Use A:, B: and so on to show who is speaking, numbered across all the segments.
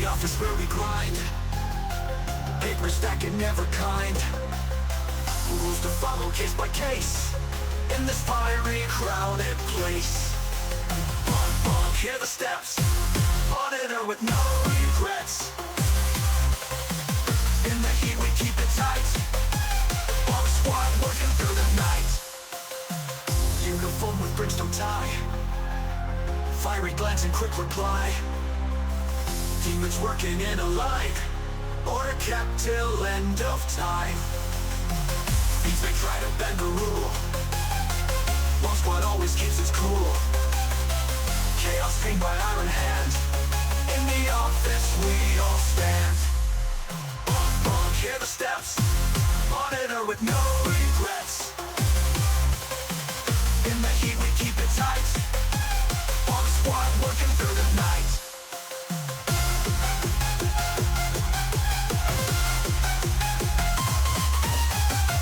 A: office where we grind, paper stacking never kind. Rules to follow case by case, in this fiery crowded place. Bunk, bunk, hear the steps, monitor with no regrets. In the heat we keep it tight, bunk squad working through the night. Uniform with brimstone tie, fiery glance and quick reply. Demons working in a line, order kept till end of time. Beats may try to bend the rule, one squad always keeps its cool. Chaos tamed by iron hand, in the office we all stand. Bunk, bunk, hear the steps, monitor with no regrets. In the heat we keep it tight, bunk squad working through the night.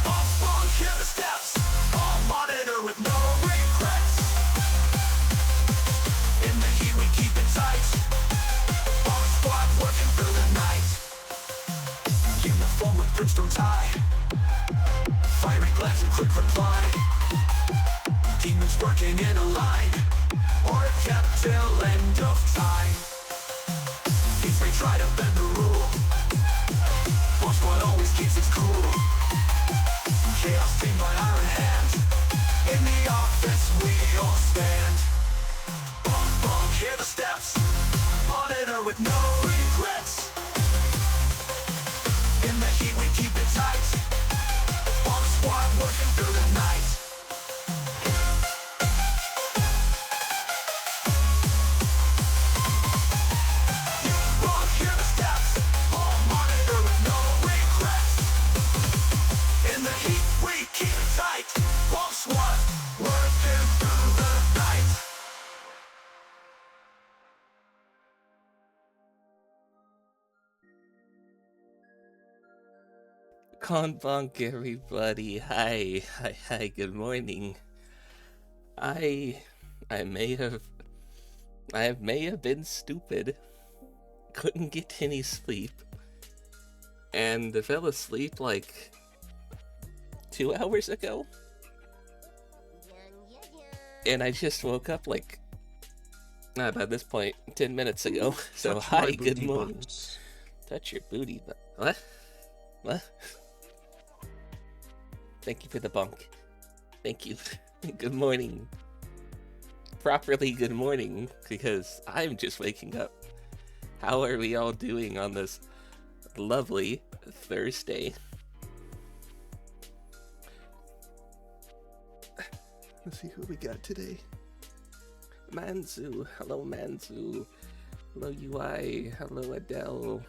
A: Bunk, bunk, hear the steps, all monitor with no regrets. In the heat we keep it tight, bunk squad working through the night. Uniform with brimstone tie, fiery glance and quick reply. Demons working in a line, or kept till end of time. These may try to bend the rule, one squad always keeps its cool. Chaos tamed by iron hand, in the office we all stand. Bunk, bunk, hear the steps, monitor with no regrets. In the heat we keep it tight, bunk squad working through the night. Bunk, hear the steps, all monitor with no regrets. In the heat we keep it tight, bunk squad working through the night.
B: Konbank, everybody. Hi, good morning. I may have been stupid, couldn't get any sleep, and fell asleep like 2 hours ago, and I just woke up like, by this point, 10 minutes ago. So
C: Touch
B: hi,
C: my
B: good
C: booty
B: morning.
C: buttons.
B: Touch your booty, but what? What? Thank you for the bunk. Thank you. Good morning. Properly good morning, because I'm just waking up. How are we all doing on this lovely Thursday? Let's see who we got today. Manzu. Hello, Manzu. Hello, UI. Hello, Adele.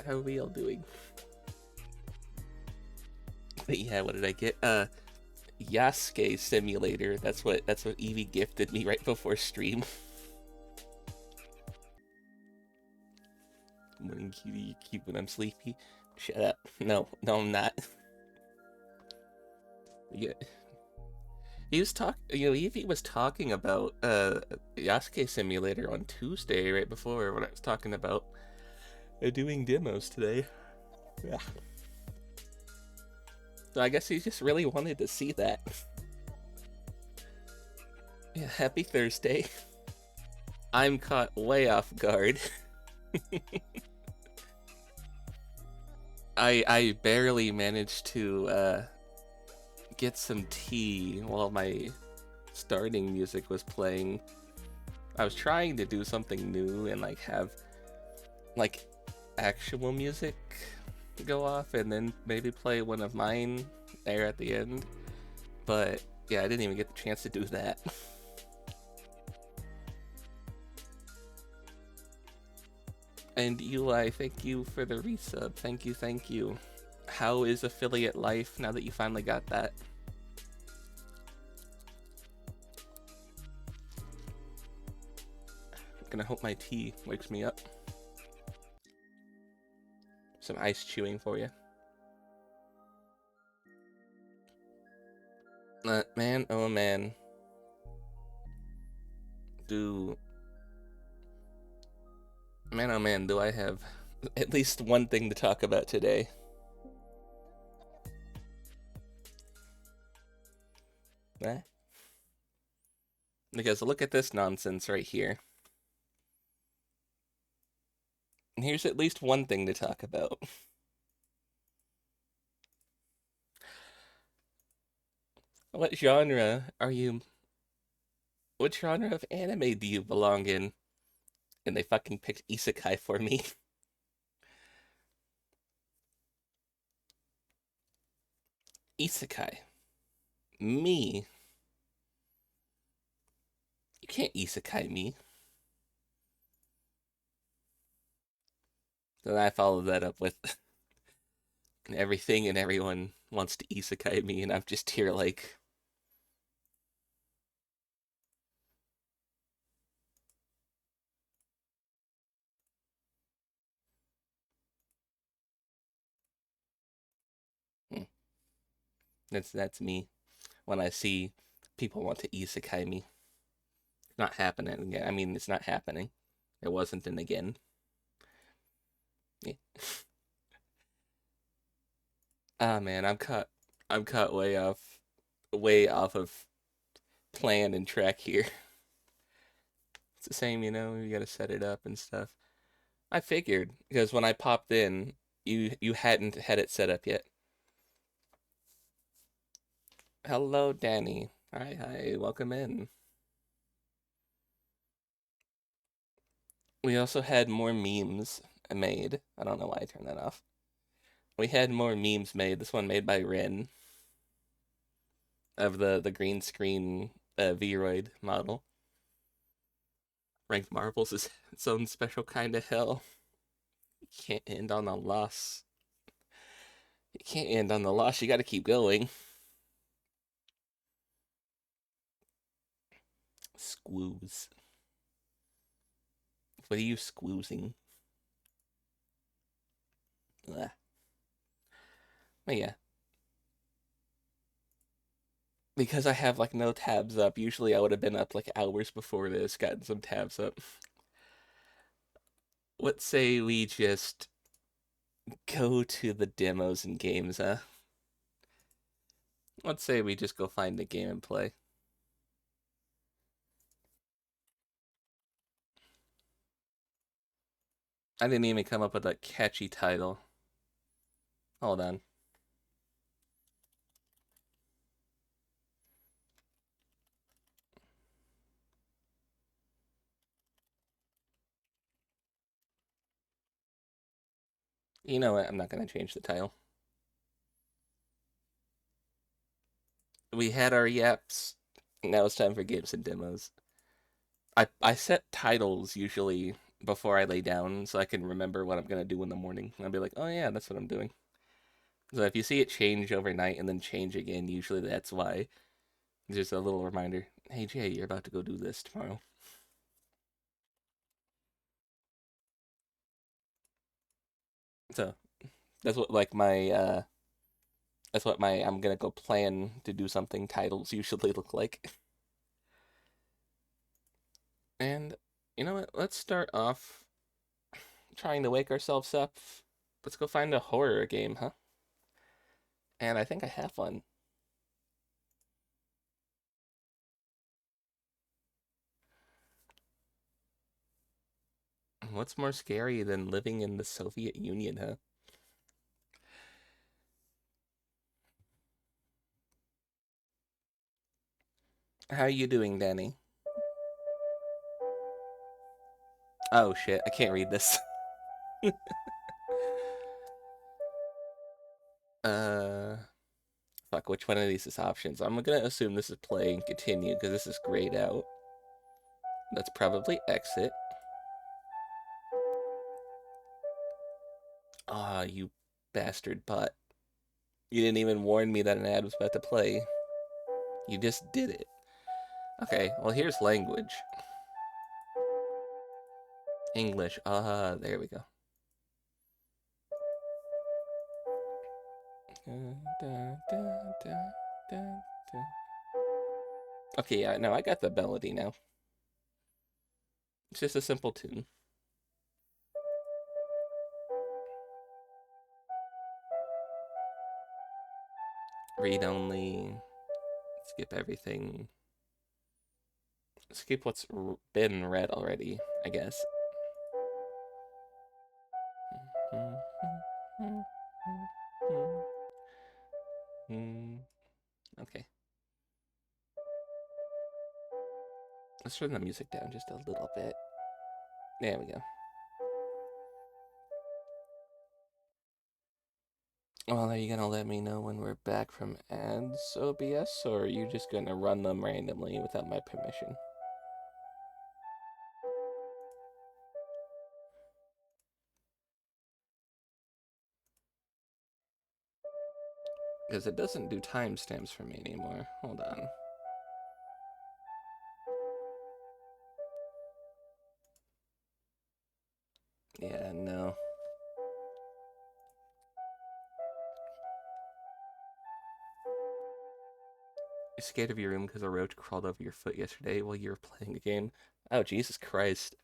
B: How are we all doing? But yeah, what did I get? Yasuke Simulator. That's what Evie gifted me right before stream. Morning, cutie. You cute when I'm sleepy. Shut up. No, I'm not. Yeah. Evie was talking about Yasuke Simulator on Tuesday, right before when I was talking about doing demos today. Yeah. So I guess he just really wanted to see that. Yeah, happy Thursday. I'm caught way off guard. I barely managed to get some tea while my starting music was playing. I was trying to do something new and like have like actual music go off and then maybe play one of mine there at the end, but yeah, I didn't even get the chance to do that. And UI, thank you for the resub. Thank you. How is affiliate life now that you finally got that? I'm gonna hope my tea wakes me up. Some ice chewing for you. Man, oh man. Man, oh man, do I have at least one thing to talk about today. Eh? Because look at this nonsense right here. And here's at least one thing to talk about. What genre are you? What genre of anime do you belong in? And they fucking picked isekai for me. Isekai. Me. You can't isekai me. Then I followed that up with everything and everyone wants to isekai me, and I'm just here like, hmm, that's me. When I see people want to isekai me, it's not happening again. I mean, it's not happening. It wasn't an again. Yeah. Ah man, I'm caught way off of plan and track here. It's the same, you gotta set it up and stuff. I figured because when I popped in, you hadn't had it set up yet. Hello, Danny. Hi, welcome in. We also had more memes made. I don't know why I turned that off. We had more memes made. This one made by Ren of the green screen Vroid model. Ranked Marbles is its own special kind of hell. You can't end on a loss. You can't end on the loss. You got to keep going. Squoos. What are you squoozing? Ugh. But yeah, because I have like no tabs up. Usually I would have been up like hours before this, gotten some tabs up. Let's say we just go to the demos and games, huh? Let's say we just go find a game and play. I didn't even come up with a catchy title. Hold on. You know what? I'm not going to change the title. We had our yaps. Now it's time for games and demos. I set titles usually before I lay down so I can remember what I'm going to do in the morning. I'll be like, oh yeah, that's what I'm doing. So if you see it change overnight and then change again, usually that's why. Just a little reminder. Hey Jay, you're about to go do this tomorrow. So that's what like my that's what my I'm gonna go plan to do something titles usually look like. And you know what? Let's start off trying to wake ourselves up. Let's go find a horror game, huh? And I think I have one. What's more scary than living in the Soviet Union, huh? How are you doing, Danny? Oh shit, I can't read this. uh Fuck, which one of these is options? I'm gonna assume this is play and continue because this is grayed out. That's probably exit. Ah, you bastard butt. You didn't even warn me that an ad was about to play. You just did it. Okay, well here's language. English. Ah, there we go. Okay, yeah, no, I got the melody now. It's just a simple tune. Read only. Skip everything. Skip what's been read already, I guess. Okay. Let's turn the music down just a little bit. There we go. Well, are you gonna let me know when we're back from ads, OBS, or are you just gonna run them randomly without my permission? Because it doesn't do timestamps for me anymore. Hold on. Yeah, no. You're scared of your room because a roach crawled over your foot yesterday while you were playing a game? Oh, Jesus Christ.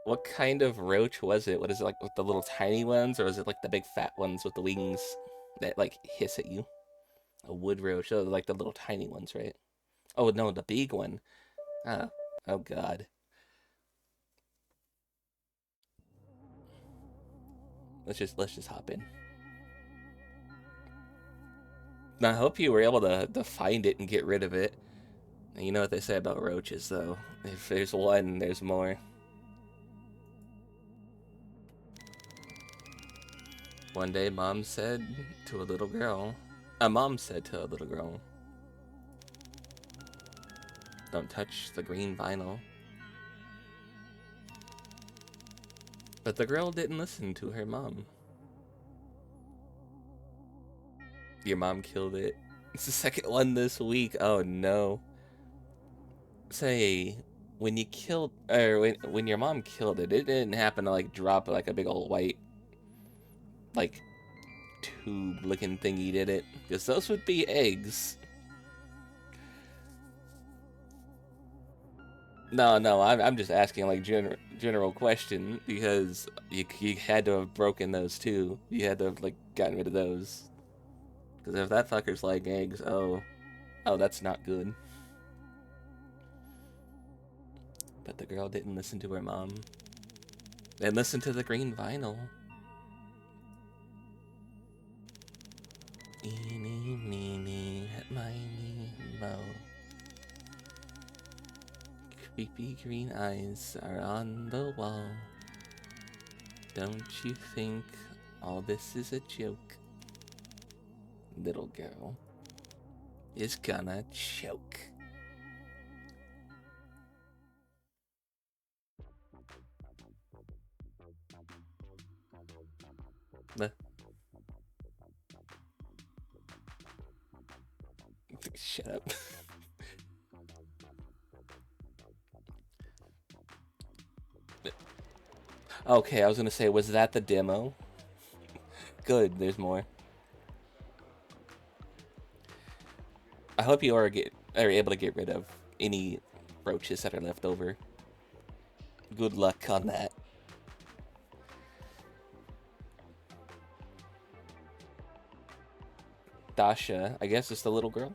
B: What kind of roach was it? What is it, like with the little tiny ones, or is it like the big fat ones with the wings that like hiss at you? A wood roach. Oh, like the little tiny ones, right? Oh no, the big one. Ah, oh God. Let's just hop in. Now, I hope you were able to find it and get rid of it. And you know what they say about roaches, though. If there's one, there's more. One day, mom said to a little girl, a mom said to a little girl, "Don't touch the green vinyl." But the girl didn't listen to her mom. Your mom killed it. It's the second one this week. Oh no. Say, when you killed, or when your mom killed it, it didn't happen to like drop like a big old white, like, tube-looking thingy, did it? Because those would be eggs. No, I'm just asking like general question because you had to have broken those too. You had to have like gotten rid of those. Because if that fucker's like eggs, oh, that's not good. But the girl didn't listen to her mom. And listen to the green vinyl. Eeny, meeny, miny, mo. Creepy green eyes are on the wall. Don't you think all this is a joke? Little girl is gonna choke. Shut up. Okay, I was gonna say, was that the demo? Good, there's more. I hope you are able to get rid of any roaches that are left over. Good luck on that. Dasha, I guess it's the little girl.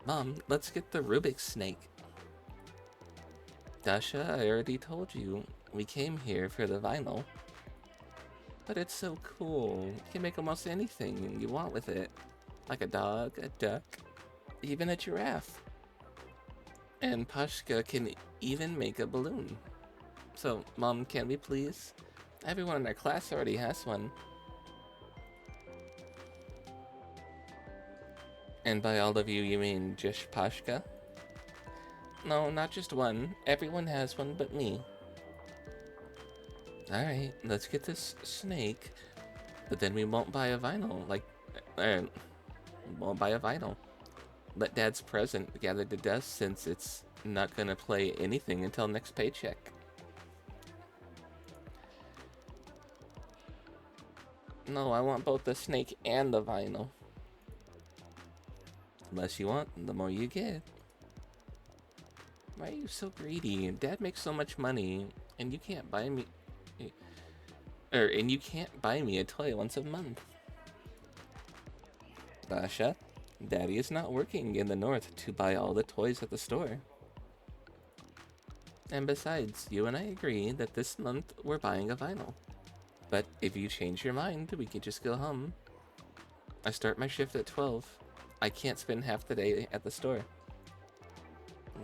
B: Mom, let's get the Rubik's snake. Dasha, I already told you. We came here for the vinyl. But it's so cool. You can make almost anything you want with it. Like a dog, a duck, even a giraffe. And Pashka can even make a balloon. So, Mom, can we please? Everyone in our class already has one. And by all of you, you mean just Pashka? No, not just one. Everyone has one but me. Alright, let's get this snake. But then we won't buy a vinyl. Like, we won't buy a vinyl. Let Dad's present gather to dust since it's not gonna play anything until next paycheck. No, I want both the snake and the vinyl. The less you want, the more you get. Why are you so greedy? Dad makes so much money, and you can't buy me... and you can't buy me a toy once a month. Dasha, Daddy is not working in the north to buy all the toys at the store. And besides, you and I agree that this month we're buying a vinyl. But if you change your mind, we can just go home. I start my shift at 12. I can't spend half the day at the store.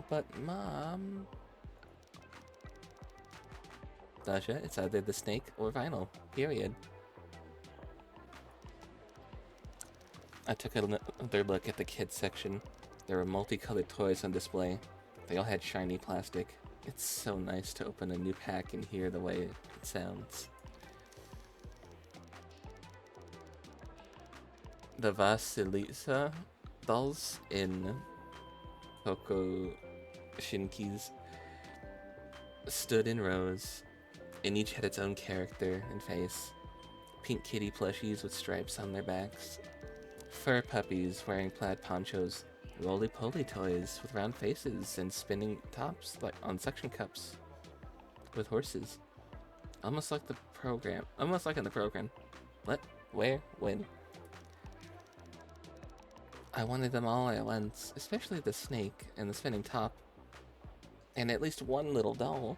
B: But Mom... Dasha, it's either the snake or vinyl. Period. I took another look at the kids section. There were multicolored toys on display. They all had shiny plastic. It's so nice to open a new pack and hear the way it sounds. The Vasilisa dolls in Coco Shinki's stood in rows, and each had its own character and face. Pink kitty plushies with stripes on their backs. Fur puppies wearing plaid ponchos. Roly-poly toys with round faces and spinning tops like on suction cups with horses. Almost like the program. Almost like in the program. What? Where? When? I wanted them all at once, especially the snake and the spinning top. And at least one little doll.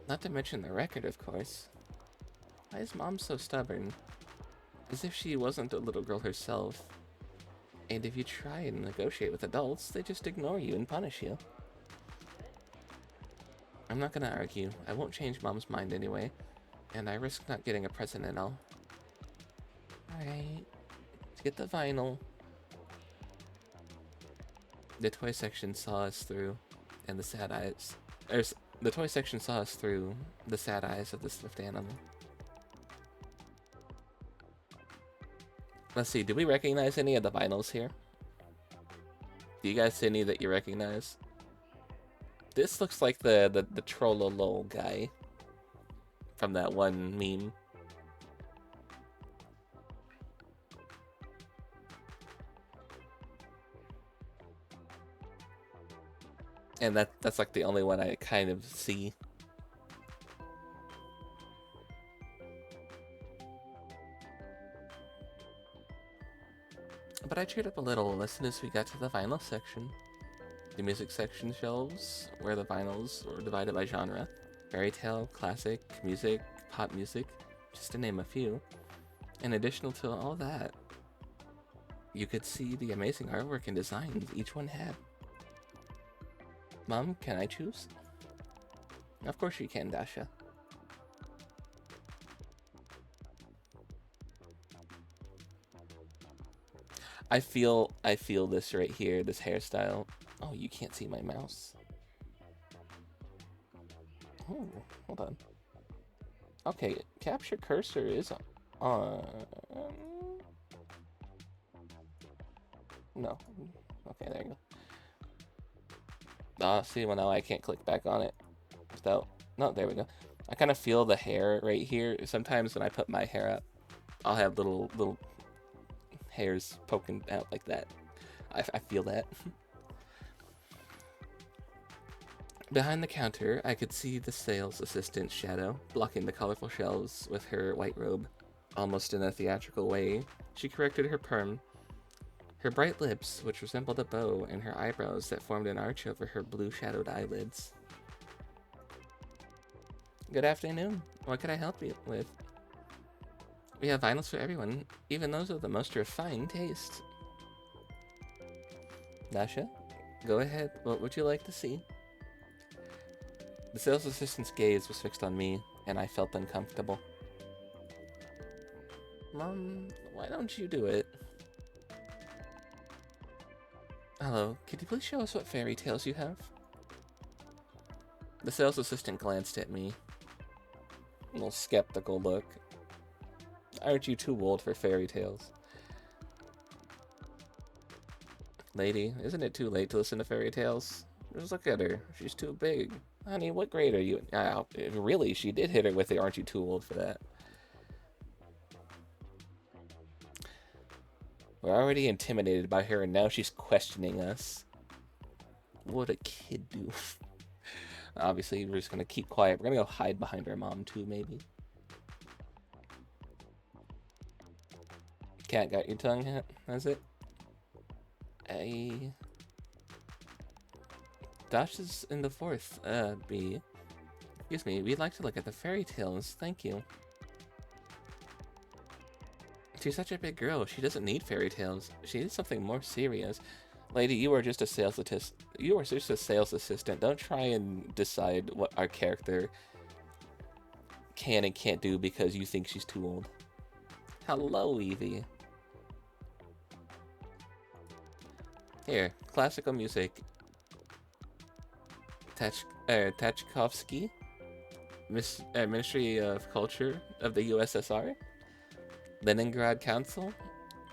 B: Not to mention the record, of course. Why is Mom so stubborn? As if she wasn't a little girl herself. And if you try and negotiate with adults, they just ignore you and punish you. I'm not gonna argue. I won't change Mom's mind anyway. And I risk not getting a present and all. Alright. Let's get the vinyl. The toy section saw us through, and the sad eyes... the toy section saw us through the sad eyes of the stuffed animal. Let's see, do we recognize any of the vinyls here? Do you guys see any that you recognize? This looks like the Trollolol guy from that one meme. And that's like the only one I kind of see. But I cheered up a little as soon as we got to the vinyl section. The music section shelves, where the vinyls were divided by genre. Fairy tale, classic, music, pop music, just to name a few. And additional to all that, you could see the amazing artwork and designs each one had. Mom, can I choose? Of course you can, Dasha. I feel this right here, this hairstyle. Oh, you can't see my mouse. Oh, hold on. Okay, capture cursor is on. No. Okay, there you go. See, well now I can't click back on it without... No, there we go. I kind of feel the hair right here. Sometimes when I put my hair up, I'll have little hairs poking out like that. I feel that. Behind the counter, I could see the sales assistant's shadow, blocking the colorful shelves with her white robe. Almost in a theatrical way, she corrected her perm. Her bright lips, which resembled a bow, and her eyebrows that formed an arch over her blue-shadowed eyelids. Good afternoon. What can I help you with? We have vinyls for everyone, even those of the most refined taste. Dasha, go ahead. What would you like to see? The sales assistant's gaze was fixed on me, and I felt uncomfortable. Mom, why don't you do it? Hello, could you please show us what fairy tales you have? The sales assistant glanced at me. A little skeptical look. Aren't you too old for fairy tales? Lady, isn't it too late to listen to fairy tales? Just look at her. She's too big. Honey, what grade are you in? Really, she did hit her with the aren't you too old for that. We're already intimidated by her, and now she's questioning us. What would a kid do? Obviously, we're just gonna keep quiet. We're gonna go hide behind our mom, too, maybe. Cat got your tongue, has it? A Dash is in the fourth. B. Excuse me, we'd like to look at the fairy tales. Thank you. She's such a big girl. She doesn't need fairy tales. She needs something more serious. Lady, you are just a sales assistant. You are just a sales assistant. Don't try and decide what our character can and can't do because you think she's too old. Hello, Evie. Here, classical music. Tchaikovsky, Ministry of Culture of the USSR, Leningrad Council,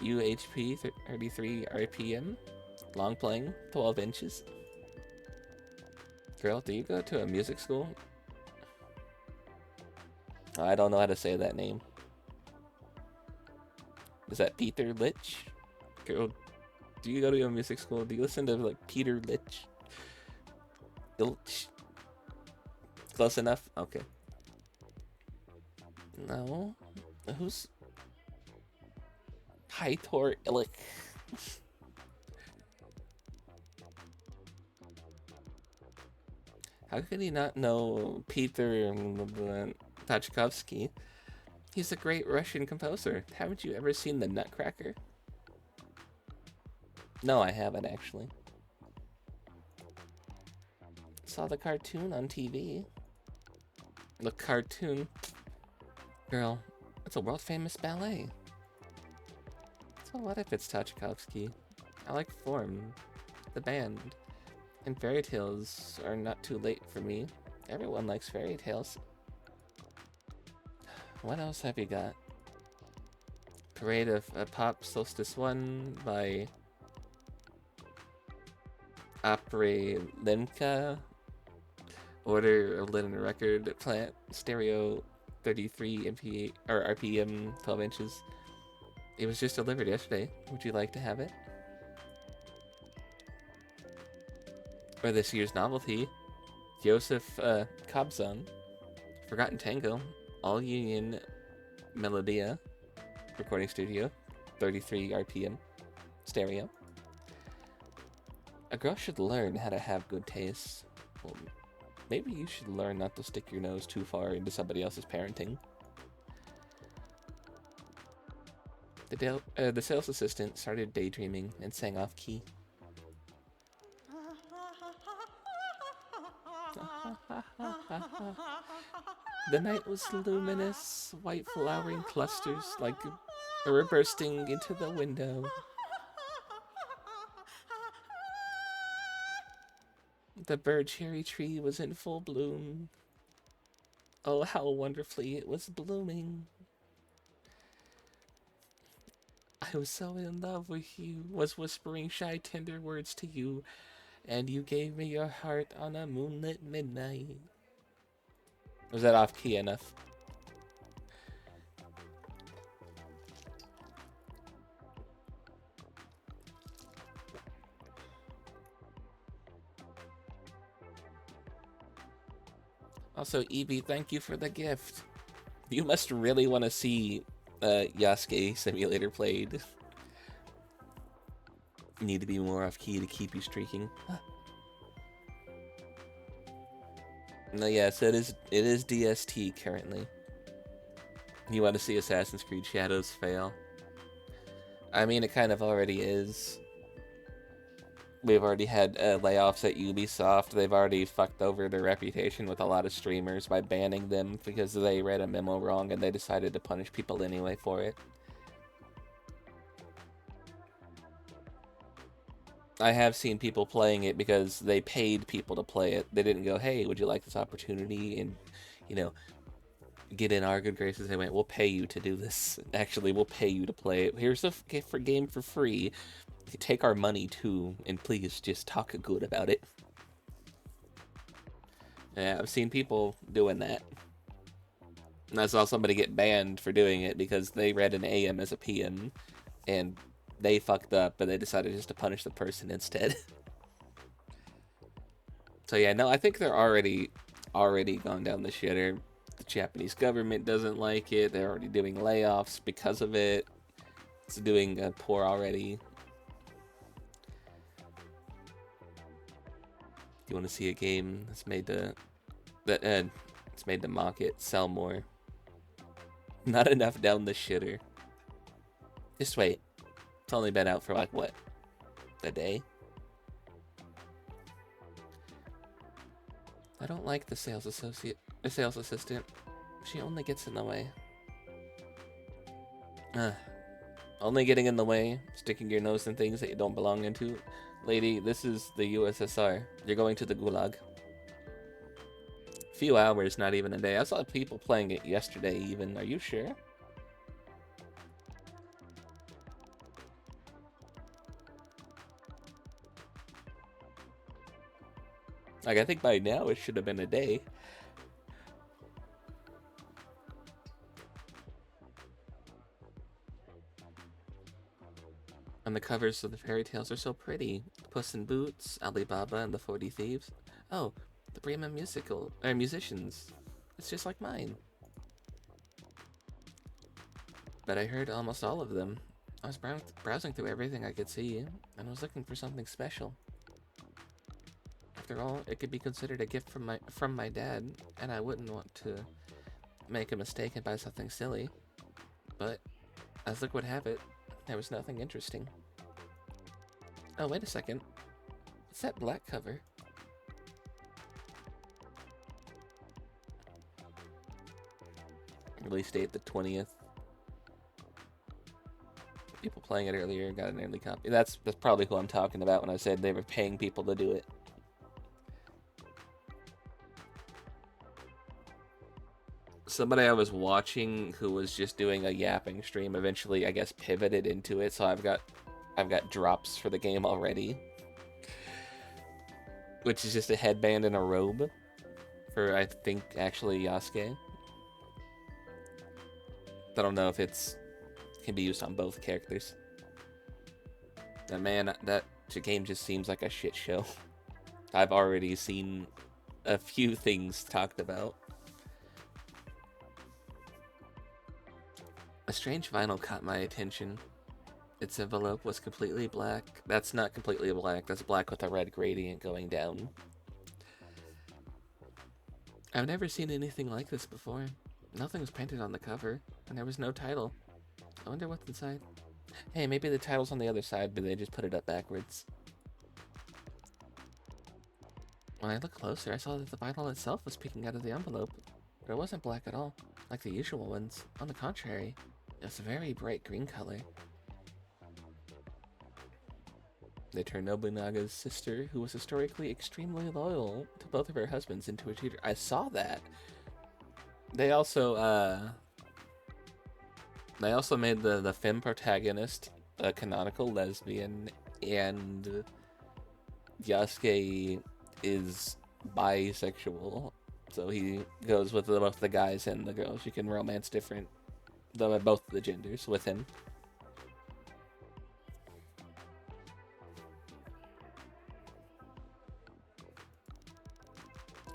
B: UHP 33 RPM, long playing, 12 inches. Girl, do you go to a music school? I don't know how to say that name. Is that Peter Lich? Girl, do you go to a music school? Do you listen to like Peter Lich? Ilch? Close enough? Okay. No. Who's Hytor Illich? How could he not know Peter Tchaikovsky? He's a great Russian composer. Haven't you ever seen The Nutcracker? No, I haven't actually. Saw the cartoon on TV. The cartoon? Girl, it's a world famous ballet. So what if it's Tchaikovsky? I like form, the band, and fairy tales are not too late for me. Everyone likes fairy tales. What else have you got? Parade of Pop Solstice 1 by Opry Limka. Order a linen record plant stereo 33 MP or RPM 12 inches. It was just delivered yesterday. Would you like to have it? Or this year's novelty, Joseph Kobzon, Forgotten Tango, All Union Melodia, recording studio, 33 RPM, stereo. A girl should learn how to have good taste. Well, maybe you should learn not to stick your nose too far into somebody else's parenting. The sales assistant started daydreaming and sang off key. The night was luminous, white flowering clusters like were bursting into the window. The bird cherry tree was in full bloom. Oh, how wonderfully it was blooming. I was so in love with you, was whispering shy tender words to you, and you gave me your heart on a moonlit midnight. Was that off key enough? Also, Evie, thank you for the gift. You must really want to see Yasuke Simulator played. You need to be more off key to keep you streaking. No, yes, it is DST currently. You want to see Assassin's Creed Shadows fail? I mean, it kind of already is. We've already had layoffs at Ubisoft. They've already fucked over their reputation with a lot of streamers by banning them because they read a memo wrong and they decided to punish people anyway for it. I have seen people playing it because they paid people to play it. They didn't go, hey, would you like this opportunity? And, you know, get in our good graces. They went, we'll pay you to do this. Actually, we'll pay you to play it. Here's a game for free. Take our money too, and please just talk good about it. Yeah, I've seen people doing that. And I saw somebody get banned for doing it because they read an AM as a PM, and they fucked up, but they decided just to punish the person instead. So yeah, no, I think they're already gone down the shitter. The Japanese government doesn't like it. They're already doing layoffs because of it. It's doing poor already. You want to see a game that's made to it's made to mock it, sell more. Not enough down the shitter. Just wait. It's only been out for like what? A day? I don't like the sales assistant. She only gets in the way. Only getting in the way, sticking your nose in things that you don't belong into. Lady, this is the USSR. You're going to the gulag. Few hours, not even a day. I saw people playing it yesterday even. Are you sure? Like, I think by now it should have been a day. And the covers of the fairy tales are so pretty. Puss in Boots, Alibaba, and the 40 Thieves. Oh, the Bremen musicians. It's just like mine. But I heard almost all of them. I was browsing through everything I could see, and was looking for something special. After all, it could be considered a gift from my dad, and I wouldn't want to make a mistake and buy something silly. But, as luck would have it, there was nothing interesting. Oh, wait a second. What's that black cover? Release date the 20th. People playing it earlier got an early copy. That's probably who I'm talking about when I said they were paying people to do it. Somebody I was watching who was just doing a yapping stream eventually, I guess, pivoted into it, so I've got drops for the game already. Which is just a headband and a robe for, I think, actually Yasuke. I don't know if can be used on both characters. And man, that game just seems like a shit show. I've already seen a few things talked about. A strange vinyl caught my attention. Its envelope was completely black. That's not completely black, that's black with a red gradient going down. I've never seen anything like this before. Nothing was printed on the cover, and there was no title. I wonder what's inside. Hey, maybe the title's on the other side, but they just put it up backwards. When I looked closer, I saw that the vinyl itself was peeking out of the envelope. But it wasn't black at all, like the usual ones. On the contrary, it was a very bright green color. They turned Nobunaga's sister, who was historically extremely loyal to both of her husbands, into a cheater. I saw that. They also made the femme protagonist a canonical lesbian, and Yasuke is bisexual, so he goes with both the guys and the girls. You can romance both the genders with him.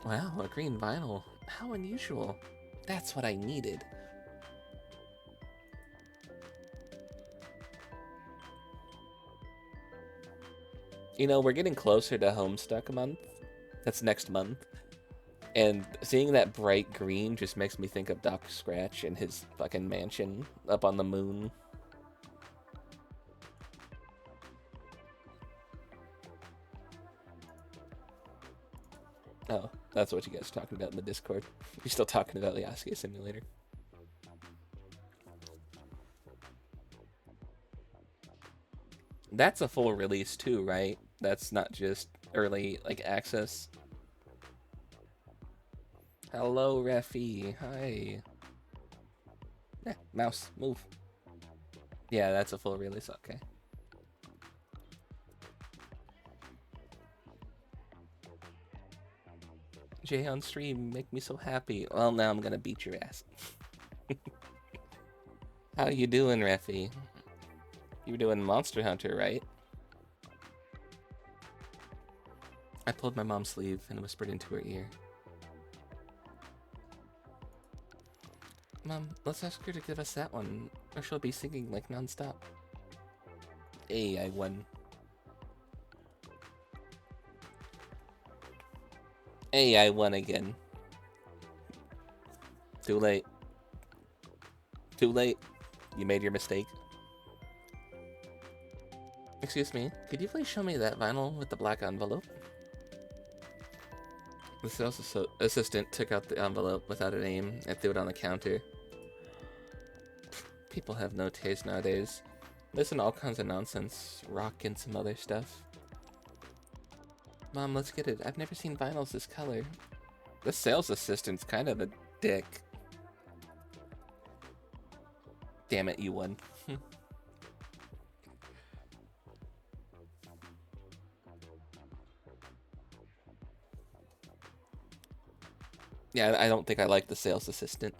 B: Wow, a green vinyl. How unusual. That's what I needed. You know, we're getting closer to Homestuck month. That's next month. And seeing that bright green just makes me think of Doc Scratch and his fucking mansion up on the moon. Oh, that's what you guys are talking about in the Discord. You're still talking about the Yasuke Simulator. That's a full release too, right? That's not just early, like, access. Hello, Refi. Hi. Yeah, mouse, move. Yeah, that's a full release, okay. Jay on stream, make me so happy. Well, now I'm gonna beat your ass. How you doing, Refi? You were doing Monster Hunter, right? I pulled my mom's sleeve and whispered into her ear. Mom, let's ask her to give us that one, or she'll be singing like non-stop. Hey, I won. Hey, I won again. Too late. Too late. You made your mistake. Excuse me, could you please show me that vinyl with the black envelope? The sales assistant took out the envelope without a name and threw it on the counter. People have no taste nowadays. Listen to all kinds of nonsense, rock and some other stuff. Mom, let's get it. I've never seen vinyls this color. The sales assistant's kind of a dick. Damn it, you won. Yeah, I don't think I like the sales assistant.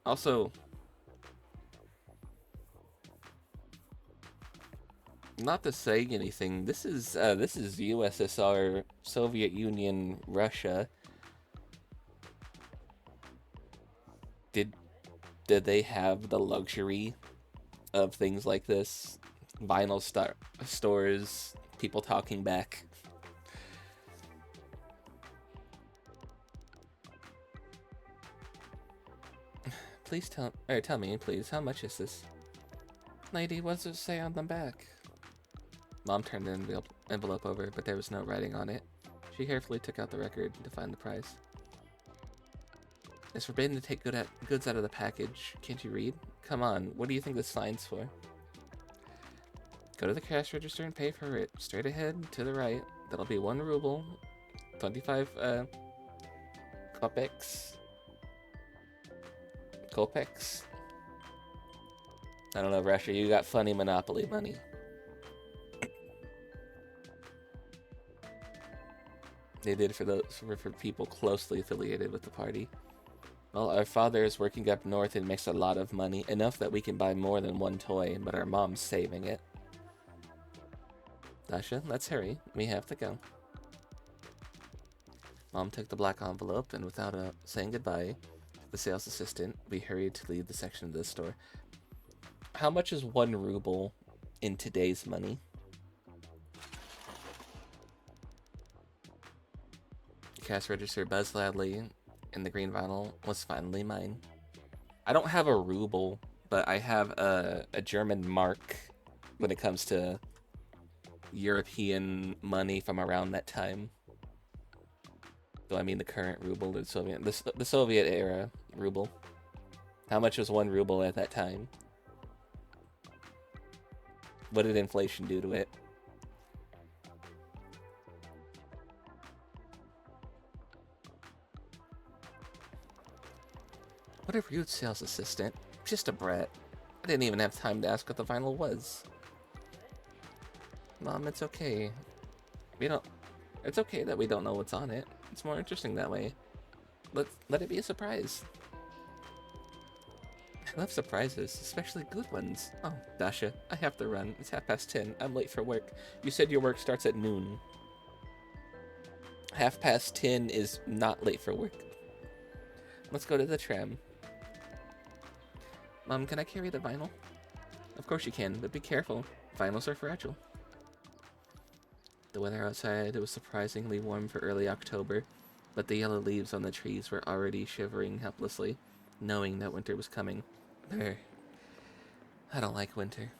B: Also, not to say anything, this is USSR, Soviet Union, Russia. Did they have the luxury of things like this? Vinyl stores, people talking back. Please tell me, please, how much is this? Lady, what does it say on the back? Mom turned the envelope over, but there was no writing on it. She carefully took out the record to find the price. It's forbidden to take goods out of the package. Can't you read? Come on, what do you think this sign's for? Go to the cash register and pay for it. Straight ahead, to the right. That'll be 1 ruble. 25, kopecks. Kopecks? I don't know, Russia, you got funny monopoly money. They did for people closely affiliated with the party. Well, our father is working up north and makes a lot of money, enough that we can buy more than one toy, but our mom's saving it. Dasha, let's hurry. We have to go. Mom took the black envelope, and without saying goodbye to the sales assistant, we hurried to leave the section of the store. How much is 1 ruble in today's money? The cash register buzzed loudly, and the green vinyl was finally mine. I don't have a ruble, but I have a German mark when it comes to European money from around that time. So I mean the current ruble, the Soviet era ruble. How much was 1 ruble at that time? What did inflation do to it? What a rude sales assistant. Just a brat. I didn't even have time to ask what the vinyl was. Mom, it's okay. It's okay that we don't know what's on it. It's more interesting that way. Let it be a surprise. I love surprises, especially good ones. Oh, Dasha, I have to run. It's 10:30. I'm late for work. You said your work starts at noon. 10:30 is not late for work. Let's go to the tram. Mom, can I carry the vinyl? Of course you can, but be careful. Vinyls are fragile. The weather outside was surprisingly warm for early October, but the yellow leaves on the trees were already shivering helplessly, knowing that winter was coming. Brr. I don't like winter.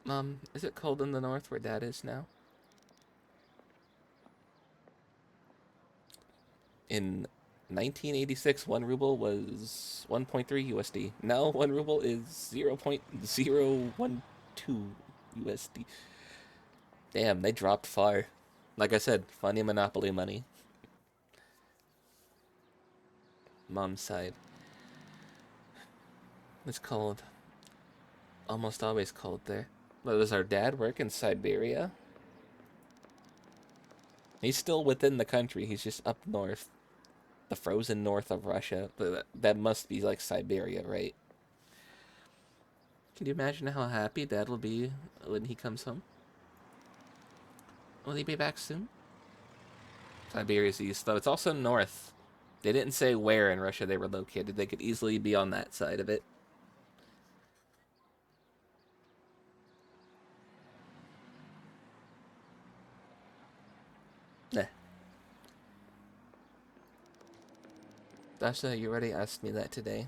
B: Mom, is it cold in the north where Dad is now? In 1986, 1 ruble was 1.3 USD. Now 1 ruble is 0.012 USD. Damn, they dropped far. Like I said, funny monopoly money. Mom's side. It's cold. Almost always cold there. But does our dad work in Siberia? He's still within the country. He's just up north. The frozen north of Russia. That must be like Siberia, right? Can you imagine how happy Dad will be when he comes home? Will he be back soon? Siberia's east, though. It's also north. They didn't say where in Russia they were located. They could easily be on that side of it. Dasha, you already asked me that today.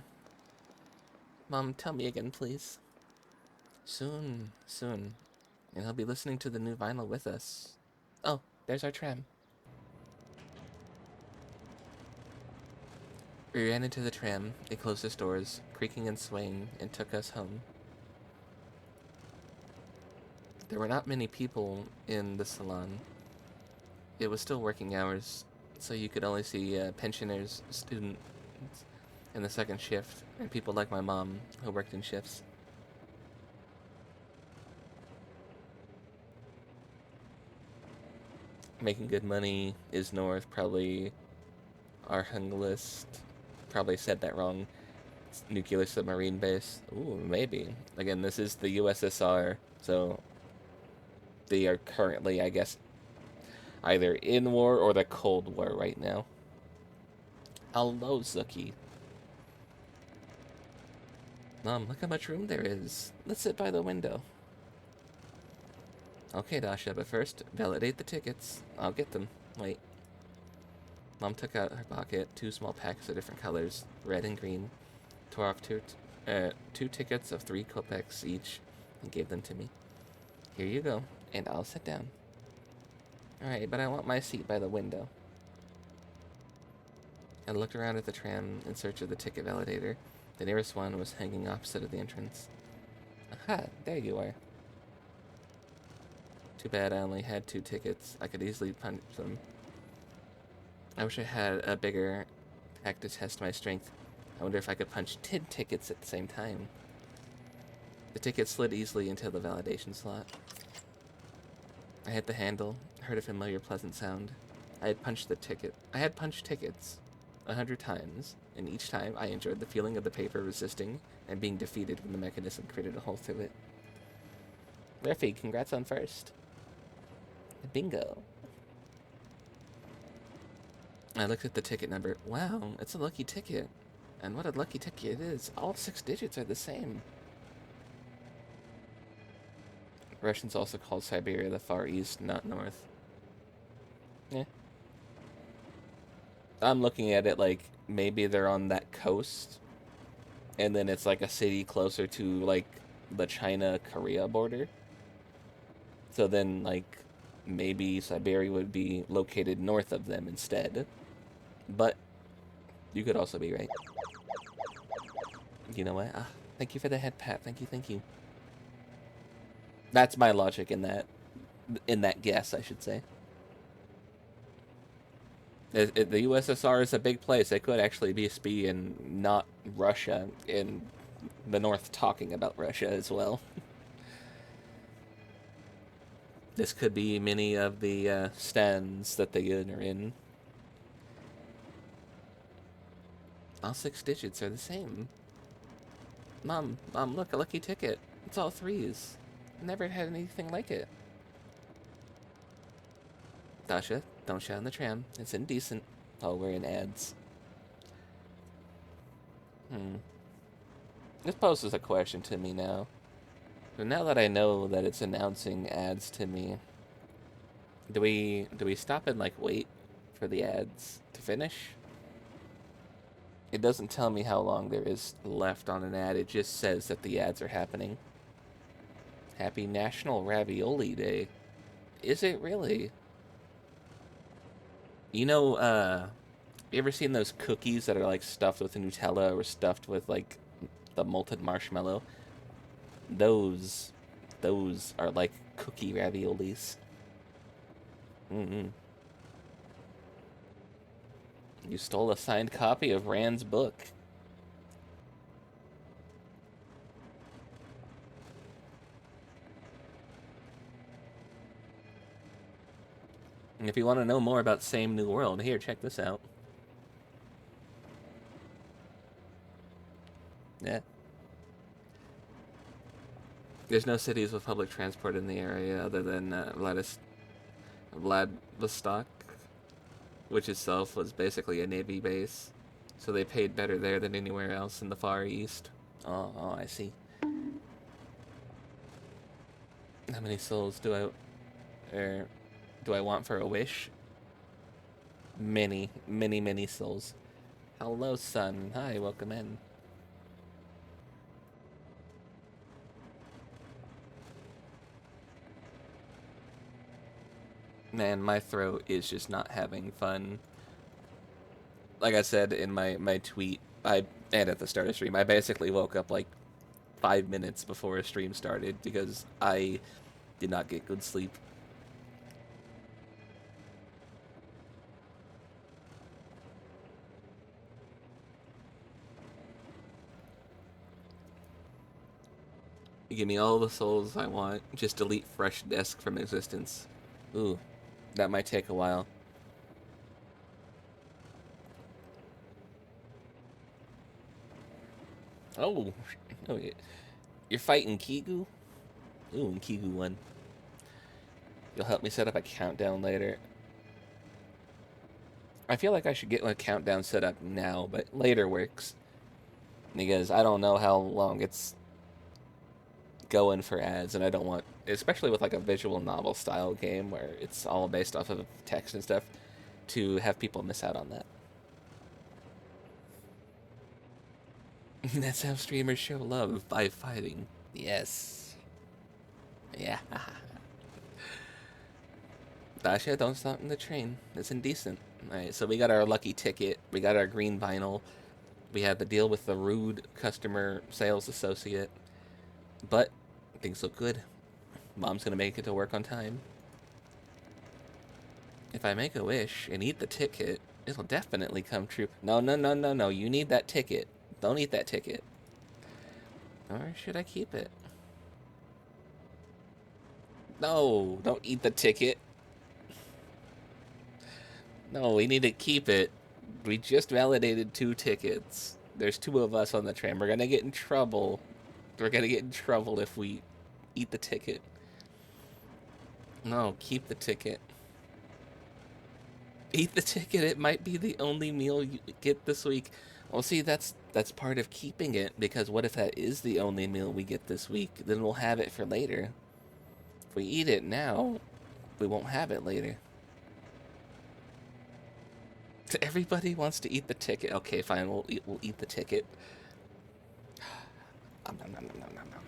B: Mom, tell me again, please. Soon, soon. And he'll be listening to the new vinyl with us. Oh, there's our tram. We ran into the tram, it closed its doors, creaking and swaying, and took us home. There were not many people in the salon. It was still working hours, so you could only see pensioners, students, in the second shift, and people like my mom who worked in shifts. Making good money is north, probably Arhangelsk. Probably said that wrong. Nuclear submarine base. Ooh, maybe. Again, this is the USSR, so they are currently, I guess, either in war or the Cold War right now. Hello, Zuki. Mom, look how much room there is. Let's sit by the window. Okay, Dasha, but first, validate the tickets. I'll get them. Wait. Mom took out her pocket 2 small packs of different colors, red and green, tore off two tickets of 3 kopecks each, and gave them to me. Here you go, and I'll sit down. Alright, but I want my seat by the window. I looked around at the tram in search of the ticket validator. The nearest one was hanging opposite of the entrance. Aha, there you are. Too bad I only had 2 tickets. I could easily punch them. I wish I had a bigger pack to test my strength. I wonder if I could punch 10 tickets at the same time. The ticket slid easily into the validation slot. I hit the handle, heard a familiar pleasant sound. I had punched tickets 100 times, and each time I enjoyed the feeling of the paper resisting and being defeated when the mechanism created a hole through it. Murphy, congrats on first. Bingo. I looked at the ticket number. Wow, it's a lucky ticket. And what a lucky ticket it is. All 6 digits are the same. Russians also called Siberia the Far East, not North. Yeah. I'm looking at it like maybe they're on that coast. And then it's like a city closer to like the China-Korea border. So then like maybe Siberia would be located north of them instead. But you could also be right. You know what? Thank you for the head pat. Thank you, thank you. That's my logic in that guess, I should say. The USSR is a big place. It could actually be in not Russia, in the North talking about Russia as well. This could be many of the stands that the UN are in. All 6 digits are the same. Mom, look, a lucky ticket. It's all 3s. Never had anything like it. Dasha, don't shout in the tram. It's indecent. Oh, we're in ads. This poses a question to me now. But now that I know that it's announcing ads to me, do we stop and like wait for the ads to finish? It doesn't tell me how long there is left on an ad. It just says that the ads are happening. Happy National Ravioli Day. Is it really? You know, you ever seen those cookies that are like stuffed with Nutella or stuffed with like the malted marshmallow? Those are like cookie raviolis. You stole a signed copy of Rand's book. And if you want to know more about Same New World, here, check this out. Yeah. There's no cities with public transport in the area other than Vladivostok, which itself was basically a Navy base. So they paid better there than anywhere else in the Far East. Oh, I see. How many souls do I want for a wish? Many, many, many souls. Hello, son. Hi, welcome in. Man, my throat is just not having fun. Like I said in my tweet, and at the start of stream, I basically woke up like 5 minutes before a stream started because I did not get good sleep. Give me all the souls I want. Just delete fresh desk from existence. Ooh, that might take a while. Oh, oh yeah. You're fighting Kigu? Ooh, Kigu won. You'll help me set up a countdown later. I feel like I should get my countdown set up now, but later works. Because I don't know how long it's going for ads, and I don't want, especially with like a visual novel style game where it's all based off of text and stuff, to have people miss out on that. That's how streamers show love, by fighting. Yes. Yeah. Dasha, don't stop in the train. It's indecent. Alright, so we got our lucky ticket. We got our green vinyl. We had to deal with the rude customer sales associate. But things look good. Mom's gonna make it to work on time. If I make a wish and eat the ticket, it'll definitely come true. No, no, no, no, no. You need that ticket. Don't eat that ticket. Or should I keep it? No, don't eat the ticket. No, we need to keep it. We just validated 2 tickets. There's 2 of us on the train. We're gonna get in trouble. We're gonna get in trouble if we eat the ticket. No, keep the ticket. Eat the ticket. It might be the only meal you get this week. Well, see, that's part of keeping it, because what if that is the only meal we get this week? Then we'll have it for later. If we eat it now, we won't have it later. Everybody wants to eat the ticket. Okay, fine. We'll eat the ticket. Nom, nom, nom, nom, nom, nom.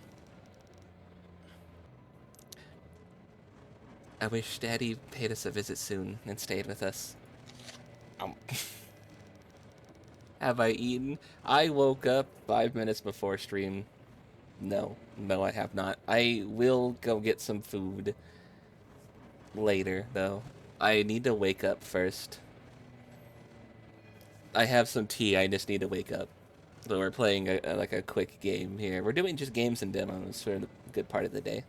B: I wish Daddy paid us a visit soon and stayed with us. Have I eaten? I woke up 5 minutes before stream. No, I have not. I will go get some food later, though. I need to wake up first. I have some tea, I just need to wake up. So we're playing like a quick game here. We're doing just games and demos for the good part of the day.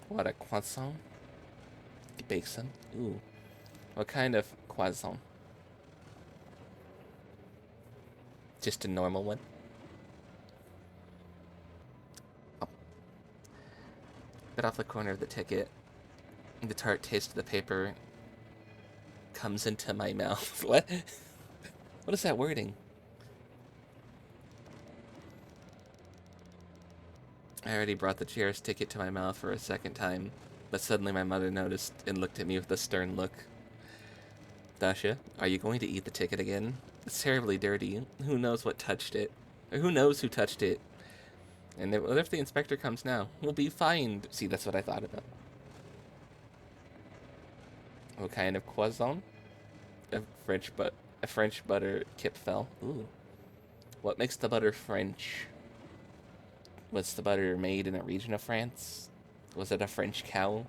B: What, a croissant? Bake some? Ooh. What kind of croissant? Just a normal one? Oh. Bit off the corner of the ticket. The tart taste of the paper comes into my mouth. What? What is that wording? I already brought the chair's ticket to my mouth for a second time, but suddenly my mother noticed and looked at me with a stern look. Dasha, are you going to eat the ticket again? It's terribly dirty. Who knows what touched it? Or who knows who touched it? And what if the inspector comes now? We'll be fined. See, that's what I thought about. What kind of croissant? A French butter Kipfel. Ooh. What makes the butter French? Was the butter made in a region of France? Was it a French cow?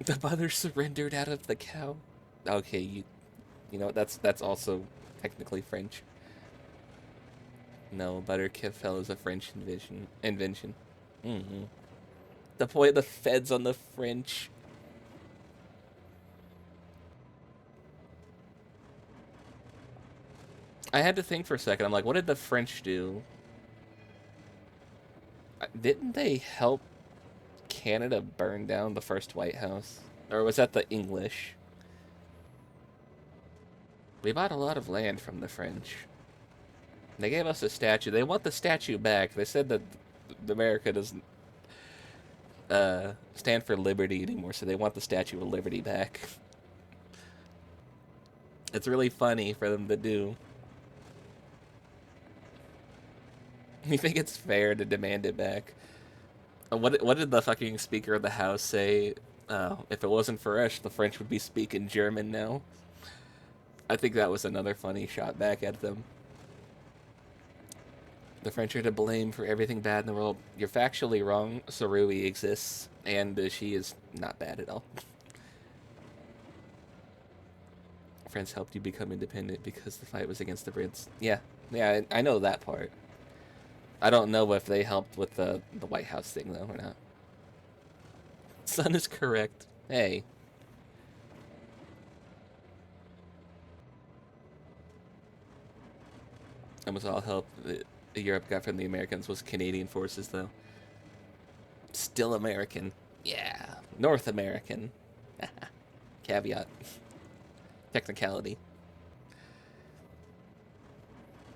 B: The butter surrendered out of the cow. Okay, you know that's also technically French. No, butter Kipfel is a French invention. Mm-hmm. The point the feds on the French. I had to think for a second. I'm like, what did the French do? Didn't they help Canada burn down the first White House? Or was that the English? We bought a lot of land from the French. They gave us a statue. They want the statue back. They said that America doesn't stand for liberty anymore, so they want the Statue of Liberty back. It's really funny for them to do. You think it's fair to demand it back? What did the fucking Speaker of the House say? If it wasn't for us, the French would be speaking German now. I think that was another funny shot back at them. The French are to blame for everything bad in the world. You're factually wrong. Sarui exists, and she is not bad at all. France helped you become independent because the fight was against the Brits. Yeah, I know that part. I don't know if they helped with the White House thing, though, or not. Sun is correct. Hey. Almost all help that Europe got from the Americans was Canadian forces, though. Still American. Yeah. North American. Caveat. Technicality.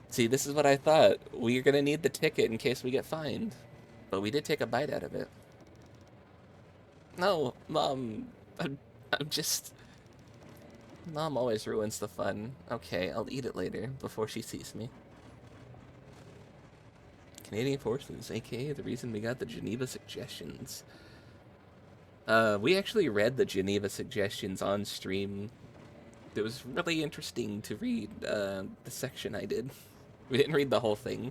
B: See, this is what I thought. We're gonna need the ticket in case we get fined. But we did take a bite out of it. No, Mom. I'm just... Mom always ruins the fun. Okay, I'll eat it later, before she sees me. Canadian Forces, aka the reason we got the Geneva Suggestions. We actually read the Geneva Suggestions on stream. It was really interesting to read the section I did. We didn't read the whole thing.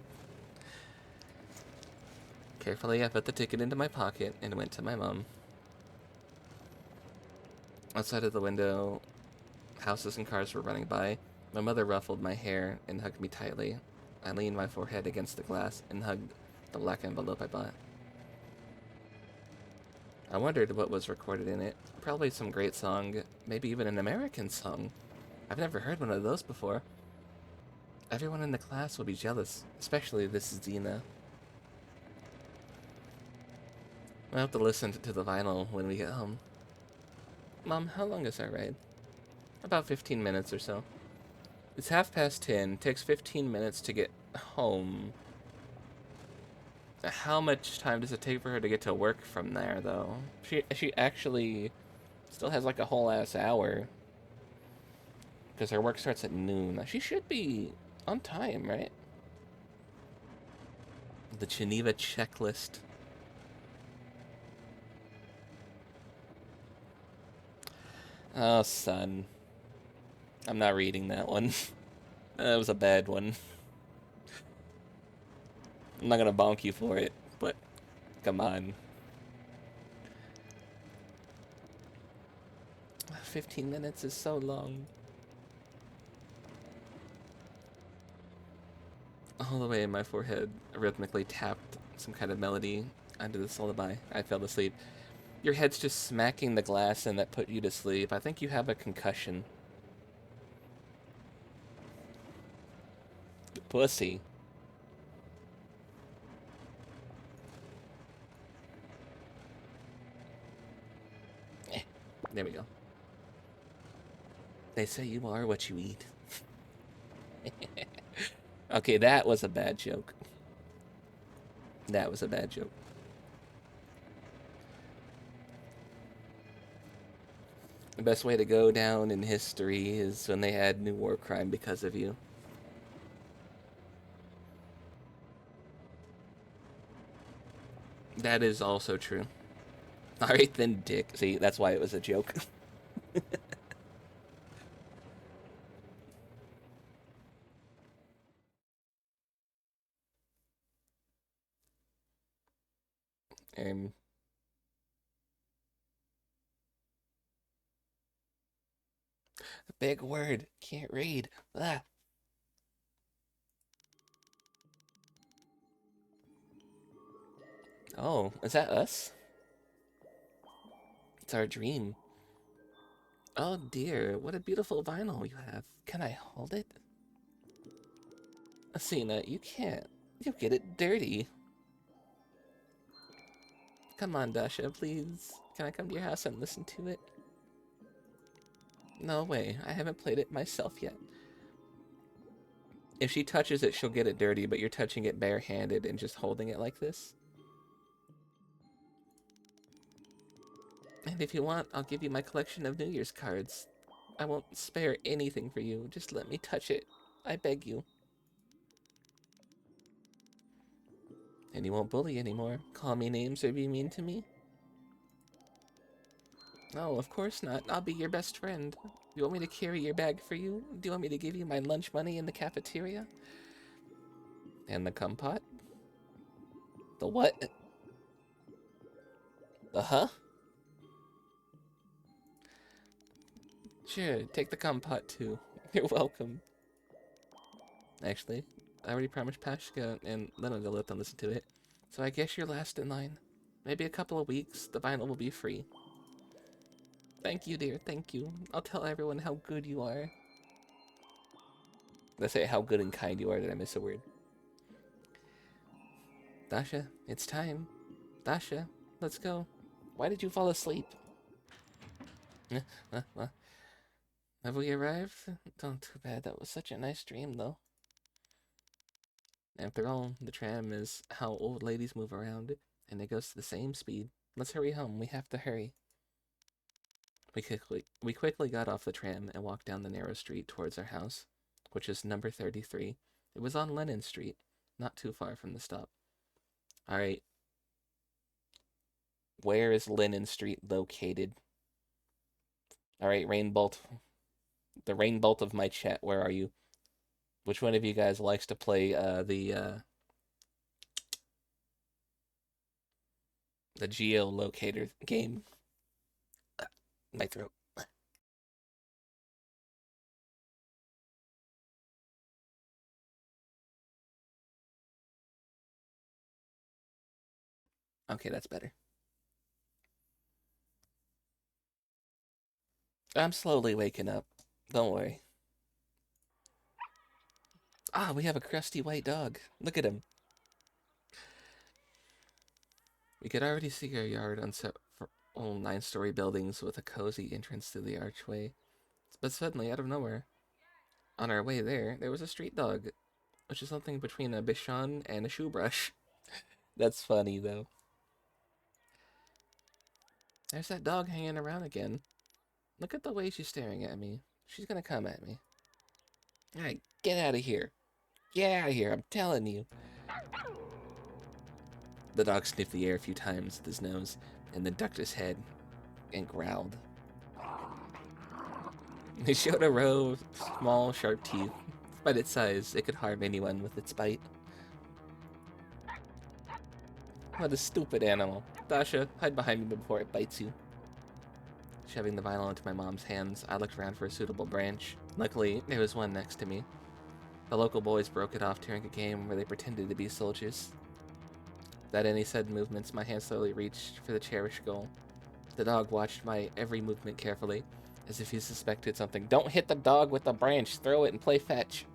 B: Carefully, I put the ticket into my pocket and went to my mom. Outside of the window, houses and cars were running by. My mother ruffled my hair and hugged me tightly. I leaned my forehead against the glass and hugged the black envelope I bought. I wondered what was recorded in it. Probably some great song, maybe even an American song. I've never heard one of those before. Everyone in the class will be jealous, especially this Xena. I'll have to listen to the vinyl when we get home. Mom, how long is our ride? About 15 minutes or so. It's 10:30. Takes 15 minutes to get home. How much time does it take for her to get to work from there, though? She actually still has like a whole ass hour. Because her work starts at noon. She should be on time, right? The Geneva checklist. Oh, son. I'm not reading that one. That was a bad one. I'm not gonna bonk you for it, but come on. 15 minutes is so long. All the way in my forehead, rhythmically tapped some kind of melody onto this lullaby. I fell asleep. Your head's just smacking the glass and that put you to sleep. I think you have a concussion. Pussy. There we go. They say you are what you eat. Okay, that was a bad joke. That was a bad joke. The best way to go down in history is when they had new war crime because of you. That is also true. Alright then, dick. See, that's why it was a joke. um, big word. Can't read. Ah. Oh, is that us? It's our dream. Oh dear, what a beautiful vinyl you have. Can I hold it? Asina, you can't. You'll get it dirty. Come on, Dasha, please. Can I come to your house and listen to it? No way, I haven't played it myself yet. If she touches it, she'll get it dirty, but you're touching it barehanded and just holding it like this. And if you want, I'll give you my collection of New Year's cards. I won't spare anything for you. Just let me touch it. I beg you. And you won't bully anymore. Call me names or be mean to me? No, of course not. I'll be your best friend. You want me to carry your bag for you? Do you want me to give you my lunch money in the cafeteria? And the kumpat? The what? The huh? Sure, take the kumpat too. You're welcome. Actually, I already promised Pashka and Lena to let them listen to it. So I guess you're last in line. Maybe a couple of weeks, the vinyl will be free. Thank you, dear, thank you. I'll tell everyone how good you are. Let's say how good and kind you are. Did I miss a word? Dasha, it's time. Dasha, let's go. Why did you fall asleep? Have we arrived? Oh, too bad. That was such a nice dream, though. After all, the tram is how old ladies move around, and it goes to the same speed. Let's hurry home. We have to hurry. We quickly got off the tram and walked down the narrow street towards our house, which is number 33. It was on Lennon Street, not too far from the stop. Alright. Where is Lennon Street located? Alright, Rainbolt. The Rainbolt of my chat, where are you? Which one of you guys likes to play the geolocator game? My throat. Okay, that's better. I'm slowly waking up. Don't worry. Ah, we have a crusty white dog. Look at him. We could already see our yard on several 9-story buildings with a cozy entrance to the archway. But suddenly, out of nowhere, on our way there was a street dog, which is something between a Bichon and a shoe brush. That's funny, though. There's that dog hanging around again. Look at the way she's staring at me. She's gonna come at me. Alright, get out of here. Get out of here, I'm telling you. The dog sniffed the air a few times with his nose, and then ducked his head and growled. He showed a row of small, sharp teeth. Despite its size, it could harm anyone with its bite. What a stupid animal. Dasha, hide behind me before it bites you. Shoving the vinyl into my mom's hands, I looked around for a suitable branch. Luckily, there was one next to me. The local boys broke it off during a game where they pretended to be soldiers. Without any sudden movements, my hand slowly reached for the cherished goal. The dog watched my every movement carefully, as if he suspected something. Don't hit the dog with the branch! Throw it and play fetch!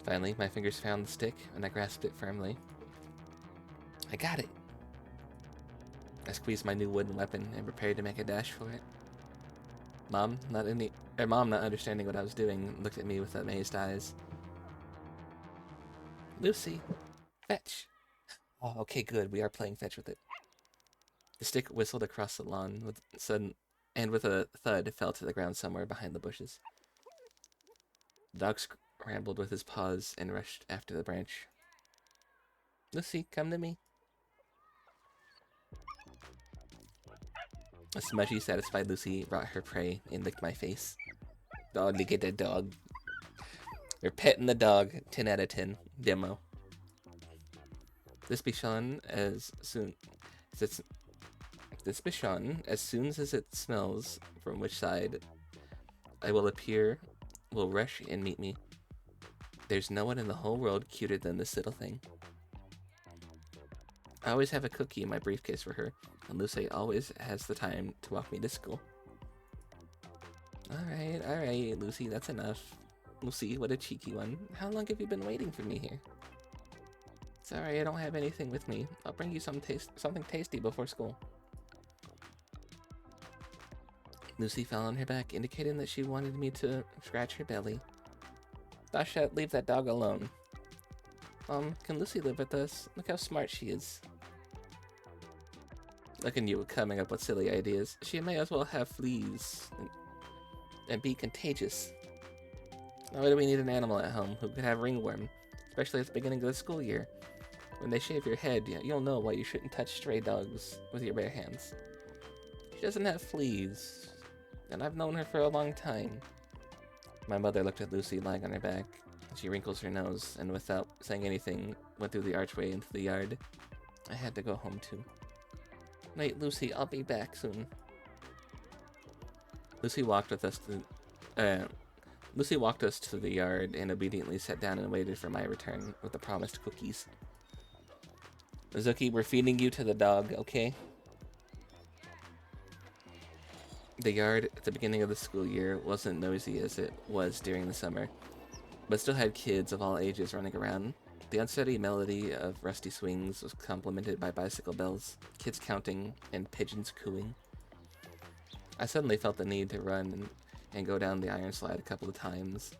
B: Finally, my fingers found the stick, and I grasped it firmly. I got it! I squeezed my new wooden weapon and prepared to make a dash for it. Mom, not understanding what I was doing, looked at me with amazed eyes. Lucy, fetch! Oh, okay, good. We are playing fetch with it. The stick whistled across the lawn with a thud fell to the ground somewhere behind the bushes. The dog scrambled with his paws and rushed after the branch. Lucy, come to me. A smudgy, satisfied Lucy brought her prey and licked my face. Oh, look at the dog. We're petting the dog. 10 out of 10. Demo. This Bichon, as soon as it smells from which side I will appear, will rush and meet me. There's no one in the whole world cuter than this little thing. I always have a cookie in my briefcase for her, and Lucy always has the time to walk me to school. Alright, Lucy, that's enough. Lucy, what a cheeky one. How long have you been waiting for me here? Sorry, I don't have anything with me. I'll bring you something tasty before school. Lucy fell on her back, indicating that she wanted me to scratch her belly. Dasha, leave that dog alone. Can Lucy live with us? Look how smart she is. Look at you coming up with silly ideas. She may as well have fleas and be contagious. Why do we need an animal at home who could have ringworm? Especially at the beginning of the school year. When they shave your head, you'll know why you shouldn't touch stray dogs with your bare hands. She doesn't have fleas, and I've known her for a long time. My mother looked at Lucy lying on her back. She wrinkles her nose, and without saying anything, went through the archway into the yard. I had to go home too. Wait, Lucy, I'll be back soon. Lucy walked us to the yard and obediently sat down and waited for my return with the promised cookies. Mizuki, we're feeding you to the dog, okay? The yard at the beginning of the school year wasn't noisy as it was during the summer, but still had kids of all ages running around. The unsteady melody of rusty swings was complemented by bicycle bells, kids counting, and pigeons cooing. I suddenly felt the need to run and go down the iron slide a couple of times,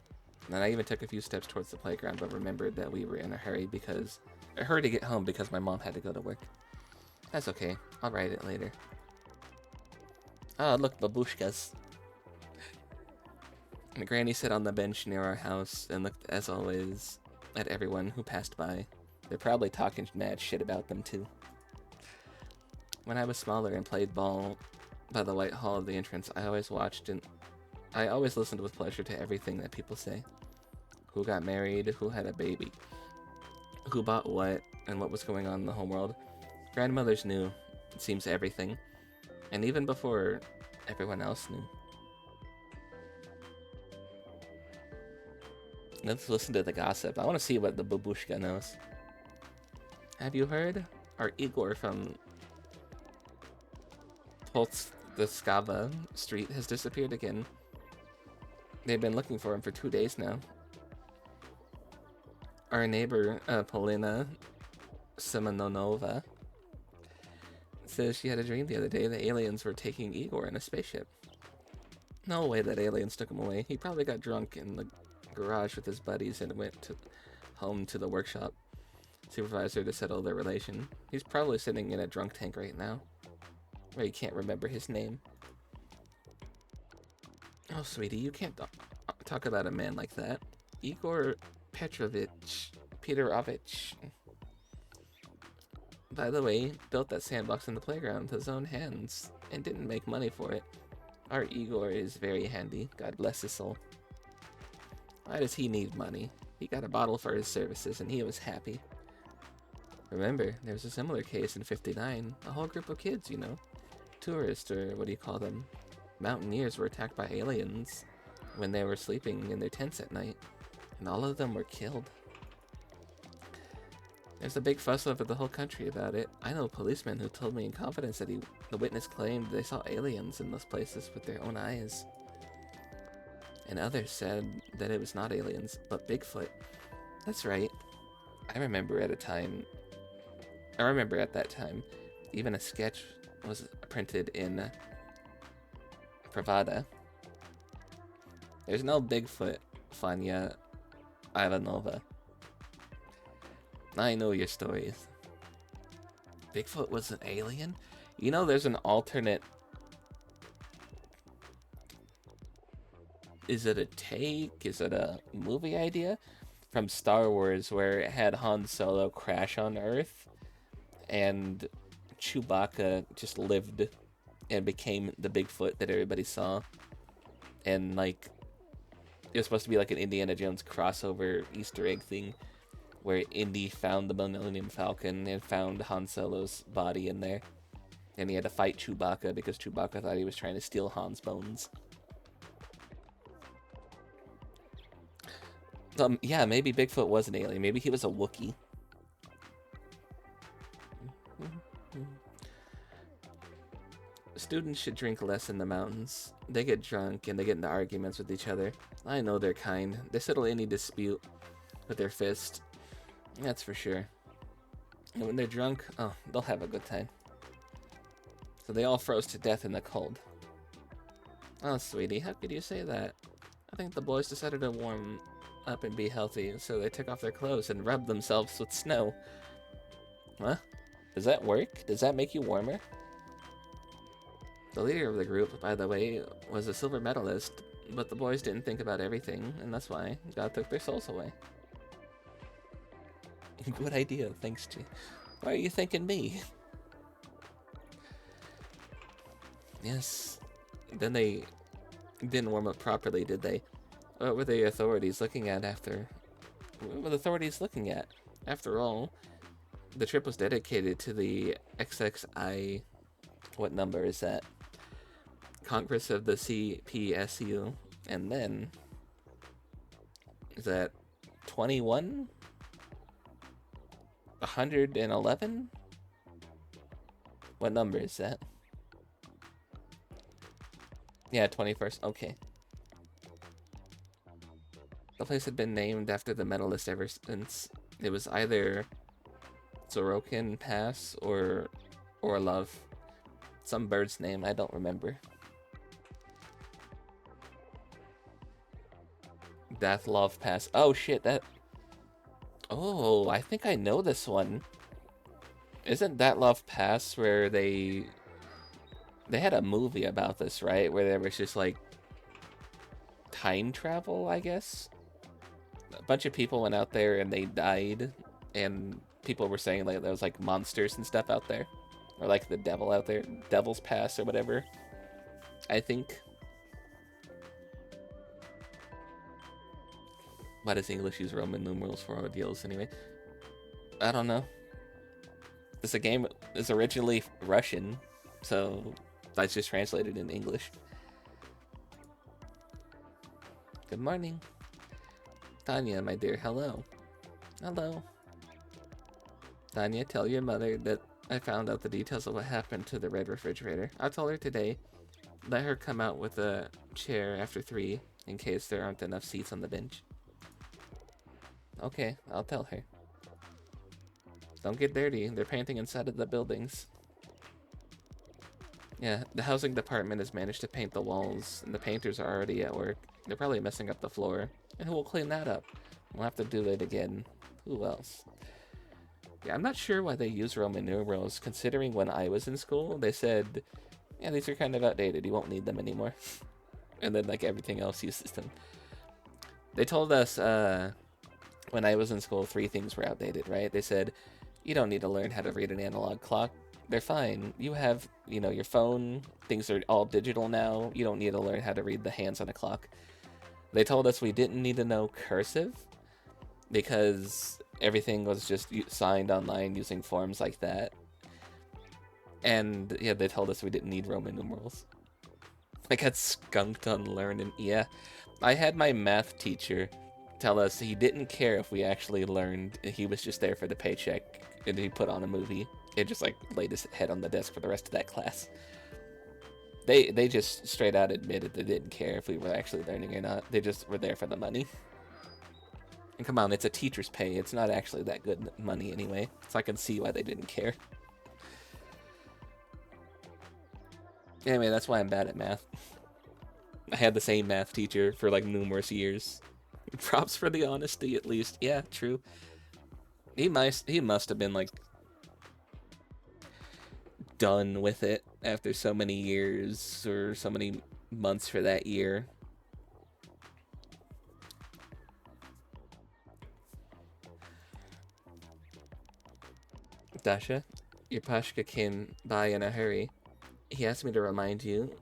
B: and I even took a few steps towards the playground, but remembered that we were in a hurry to get home because my mom had to go to work. That's okay, I'll ride it later. Ah, look, babushkas. And Granny sat on the bench near our house and looked, as always, at everyone who passed by. They're probably talking mad shit about them, too. When I was smaller and played ball by the white hall of the entrance, I always listened with pleasure to everything that people say. Who got married, who had a baby, who bought what, and what was going on in the home world. Grandmothers knew, it seems, everything. And even before everyone else knew. Let's listen to the gossip. I want to see what the babushka knows. Have you heard? Our Igor from Polskava Street has disappeared again. They've been looking for him for 2 days now. Our neighbor, Polina Semenonova, says she had a dream the other day that aliens were taking Igor in a spaceship. No way that aliens took him away. He probably got drunk in the garage with his buddies and went home to the workshop supervisor to settle their relation. He's probably sitting in a drunk tank right now, where he can't remember his name. Oh, sweetie, you can't talk about a man like that. Igor Peterovich. By the way, built that sandbox in the playground with his own hands and didn't make money for it. Our Igor is very handy, God bless his soul. Why does he need money? He got a bottle for his services and he was happy. Remember, there was a similar case in 59. A whole group of kids, you know. Tourists, or what do you call them? Mountaineers were attacked by aliens when they were sleeping in their tents at night. And all of them were killed. There's a big fuss over the whole country about it. I know policemen who told me in confidence that the witness claimed they saw aliens in those places with their own eyes. And others said that it was not aliens, but Bigfoot. That's right. I remember at that time, even a sketch was printed in Pravda. There's no Bigfoot, Fanya Ivanova. I know your stories. Bigfoot was an alien? You know, there's an alternate... Is it a take? Is it a movie idea? From Star Wars, where it had Han Solo crash on Earth, and Chewbacca just lived and became the Bigfoot that everybody saw. And, like, it was supposed to be like an Indiana Jones crossover Easter egg thing, where Indy found the Millennium Falcon and found Han Solo's body in there. And he had to fight Chewbacca because Chewbacca thought he was trying to steal Han's bones. Yeah, maybe Bigfoot was an alien. Maybe he was a Wookiee. Students should drink less in the mountains. They get drunk and they get into arguments with each other. I know they're kind. They settle any dispute with their fist. That's for sure. And when they're drunk, oh, they'll have a good time. So they all froze to death in the cold. Oh, sweetie, how could you say that? I think the boys decided to warm up and be healthy, so they took off their clothes and rubbed themselves with snow. Huh? Does that work? Does that make you warmer? The leader of the group, by the way, was a silver medalist, but the boys didn't think about everything, and that's why God took their souls away. Good idea, thanks, G. Why are you thanking me? Yes. Then they didn't warm up properly, did they? What were the authorities looking at after? What were the authorities looking at? After all, the trip was dedicated to the XXI... What number is that? Congress of the CPSU. And then... Is that 21? 111? What number is that? Yeah, 21st. Okay. The place had been named after the medalist ever since. It was either Sorokin Pass or Orlov. Some bird's name, I don't remember. Dathlov Pass. Oh shit, that... Oh, I think I know this one. Isn't Dathlov Pass where they had a movie about this, right? Where there was just like time travel, I guess? A bunch of people went out there and they died, and people were saying like there was like monsters and stuff out there, or like the devil out there, Devil's Pass or whatever, I think. Why does English use Roman numerals for ordeals anyway? I don't know. This game is originally Russian, so that's just translated in English. Good morning. Tanya, my dear, hello. Hello. Tanya, tell your mother that I found out the details of what happened to the red refrigerator. I told her today. Let her come out with a chair after 3 in case there aren't enough seats on the bench. Okay, I'll tell her. Don't get dirty. They're painting inside of the buildings. Yeah, the housing department has managed to paint the walls, and the painters are already at work. They're probably messing up the floor. And who will clean that up? We'll have to do it again. Who else? Yeah, I'm not sure why they use Roman numerals, considering when I was in school, they said, yeah, these are kind of outdated. You won't need them anymore. And then, like, everything else uses them. They told us, when I was in school, 3 things were outdated, right? They said, you don't need to learn how to read an analog clock. They're fine. You have, you know, your phone. Things are all digital now. You don't need to learn how to read the hands on a clock. They told us we didn't need to know cursive because everything was just signed online using forms like that. And, yeah, they told us we didn't need Roman numerals. I got skunked on learning. Yeah, I had my math teacher tell us he didn't care if we actually learned. He was just there for the paycheck, and he put on a movie. It just like laid his head on the desk for the rest of that class. They just straight out admitted they didn't care if we were actually learning or not. They just were there for the money. And come on, it's a teacher's pay. It's not actually that good money anyway, so I can see why they didn't care. Anyway, that's why I'm bad at math. I had the same math teacher for like numerous years. Props for the honesty, at least. Yeah, true. He must have been like done with it after so many years or so many months for that year. Dasha, your Pashka came by in a hurry. He asked me to remind you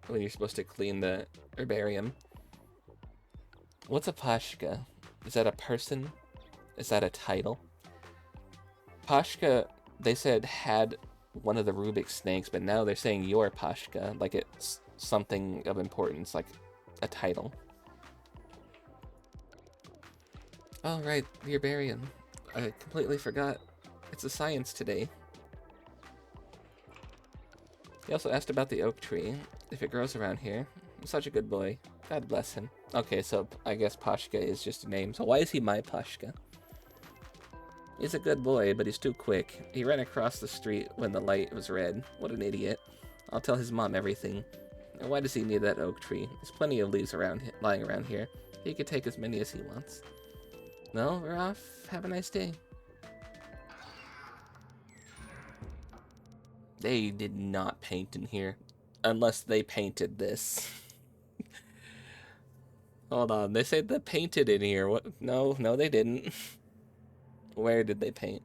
B: when you're supposed to clean the herbarium. What's a Pashka? Is that a person? Is that a title? Pashka, they said, had one of the Rubik's snakes, but now they're saying your Pashka, like it's something of importance, like a title. Oh, right, the herbarium. I completely forgot. It's a science today. He also asked about the oak tree, if it grows around here. I'm such a good boy. God bless him. Okay, so I guess Pashka is just a name. So why is he my Pashka? He's a good boy, but he's too quick. He ran across the street when the light was red. What an idiot. I'll tell his mom everything. And why does he need that oak tree? There's plenty of leaves lying around here. He could take as many as he wants. No, we're off. Have a nice day. They did not paint in here. Unless they painted this. Hold on, they said they painted in here. What? No, they didn't. Where did they paint?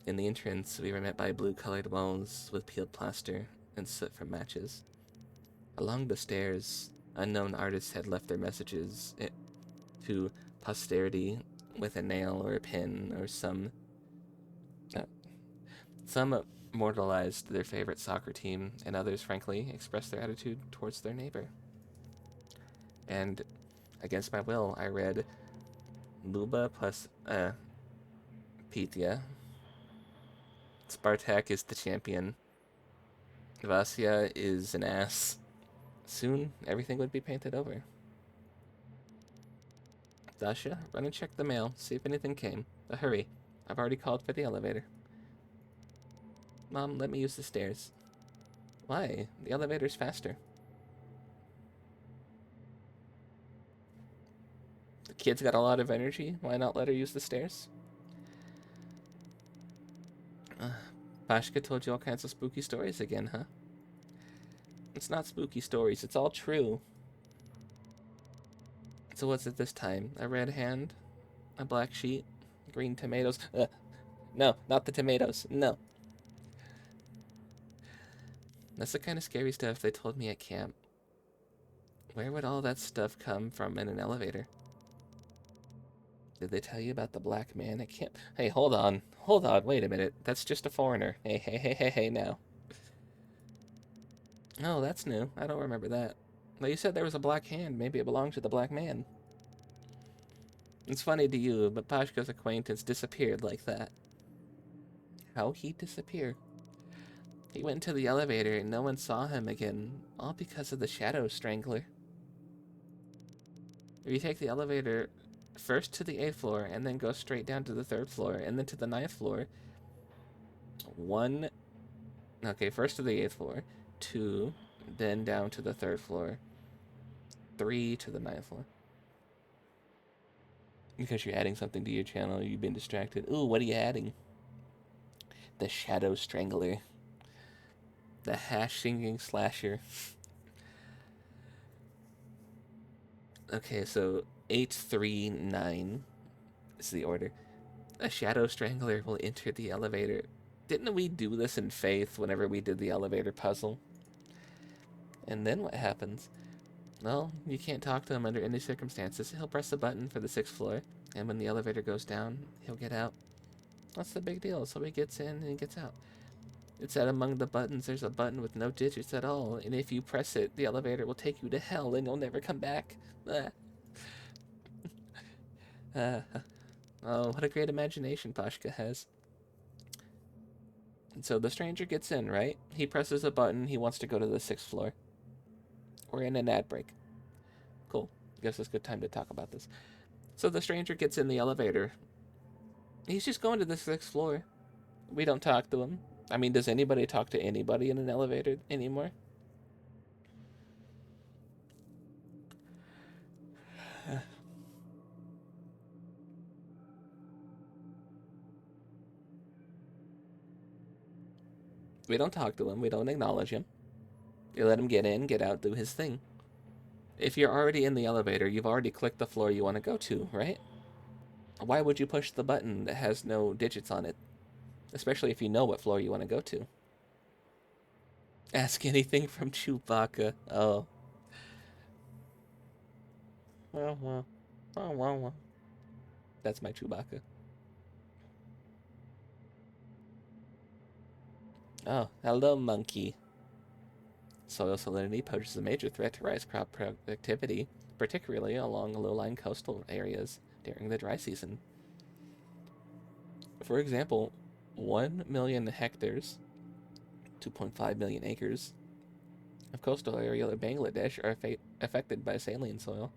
B: In the entrance, we were met by blue-colored walls with peeled plaster and soot from matches. Along the stairs, unknown artists had left their messages to posterity with a nail or a pin or some immortalized their favorite soccer team, and others, frankly, expressed their attitude towards their neighbor. And against my will, I read Luba plus Pythia. Spartak is the champion. Vasya is an ass. Soon, everything would be painted over. Dasha, run and check the mail, see if anything came. But hurry, I've already called for the elevator. Mom, let me use the stairs. Why? The elevator's faster. The kid's got a lot of energy. Why not let her use the stairs? Pashka told you all kinds of spooky stories again, huh? It's not spooky stories. It's all true. So what's it this time? A red hand? A black sheet? Green tomatoes? No, not the tomatoes. No. That's the kind of scary stuff they told me at camp. Where would all that stuff come from in an elevator? Did they tell you about the black man at camp? Hey, hold on. Hold on, wait a minute. That's just a foreigner. Hey, now. Oh, that's new. I don't remember that. Well, you said there was a black hand. Maybe it belonged to the black man. It's funny to you, but Pashka's acquaintance disappeared like that. How'd he disappear? He went into the elevator and no one saw him again, all because of the Shadow Strangler. If you take the elevator first to the 8th floor and then go straight down to the 3rd floor and then to the 9th floor, first to the 8th floor, 2, then down to the 3rd floor, 3 to the 9th floor. Because you're adding something to your channel, you've been distracted. Ooh, what are you adding? The Shadow Strangler. The hash-singing slasher. Okay, so 839 is the order. A Shadow Strangler will enter the elevator. Didn't we do this in Faith whenever we did the elevator puzzle? And then what happens? Well, you can't talk to him under any circumstances. He'll press the button for the 6th floor, and when the elevator goes down, he'll get out. What's the big deal? So he gets in and he gets out. It said among the buttons, there's a button with no digits at all, and if you press it, the elevator will take you to hell and you'll never come back. Oh, what a great imagination Pashka has. And so the stranger gets in, right? He presses a button, he wants to go to the 6th floor. We're in an ad break. Cool. Guess it's a good time to talk about this. So the stranger gets in the elevator. He's just going to the 6th floor. We don't talk to him. I mean, does anybody talk to anybody in an elevator anymore? We don't talk to him. We don't acknowledge him. You let him get in, get out, do his thing. If you're already in the elevator, you've already clicked the floor you want to go to, right? Why would you push the button that has no digits on it? Especially if you know what floor you want to go to. Ask anything from Chewbacca. Oh. Well. That's my Chewbacca. Oh, hello, monkey. Soil salinity poses a major threat to rice crop productivity, particularly along low-lying coastal areas during the dry season. For example, 1 million hectares, 2.5 million acres, of coastal area of Bangladesh are affected by saline soil.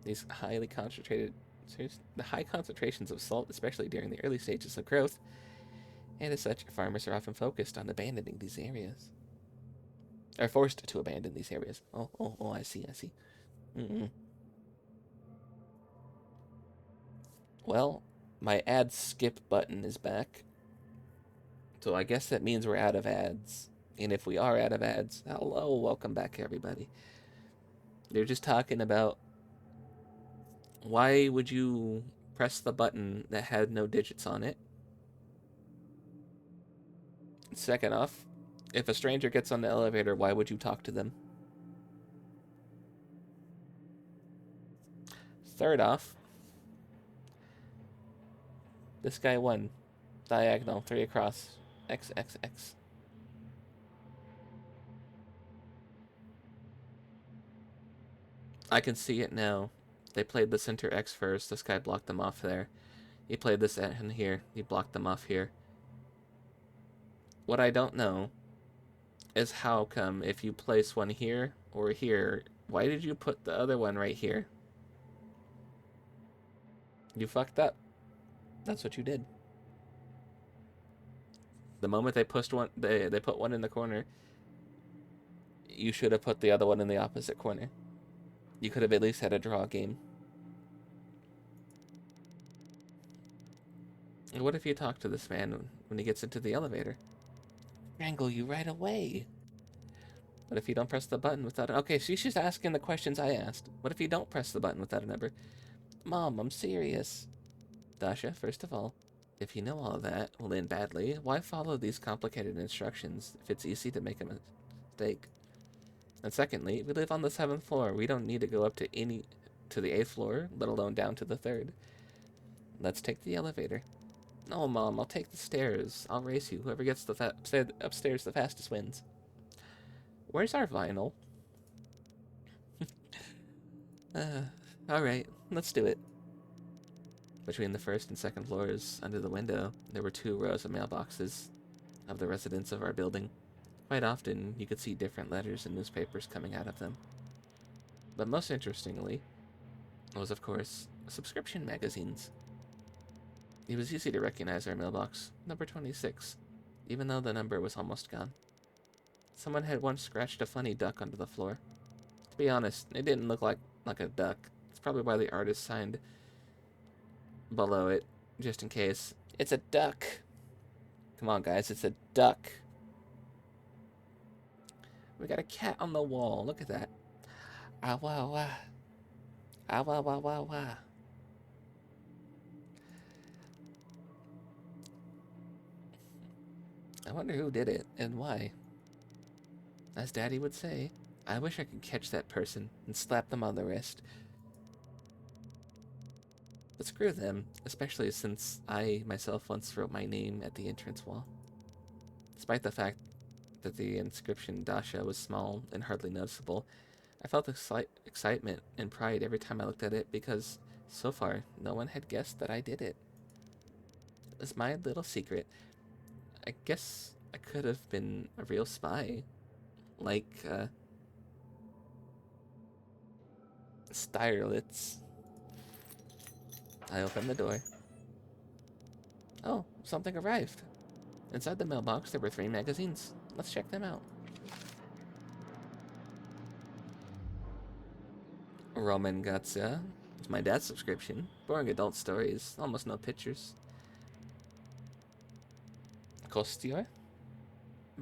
B: The high concentrations of salt, especially during the early stages of growth, and as such, farmers are often focused on abandoning these areas. Are forced to abandon these areas. Oh, I see, I see. Mm-mm. Well, my ad skip button is back. So I guess that means we're out of ads. And if we are out of ads, hello, welcome back, everybody. They're just talking about why would you press the button that had no digits on it? Second off, if a stranger gets on the elevator, why would you talk to them? Third off, this guy won. Diagonal, 3 across. X, X, X. I can see it now. They played the center X first. This guy blocked them off there. He played this in here. He blocked them off here. What I don't know is how come if you place one here or here, why did you put the other one right here? You fucked up. That's what you did. The moment they pushed one, they put one in the corner, you should have put the other one in the opposite corner. You could have at least had a draw game. What if you talk to this man when he gets into the elevator? Wrangle you right away. What if you don't press the button without it? Okay, she's just asking the questions I asked. What if you don't press the button without a number? Mom, I'm serious. Dasha, first of all, if you know all that will end badly, why follow these complicated instructions if it's easy to make a mistake? And secondly, we live on the 7th floor. We don't need to go up to the 8th floor, let alone down to the 3rd. Let's take the elevator. No, Mom, I'll take the stairs. I'll race you. Whoever gets the upstairs the fastest wins. Where's our vinyl? Alright, let's do it. Between the 1st and 2nd floors, under the window, there were 2 rows of mailboxes of the residents of our building. Quite often, you could see different letters and newspapers coming out of them. But most interestingly was, of course, subscription magazines. It was easy to recognize our mailbox, number 26, even though the number was almost gone. Someone had once scratched a funny duck onto the floor. To be honest, it didn't look like a duck. It's probably why the artist signed below it, just in case. It's a duck. Come on, guys, it's a duck. We got a cat on the wall. Look at that. Ah, wah, wah. Ah, wah, wah, wah, wah. I wonder who did it and why. As Daddy would say, I wish I could catch that person and slap them on the wrist. But screw them, especially since I myself once wrote my name at the entrance wall. Despite the fact that the inscription Dasha was small and hardly noticeable, I felt a slight excitement and pride every time I looked at it because, so far, no one had guessed that I did it. It was my little secret. I guess I could have been a real spy. Like, Steyerlitz. I opened the door. Oh, something arrived. Inside the mailbox, there were 3 magazines. Let's check them out. Roman Gatsa. It's my dad's subscription. Boring adult stories. Almost no pictures. Kostior.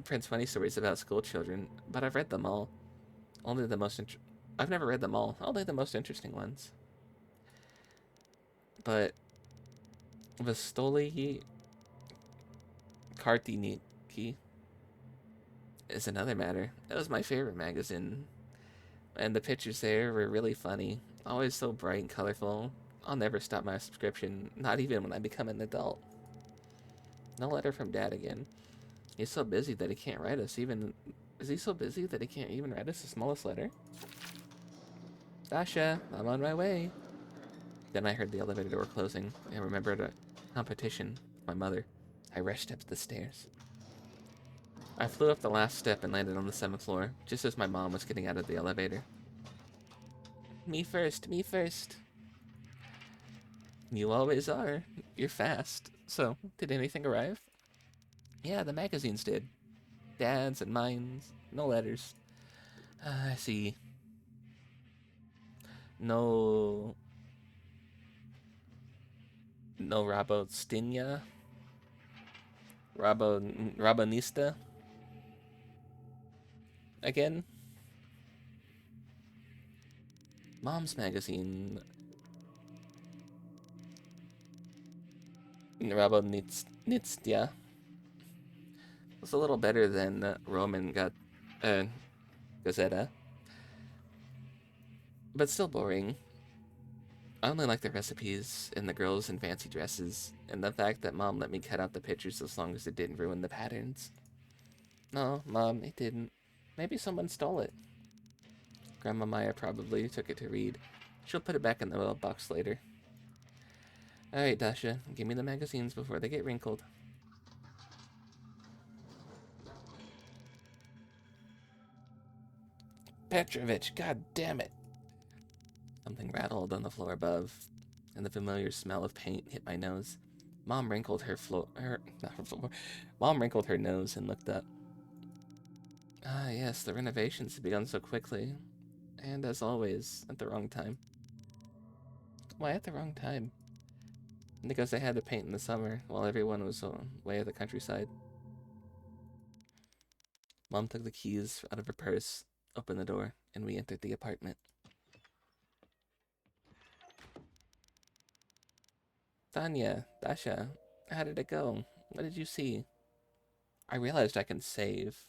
B: Prince funny stories about school children, but I've read them all. Only the most I've never read them all. Only the most interesting ones. But Vistoli Kartiniki is another matter. That was my favorite magazine. And the pictures there were really funny. Always so bright and colorful. I'll never stop my subscription, not even when I become an adult. No letter from Dad again. He's so busy that he can't write us even... Is he so busy that he can't even write us the smallest letter? Dasha, I'm on my way. Then I heard the elevator door closing and remembered a competition with my mother. I rushed up the stairs. I flew up the last step and landed on the 7th floor, just as my mom was getting out of the elevator. Me first, me first. You always are. You're fast. So, did anything arrive? Yeah, the magazines did. Dad's and mine's. No letters. I see. No, no Rabostinia, Rabonista again. Mom's magazine, Rabonitstia. Was a little better than Roman uh, Gazeta, but still boring. I only like the recipes and the girls in fancy dresses, and the fact that Mom let me cut out the pictures as long as it didn't ruin the patterns. No, Mom, it didn't. Maybe someone stole it. Grandma Maya probably took it to read. She'll put it back in the mailbox later. Alright, Dasha, give me the magazines before they get wrinkled. Petrovich, god damn it! Something rattled on the floor above, and the familiar smell of paint hit my nose. Mom wrinkled not her floor. Mom wrinkled her nose and looked up. Ah, yes, the renovations had begun so quickly, and as always, at the wrong time. Why at the wrong time? Because they had to paint in the summer while everyone was away at the countryside. Mom took the keys out of her purse, opened the door, and we entered the apartment. Tanya, Dasha, how did it go? What did you see? I realized I can save.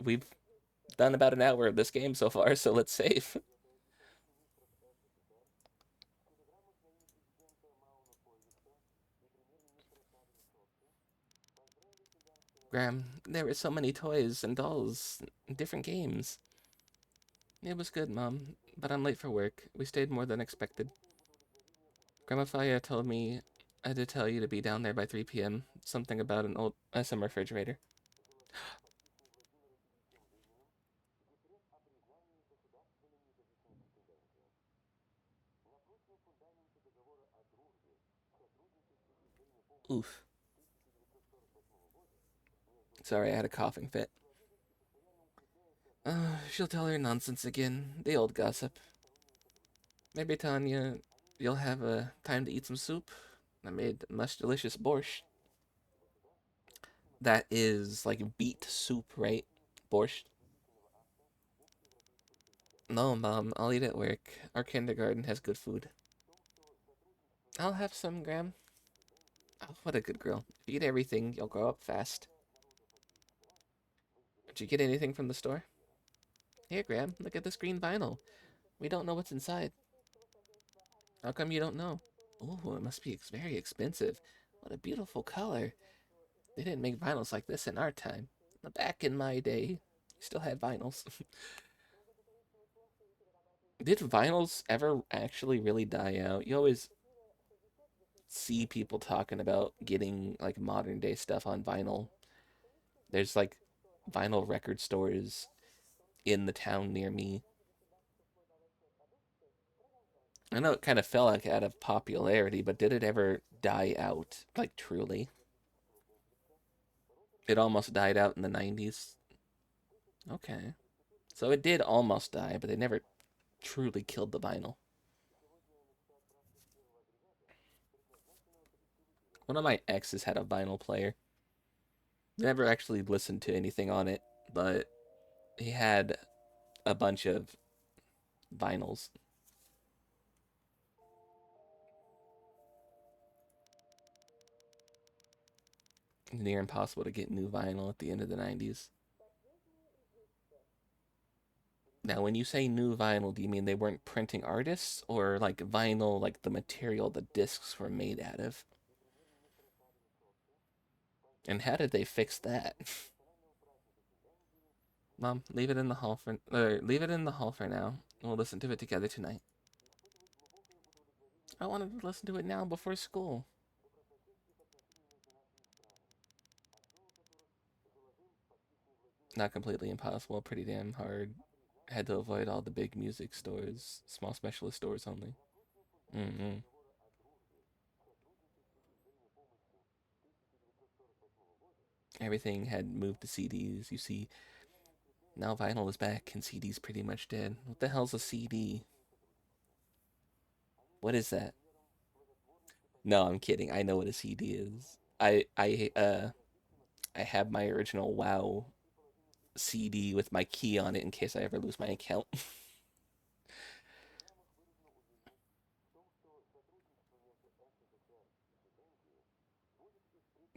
B: We've done about an hour of this game so far, so let's save. Graham, there were so many toys and dolls, and different games. It was good, Mom, but I'm late for work. We stayed more than expected. Grandma Faya told me I had to tell you to be down there by 3 p.m. Something about an old some refrigerator. Oof. Sorry, I had a coughing fit. She'll tell her nonsense again. The old gossip. Maybe, Tanya, you'll have time to eat some soup? I made much delicious borscht. That is like beet soup, right? Borscht. No, Mom, I'll eat at work. Our kindergarten has good food. I'll have some, Graham. Oh, what a good girl. If you eat everything, you'll grow up fast. Did you get anything from the store? Here, Graham, look at this green vinyl. We don't know what's inside. How come you don't know? Oh, it must be very expensive. What a beautiful color. They didn't make vinyls like this in our time. Back in my day, we still had vinyls. Did vinyls ever actually really die out? You always see people talking about getting like modern day stuff on vinyl. There's like vinyl record stores in the town near me. I know it kind of fell like out of popularity, but did it ever die out? Like truly? It almost died out in the 90s. Okay. So it did almost die, but they never truly killed the vinyl. One of my exes had a vinyl player. Never actually listened to anything on it, but he had a bunch of vinyls. Near impossible to get new vinyl at the end of the 90s. Now, when you say new vinyl, do you mean they weren't printing artists, or like vinyl, like the material the discs were made out of? And how did they fix that? Mom, leave it in the hall for now. We'll listen to it together tonight. I wanted to listen to it now before school. Not completely impossible, pretty damn hard. Had to avoid all the big music stores, small specialist stores only. Mm-hmm. Everything had moved to CDs. You see, now vinyl is back and CD's pretty much dead. What the hell's a CD? What is that? No, I'm kidding. I know what a CD is. I have my original WoW CD with my key on it in case I ever lose my account.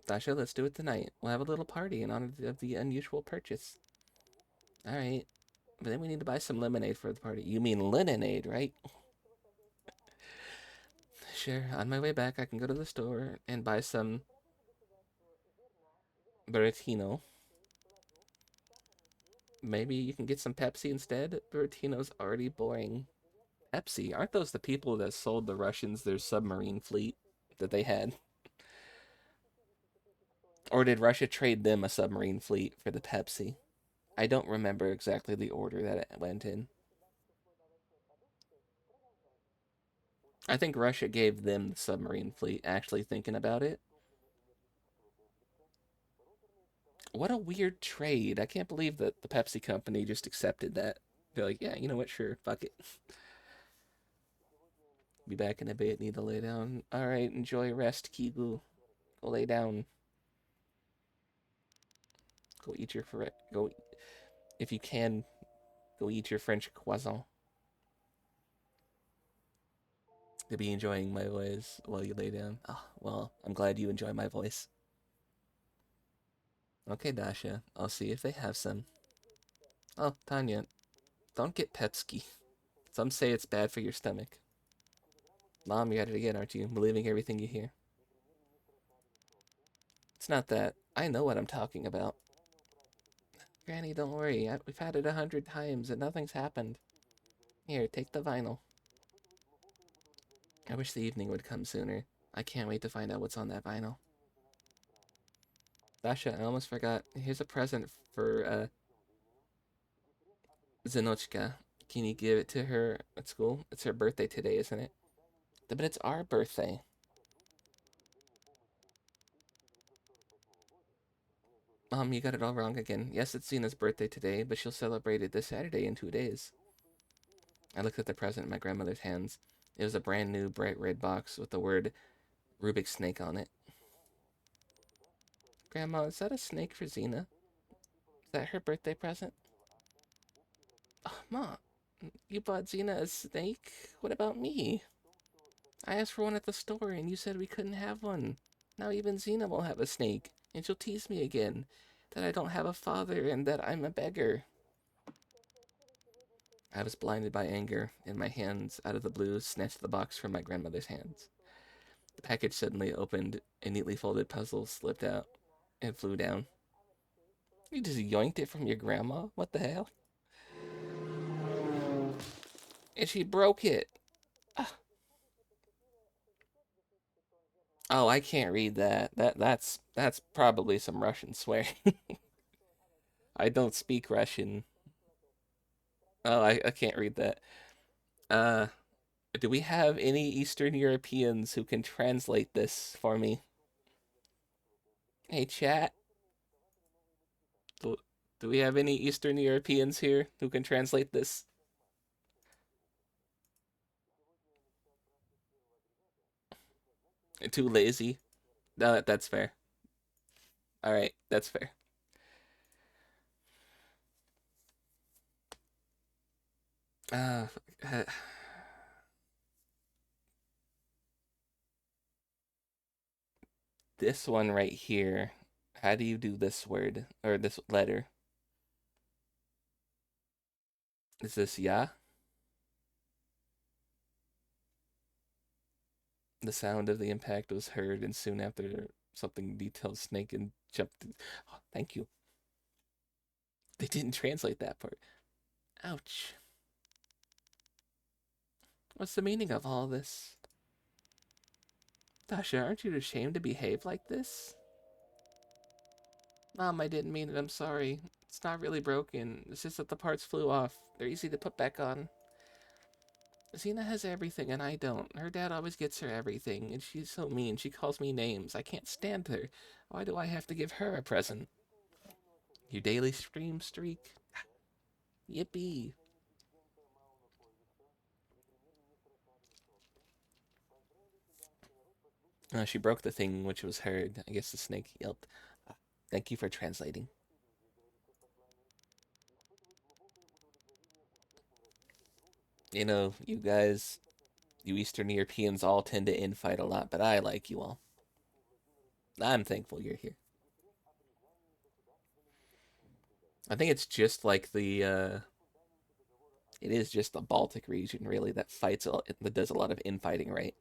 B: Dasha, let's do it tonight. We'll have a little party in honor of the unusual purchase. All right. But then we need to buy some lemonade for the party. You mean lemonade, right? Sure. On my way back, I can go to the store and buy some Bertino. Maybe you can get some Pepsi instead? Bertino's already boring. Pepsi? Aren't those the people that sold the Russians their submarine fleet that they had? Or did Russia trade them a submarine fleet for the Pepsi? I don't remember exactly the order that it went in. I think Russia gave them the submarine fleet, actually thinking about it. What a weird trade. I can't believe that the Pepsi company just accepted that. They're like, yeah, you know what? Sure, fuck it. Be back in a bit. Need to lay down. All right, enjoy rest, Kigu. Go lay down. Go eat your go if you can. Go eat your French croissant. To be enjoying my voice while you lay down. Oh, well, I'm glad you enjoy my voice. Okay, Dasha. I'll see if they have some. Oh, Tanya, don't get Pepsi. Some say it's bad for your stomach. Mom, you're at it again, aren't you? Believing everything you hear. It's not that. I know what I'm talking about. Granny, don't worry. We've had it 100 times and nothing's happened. Here, take the vinyl. I wish the evening would come sooner. I can't wait to find out what's on that vinyl. Dasha, I almost forgot. Here's a present for Zenochka. Can you give it to her at school? It's her birthday today, isn't it? But it's our birthday. You got it all wrong again. Yes, it's Zena's birthday today, but she'll celebrate it this Saturday in 2 days. I looked at the present in my grandmother's hands. It was a brand new bright red box with the word Rubik's Snake on it. Grandma, is that a snake for Zena? Is that her birthday present? Oh, Mom, you bought Zena a snake? What about me? I asked for one at the store and you said we couldn't have one. Now even Zena will have a snake, and she'll tease me again that I don't have a father and that I'm a beggar. I was blinded by anger, and my hands, out of the blue, snatched the box from my grandmother's hands. The package suddenly opened, a neatly folded puzzle slipped out and flew down. You just yoinked it from your grandma? What the hell? And she broke it. Ah. Oh, I can't read that. That's probably some Russian swearing. I don't speak Russian. Oh, I can't read that. Uh, do we have any Eastern Europeans who can translate this for me? Hey, chat. Do, do we have any Eastern Europeans here who can translate this? Too lazy? No, that's fair. All right, that's fair. Uh, this one right here. How do you do this word or this letter? Is this ya? The sound of the impact was heard, and soon after, something detailed snake and jumped. Oh, thank you. They didn't translate that part. Ouch. What's the meaning of all this? Dasha, aren't you ashamed to behave like this? Mom, I didn't mean it. I'm sorry. It's not really broken. It's just that the parts flew off. They're easy to put back on. Xena has everything and I don't. Her dad always gets her everything, and she's so mean. She calls me names. I can't stand her. Why do I have to give her a present? Your daily stream streak? Yippee. She broke the thing which was heard. I guess the snake yelped. Thank you for translating. You know, you guys, you Eastern Europeans all tend to infight a lot, but I like you all. I'm thankful you're here. I think it's just like it is just the Baltic region, really, that that does a lot of infighting, right?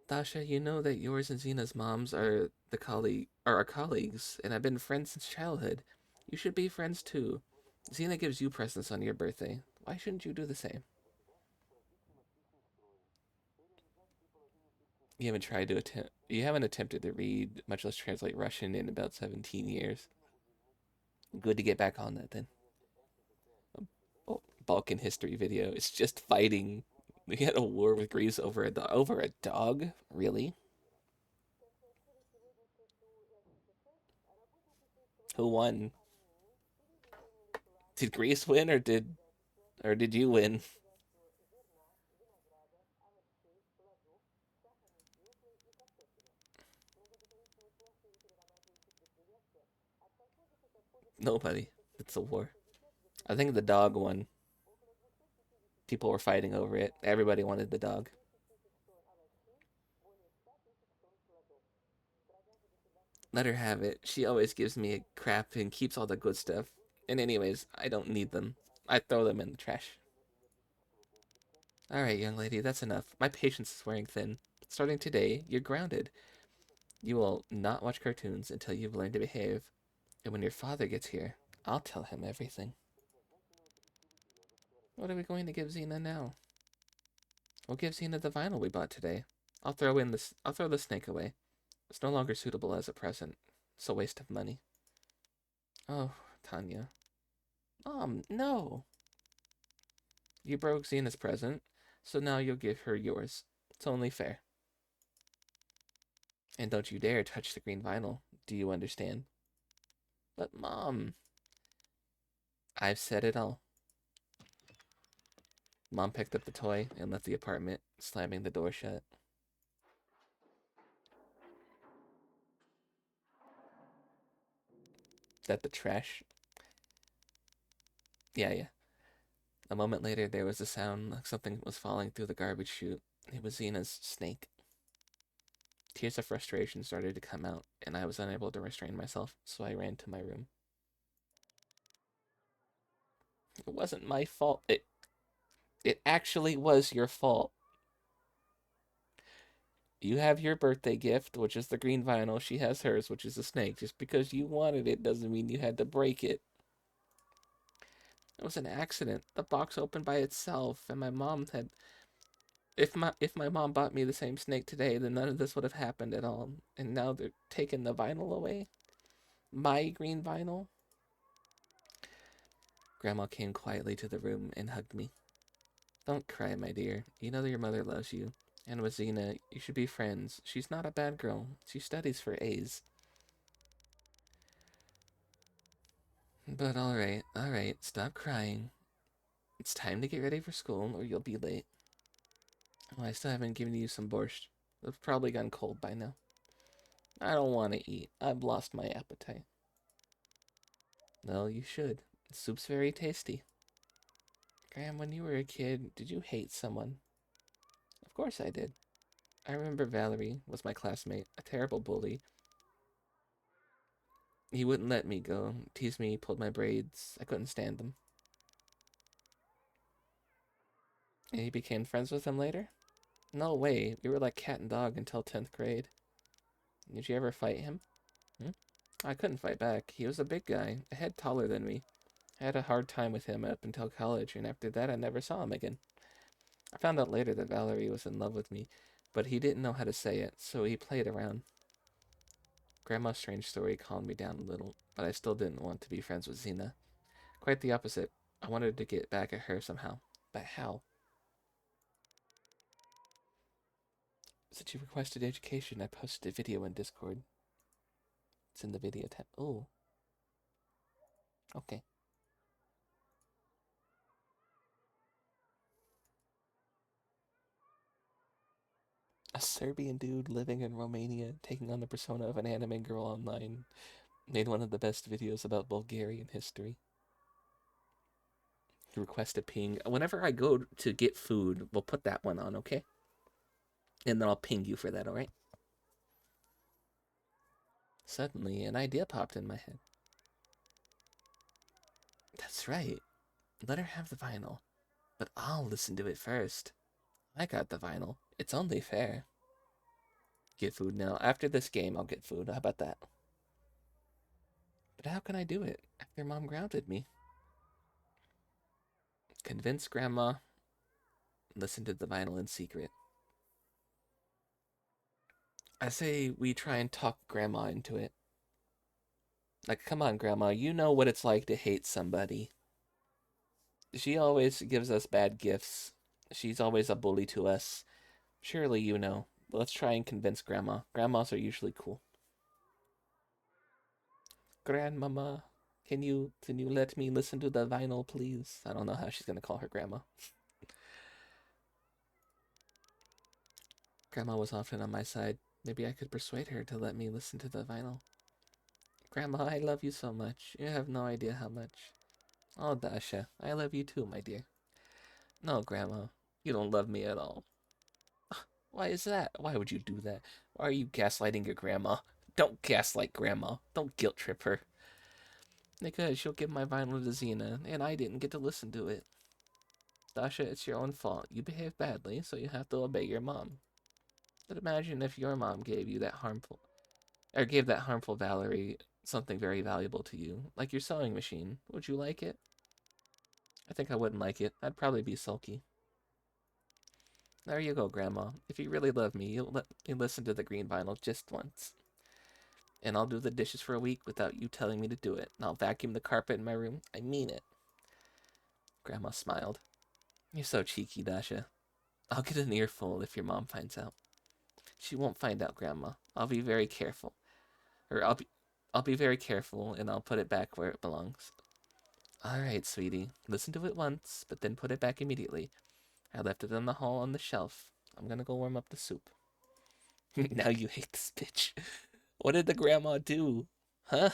B: Dasha, you know that yours and Xena's moms are our colleagues, and have been friends since childhood. You should be friends too. Xena gives you presents on your birthday. Why shouldn't you do the same? You haven't attempted to read, much less translate Russian in about 17 years. Good to get back on that then. Oh, Balkan history video. It's just fighting. We had a war with Greece over a dog? Really? Who won? Did Greece win or did you win? Nobody. It's a war. I think the dog won. People were fighting over it. Everybody wanted the dog. Let her have it. She always gives me a crap and keeps all the good stuff. And anyways, I don't need them. I throw them in the trash. Alright, young lady, that's enough. My patience is wearing thin. Starting today, you're grounded. You will not watch cartoons until you've learned to behave. And when your father gets here, I'll tell him everything. What are we going to give Xena now? We'll give Xena the vinyl we bought today. I'll throw the snake away. It's no longer suitable as a present. It's a waste of money. Oh, Tanya. No. You broke Xena's present, so now you'll give her yours. It's only fair. And don't you dare touch the green vinyl. Do you understand? But, Mom, I've said it all. Mom picked up the toy and left the apartment, slamming the door shut. Is that the trash? Yeah. A moment later, there was a sound like something was falling through the garbage chute. It was Xena's snake. Tears of frustration started to come out, and I was unable to restrain myself, so I ran to my room. It wasn't my fault. It actually was your fault. You have your birthday gift, which is the green vinyl. She has hers, which is a snake. Just because you wanted it doesn't mean you had to break it. It was an accident. The box opened by itself, and my mom had. If my mom bought me the same snake today, then none of this would have happened at all. And now they're taking the vinyl away. My green vinyl. Grandma came quietly to the room and hugged me. Don't cry, my dear. You know that your mother loves you. And with Xena, you should be friends. She's not a bad girl. She studies for A's. But alright, stop crying. It's time to get ready for school, or you'll be late. Oh, I still haven't given you some borscht. It's probably gone cold by now. I don't want to eat. I've lost my appetite. Well, you should. The soup's very tasty. Graham, when you were a kid, did you hate someone? Of course I did. I remember Valerie was my classmate, a terrible bully. He wouldn't let me go, teased me, pulled my braids. I couldn't stand them. And you became friends with him later? No way. We were like cat and dog until 10th grade. Did you ever fight him? Hmm? I couldn't fight back. He was a big guy, a head taller than me. I had a hard time with him up until college, and after that I never saw him again. I found out later that Valerie was in love with me, but he didn't know how to say it, so he played around. Grandma's strange story calmed me down a little, but I still didn't want to be friends with Xena. Quite the opposite. I wanted to get back at her somehow. But how? Since you requested education, I posted a video in Discord. It's in the video tab. Oh, okay. A Serbian dude living in Romania taking on the persona of an anime girl online made one of the best videos about Bulgarian history. Request a ping. Whenever I go to get food, we'll put that one on, okay? And then I'll ping you for that, alright? Suddenly, an idea popped in my head. That's right. Let her have the vinyl. But I'll listen to it first. I got the vinyl. It's only fair. Get food now. After this game, I'll get food. How about that? But how can I do it after Mom grounded me? Convince Grandma. Listen to the vinyl in secret. I say we try and talk Grandma into it. Like, come on, Grandma, you know what it's like to hate somebody. She always gives us bad gifts. She's always a bully to us. Surely you know. Let's try and convince Grandma. Grandmas are usually cool. Grandmama, can you let me listen to the vinyl, please? I don't know how she's gonna call her grandma. Grandma was often on my side. Maybe I could persuade her to let me listen to the vinyl. Grandma, I love you so much. You have no idea how much. Oh, Dasha, I love you too, my dear. No, Grandma, you don't love me at all. Why is that? Why would you do that? Why are you gaslighting your grandma? Don't gaslight Grandma. Don't guilt trip her. Because she'll give my vinyl to Xena, and I didn't get to listen to it. Dasha, it's your own fault. You behaved badly, so you have to obey your mom. But imagine if your mom gave that harmful Valerie something very valuable to you, like your sewing machine. Would you like it? I think I wouldn't like it. I'd probably be sulky. There you go, Grandma. If you really love me, you'll let me listen to the green vinyl just once. And I'll do the dishes for a week without you telling me to do it. And I'll vacuum the carpet in my room. I mean it. Grandma smiled. You're so cheeky, Dasha. I'll get an earful if your mom finds out. She won't find out, Grandma. I'll be very careful. Or I'll be very careful and I'll put it back where it belongs. All right, sweetie. Listen to it once, but then put it back immediately. I left it in the hall on the shelf. I'm gonna go warm up the soup. Now you hate this bitch. What did the grandma do? Huh?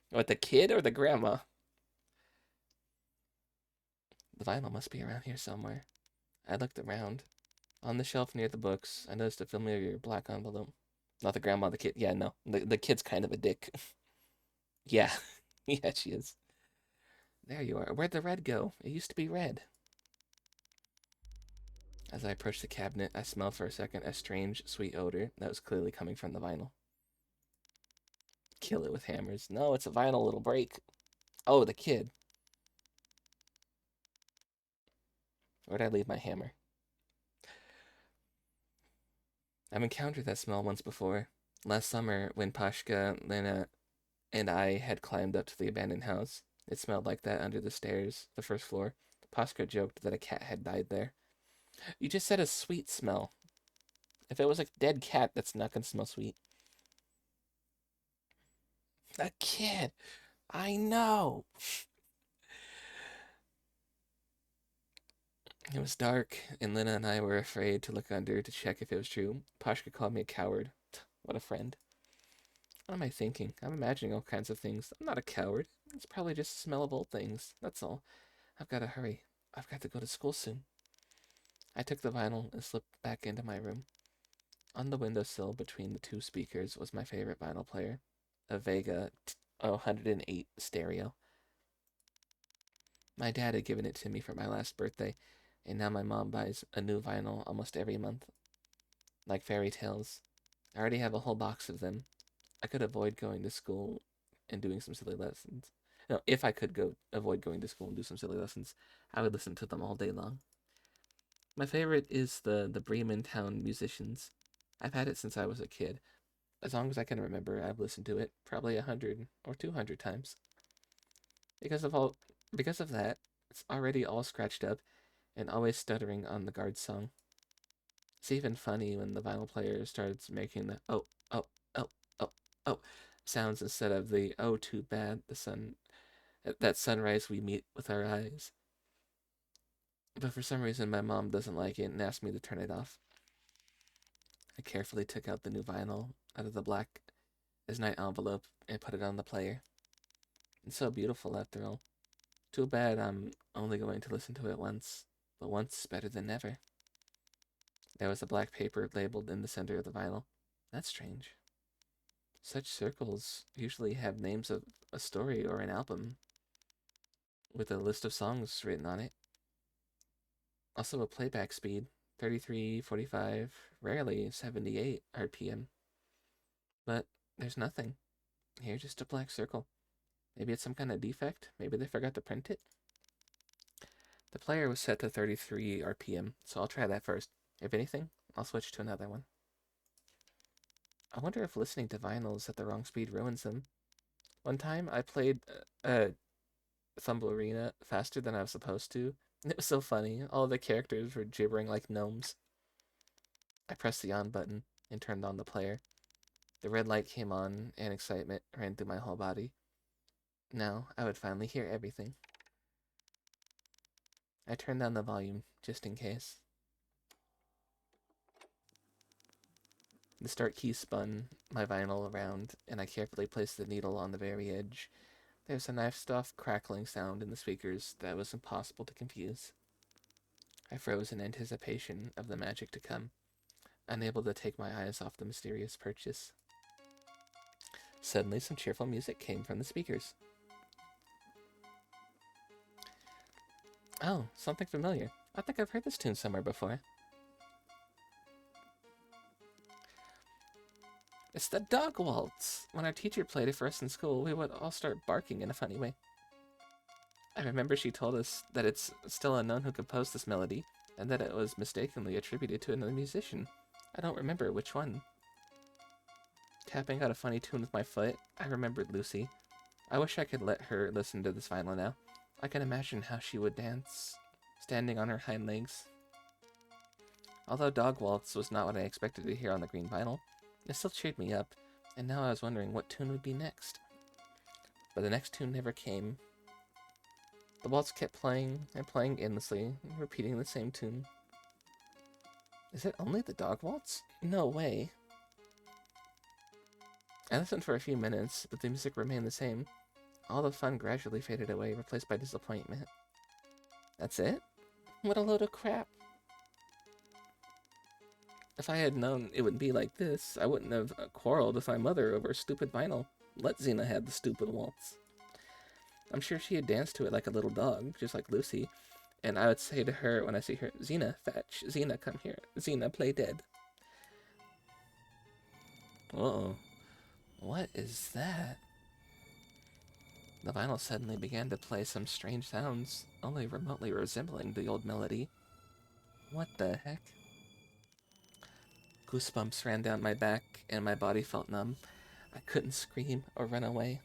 B: What, the kid or the grandma? The vinyl must be around here somewhere. I looked around. On the shelf near the books, I noticed a familiar black envelope. Not the grandma, the kid. Yeah, no. The kid's kind of a dick. Yeah. Yeah, she is. There you are. Where'd the red go? It used to be red. As I approached the cabinet, I smelled for a second a strange, sweet odor that was clearly coming from the vinyl. Kill it with hammers. No, it's a vinyl, it'll break. Oh, the kid. Where'd I leave my hammer? I've encountered that smell once before. Last summer, when Pashka, Lena, and I had climbed up to the abandoned house. It smelled like that under the stairs, the first floor. Pashka joked that a cat had died there. You just said a sweet smell. If it was a dead cat, that's not gonna smell sweet. A kid! I know! It was dark, and Lena and I were afraid to look under to check if it was true. Pashka called me a coward. What a friend. What am I thinking? I'm imagining all kinds of things. I'm not a coward. It's probably just the smell of old things. That's all. I've got to hurry. I've got to go to school soon. I took the vinyl and slipped back into my room. On the windowsill between the two speakers was my favorite vinyl player, a Vega 108 stereo. My dad had given it to me for my last birthday, and now my mom buys a new vinyl almost every month. Like fairy tales. I already have a whole box of them. I could avoid going to school and doing some silly lessons. No, if I could avoid going to school and do some silly lessons, I would listen to them all day long. My favorite is the Bremen Town musicians. I've had it since I was a kid. As long as I can remember, I've listened to it probably 100 or 200 times. Because because of that, it's already all scratched up and always stuttering on the guard song. It's even funny when the vinyl player starts making the oh oh oh oh sounds instead of the oh too bad the sun that sunrise we meet with our eyes. But for some reason my mom doesn't like it and asked me to turn it off. I carefully took out the new vinyl out of the black as night envelope and put it on the player. It's so beautiful after all. Too bad I'm only going to listen to it once, but once is better than never. There was a black paper labeled in the center of the vinyl. That's strange. Such circles usually have names of a story or an album with a list of songs written on it. Also a playback speed, 33, 45, rarely 78 RPM. But there's nothing. Here, just a black circle. Maybe it's some kind of defect. Maybe they forgot to print it. The player was set to 33 RPM, so I'll try that first. If anything, I'll switch to another one. I wonder if listening to vinyls at the wrong speed ruins them. One time I played Thumblerina faster than I was supposed to. It was so funny. All the characters were gibbering like gnomes. I pressed the on button and turned on the player. The red light came on and excitement ran through my whole body. Now I would finally hear everything. I turned down the volume just in case. The start key spun my vinyl around, and I carefully placed the needle on the very edge. There was a knife-off crackling sound in the speakers that was impossible to confuse. I froze in anticipation of the magic to come, unable to take my eyes off the mysterious purchase. Suddenly, some cheerful music came from the speakers. Oh, something familiar. I think I've heard this tune somewhere before. It's the dog waltz. When our teacher played it for us in school, we would all start barking in a funny way. I remember she told us that it's still unknown who composed this melody, and that it was mistakenly attributed to another musician. I don't remember which one. Tapping out a funny tune with my foot, I remembered Lucy. I wish I could let her listen to this vinyl now. I can imagine how she would dance, standing on her hind legs. Although Dog Waltz was not what I expected to hear on the green vinyl, it still cheered me up, and now I was wondering what tune would be next. But the next tune never came. The waltz kept playing and playing endlessly, repeating the same tune. Is it only the dog waltz? No way. I listened for a few minutes, but the music remained the same. All the fun gradually faded away, replaced by disappointment. That's it? What a load of crap. If I had known it would be like this, I wouldn't have quarreled with my mother over stupid vinyl. Let Xena have the stupid waltz. I'm sure she had danced to it like a little dog, just like Lucy, and I would say to her when I see her, Xena, fetch. Xena, come here. Xena, play dead. Uh-oh. What is that? The vinyl suddenly began to play some strange sounds, only remotely resembling the old melody. What the heck? Goosebumps ran down my back, and my body felt numb. I couldn't scream or run away.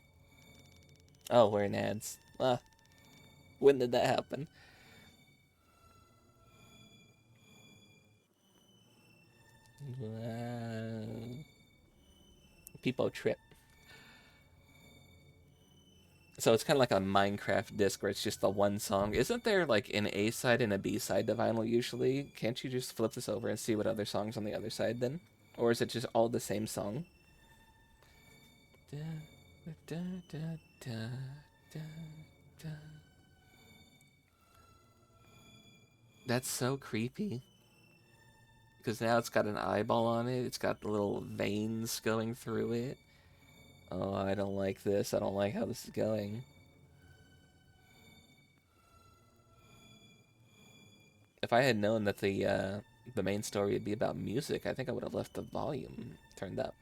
B: Oh, we're in ads. When did that happen? People trip. So it's kind of like a Minecraft disc where it's just the one song. Isn't there like an A side and a B side to vinyl usually? Can't you just flip this over and see what other songs on the other side then? Or is it just all the same song? That's so creepy. Because now it's got an eyeball on it. It's got the little veins going through it. Oh, I don't like this. I don't like how this is going. If I had known that the main story would be about music, I think I would have left the volume turned up.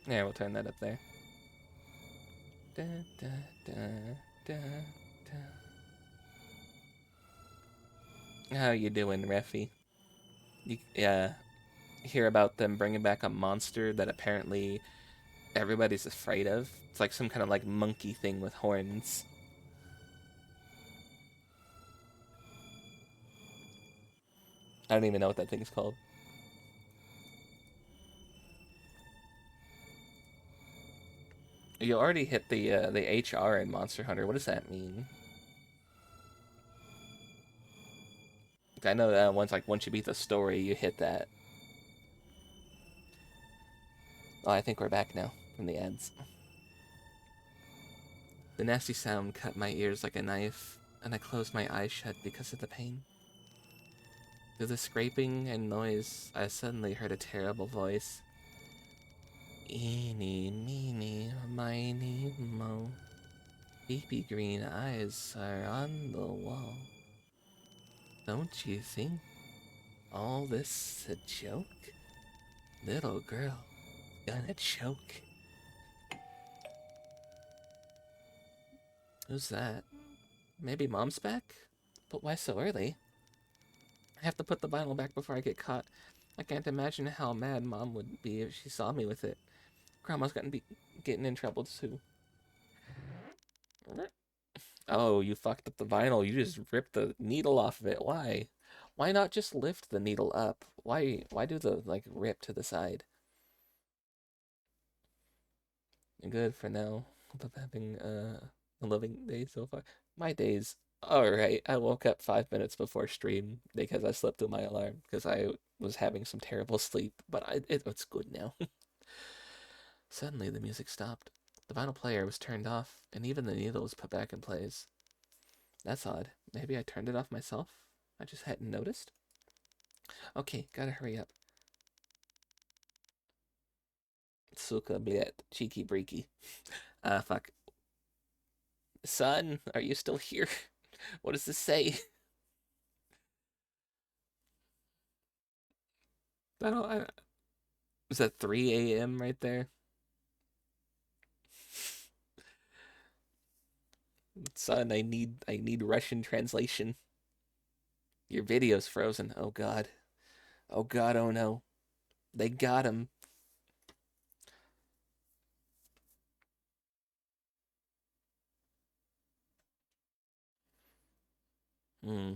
B: Yeah, we'll turn that up there. Da, da, da, da, da. How you doing, Reffy? You hear about them bringing back a monster that apparently everybody's afraid of? It's like some kind of like monkey thing with horns. I don't even know what that thing is called. You already hit the HR in Monster Hunter. What does that mean? I know that once you beat the story, you hit that. Oh, I think we're back now from the ads. The nasty sound cut my ears like a knife, and I closed my eyes shut because of the pain. Through the scraping and noise, I suddenly heard a terrible voice. Eeny, meeny, miny, mo. Baby green eyes are on the wall. Don't you think all this a joke? Little girl, gonna choke. Who's that? Maybe Mom's back? But why so early? I have to put the vinyl back before I get caught. I can't imagine how mad Mom would be if she saw me with it. Grandma's getting in trouble too. Oh, you fucked up the vinyl. You just ripped the needle off of it. Why? Why not just lift the needle up? Why do the like rip to the side? Good for now. Hope I'm having a loving day so far. My days. Alright, I woke up 5 minutes before stream because I slept through my alarm because I was having some terrible sleep, but it's good now. Suddenly the music stopped. The vinyl player was turned off, and even the needle was put back in place. That's odd. Maybe I turned it off myself? I just hadn't noticed? Okay, gotta hurry up. Suka blit, cheeky breaky. Fuck. Son, are you still here? What does this say? I don't. Is that 3 a.m. right there? Son, I need Russian translation. Your video's frozen. Oh god. Oh god. Oh no. They got him. Hmm.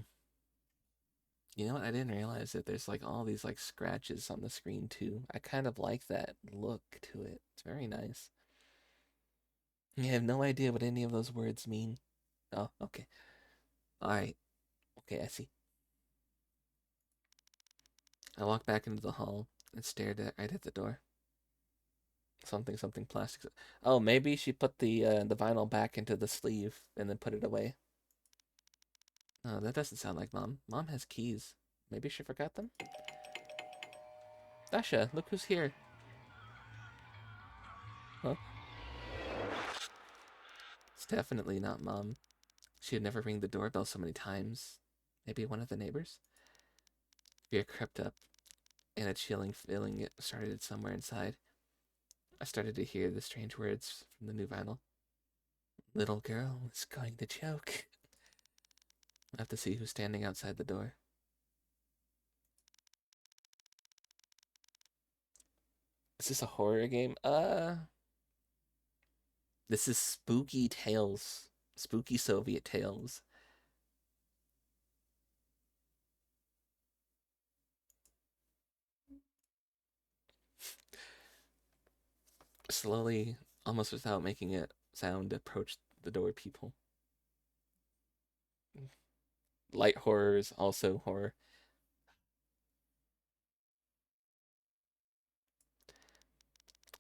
B: You know what? I didn't realize that there's like all these like scratches on the screen too. I kind of like that look to it. It's very nice. I have no idea what any of those words mean. Oh, okay. All right. Okay, I see. I walked back into the hall and stared right at the door. Something plastic. Oh, maybe she put the vinyl back into the sleeve and then put it away. Oh, that doesn't sound like Mom. Mom has keys. Maybe she forgot them? Dasha, look who's here. Huh? It's definitely not Mom. She had never ring the doorbell so many times. Maybe one of the neighbors? Fear crept up, and a chilling feeling started somewhere inside. I started to hear the strange words from the new vinyl. Little girl is going to choke. I have to see who's standing outside the door. Is this a horror game? This is Spooky Tales. Spooky Soviet Tales. Slowly, almost without making a sound, approach the door people. Light horror is also horror.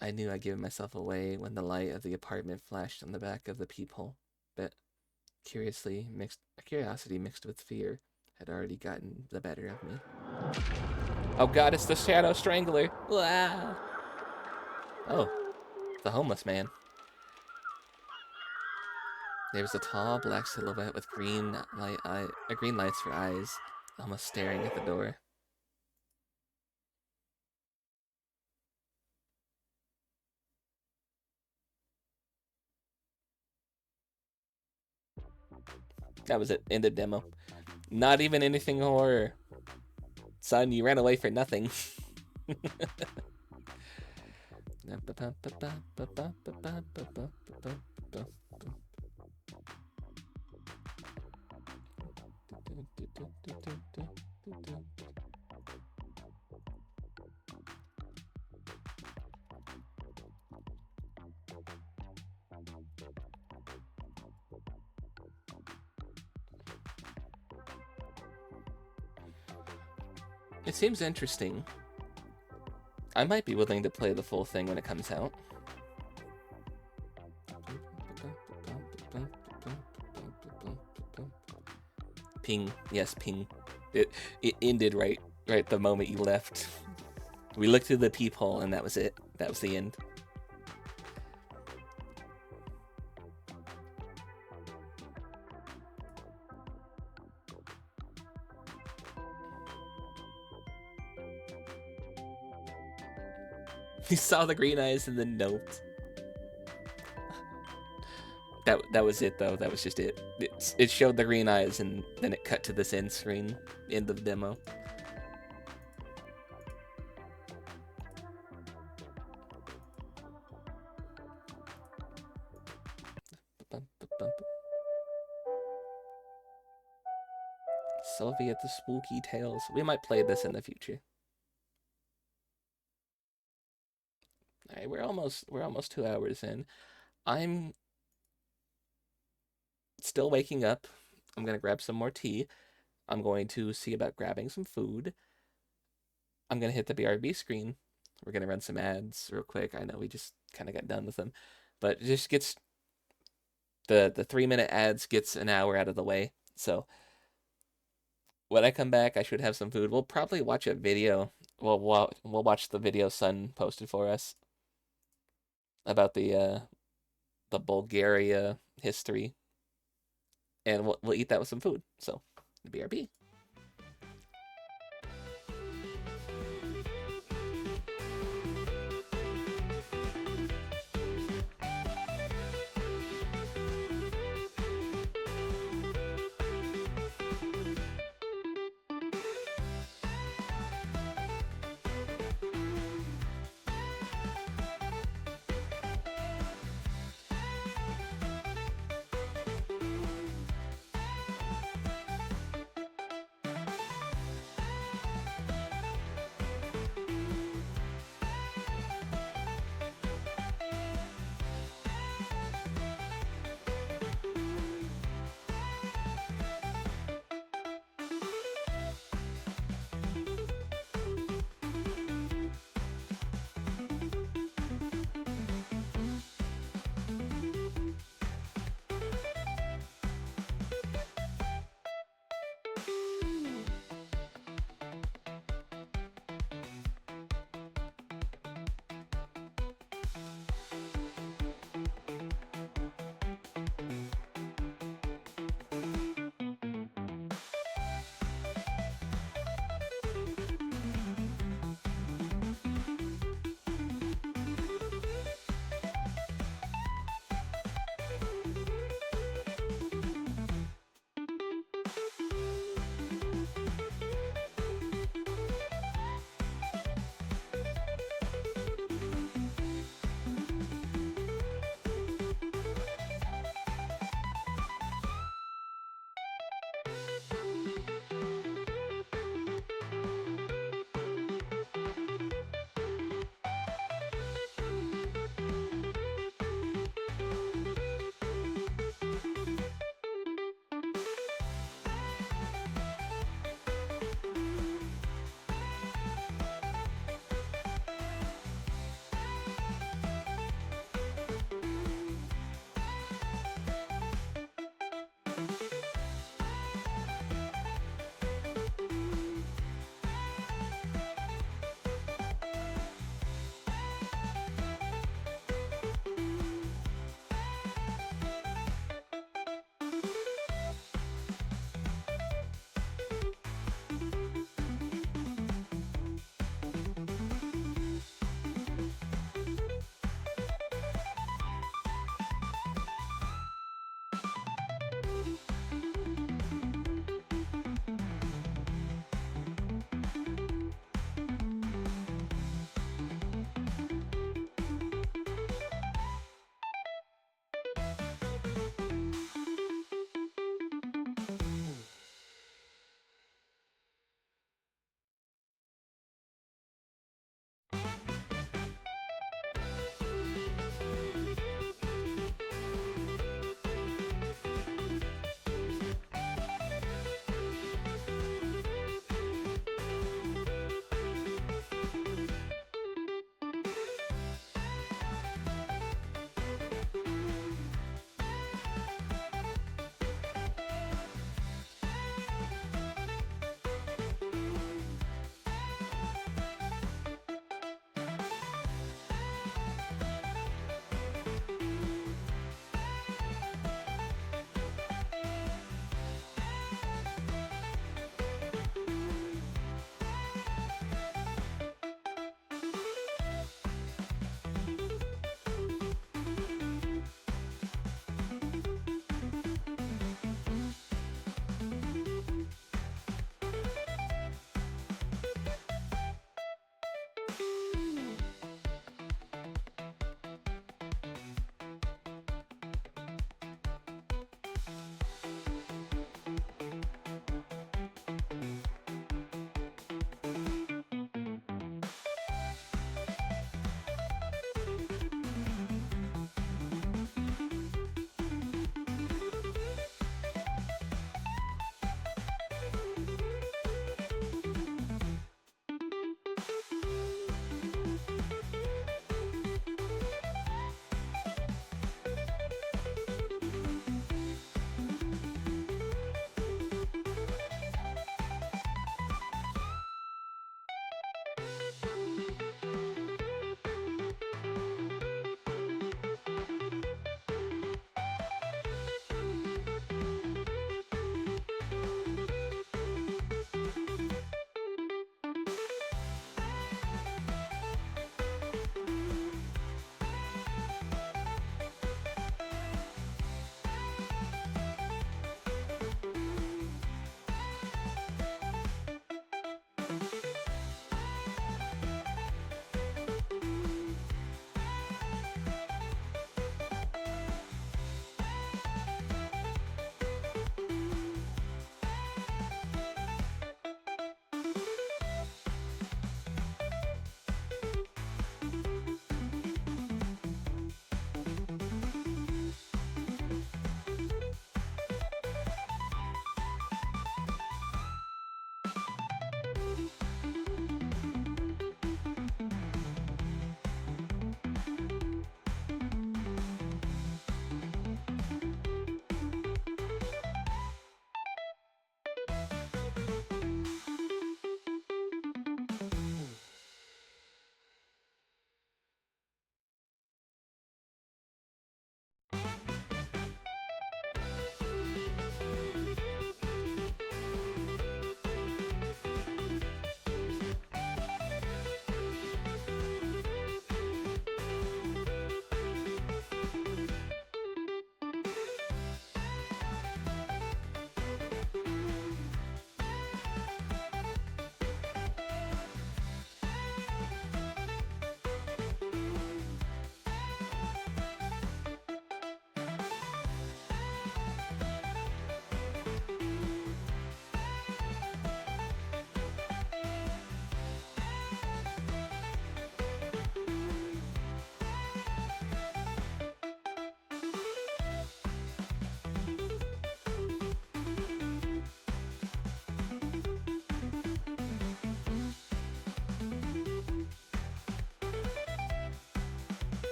B: I knew I'd given myself away when the light of the apartment flashed on the back of the peephole, but curiosity mixed with fear had already gotten the better of me. Oh god, it's the Shadow Strangler! Wow. Oh, the homeless man. There was a tall black silhouette with green lights for eyes, almost staring at the door. That was it. End of demo. Not even anything horror. Son, you ran away for nothing. It seems interesting. I might be willing to play the full thing when it comes out. Ping. Yes, ping. It ended right the moment you left. We looked through the peephole and that was it. That was the end. He saw the green eyes and then noped. That was it though. That was just it. It showed the green eyes and then it cut to this end screen, end of the demo. Sylvia the Spooky Tales. We might play this in the future. All right, we're almost 2 hours in. I'm still waking up. I'm gonna grab some more tea. I'm going to see about grabbing some food. I'm gonna hit the BRB screen. We're gonna run some ads real quick. I know we just kind of got done with them, but it just gets the 3-minute ads gets an hour out of the way. So when I come back, I should have some food. We'll probably watch a video. We'll watch the video Sun posted for us about the Bulgaria history, and we'll eat that with some food. So, the BRB.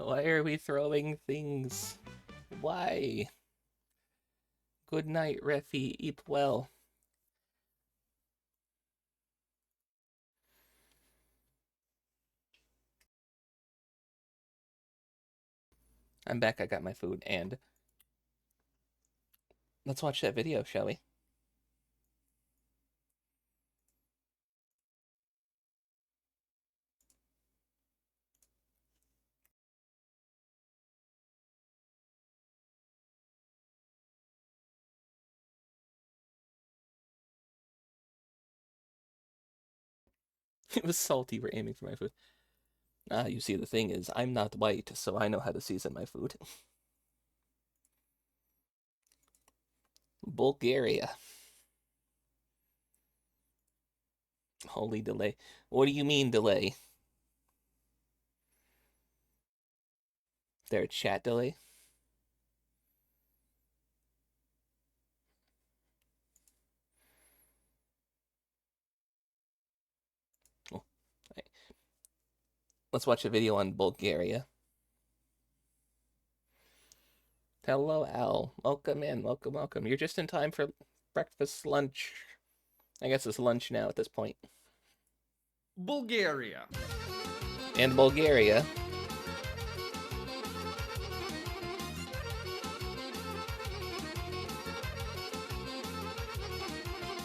B: Why are we throwing things? Why? Good night, Refi. Eat well. I'm back. I got my food, and let's watch that video, shall we? It was salty for aiming for my food. Ah, you see, the thing is, I'm not white, so I know how to season my food. Bulgaria. Holy delay. What do you mean delay? There a chat delay? Oh, right. Let's watch a video on Bulgaria. Hello, Al. Welcome in. Welcome, welcome. You're just in time for breakfast, lunch. I guess it's lunch now at this point.
C: Bulgaria.
B: And Bulgaria.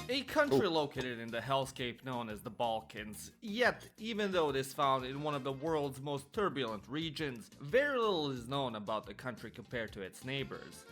C: A country located in the hellscape known as the Balkans. Yet, even though it is found in one of the world's most turbulent regions, very little is known about the country compared to its neighbors.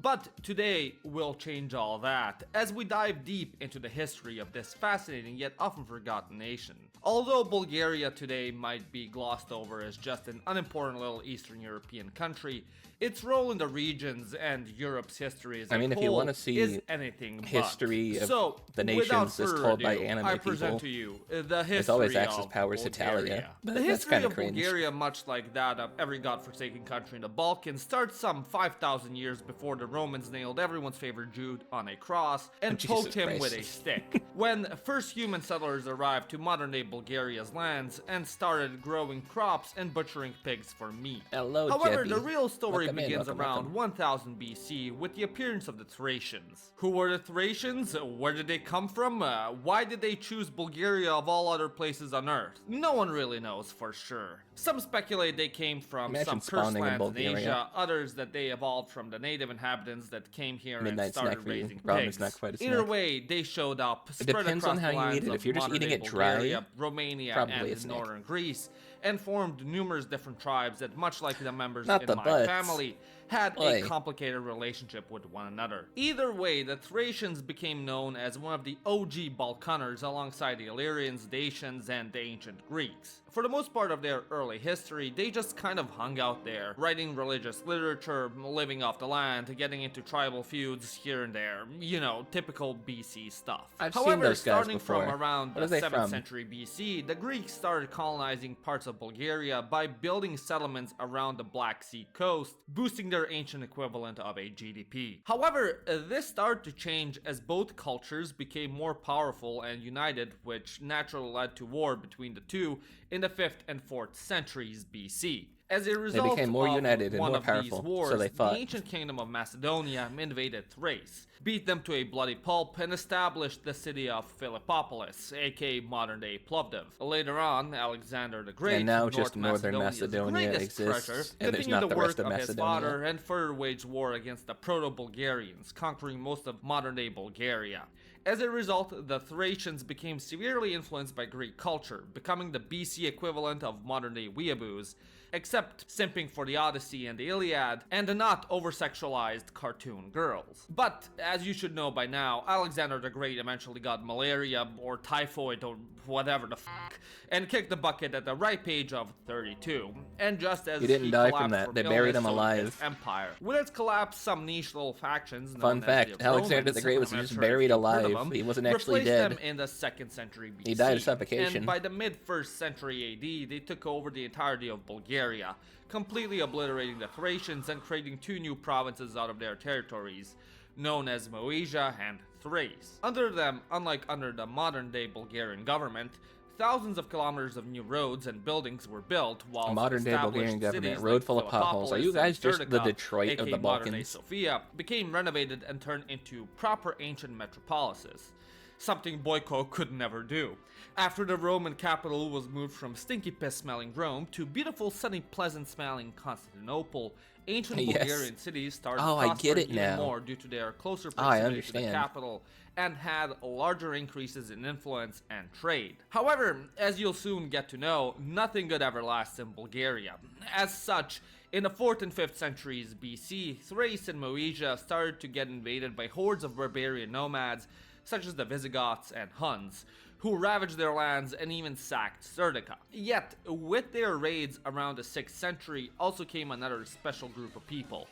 C: But today we'll change all that as we dive deep into the history of this fascinating yet often forgotten nation. Although Bulgaria today might be glossed over as just an unimportant little Eastern European country, its role in the regions and Europe's history as a
B: if you
C: whole
B: want to see
C: is anything
B: history
C: but.
B: of
C: So,
B: the
C: without
B: nations as
C: further
B: told by
C: ado,
B: anime
C: I
B: people,
C: present to you the history
B: it's always Axis
C: of
B: Powers
C: Bulgaria.
B: Italia. But
C: The
B: that's
C: history
B: kind
C: of
B: of cringe.
C: Bulgaria, much like that of every godforsaken country in the Balkans, starts some 5,000 years before the Romans nailed everyone's favorite Jew on a cross and
B: Jesus
C: poked him
B: Christ.
C: with a stick. When first human settlers arrived to modern-day Bulgaria's lands and started growing crops and butchering pigs for meat.
B: Hello,
C: However,
B: Jeppy.
C: the real story
B: Welcome in,
C: begins
B: welcome,
C: around
B: welcome.
C: 1000 BC with the appearance of the Thracians. Who were the Thracians? Where did they come from? Why did they choose Bulgaria of all other places on Earth? No one really knows for sure. Some speculate they came from
B: Imagine
C: some cursed
B: spawning in
C: lands in
B: Bulgaria.
C: Asia, others that they evolved from the native inhabitants that came here
B: Midnight
C: and started
B: snack for you.
C: raising
B: Ramen's
C: pigs.
B: not quite a
C: Either
B: snack.
C: way, they showed up, spread
B: depends
C: across
B: on how
C: the
B: you
C: lands
B: eat it.
C: of
B: If you're just eating
C: modern-day
B: it dry,
C: Bulgaria, Romania,
B: probably a
C: and
B: snack.
C: northern Greece, and formed numerous different tribes that, much like the members
B: Not
C: in
B: the
C: my
B: butts.
C: family, had
B: Oi.
C: a complicated relationship with one another. Either way, the Thracians became known as one of the OG Balkaners alongside the Illyrians, Dacians, and the ancient Greeks. For the most part of their early history, they just kind of hung out there, writing religious literature, living off the land, getting into tribal feuds here and there. You know, typical BC stuff.
B: I've seen
C: However,
B: those guys
C: starting
B: before.
C: from around
B: What are
C: the
B: they
C: 7th
B: from?
C: century BC, the Greeks started colonizing parts of Bulgaria by building settlements around the Black Sea coast, boosting their ancient equivalent of a GDP. However, this started to change as both cultures became more powerful and united, which naturally led to war between the two in the 5th and 4th centuries BC. As a result
B: became more
C: of
B: united and
C: one
B: more
C: of
B: powerful,
C: these wars,
B: so they fought.
C: the ancient kingdom of Macedonia invaded Thrace, beat them to a bloody pulp, and established the city of Philippopolis, aka modern-day Plovdiv. Later on, Alexander the Great,
B: And now
C: North
B: just northern
C: Macedonia's
B: Macedonia
C: greatest
B: exists,
C: treasure,
B: and there's
C: continued
B: not
C: the
B: the
C: work
B: rest of
C: his
B: Macedonia.
C: father and further waged war against the Proto-Bulgarians, conquering most of modern-day Bulgaria. As a result, the Thracians became severely influenced by Greek culture, becoming the BC equivalent of modern-day weeaboos, except simping for the Odyssey and the Iliad, and the not over-sexualized cartoon girls. But, as you should know by now, Alexander the Great eventually got malaria, or typhoid, or whatever the fuck, and kicked the bucket at the ripe age of 32. And just as
B: He didn't die from
C: collapsed
B: that. They buried him
C: illness, so did
B: alive.
C: his empire. With its collapse, some niche little factions, known
B: Fun
C: as
B: fact,
C: the
B: Alexander
C: Romans,
B: the Great was
C: I'm not
B: just
C: sure if
B: buried
C: you've heard of
B: alive.
C: them,
B: He wasn't actually
C: replaced
B: dead.
C: them in the 2nd century BC.
B: He died of suffocation.
C: And by the mid-1st century AD, they took over the entirety of Bulgaria, completely obliterating the Thracians and creating two new provinces out of their territories, known as Moesia and Thrace. Under them, unlike under the modern-day Bulgarian government, thousands of kilometers of new roads and buildings were built, while
B: Modern-day
C: established
B: Bulgarian government,
C: cities
B: road
C: like
B: full of potholes. Are you
C: Philippopolis
B: guys
C: and
B: just the
C: Serdica,
B: Detroit of
C: aka
B: the
C: modern-day
B: Balkans?
C: Sofia, became renovated and turned into proper ancient metropolises, something Boyko could never do. After the Roman capital was moved from stinky piss-smelling Rome to beautiful, sunny, pleasant-smelling Constantinople, ancient
B: Yes.
C: Bulgarian cities started
B: Oh, I get
C: prospering
B: it
C: even
B: now.
C: more due to their closer
B: Oh, I
C: proximity to the
B: understand.
C: capital and had larger increases in influence and trade. However, as you'll soon get to know, nothing good ever lasts in Bulgaria. As such, in the 4th and 5th centuries BC, Thrace and Moesia started to get invaded by hordes of barbarian nomads such as the Visigoths and Huns, who ravaged their lands and even sacked Serdica. Yet, with their raids around the 6th century also came another special group of people,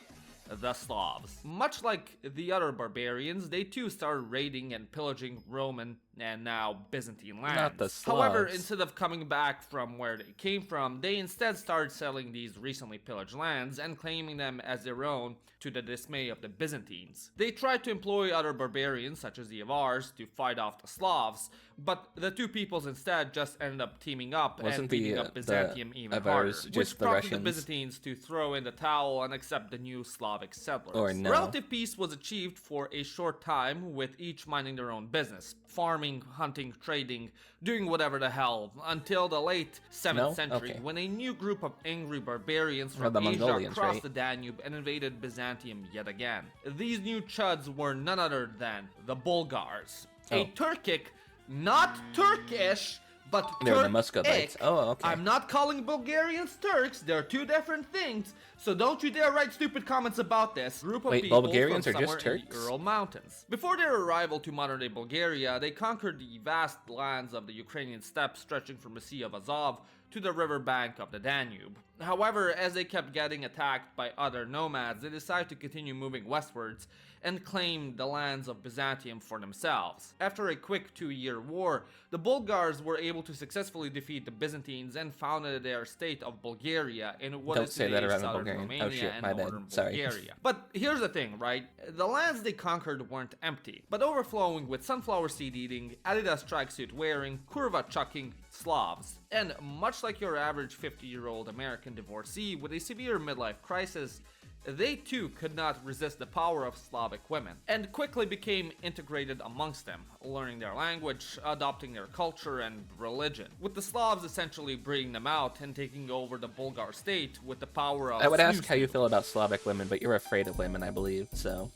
C: the Slavs. Much like the other barbarians, they too started raiding and pillaging Roman and now Byzantine lands.
B: Not the
C: However,
B: Slavs.
C: instead of coming back from where they came from, they instead started selling these recently pillaged lands and claiming them as their own, to the dismay of the Byzantines. They tried to employ other barbarians, such as the Avars, to fight off the Slavs, but the two peoples instead just ended up teaming up
B: Wasn't
C: and beating
B: the,
C: up Byzantium even
B: Avars
C: harder,
B: just
C: which
B: the
C: prompted the
B: Russians?
C: Byzantines to throw in the towel and accept the new Slavic settlers.
B: Or no.
C: Relative peace was achieved for a short time, with each minding their own business, farming, hunting, trading, doing whatever the hell, until the late 7th
B: No?
C: century,
B: Okay.
C: when a new group of angry barbarians
B: Or
C: from
B: the
C: Asia
B: Mongolians,
C: crossed
B: right?
C: the Danube and invaded Byzantium yet again. These new chuds were none other than the Bulgars, a
B: Oh.
C: Turkic, not Turkish, but
B: They were the
C: Turkic.
B: Muscovites. Oh, okay.
C: I'm not calling Bulgarians Turks. They're two different things. So don't you dare write stupid comments about this. Group of
B: Wait,
C: people
B: Bulgarians
C: from
B: are just
C: somewhere in the
B: Turks?
C: Ural Mountains. Before their arrival to modern-day Bulgaria, they conquered the vast lands of the Ukrainian steppes stretching from the Sea of Azov to the river bank of the Danube. However, as they kept getting attacked by other nomads, they decided to continue moving westwards and claim the lands of Byzantium for themselves. After a quick 2-year war, the Bulgars were able to successfully defeat the Byzantines and founded their state of Bulgaria in what
B: Don't
C: is
B: say that
C: today
B: around a
C: southern
B: Bulgarian.
C: Romania
B: Oh, shit,
C: and
B: my bad.
C: northern
B: Sorry.
C: Bulgaria. But here's the thing, right? The lands they conquered weren't empty, but overflowing with sunflower seed eating, Adidas tracksuit wearing, kurva chucking Slavs. And much like your average 50-year-old American divorcee with a severe midlife crisis, they too could not resist the power of Slavic women, and quickly became integrated amongst them, learning their language, adopting their culture and religion, with the Slavs essentially breeding them out and taking over the Bulgar state with the power of
B: I would ask
C: snooze.
B: how you feel about Slavic women, but you're afraid of women, I believe, so...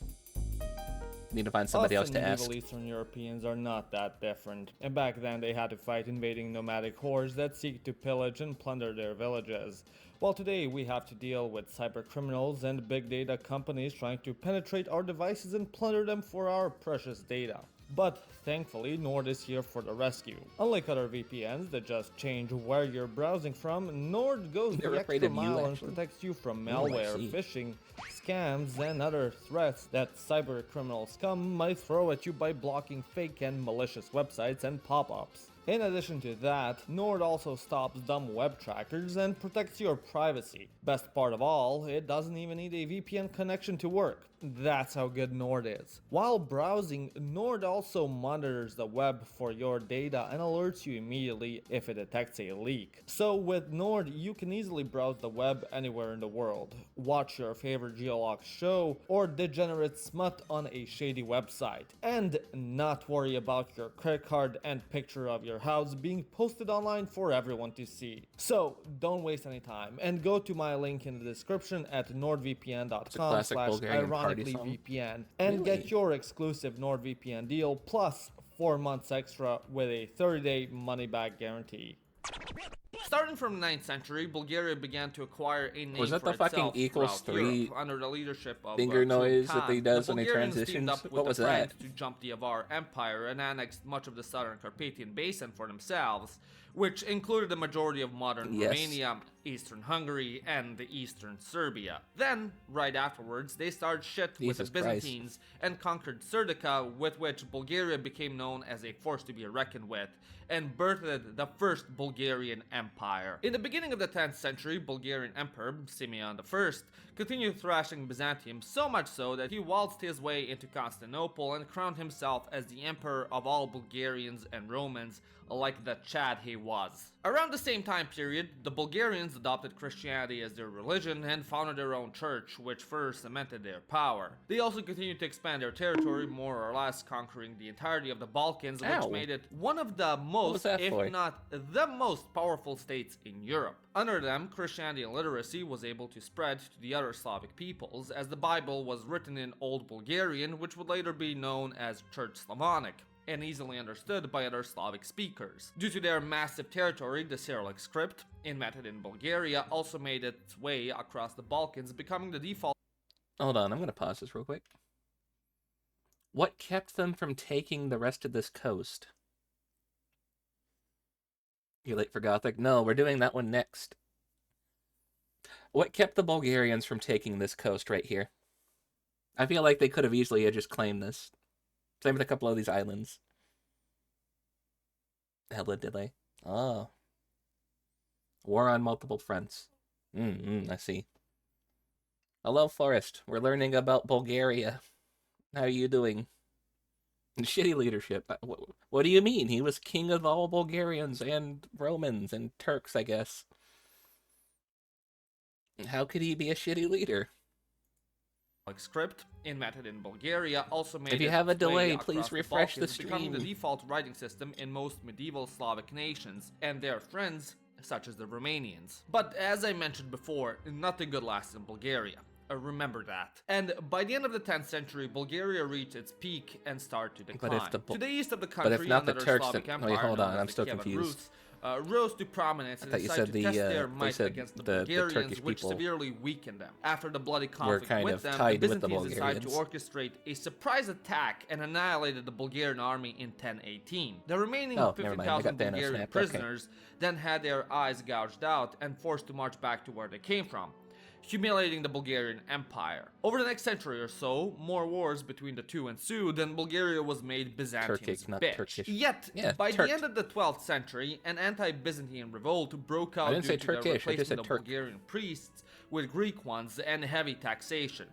B: Need to find somebody else
D: Us
B: to
D: and
B: ask.
D: Middle Eastern Europeans are not that different, and back then they had to fight invading nomadic hordes that seek to pillage and plunder their villages. While today we have to deal with cyber criminals and big data companies trying to penetrate our devices and plunder them for our precious data. But thankfully, Nord is here for the rescue. Unlike other VPNs that just change where you're browsing from, Nord goes
B: They're
D: the
B: afraid
D: extra
B: of you,
D: mile and
B: actually.
D: protects you from
B: Oh, I
D: malware,
B: see.
D: phishing, scams, and other threats that cyber criminal scum might throw at you by blocking fake and malicious websites and pop-ups. In addition to that, Nord also stops dumb web trackers and protects your privacy. Best part of all, it doesn't even need a VPN connection to work. That's how good Nord is. While browsing, Nord also monitors the web for your data and alerts you immediately if it detects a leak. So with Nord, you can easily browse the web anywhere in the world, watch your favorite geolocked show, or degenerate smut on a shady website, and not worry about your credit card and picture of your house being posted online for everyone to see. So don't waste any time and go to my link in the description at
B: It's a classic Bulgarian party song.
D: nordvpn.com/ironicallyvpn and
B: Really?
D: get your exclusive NordVPN deal plus 4 months extra with a 30-day money-back guarantee.
C: Starting from the 9th century, Bulgaria began to acquire a name
B: Was that
C: for
B: the fucking
C: itself
B: equals
C: throughout
B: 3
C: Europe under the leadership of
B: finger
C: Kublai
B: noise that
C: Khan.
B: he does
C: The
B: when he
C: Bulgarians teamed
B: transitions?
C: up with
B: What
C: the
B: was
C: Franks
B: that?
C: to jump the Avar Empire and annexed much of the southern Carpathian Basin for themselves, which included the majority of modern
B: Yes.
C: Romania, eastern Hungary, and the eastern Serbia. Then, right afterwards, they started shit with
B: Jesus
C: the
B: Christ.
C: Byzantines and conquered Serdica, with which Bulgaria became known as a force to be reckoned with, and birthed the first Bulgarian Empire. In the beginning of the 10th century, Bulgarian Emperor Simeon I continued thrashing Byzantium, so much so that he waltzed his way into Constantinople and crowned himself as the emperor of all Bulgarians and Romans, like the Chad he was. Around the same time period, the Bulgarians adopted Christianity as their religion and founded their own church, which further cemented their power. They also continued to expand their territory, more or less conquering the entirety of the Balkans, which made it one of the most, if not the most powerful states in Europe. Under them, Christianity and literacy was able to spread to the other Slavic peoples, as the Bible was written in Old Bulgarian, which would later be known as Church Slavonic, and easily understood by other Slavic speakers. Due to their massive territory, the Cyrillic script, invented in Bulgaria, also made its way across the Balkans, becoming the default.
B: Hold on, I'm gonna pause this real quick. What kept them from taking the rest of this coast? You late for Gothic? No, we're doing that one next. What kept the Bulgarians from taking this coast right here? I feel like they could have easily just claimed this. Same with a couple of these islands. Hella did they? Oh. War on multiple fronts. I see. Hello, Forrest. We're learning about Bulgaria. How are you doing? Shitty leadership. What do you mean? He was king of all Bulgarians and Romans and Turks, I guess. How could he be a shitty leader?
C: Script, invented in Bulgaria, also made
B: if you have a delay, please refresh the stream.
C: Becoming the default writing system in most medieval Slavic nations and their friends, such as the Romanians. But as I mentioned before, nothing good lasts in Bulgaria. Remember that. And by the end of the 10th century, Bulgaria reached its peak and started to decline. To the east of the country,
B: but if not the Turks,
C: Slavic
B: then...
C: Empire,
B: wait, hold on, I'm still confused.
C: Rose to prominence and decided to test their might against the Bulgarians, which severely weakened them. After the bloody conflict with them, the Byzantines decided to orchestrate a surprise attack and annihilated the Bulgarian army in 1018. The remaining 50,000 Bulgarian prisoners then had their eyes gouged out and forced to march back to where they came from, humiliating the Bulgarian Empire. Over the next century or so, more wars between the two ensued, and Bulgaria was made Byzantium's bitch. Yet, by the end of the 12th century, an anti-Byzantine revolt broke out due to the replacement of Bulgarian priests with Greek ones and heavy taxation,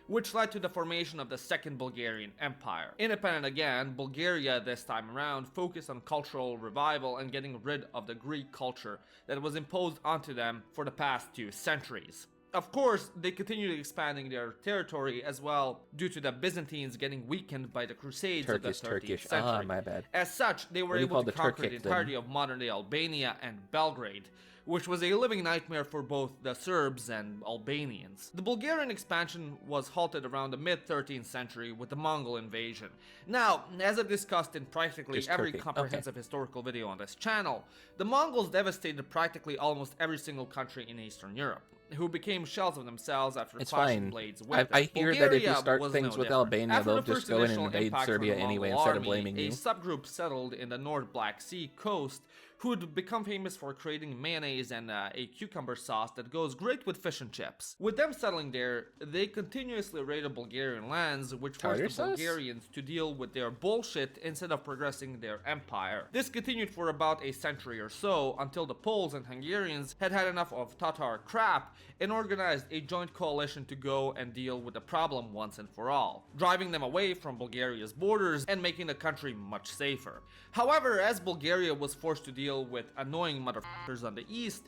C: which led to the formation of the Second Bulgarian Empire. Independent again, Bulgaria this time around focused on cultural revival and getting rid of the Greek culture that was imposed onto them for the past 2 centuries. Of course, they continued expanding their territory as well due to the Byzantines getting weakened by the Crusades of the 13th century.
B: My bad.
C: As such, they were able to conquer the entirety of modern-day Albania and Belgrade, which was a living nightmare for both the Serbs and Albanians. The Bulgarian expansion was halted around the mid-13th century with the Mongol invasion. Now, as I've discussed in practically every comprehensive historical video on this channel, the Mongols devastated practically almost every single country in Eastern Europe, who became shells of themselves after clashing blades with
B: I hear that if you start things with Albania, they'll just go in and invade Serbia anyway instead of blaming you.
C: A subgroup settled in the North Black Sea coast who would become famous for creating mayonnaise and a cucumber sauce that goes great with fish and chips. With them settling there, they continuously raided Bulgarian lands, which forced the Bulgarians to deal with their bullshit instead of progressing their empire. This continued for about a century or so, until the Poles and Hungarians had had enough of Tatar crap and organized a joint coalition to go and deal with the problem once and for all, driving them away from Bulgaria's borders and making the country much safer. However, as Bulgaria was forced to deal with annoying motherfuckers on the east,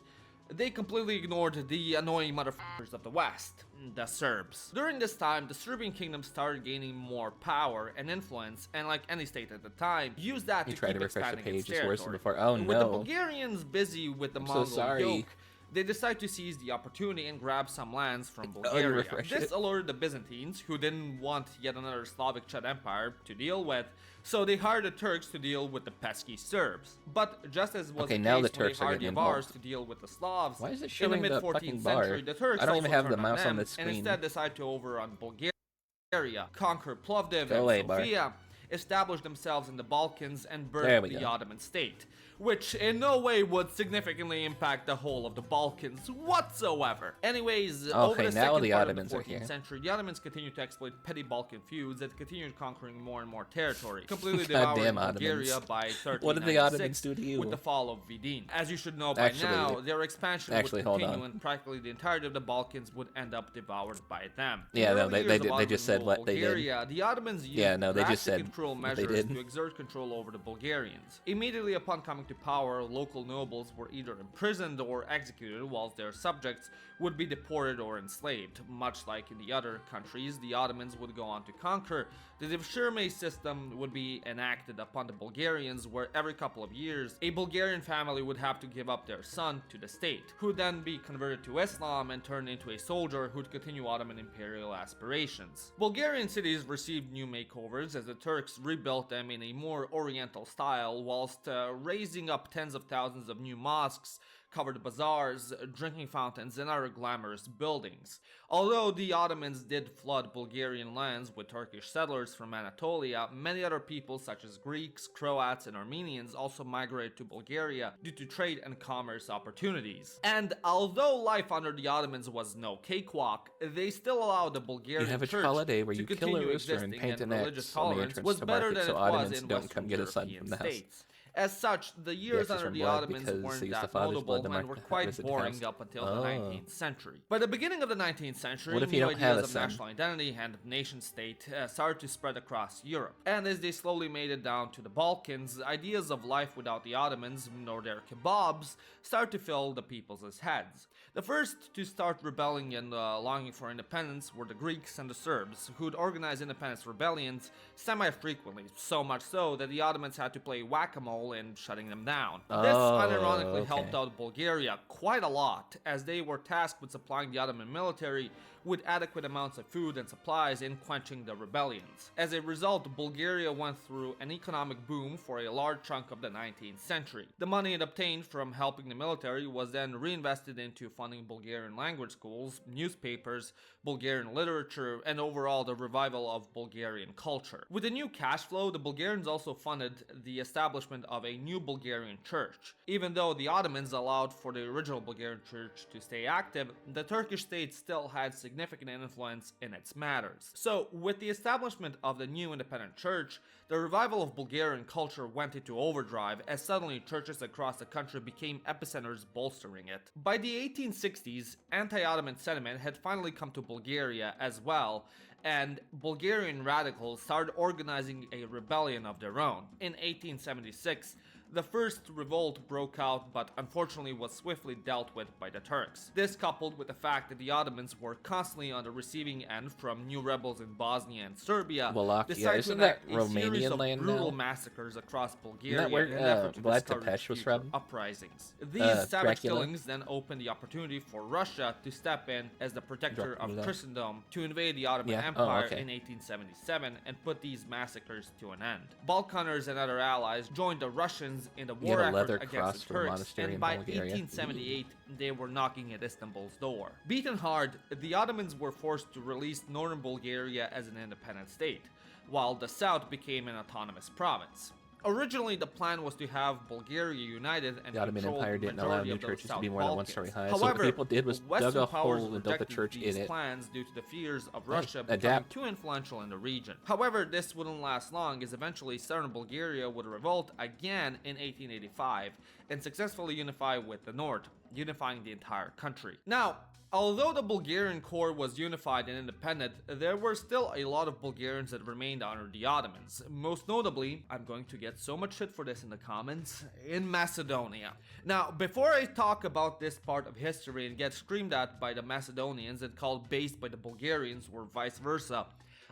C: they completely ignored the annoying motherfuckers of the west, the Serbs. During this time, the Serbian kingdom started gaining more power and influence, and like any state at the time, used that to keep expanding its territory. With the Bulgarians busy with the Mongol yoke, they decided to seize the opportunity and grab some lands from Bulgaria. This alerted the Byzantines, who didn't want yet another Slavic Chad empire to deal with, so they hired the Turks to deal with the pesky Serbs. But just as was the case when they hired the Avars to deal with the Slavs,
B: why is it showing
C: in the mid-14th century, the Turks
B: also turned on them
C: and instead decided to overrun Bulgaria, conquer Plovdiv and Sofia, establish themselves in the Balkans, and birth the Ottoman state, which in no way would significantly impact the whole of the Balkans whatsoever. Anyways, over the second part of the 14th century, the Ottomans continued to exploit petty Balkan feuds that continued conquering more and more territory, completely devouring Bulgaria by 1396 with the fall of Vidin. As you should know by now, their expansion would continue and practically the entirety of the Balkans would end up devoured by them.
B: Yeah, no, they just said what they did.
C: The Ottomans used
B: they just said
C: cruel
B: they
C: measures
B: did.
C: to exert control over the Bulgarians. Immediately upon coming to power, local nobles were either imprisoned or executed, whilst their subjects would be deported or enslaved. Much like in the other countries the Ottomans would go on to conquer, the Devshirme system would be enacted upon the Bulgarians, where every couple of years a Bulgarian family would have to give up their son to the state, who would then be converted to Islam and turned into a soldier who'd continue Ottoman imperial aspirations. Bulgarian cities received new makeovers as the Turks rebuilt them in a more oriental style, whilst raising up tens of thousands of new mosques, covered bazaars, drinking fountains, and other glamorous buildings. Although the Ottomans did flood Bulgarian lands with Turkish settlers from Anatolia, many other peoples such as Greeks, Croats, and Armenians also migrated to Bulgaria due to trade and commerce opportunities. And although life under the Ottomans was no cakewalk, they still allowed the Bulgarian
B: You have a
C: church
B: holiday where
C: to
B: you kill a
C: continue
B: rooster and
C: existing,
B: paint
C: and
B: an
C: religious
B: X on the
C: tolerance
B: entrance
C: was
B: to
C: better
B: market
C: than
B: so
C: it was
B: Ottomans
C: in
B: don't
C: Western
B: come get his son
C: European
B: from the house.
C: states. As such, the years
B: X's
C: under
B: from
C: the
B: blood
C: Ottomans
B: because
C: weren't
B: they used the
C: that
B: father's
C: notable
B: blood to
C: and
B: mark
C: were
B: the
C: quite
B: visit
C: boring
B: house.
C: up until the 19th century. By the beginning of the 19th century,
B: What if you
C: new
B: don't have
C: ideas
B: a
C: of
B: son?
C: national identity and nation-state started to spread across Europe. And as they slowly made it down to the Balkans, ideas of life without the Ottomans, nor their kebabs, started to fill the people's heads. The first to start rebelling and longing for independence were the Greeks and the Serbs, who'd organize independence rebellions semi-frequently, so much so that the Ottomans had to play whack-a-mole in shutting them down. This unironically helped out Bulgaria quite a lot, as they were tasked with supplying the Ottoman military with adequate amounts of food and supplies in quenching the rebellions. As a result, Bulgaria went through an economic boom for a large chunk of the 19th century. The money it obtained from helping the military was then reinvested into funding Bulgarian language schools, newspapers, Bulgarian literature, and overall the revival of Bulgarian culture. With the new cash flow, the Bulgarians also funded the establishment of a new Bulgarian church. Even though the Ottomans allowed for the original Bulgarian church to stay active, the Turkish state still had significant influence in its matters. So, with the establishment of the new independent church, the revival of Bulgarian culture went into overdrive, as suddenly churches across the country became epicenters bolstering it. By the 1860s, anti-Ottoman sentiment had finally come to Bulgaria as well, and Bulgarian radicals started organizing a rebellion of their own. In 1876, the first revolt broke out, but unfortunately was swiftly dealt with by the Turks. This, coupled with the fact that the Ottomans were constantly on the receiving end from new rebels in Bosnia and Serbia,
B: Wallachia,
C: decided to
B: isn't that
C: enact a series
B: Romanian
C: of
B: land
C: brutal
B: now?
C: massacres across Bulgaria
B: Isn't that where,
C: in an effort to
B: Vlad
C: discourage
B: Tepes was
C: future
B: from?
C: uprisings. These savage
B: Dracula?
C: killings then opened the opportunity for Russia to step in as the protector of
B: Dracula.
C: Christendom to invade the Ottoman
B: Yeah.
C: Empire
B: okay.
C: in 1877 and put these massacres to an end. Balkaners and other allies joined the Russians in the
B: had
C: war
B: a
C: effort
B: leather
C: against
B: cross
C: the
B: for a
C: Turks,
B: monastery
C: and
B: in
C: by
B: Bulgaria.
C: 1878 they were knocking at Istanbul's door. Beaten hard, the Ottomans were forced to release northern Bulgaria as an independent state, while the south became an autonomous province. Originally, the plan was to have Bulgaria united and
B: The Ottoman
C: control
B: Empire
C: the
B: didn't allow
C: majority
B: new
C: of the
B: churches to
C: South
B: be more than one
C: Balkans.
B: story high.
C: However,
B: So what people did was
C: Western
B: dug a
C: powers
B: hole and built a
C: rejected
B: church
C: these
B: in it.
C: plans due to the fears of Russia becoming
B: adapt.
C: too influential in the region. However, this wouldn't last long, as eventually southern Bulgaria would revolt again in 1885 and successfully unify with the north, unifying the entire country. Now, although the Bulgarian core was unified and independent, there were still a lot of Bulgarians that remained under the Ottomans. Most notably, I'm going to get so much shit for this in the comments, in Macedonia. Now, before I talk about this part of history and get screamed at by the Macedonians and called based by the Bulgarians or vice versa,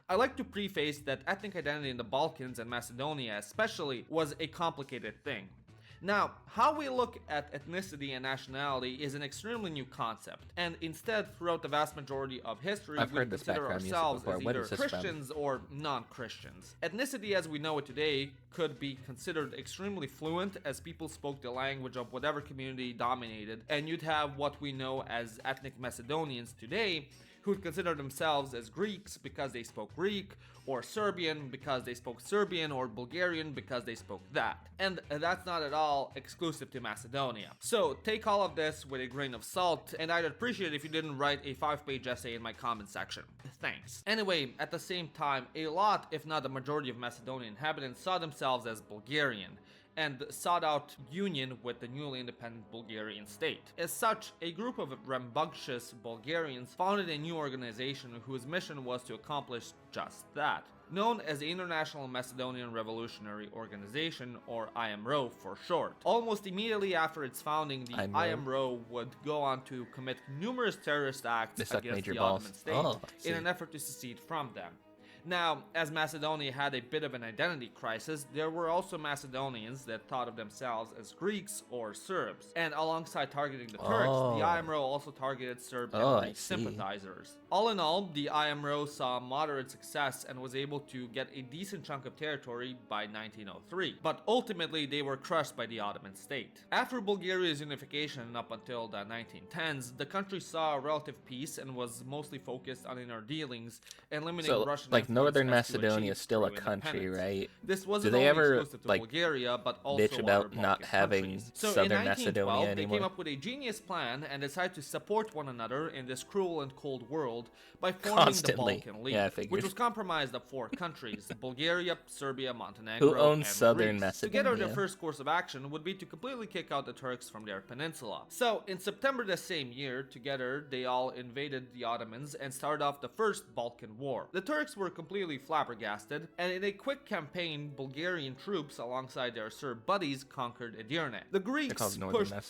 C: I like to preface that ethnic identity in the Balkans and Macedonia especially was a complicated thing. Now, how we look at ethnicity and nationality is an extremely new concept, and instead, throughout the vast majority of history,
B: I've
C: we
B: heard this
C: consider
B: background music
C: ourselves
B: before.
C: as
B: What
C: either
B: is this from?
C: Christians or non-Christians. Ethnicity as we know it today could be considered extremely fluent, as people spoke the language of whatever community dominated, and you'd have what we know as ethnic Macedonians today, who'd consider themselves as Greeks because they spoke Greek, or Serbian because they spoke Serbian, or Bulgarian because they spoke that. And that's not at all exclusive to Macedonia. So take all of this with a grain of salt, and I'd appreciate it if you didn't write a 5-page essay in my comment section. Thanks. Anyway, at the same time, a lot, if not the majority of Macedonian inhabitants saw themselves as Bulgarian, and sought out union with the newly independent Bulgarian state. As such, a group of rambunctious Bulgarians founded a new organization whose mission was to accomplish just that. Known as the International Macedonian Revolutionary Organization, or IMRO for short. Almost immediately after its founding, the IMRO would go on to commit numerous terrorist acts against the Ottoman state in an effort to secede from them. Now, as Macedonia had a bit of an identity crisis, there were also Macedonians that thought of themselves as Greeks or Serbs. And alongside targeting the Turks, the IMRO also targeted Serb and Greek sympathizers. All in all, the IMRO saw moderate success and was able to get a decent chunk of territory by 1903. But ultimately, they were crushed by the Ottoman state. After Bulgaria's unification up until the 1910s, the country saw a relative peace and was mostly focused on inner dealings and limiting Russian influence.
B: Northern Macedonia is still a country, right?
C: This wasn't
B: Do they
C: only
B: ever
C: exclusive to Bulgaria, but also
B: bitch about
C: other
B: not
C: Balkan
B: having
C: countries. So
B: Southern
C: in 1912,
B: Macedonia
C: they
B: anymore?
C: came up with a genius plan and decided to support one another in this cruel and cold world by forming the Balkan League,
B: Yeah, I figured.
C: which was comprised of 4 countries: Bulgaria, Serbia, Montenegro,
B: Who owns
C: and
B: Southern
C: Greece.
B: Macedonia?
C: Together, their first course of action would be to completely kick out the Turks from their peninsula. So in September the same year, together they all invaded the Ottomans and started off the First Balkan War. The Turks were completely flabbergasted, and in a quick campaign, Bulgarian troops alongside their Serb buddies conquered Edirne. The Greeks pushed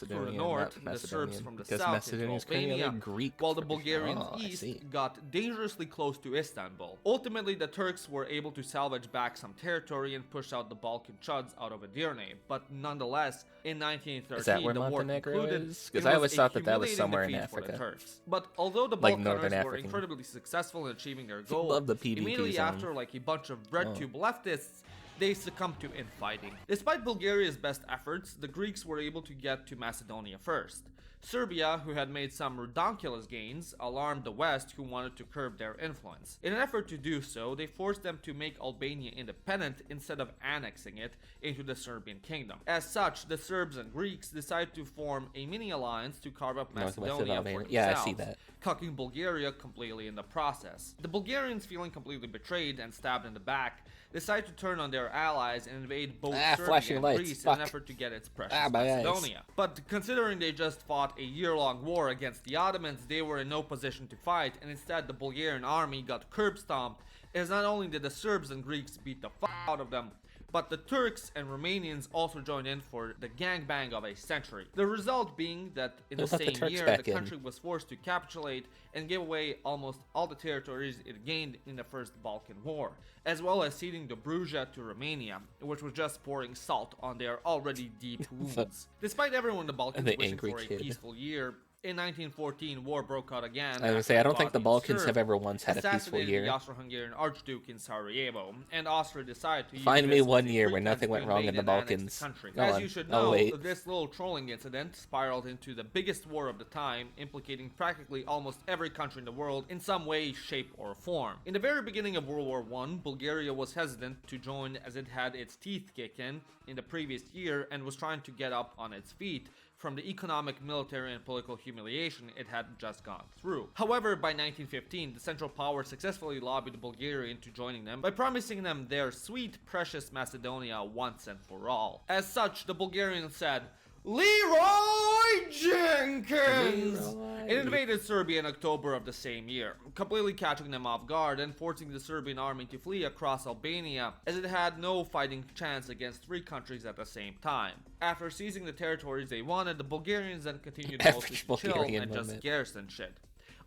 C: from the north, the Serbs from the south into Albania, while the Bulgarians east got dangerously close to Istanbul. Ultimately, the Turks were able to salvage back some territory and push out the Balkan Chuds out of Edirne, but nonetheless, in 1913,
B: Is that where
C: the war
B: Montenegro
C: concluded.
B: is? Because I always thought that was
C: humiliating
B: somewhere in
C: defeat for the
B: Africa.
C: Turks. But although the
B: Like Northern
C: Balkans were
B: African.
C: incredibly successful in achieving their goal,
B: Love the PvP
C: immediately
B: zone.
C: after, like a bunch of breadtube leftists, they succumbed to infighting. Despite Bulgaria's best efforts, the Greeks were able to get to Macedonia first. Serbia, who had made some redonkulous gains, alarmed the West, who wanted to curb their influence. In an effort to do so, they forced them to make Albania independent instead of annexing it into the Serbian kingdom. As such, the Serbs and Greeks decided to form a mini alliance to carve up Macedonia for themselves,
B: Yeah, I see that.
C: cucking Bulgaria completely in the process. The Bulgarians, feeling completely betrayed and stabbed in the back, decided to turn on their allies and invade both Serbia and Greece in an effort to get its precious Macedonia. But considering they just fought a year-long war against the Ottomans, they were in no position to fight, and instead the Bulgarian army got curb-stomped, as not only did the Serbs and Greeks beat the f*** out of them, but the Turks and Romanians also joined in for the gangbang of a century. The result being that in the same year, the country was forced to capitulate and give away almost all the territories it gained in the First Balkan War, as well as ceding Dobruja to Romania, which was just pouring salt on their already deep wounds. Despite everyone in the Balkans wishing for a peaceful year, in 1914, war broke out again.
B: I was gonna say, I don't think the Balkans have ever once had a peaceful year.
C: The Austro-Hungarian Archduke in Sarajevo, and Austria decided to use
B: Find me
C: this
B: one
C: as a
B: year where
C: pretense
B: nothing
C: to
B: went wrong in
C: invade
B: the
C: and annex
B: Balkans.
C: country.
B: Go
C: As
B: on.
C: you should
B: I'll
C: know,
B: wait.
C: this little trolling incident spiraled into the biggest war of the time, implicating practically almost every country in the world in some way, shape, or form. In the very beginning of World War I, Bulgaria was hesitant to join as it had its teeth kicked in the previous year and was trying to get up on its feet from the economic, military, and political humiliation it had just gone through. However, by 1915, the Central Powers successfully lobbied Bulgaria into joining them by promising them their sweet, precious Macedonia once and for all. As such, the Bulgarians said, "Leroy Jenkins!" It invaded Serbia in October of the same year, completely catching them off guard and forcing the Serbian army to flee across Albania, as it had no fighting chance against 3 countries at the same time. After seizing the territories they wanted, the Bulgarians then continued mostly to chill and just garrison shit,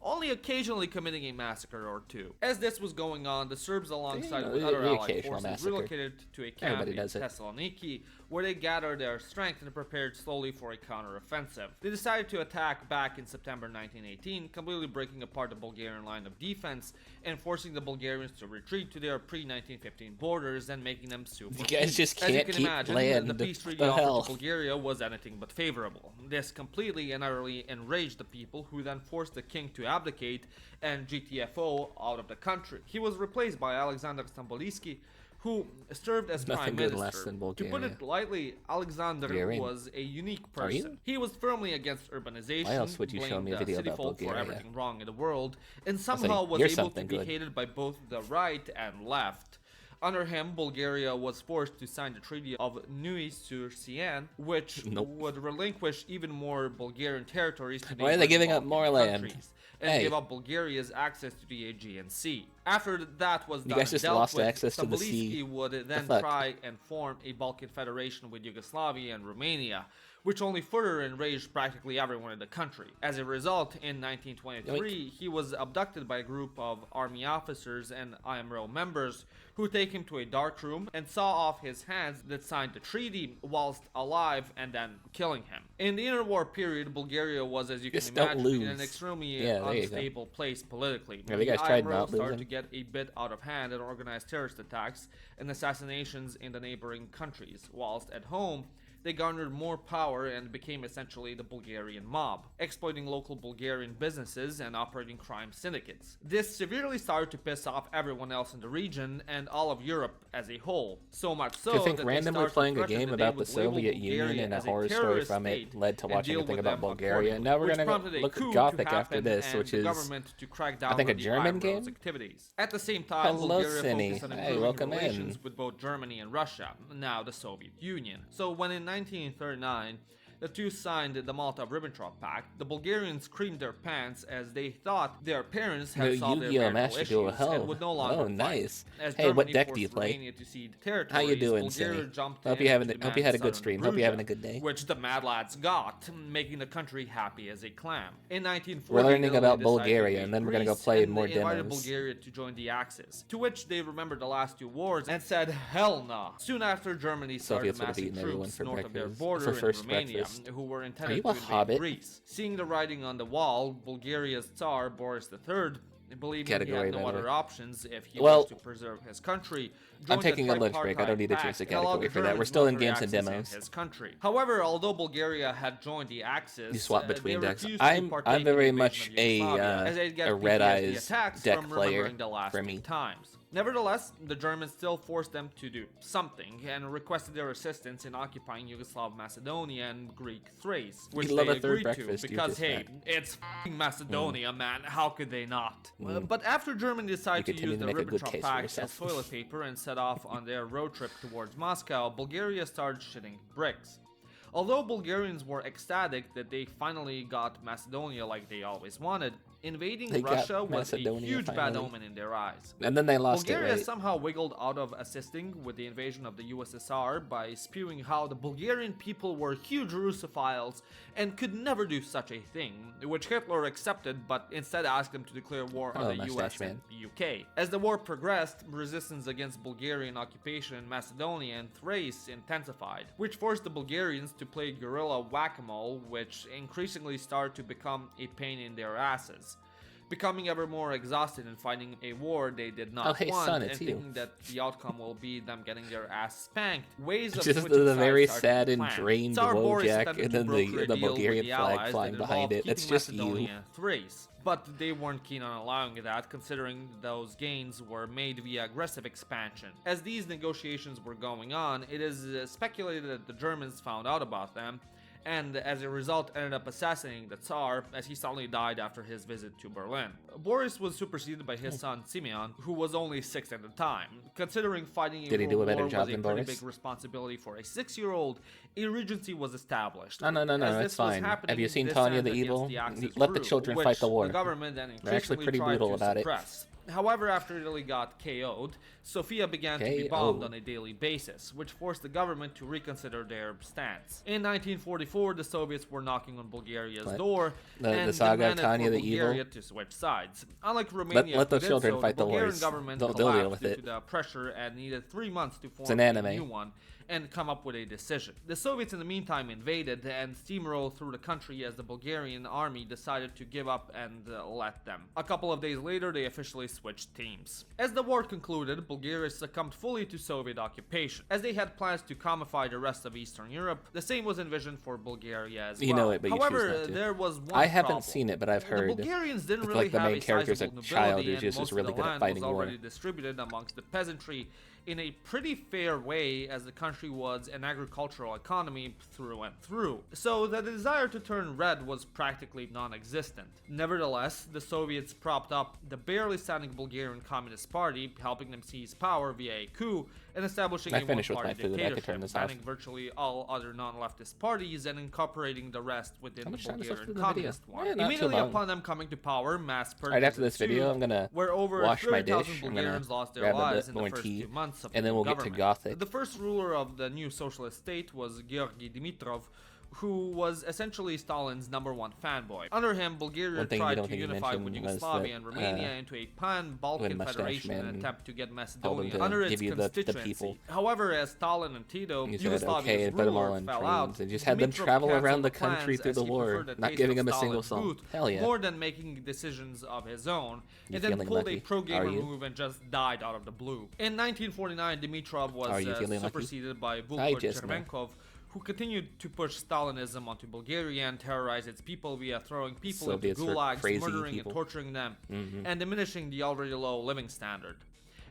C: only occasionally committing a massacre or two. As this was going on, the Serbs alongside with other allied forces relocated to a camp in Thessaloniki, where they gathered their strength and prepared slowly for a counter-offensive. They decided to attack back in September 1918, completely breaking apart the Bulgarian line of defense and forcing the Bulgarians to retreat to their pre-1915 borders and making them super weak.
B: You guys just can't
C: As you can
B: keep
C: imagine,
B: land.
C: the peace treaty offered to Bulgaria was anything but favorable. This completely and utterly enraged the people, who then forced the king to abdicate and GTFO out of the country. He was replaced by Alexander Stamboliski, who served as prime minister. To put it lightly, Alexander was a unique person. He was firmly against urbanization,
B: Why else would you show me a video
C: city
B: about
C: folk for
B: Bulgaria?
C: everything wrong in the world, and somehow was able to be hated by both the right and left. Under him, Bulgaria was forced to sign the Treaty of Neuilly-sur-Seine, which would relinquish even more Bulgarian territories to
B: Why are they giving up
C: Balkan
B: more land?
C: countries, and
B: Hey.
C: give up Bulgaria's access to the Aegean Sea. After that was
B: You
C: done
B: guys
C: and
B: just
C: dealt
B: lost
C: with,
B: access to the sea.
C: Stamboliski would then
B: fuck?
C: try and form a Balkan federation with Yugoslavia and Romania, which only further enraged practically everyone in the country. As a result, in 1923, he was abducted by a group of army officers and IMRO members who take him to a dark room and saw off his hands that signed the treaty whilst alive and then killing him. In the interwar period, Bulgaria was, as you can
B: Just don't
C: imagine, in
B: lose.
C: an extremely
B: Yeah, there you go.
C: unstable place politically.
B: Have you guys
C: The
B: tried
C: IMRO
B: not
C: started
B: losing?
C: to get a bit out of hand and organized terrorist attacks and assassinations in the neighboring countries, whilst at home, they garnered more power and became essentially the Bulgarian mob, exploiting local Bulgarian businesses and operating crime syndicates. This severely started to piss off everyone else in the region and all of Europe as a whole. So much so
B: To think
C: that
B: randomly
C: they started
B: playing
C: to
B: a
C: threaten
B: game
C: that they
B: about the
C: would label
B: Soviet Union
C: Bulgaria
B: and a
C: as
B: horror story
C: terrorist
B: from it
C: state
B: led to
C: and
B: watching
C: deal
B: a thing
C: with
B: about
C: them
B: Bulgaria. And
C: accordingly,
B: now we're
C: which
B: gonna
C: prompted a
B: look
C: coup
B: at
C: to
B: Gothic after
C: happen
B: this,
C: and
B: which
C: the
B: is
C: government to crack down
B: I think a
C: on the
B: German
C: IMRO's
B: game?
C: activities. At the same time,
B: Hello,
C: Bulgaria
B: Cinny.
C: focused on
B: Hey,
C: improving
B: welcome
C: relations
B: in.
C: with both Germany and Russia, now the Soviet Union. So when in 1939 the two signed the Molotov-Ribbentrop Pact, the Bulgarians creamed their pants as they thought their parents had
B: The
C: solved their
B: Yu-Gi-Oh!
C: marital
B: Master
C: issues
B: Duel.
C: and would no longer
B: Oh,
C: fight.
B: nice.
C: As
B: Hey, what
C: Germany
B: deck do
C: forced
B: you play?
C: Romania to cede territories,
B: How you doing,
C: Bulgaria
B: Cinny?
C: jumped
B: Hope
C: in
B: you having
C: to
B: hope you had a
C: demand
B: good
C: southern
B: stream. Hope you're having a
C: Brugia,
B: good day.
C: which the Mad Lads got, making the country happy as a clam. In 1940,
B: We're learning
C: Italy
B: about
C: decided to
B: Bulgaria,
C: invade
B: and then we're gonna go
C: Greece,
B: play
C: and
B: more
C: they invited
B: demos.
C: Bulgaria to join the Axis, to which they remembered the last two wars and said, hell nah. Soon after, Germany started
B: Soviets would have
C: massing
B: eaten everyone
C: troops
B: for
C: north of their
B: breakfast-
C: border
B: for
C: in
B: first
C: Romania,
B: breakfast.
C: who were
B: Are
C: intended
B: you
C: to
B: a
C: invade
B: hobbit?
C: Greece. Seeing the writing on the wall, Bulgaria's Tsar Boris III, believing he
B: Category,
C: had
B: by
C: no
B: the
C: other
B: way.
C: options if he
B: Well,
C: was to preserve his country,
B: I'm
C: joined the
B: taking a lunch break. I don't need to choose a
C: Tripartite Pact and allowed
B: category
C: the
B: for that. We're
C: Germans
B: still in
C: military
B: games and
C: access in
B: demos.
C: his country. However, although Bulgaria had joined the Axis,
B: You swap
C: they
B: between decks.
C: refused to
B: I'm
C: partake in
B: very
C: the
B: much
C: invasion of Yugoslavia, as they'd get
B: a Red
C: PTSD
B: Eyes
C: attacks
B: deck
C: from
B: player
C: remembering the last
B: for
C: two
B: me.
C: times. Nevertheless, the Germans still forced them to do something and requested their assistance in occupying Yugoslav Macedonia and Greek Thrace, which
B: You love
C: they
B: a third
C: agreed to
B: breakfast, you
C: because
B: just
C: hey,
B: had.
C: it's f***ing Macedonia, man. How could they not? But after Germany decided
B: You
C: to
B: continue
C: use
B: to
C: the
B: make a good
C: Ribbentrop
B: case for
C: Pact as
B: yourself.
C: toilet paper and set off on their road trip towards Moscow, Bulgaria started shitting bricks. Although Bulgarians were ecstatic that they finally got Macedonia like they always wanted, invading
B: They got
C: Russia was a
B: Macedonia
C: huge bad
B: finally.
C: omen in their eyes.
B: And then they lost
C: Bulgaria
B: it, right?
C: somehow wiggled out of assisting with the invasion of the USSR by spewing how the Bulgarian people were huge Russophiles and could never do such a thing, which Hitler accepted but instead asked them to declare war on
B: Hello,
C: the US
B: mustache
C: and UK. As the war progressed, resistance against Bulgarian occupation in Macedonia and Thrace intensified, which forced the Bulgarians to play guerrilla whack-a-mole, which increasingly started to become a pain in their asses. Becoming ever more exhausted in fighting a war they did not
B: Oh, hey,
C: want,
B: son,
C: and
B: it's you.
C: thinking that the outcome will be them getting their ass spanked, ways of
B: Just
C: switching
B: the very
C: sides started
B: sad
C: to
B: and
C: plan.
B: drained
C: Tsar Boris
B: Wojak,
C: attempted
B: and
C: to
B: then
C: broker a
B: the
C: deal
B: Bulgarian
C: with the
B: flag
C: Allies
B: flying
C: that
B: behind
C: involved
B: it. It's
C: keeping
B: just you.
C: Macedonia and Thrace. But they weren't keen on allowing that, considering those gains were made via aggressive expansion. As these negotiations were going on, it is speculated that the Germans found out about them, and as a result ended up assassinating the Tsar, as he suddenly died after his visit to Berlin. Boris was superseded by his son Simeon, who was only 6 at the time. Considering fighting a
B: Did he do a
C: world
B: better
C: war
B: job
C: was a
B: than
C: pretty
B: Boris?
C: big responsibility for a 6-year-old, a regency was established.
B: No,
C: As
B: that's
C: this was
B: fine.
C: happening,
B: Have you seen
C: this
B: Tanya
C: end
B: the
C: against
B: Evil?
C: the Axis
B: Let the
C: grew,
B: children
C: which
B: fight the war.
C: The government then
B: They're actually
C: increasingly
B: pretty
C: tried
B: brutal
C: to
B: about it.
C: suppress. However, after Italy got KO'd, Sofia began to be bombed on a daily basis, which forced the government to reconsider their stance. In 1944, the Soviets were knocking on Bulgaria's
B: What?
C: door
B: The
C: and
B: saga of
C: demanded
B: Tanya
C: for
B: the Evil?
C: Bulgaria to switch sides. Unlike Romania,
B: let
C: who
B: those
C: did
B: children
C: so,
B: fight the
C: Bulgarian
B: wars.
C: government
B: They'll
C: collapsed
B: deal with
C: due
B: it.
C: to the pressure and needed 3 months to form
B: an
C: a
B: anime.
C: new one and come up with a decision. The Soviets in the meantime invaded and steamrolled through the country as the Bulgarian army decided to give up and let them. A couple of days later, they officially switched teams. As the war concluded, Bulgaria succumbed fully to Soviet occupation. As they had plans to commify the rest of Eastern Europe, the same was envisioned for Bulgaria as
B: You
C: well.
B: know it, but you choose
C: However,
B: not to.
C: there was one
B: I haven't
C: problem.
B: seen it, but I've heard
C: The Bulgarians didn't
B: it's
C: really
B: like the
C: have
B: main
C: a
B: character's a
C: sizable
B: child
C: nobility,
B: who
C: and
B: just is
C: most
B: really
C: of the
B: good at
C: land
B: fighting
C: was
B: war.
C: already distributed amongst the peasantry in a pretty fair way, as the country was an agricultural economy through and through, so the desire to turn red was practically non-existent. Nevertheless, the Soviets propped up the barely standing Bulgarian Communist Party, helping them seize power via a coup and establishing a one-party dictatorship, banning virtually all other non-leftist parties and incorporating the rest within the Bulgarian Communist one. Immediately upon them coming to power, mass purges
B: Right after this video, I'm gonna
C: where over
B: wash my
C: 30,000
B: dish. I'm
C: Bulgarians
B: gonna
C: lost their
B: grab a
C: lives
B: bit
C: in the
B: more
C: first
B: tea,
C: few months of
B: and
C: the
B: then we'll
C: government.
B: get to Gothic.
C: The first ruler of the new socialist state was Georgy Dimitrov, who was essentially Stalin's #1 fanboy. Under him, Bulgaria tried to unify with Yugoslavia and Romania into a pan-Balkan federation in an attempt to get Macedonia under its constituency. However, as Stalin and Tito, Yugoslavia's ruler, fell out,
B: and just had them travel around the country through the war, not giving them a single song. Hell yeah.
C: More than making decisions of his own, and then pulled a pro-gamer move and just died out of the blue. In 1949, Dimitrov was superseded by Vulko Chervenkov, who continued to push Stalinism onto Bulgaria and terrorize its people via throwing people into gulags, murdering and torturing them, and diminishing the already low living standard.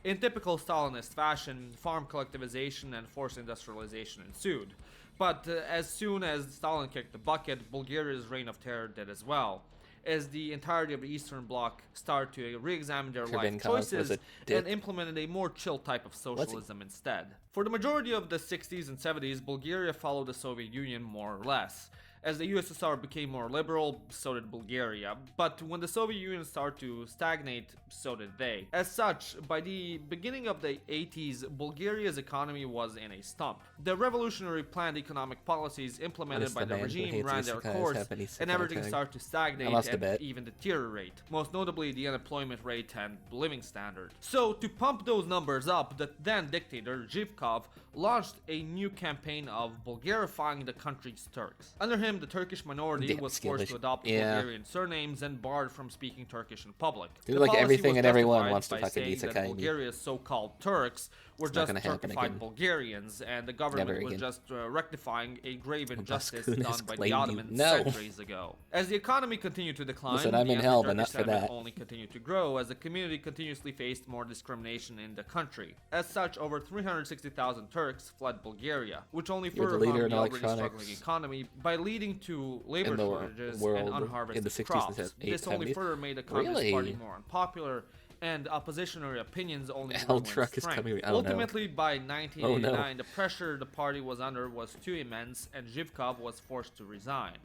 C: In typical Stalinist fashion, farm collectivization and forced industrialization ensued. But as soon as Stalin kicked the bucket, Bulgaria's reign of terror did as well, as the entirety of the Eastern Bloc started to re-examine their life choices and implemented a more chill type of socialism instead. For the majority of the 60s and 70s, Bulgaria followed the Soviet Union more or less. As the USSR became more liberal, so did Bulgaria. But when the Soviet Union started to stagnate, so did they. As such, by the beginning of the 80s, Bulgaria's economy was in a slump. The revolutionary planned economic policies implemented by the regime ran their course, and everything started to stagnate and even deteriorate, most notably the unemployment rate and living standard. So, to pump those numbers up, the then dictator, Zhivkov, launched a new campaign of Bulgarifying the country's Turks. Under him, the Turkish minority was forced to adopt Bulgarian surnames and barred from speaking Turkish in public.
B: Like everything and everyone wants to fucking eat
C: that Bulgaria's so-called Turks were just Turkified Bulgarians, and the government was just rectifying a grave injustice done by the Ottomans centuries ago. As the economy continued to decline, the anti-Turkish sentiment only continued to grow as the community continuously faced more discrimination in the country. As such, over 360,000 Turks fled Bulgaria, which only further harmed the already struggling economy by leading to labor shortages and unharvested crops. This only further made the Communist Party more unpopular, and oppositionary opinions only grew in strength. Ultimately, by 1989, the pressure the party was under was too immense, and Zhivkov was forced to resign.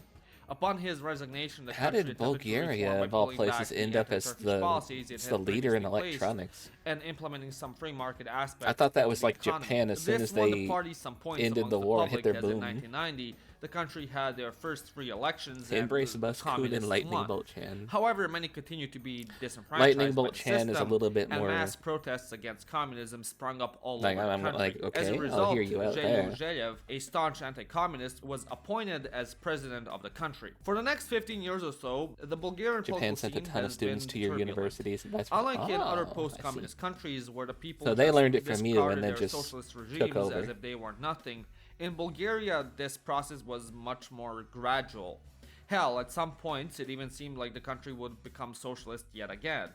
C: Upon his resignation, the country
B: did Bulgaria, of all places, end up as the leader in electronics?
C: And implementing some free market aspects.
B: I thought that was like Japan. As soon as they ended the war, hit their boom.
C: In 1990, the country had their first free elections.
B: Embrace Buscoon and Lightning Bolt Chan.
C: However, many continue to be disenfranchised.
B: Lightning Bolt Chan is a little bit more.
C: And mass protests against communism sprung up all over the country.
B: Like, okay,
C: as a result,
B: I'll hear you out there.
C: Zhelev, a staunch anti-communist, was appointed as president of the country. For the next 15 years or so, the Bulgarian
B: Japan sent a ton of students to your universities.
C: Unlike in other post-communist countries where the people
B: so they learned it from you and then just
C: socialist regimes as if they were nothing, in Bulgaria this process was much more gradual. Hell, at some points it even seemed like the country would become socialist yet again,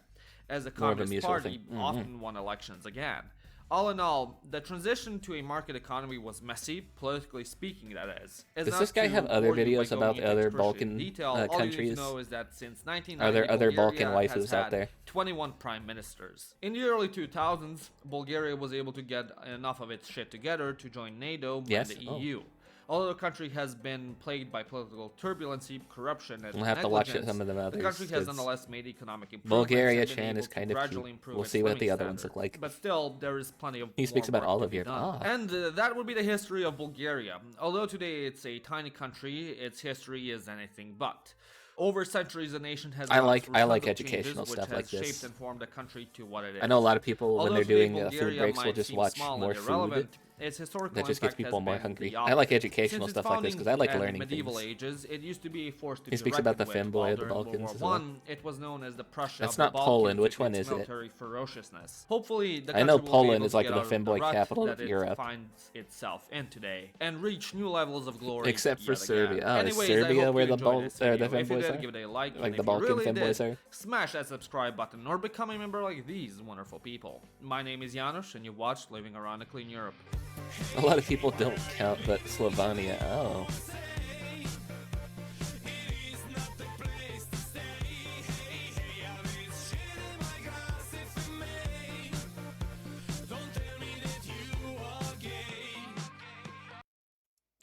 C: as the Communist Party often won elections again. All in all, the transition to a market economy was messy, politically speaking, that is.
B: Does this guy have other videos about the other Balkan countries?
C: All you know is that since 1990,
B: are there other
C: Bulgaria
B: Balkan waifus out there?
C: 21 prime ministers. In the early 2000s, Bulgaria was able to get enough of its shit together to join NATO and the EU. Although the country has been plagued by political turbulency, corruption, and the country has nonetheless made economic improvements.
B: Bulgaria Chan is kind of cute. We'll see what the other ones look like.
C: But still, there is plenty of
B: He speaks about all of your...
C: And that would be the history of Bulgaria. Although today it's a tiny country, its history is anything but. Over centuries, the nation has
B: I like educational stuff like this.
C: Shaped and formed the country to what it is.
B: I know a lot of people, when they're doing food breaks, will just watch more food.
C: Its historical
B: That just gets
C: impact has
B: people more
C: been
B: hungry.
C: the
B: I like
C: opposite.
B: educational
C: Since its
B: stuff like this because I
C: founding
B: like
C: and
B: learning
C: medieval
B: things.
C: ages, it used to be a force to
B: He
C: be
B: speaks about the
C: reckoned with,
B: femboy
C: while
B: of the
C: during
B: Balkans as
C: World
B: well.
C: War I, it was known as the Prussia
B: That's
C: of the
B: not
C: Balkans
B: Poland.
C: due
B: Which
C: to
B: one
C: its
B: is it?
C: military ferociousness. Hopefully, the
B: I know
C: country will be
B: Poland
C: able
B: is
C: to
B: like
C: get
B: the
C: out of the
B: femboy
C: rut
B: capital
C: that
B: of
C: it
B: Europe.
C: finds itself in today and reach new levels of glory.
B: Except for
C: yet again.
B: Serbia. Oh, is
C: Anyways, I
B: Serbia
C: hope
B: where
C: you
B: the
C: enjoyed this video. If you
B: femboys
C: did,
B: are?
C: give it a like,
B: Like
C: and
B: the
C: if
B: Balkan
C: you really
B: femboys
C: did,
B: are?
C: smash that subscribe button or become a member like these wonderful people. My name is Janusz, and you watched Living Around a Clean Europe.
B: A lot of people don't count, but Slovenia. Oh.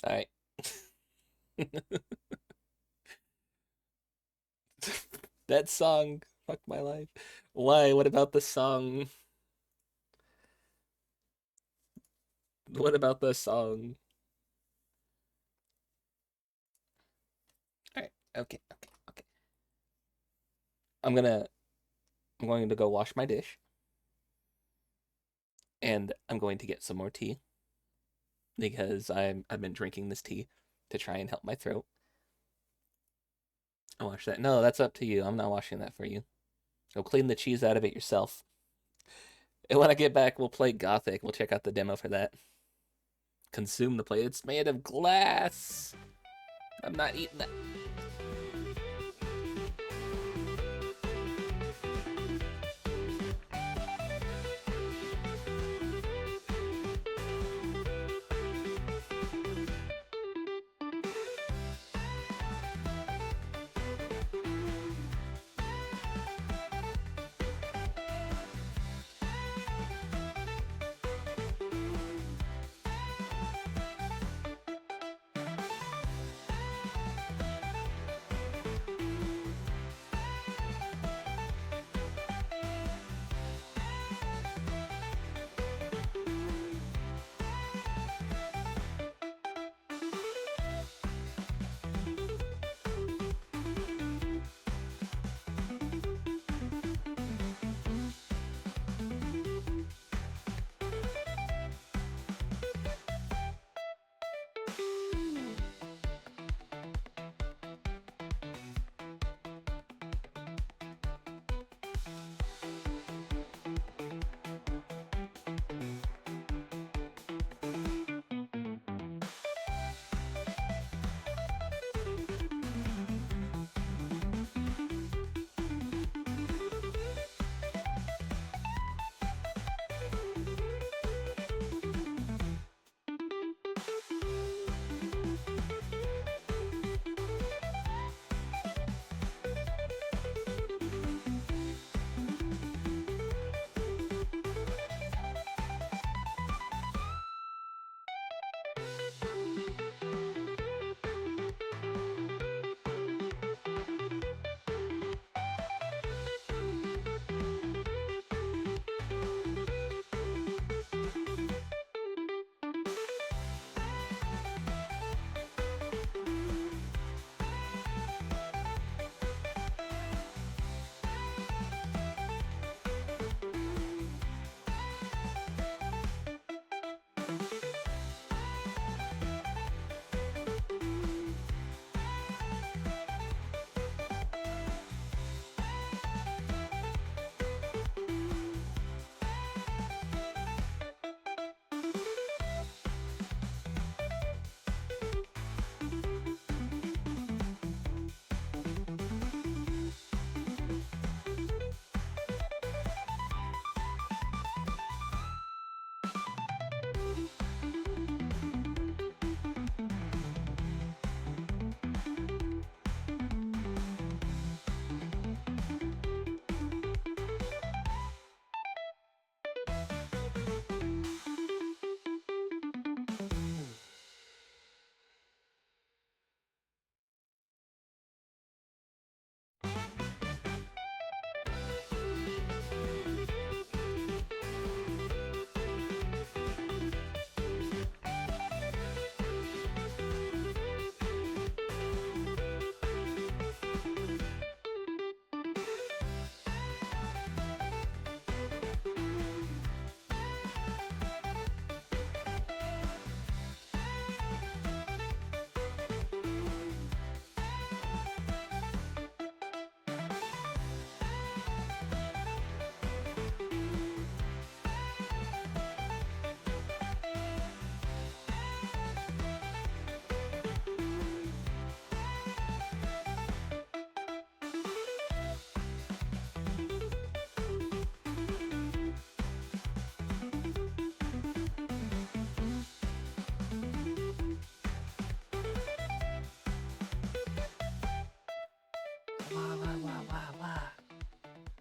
B: Alright. That song. Fuck my life. Why? What about the song? What about the song? Alright. Okay. I'm going to go wash my dish. And I'm going to get some more tea. Because I've been drinking this tea to try and help my throat. I'll wash that. No, that's up to you. I'm not washing that for you. Go clean the cheese out of it yourself. And when I get back, we'll play Gothic. We'll check out the demo for that. Consume the plate. It's made of glass. I'm not eating that.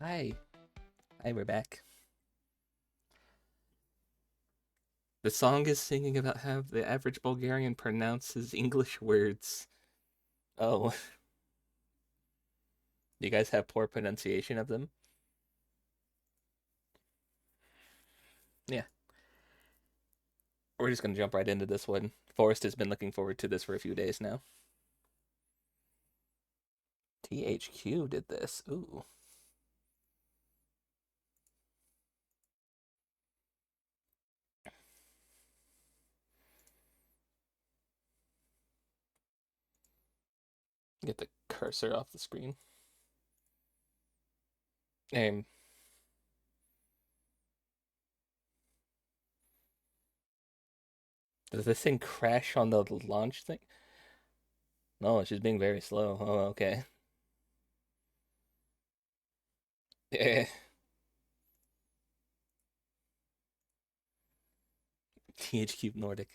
B: Hi. Hi, we're back. The song is singing about how the average Bulgarian pronounces English words. Oh. You guys have poor pronunciation of them? Yeah. We're just gonna jump right into this one. Forrest has been looking forward to this for a few days now. THQ did this. Ooh. Get the cursor off the screen. Does this thing crash on the launch thing? No, it's just being very slow. Oh, okay. Yeah. THQ Nordic.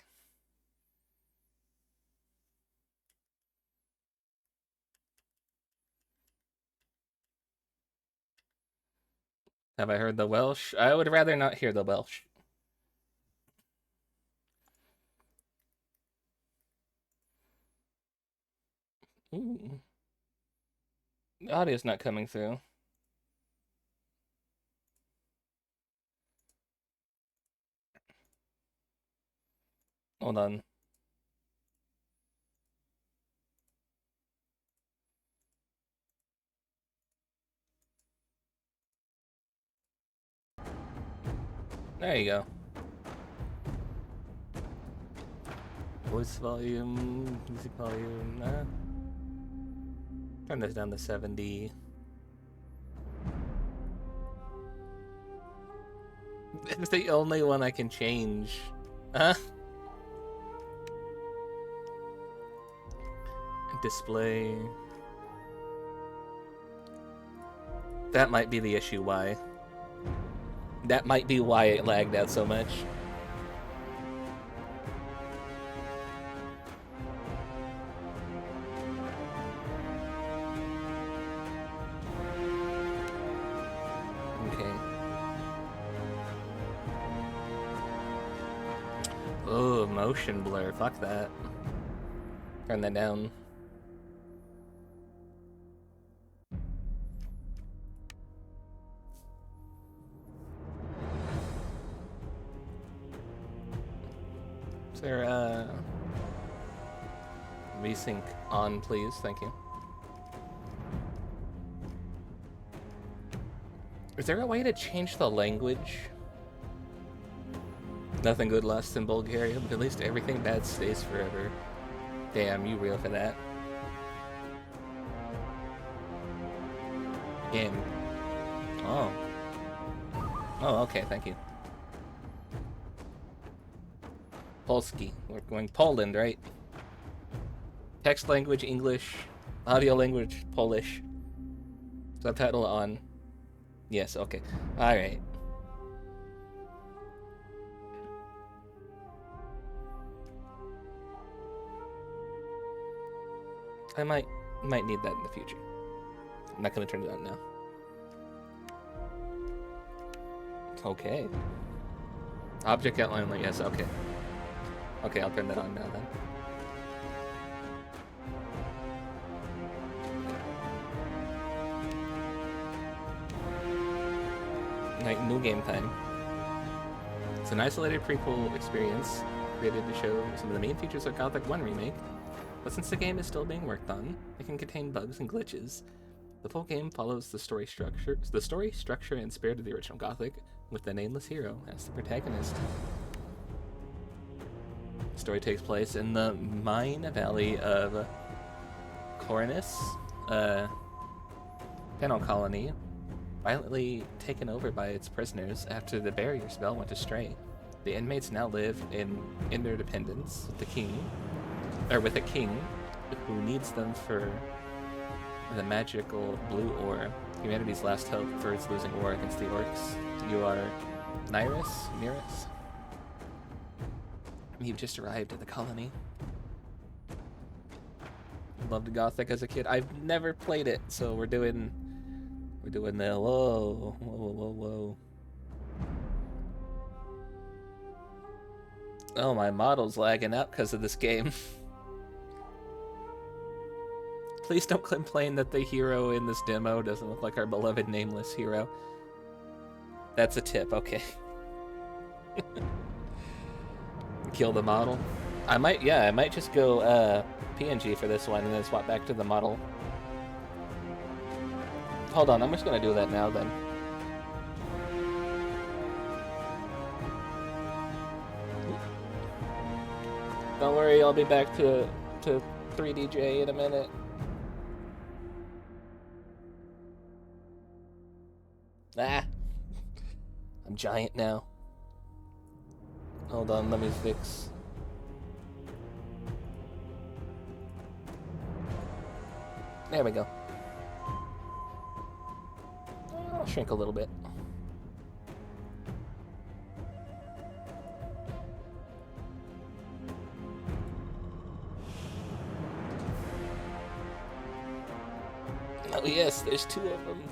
B: Have I heard the Welsh? I would rather not hear the Welsh. Ooh. The audio's not coming through. Hold on. There you go. Voice volume, music volume. Turn this down to 70. It's the only one I can change. Huh? Display. That might be the issue why. That might be why it lagged out so much. Okay. Oh, motion blur. Fuck that. Turn that down. Is there VSync on, please? Thank you. Is there a way to change the language? Nothing good lasts in Bulgaria, but at least everything bad stays forever. Damn, you real for that. Game. Oh. Oh, okay, thank you. Polski. We're going Poland, right? Text language, English. Audio language, Polish. Subtitle on. Yes, okay. Alright. I might need that in the future. I'm not gonna turn it on now. Okay. Object outline, like, yes, okay. Okay, I'll turn that on now then. Like, new game time. It's an isolated prequel experience created to show some of the main features of Gothic 1 Remake, but since the game is still being worked on, it can contain bugs and glitches. The full game follows the story structure and spirit of the original Gothic, with the nameless hero as the protagonist. The story takes place in the mine valley of Corinus, penal colony, violently taken over by its prisoners after the barrier spell went astray. The inmates now live in interdependence with with a king who needs them for the magical blue ore, humanity's last hope for its losing war against the orcs. You are Nyrus? You've just arrived at the colony. loved Gothic as a kid. I've never played it, so we're doing the whoa, whoa, whoa, whoa. Oh, my model's lagging out because of this game. Please don't complain that the hero in this demo doesn't look like our beloved nameless hero. That's a tip, okay. Kill the model. I might just go PNG for this one and then swap back to the model. Hold on, I'm just gonna do that now then. Don't worry, I'll be back to 3DJ in a minute. Ah! I'm giant now. Hold on, let me fix. There we go. I'll shrink a little bit. Oh yes, there's two of them.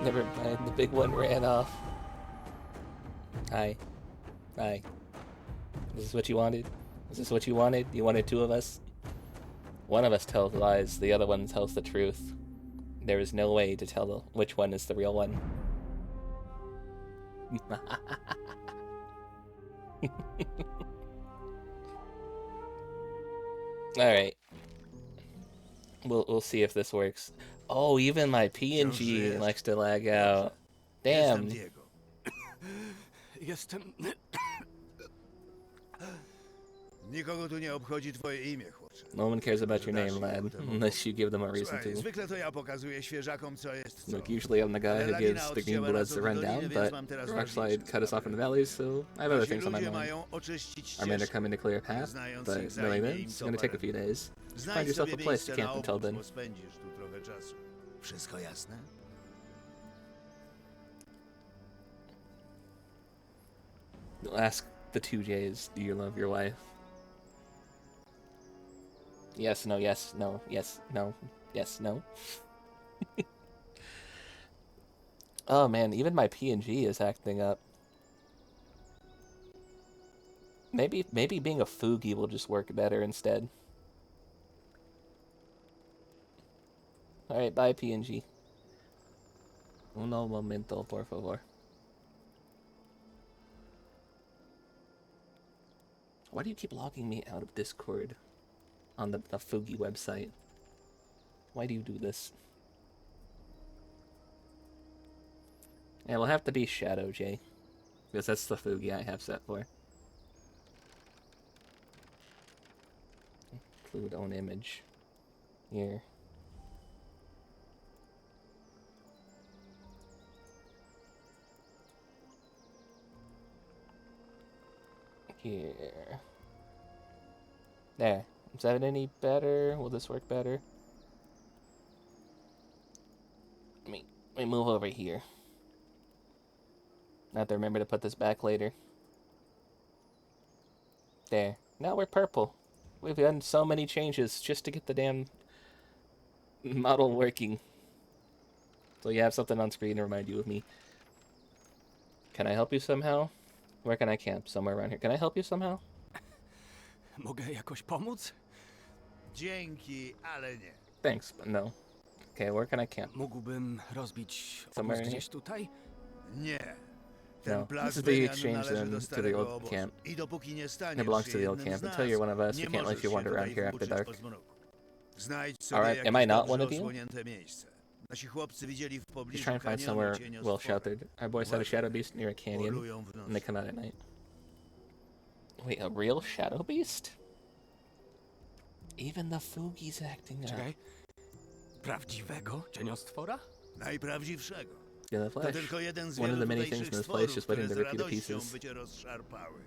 B: Never mind, the big one ran off. Hi. Hi. Is this what you wanted? Is this what you wanted? You wanted two of us? One of us tells lies, the other one tells the truth. There is no way to tell which one is the real one. Alright. We'll see if this works. Oh, even my PNG likes to lag out. Damn.
E: Jestem... Nikogo tu nie obchodzi twoje imię, chłopcze.
B: No one cares about your name, lad, unless you give them a reason
E: Słuchaj,
B: to.
E: zwykle to ja pokazuję świeżakom, co jest co.
B: Look, usually I'm the guy who gives the green bloods the rundown, but Rockslide cut us off in the valleys, so I have other
E: Ci
B: things on my
E: ludzie
B: mind.
E: mają oczyścić
B: Our men are
E: ścieżkę.
B: coming to clear a path, but knowing that, it's gonna take a few days. Find
E: Znajdź
B: yourself
E: sobie
B: a place to
E: miejsce na
B: camp until
E: obóz,
B: then.
E: bo spędzisz tu trochę czasu. Wszystko jasne?
B: Ask the two J's, do you love your wife? Yes, no, yes, no, yes, no, yes, no. Oh man, even my PNG is acting up. Maybe being a Fugi will just work better instead. Alright, bye PNG. Uno momento, por favor. Why do you keep logging me out of Discord on the Fugi website? Why do you do this? Yeah, we'll have to be Shadow J, because that's the Fugi I have set for. Include own image. Here. Here. There. Is that any better? Will this work better? Let me move over here. I have to remember to put this back later. There. Now we're purple. We've done so many changes just to get the damn model working. So you have something on screen to remind you of me. Can I help you somehow? Where can I camp? Somewhere around here. Can I help you somehow?
E: Mogę jakoś pomóc? Dzięki, ale nie.
B: Thanks, but no. Okay, where can I camp?
E: Mógłbym rozbić
B: Somewhere
E: obóz
B: in
E: gdzieś tutaj? Nie.
B: No,
E: Ten plac
B: this is the
E: Wymian
B: exchange
E: należy
B: then
E: do
B: to the
E: starego
B: old
E: obozu.
B: camp.
E: I dopóki nie
B: It
E: staniesz
B: belongs
E: się
B: to the old
E: jednym
B: camp.
E: z
B: Until you're one of us,
E: nie
B: we can't let
E: możesz
B: you
E: się
B: wander around
E: tutaj
B: here after
E: włóczyć
B: dark.
E: po zmroku. Znajdź sobie
B: Alright,
E: jakieś
B: am I not
E: dobrze
B: one of you?
E: osłonięte miejsce. Nasi chłopcy widzieli w
B: Just
E: pobliżu
B: try and find
E: kanionu
B: somewhere
E: cieniostwory.
B: well sheltered. Our boys had a shadow beast near a canyon,
E: Polują w
B: and they
E: nocy.
B: come out at night. Wait, a real shadow beast? Even the Fugi's acting up.
E: Czekaj. Prawdziwego cieniostwora? Najprawdziwszego.
B: In the
E: To
B: flesh.
E: tylko jeden z
B: One of
E: wielu
B: the many
E: tutejszych
B: things in this place
E: stworów,
B: just
E: które
B: waiting
E: z
B: to rip you to
E: radością
B: pieces.
E: by cię rozszarpały.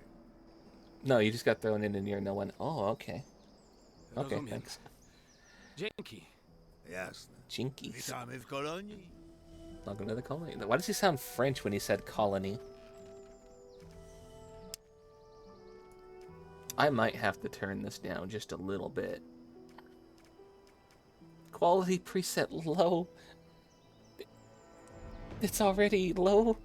B: No, you just got thrown in and you're no one. Oh, okay. Okay,
E: Rozumiem.
B: thanks.
E: Dzięki. Jasne.
B: Jinkies.
E: Witamy w kolonii.
B: Welcome to the colony. Why does he sound French when he said colony? I might have to turn this down just a little bit. Quality preset low. It's already low.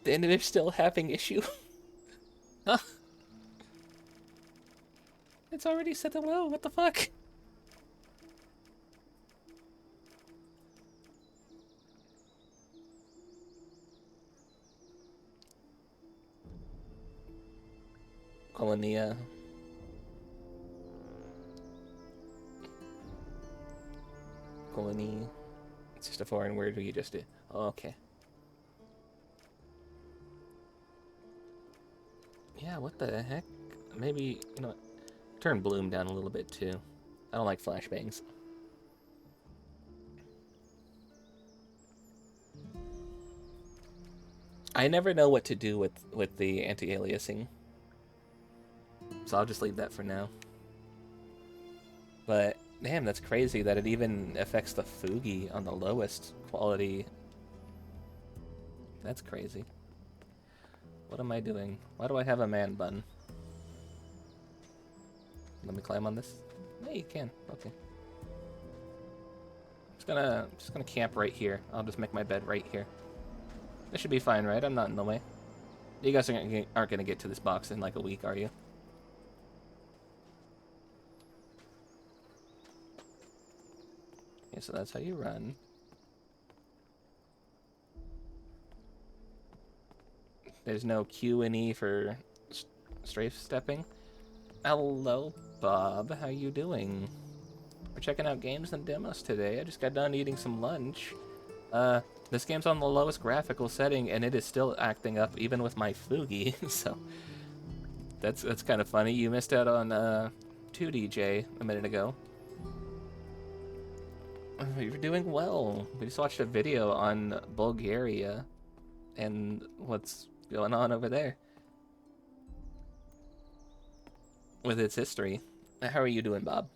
B: And they're still having issue. Huh? It's already set to low. What the fuck? Colonia. Colony. It's just a foreign word you just did. Oh, okay. Yeah, what the heck? Maybe, you know what? Turn bloom down a little bit too. I don't like flashbangs. I never know what to do with the anti-aliasing. So I'll just leave that for now. But, damn, that's crazy that it even affects the Fugi on the lowest quality. That's crazy. What am I doing? Why do I have a man bun? Let me climb on this. Yeah, you can. Okay. Just gonna camp right here. I'll just make my bed right here. This should be fine, right? I'm not in the way. You guys aren't gonna get to this box in like a week, are you? Okay, so that's how you run. There's no Q and E for strafe stepping. Hello, Bob. How you doing? We're checking out games and demos today. I just got done eating some lunch. This game's on the lowest graphical setting, and it is still acting up even with my Fugi. So that's kind of funny. You missed out on 2DJ a minute ago. You're doing well. We just watched a video on Bulgaria and what's going on over there with its history. How are you doing, Bob?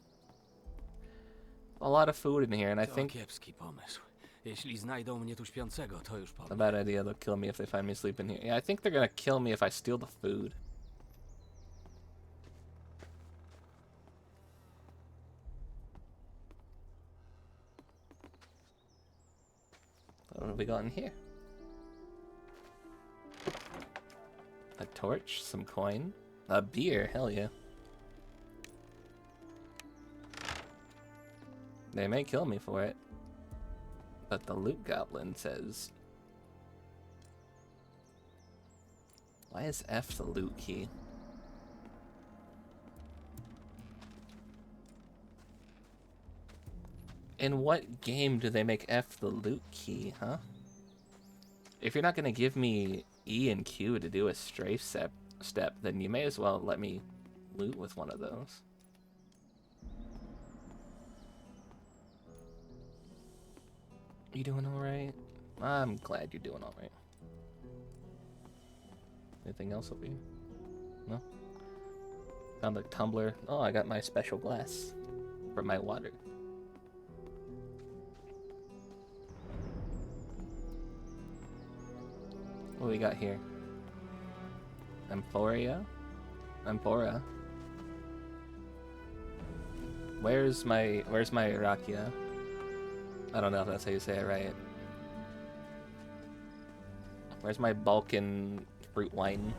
B: A lot of food in here, and I think
F: kiepski pomysł. Jeśli znajdą mnie tu śpiącego, to już
B: a bad idea. They'll kill me if they find me sleeping here. Yeah, I think they're gonna kill me if I steal the food. What have we got in here? A torch, some coin, a beer, hell yeah. They may kill me for it, but the loot goblin says... Why is F the loot key? In what game do they make F the loot key, huh? If you're not gonna give me E and Q to do a strafe step, then you may as well let me loot with one of those. You doing alright? I'm glad you're doing alright. Anything else over here? No? Found the tumbler. Oh, I got my special glass for my water. What we got here? Amphoria? Amphora. Where's my rakia? I don't know if that's how you say it right. Where's my Balkan fruit wine?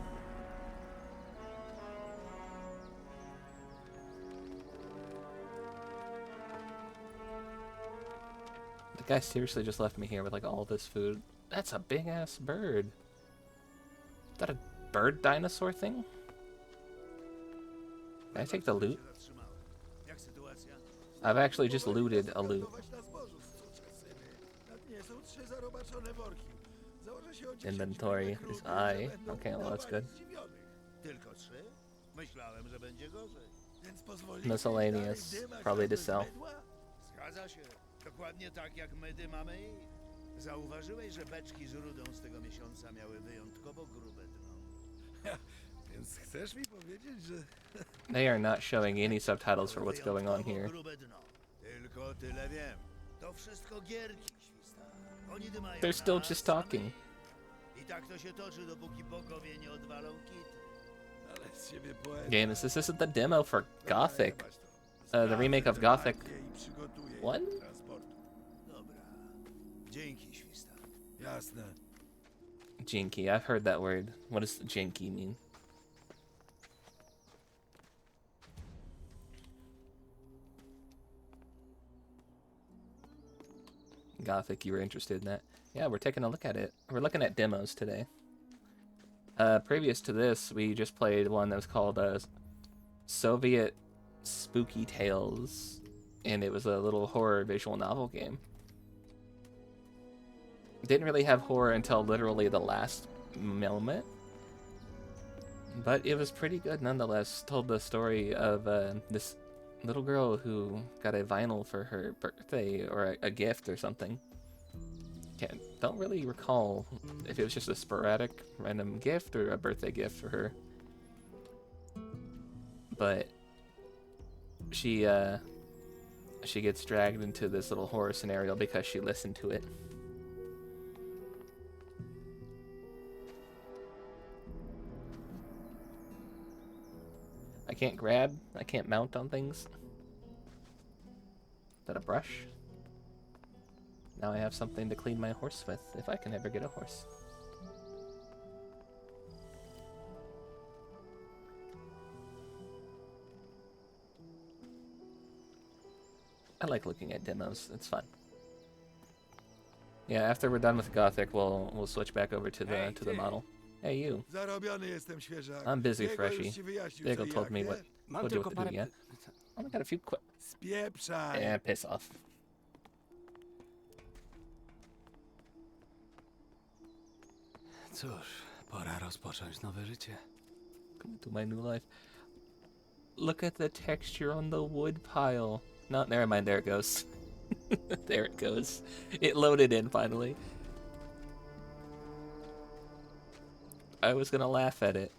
B: The guy seriously just left me here with like all this food. That's a big ass bird. Is that a bird dinosaur thing? Can I take the loot? I've actually just looted a loot. Inventory is I. Okay, well that's good. Miscellaneous. Probably to sell.
E: Dokładnie tak jak medy mamy i zauważyłeś, że beczki z rudą z tego miesiąca miały wyjątkowo grube dno.
G: Więc chcesz mi powiedzieć, że
B: They are not showing any subtitles for what's going on here.
E: Grube dno. Tylko tyle wiem. To wszystko gierki, śwista. Oni dymają
B: They're still
E: nas,
B: just talking.
E: I tak tak to się toczy, dopóki bogowie nie odwalą kit.
G: Ale z ciebie poeta.
B: Game is this isn't the demo for
G: Dobra,
B: Gothic.
G: jebać to.
B: The remake of
G: Sprawdzę
B: Gothic
G: tematykę i przygotuję
B: 1?
G: ich do transportu.
E: Dobra. Dzięki, Śwista.
G: Jasne.
B: Jinky. I've heard that word. What does jinky mean? Gothic, you were interested in that. Yeah, we're taking a look at it. We're looking at demos today. Previous to this, we just played one that was called Soviet Spooky Tales, and it was a little horror visual novel game. Didn't really have horror until literally the last moment, but it was pretty good nonetheless. Told the story of this little girl who got a vinyl for her birthday or a gift or something. Don't really recall if it was just a sporadic random gift or a birthday gift for her, but she gets dragged into this little horror scenario because she listened to it. I can't mount on things. Is that a brush? Now I have something to clean my horse with, if I can ever get a horse. I like looking at demos, it's fun. Yeah, after we're done with Gothic, we'll switch back over to the model. Hey, you.
G: Zarobiony jestem świeżak.
B: I'm busy,
G: Diego
B: freshie.
G: już ci wyjaśnił,
B: Diego
G: co i
B: told
G: jak,
B: me
G: nie?
B: what
F: Mam
B: to do
F: tylko
B: with the
F: parę...
B: do, yeah? Oh, I got a few quick.
G: Spieprzaj.
B: Yeah, piss off.
F: Cóż, pora rozpocząć nowe życie.
B: Come to my new life. Look at the texture on the wood pile. No, never mind. There it goes. There it goes. It loaded in finally. I was gonna laugh at it.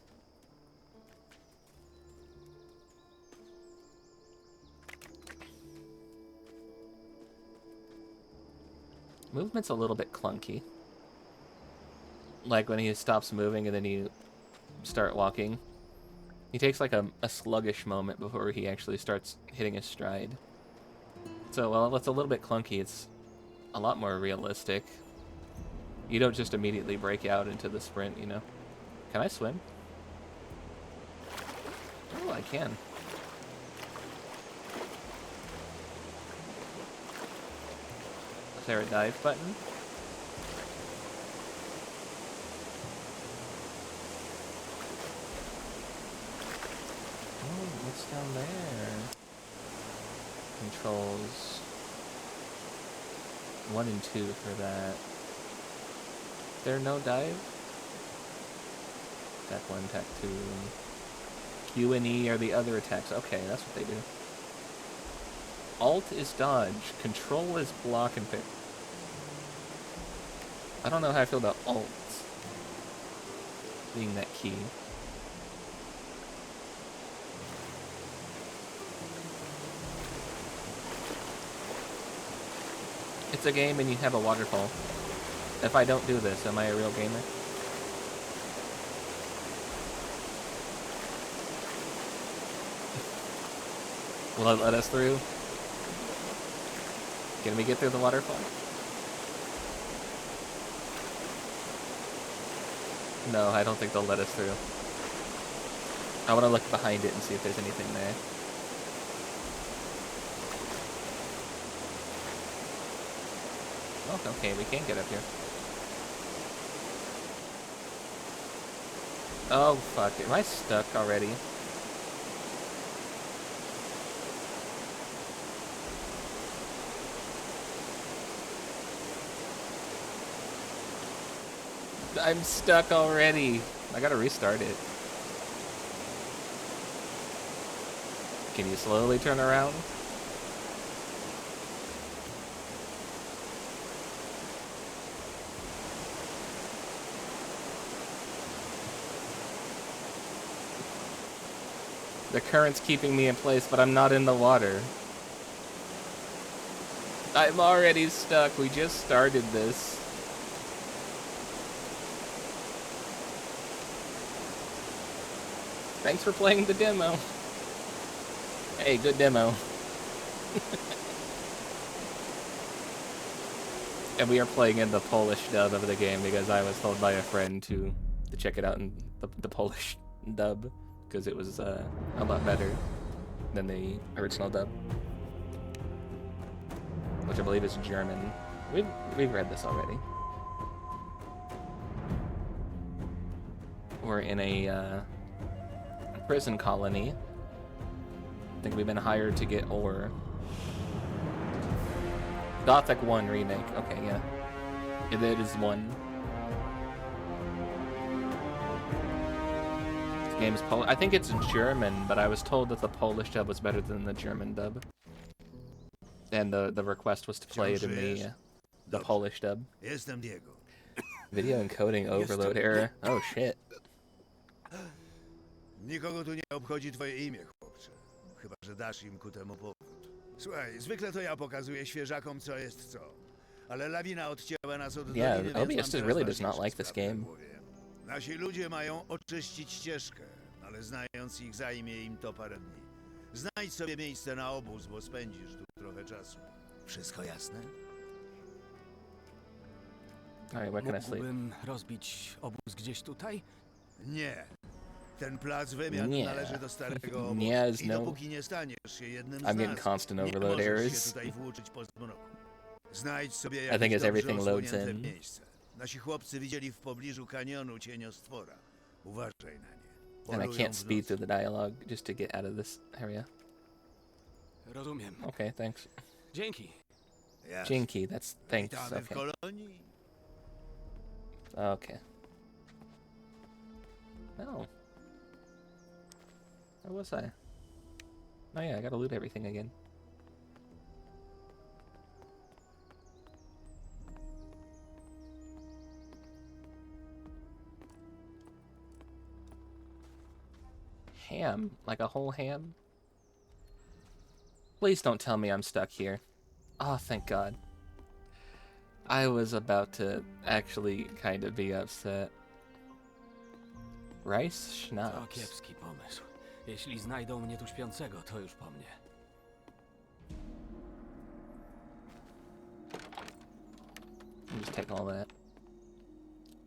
B: Movement's a little bit clunky. Like when he stops moving and then you start walking. He takes like a sluggish moment before he actually starts hitting his stride. So while it's a little bit clunky, it's a lot more realistic. You don't just immediately break out into the sprint, you know. Can I swim? Oh, I can. Is there a dive button? Oh, what's down there? Controls 1 and 2 for that. There no dive? Attack 1, attack 2. Q and E are the other attacks. Okay, that's what they do. Alt is dodge. Control is block and pick. I don't know how I feel about alt being that key. It's a game and you have a waterfall. If I don't do this, am I a real gamer? Will it let us through? Can we get through the waterfall? No, I don't think they'll let us through. I want to look behind it and see if there's anything there. Oh, okay, we can get up here. Oh, fuck. Am I stuck already? I'm stuck already. I gotta restart it. Can you slowly turn around? The current's keeping me in place, but I'm not in the water. I'm already stuck. We just started this. Thanks for playing the demo. Hey, good demo. And we are playing in the Polish dub of the game because I was told by a friend to check it out in the Polish dub because it was a lot better than the original dub, which I believe is German. We've read this already. We're in a prison colony. I think we've been hired to get ore. Gothic 1 remake. Okay, yeah. It is 1. This game is Polish. I think it's German, but I was told that the Polish dub was better than the German dub. And the request was to play it in the Polish dub.
E: Jestem Diego.
B: Video encoding overload error. Oh shit.
E: Nikogo tu nie obchodzi twoje imię, chłopcze. Chyba że dasz im ku temu powód. Słuchaj, zwykle to ja pokazuję świeżakom, co jest co. Ale lawina odcięła nas od
B: Yeah,
E: doliny, więc
B: OBS
E: mam teraz
B: really does not
E: ważniejsze
B: like this
E: sprawy na
B: game.
E: głowie. Nasi ludzie mają oczyścić ścieżkę, ale znając ich zajmie im to parę dni. Znajdź sobie miejsce na obóz, bo spędzisz tu trochę czasu. Wszystko jasne?
B: Alright, where can I sleep?
F: Mógłbym rozbić obóz gdzieś tutaj?
E: Nie. Ten plac wymian
B: Nie.
E: należy do starego obozu.
B: Nie,
E: I
B: no.
E: dopóki nie staniesz się jednym z
B: I'm getting
E: nas,
B: constant
E: nie
B: overload
E: możesz
B: errors.
E: się tutaj włóczyć po zmroku. Znajdź sobie
B: I think
E: jakieś
B: as everything
E: dobrze
B: loads
E: osłonięte
B: in.
E: miejsce. Nasi chłopcy widzieli w pobliżu kanionu cieniostwora. Uważaj na nie.
B: And I
E: Polują
B: can't
E: w
B: speed
E: nocy.
B: through the dialogue just to get out of this area.
F: Rozumiem.
B: Okay, thanks.
F: Dzięki.
E: Jasne.
B: Jinky, that's thanks.
E: Witamy w
B: Okay.
E: kolonii.
B: Okay. Oh. Where was I? Oh yeah, I gotta loot everything again. Ham? Like a whole ham? Please don't tell me I'm stuck here. Oh, thank God. I was about to actually kind of be upset. Rice
F: To
B: schnapps.
F: kiepski pomysł. Jeśli znajdą mnie tu śpiącego, to już po mnie.
B: Just take all that.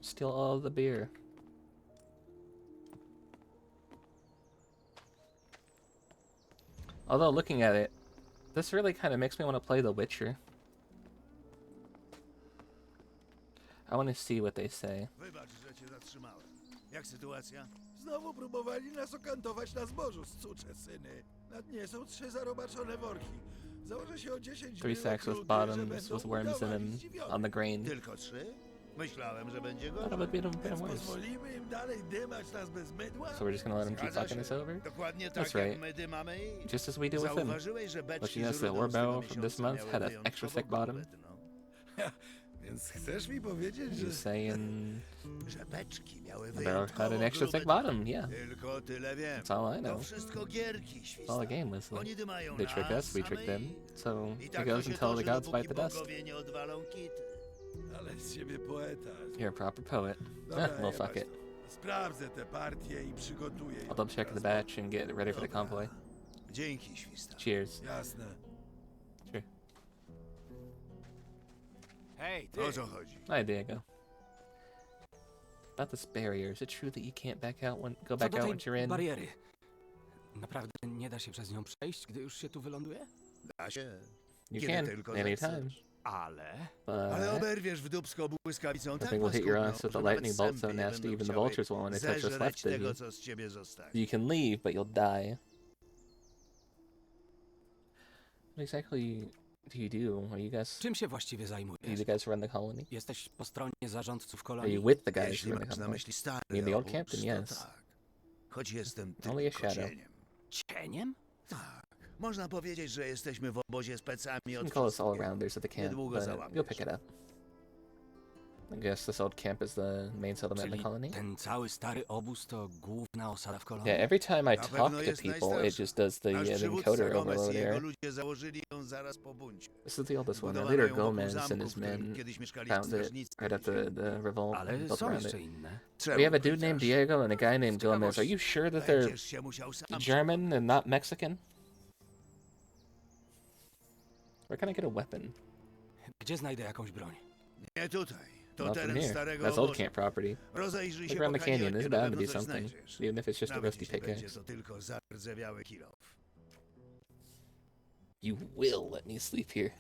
B: Steal all the beer. Although looking at it, this really kind of makes me want to play The Witcher. I want to see what they say.
E: Wybacz, że cię zatrzymałem. Jak sytuacja?
G: Znowu próbowali nas okantować na zbożu, sucze syny. Na dnie są 3 zarobaczone worki. Założę się o 10
B: Three
G: byłych
B: sacks with
G: ludzi, że
B: bottoms
G: będą
B: with worms in
G: udawali
B: them
G: zdziwionych.
B: on the grain.
E: Tylko 3? Myślałem, że będzie
B: Thought it
E: gorzej.
B: would be
G: Więc
B: worse.
G: pozwolimy im dalej dymać nas bez mydła?
B: So we're just gonna let them keep
E: Zgadza
B: talking
E: się.
B: us over?
E: Dokładnie
B: That's
E: tak jak
B: right.
E: my dymamy i...
B: Just as we do with them.
E: Zauważyłeś, że beczki
B: Let you know
E: z
B: the
E: rudą
B: ore
E: z tego
B: barrel from this
E: miesiąca
B: month
E: miały
B: had an
E: wyjątkowo
B: extra thick bottom.
E: grube dno.
G: Więc chcesz mi powiedzieć,
B: You
G: że...
B: saying
E: Że beczki miały
B: the barrel had an
E: wyjątkowo
B: extra
E: grube
B: thick
E: dno.
B: bottom? Yeah.
E: Tylko tyle wiem.
B: That's all I
E: To
B: know.
E: wszystko gierki,
B: That's all the game was.
E: Oni dymają
B: They trick
E: nas,
B: us, we
E: a
B: trick
E: my
B: them.
E: ich.
B: So
E: I
B: it
E: tak
B: goes
E: to się
B: until the
E: toczy,
B: gods
E: dopóki
B: bite the dust.
E: bogowie nie odwalą kity.
G: Ale z ciebie poeta.
B: You're a proper poet.
G: Dobra,
B: Well, fuck
G: jebać
B: it.
G: to. Sprawdzę tę partię i przygotuję ją.
B: I'll double check the batch and get ready for the convoy.
E: Dzięki, śwista.
B: Cheers.
G: Jasne.
B: Sure.
F: Hej, ty!
E: O co chodzi?
B: Hi, Diego. About this barrier, is it true that you can't go
F: Co
B: back
F: do
B: out
F: tej
B: once you're in?
F: bariery. Naprawdę nie da się przez nią przejść, gdy już się tu wyląduje?
E: Da się.
B: You
E: Kiedy
B: can,
E: tylko
B: anytime.
E: zechcesz.
F: Ale...
E: Ale
B: But
E: oberwiesz w dubsko błyskawicą
B: I
E: tak
B: think we'll hit your
E: paskudną,
B: ass with
E: że
B: a
E: nawet
B: lightning bolt so
E: sępy nie
B: nasty
E: będą
B: even the
E: chciały
B: vultures won't want to touch what's
E: zeżreć
B: left of
E: tego,
B: you.
E: co z ciebie zostaje.
B: You can leave, but you'll die. What exactly do you do? Are you guys...
F: Czym się właściwie
B: Do
F: zajmujesz?
B: you guys run the colony?
F: Jesteś po stronie zarządców
B: Are
F: kolonii?
B: you with the guys
E: Jeśli
B: who run the
E: masz na
B: colony?
E: myśli stary
B: You mean the old
E: obóz,
B: captain?
E: to
B: Yes.
E: tak. Choć jestem
B: Only a
E: tylko
B: shadow.
E: cieniem.
F: Cieniem?
E: Tak. Można powiedzieć, że jesteśmy w obozie specami
B: You
E: od
B: can call us all
E: wszystkiego.
B: arounders at the camp,
E: Niedługo
B: but
E: załamiesz
B: you'll pick it
E: się.
B: up. I guess this old camp is the main settlement in the
F: Czyli
B: colony.
F: ten cały stary obóz to główna osada w kolonii?
B: Yeah, every time I
E: Na
B: talk
E: pewno
B: to
E: jest
B: people, it
E: najstarsza.
B: just does the
E: Nasz przywódca
B: encoder
E: Gomez i
B: overload
E: jego
B: error.
E: ludzie założyli ją zaraz po buncie.
B: This is the oldest one. Our
E: Budowano
B: leader
E: ją wokół
B: Gomez
E: zamku,
B: and his
E: w którym
B: men
E: kiedyś mieszkali
B: found it
E: strażnicy.
B: right after the revolt and
F: Ale
B: built
F: są
B: around
F: jeszcze
B: it.
F: inne.
B: We have a dude named Diego and a guy named Gomez. Are you sure that they're
E: Będziesz się musiał sam
B: German and not Mexican? Where can I get a weapon?
F: Gdzie znajdę jakąś broń?
E: Nie tutaj. To
B: Not from
E: teren
B: here.
E: starego
B: That's old
E: obozu.
B: camp property.
E: Rozejrzyj
B: Look
E: się
B: around
E: po
B: the canyon.
E: kanionie,
B: There's
E: na
B: bound to
E: pewno
B: be
E: coś
B: something,
E: znajdziesz.
B: even if it's just a
E: Nawet
B: rusty
E: jeśli będzie
B: pickaxe.
E: to tylko zardzewiały kilof.
B: You will let me sleep here.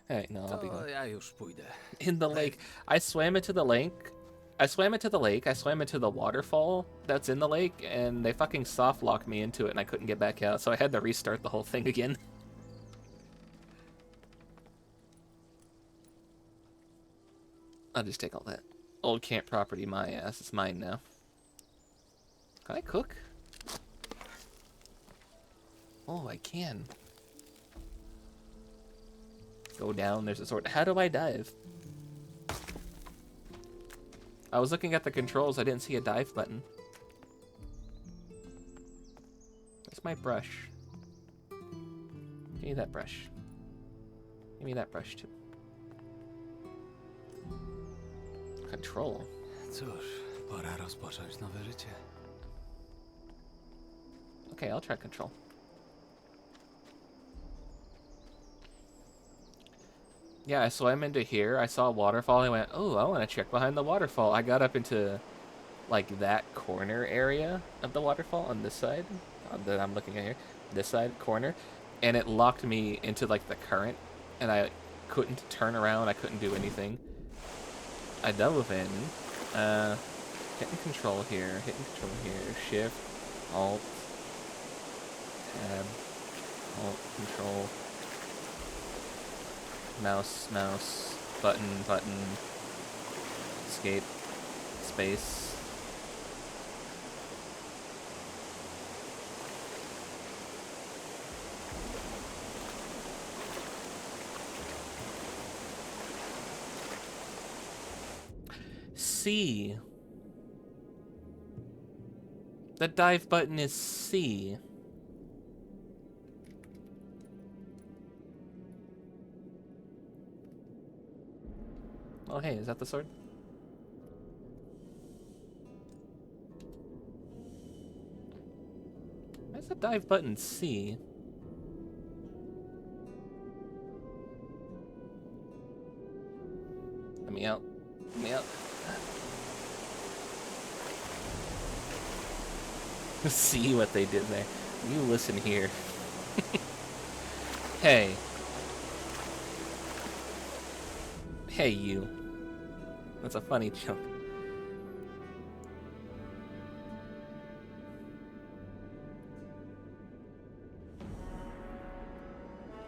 B: Alright, no, I'll be
F: To
B: gone.
F: ja już pójdę.
B: In the lake. I swam into the lake. I swam into the lake. I swam into the waterfall that's in the lake, and they fucking soft locked me into it, and I couldn't get back out, so I had to restart the whole thing again. I'll just take all that. Old camp property, my ass. It's mine now. Can I cook? Oh, I can. Go down, there's a sword. How do I dive? I was looking at the controls, I didn't see a dive button. Where's my brush? Give me that brush. Give me that brush too. Control.
F: Cóż, pora rozpocząć nowe życie.
B: Okay, I'll try control. Yeah, I swam into here. I saw a waterfall. I went, oh, I want to check behind the waterfall. I got up into, like, that corner area of the waterfall on this side that I'm looking at here. This side corner. And it locked me into, like, the current. And I couldn't turn around. I couldn't do anything. I dove in. Hitting control here. Hitting control here. Shift. Alt. Tab. Alt. Control. Mouse, mouse, button, button, escape, space. C. The dive button is C. Oh, hey, is that the sword? Where's the dive button C? Let me out. Let me out. See what they did there. You listen here. Hey. Hey, you. That's a funny joke.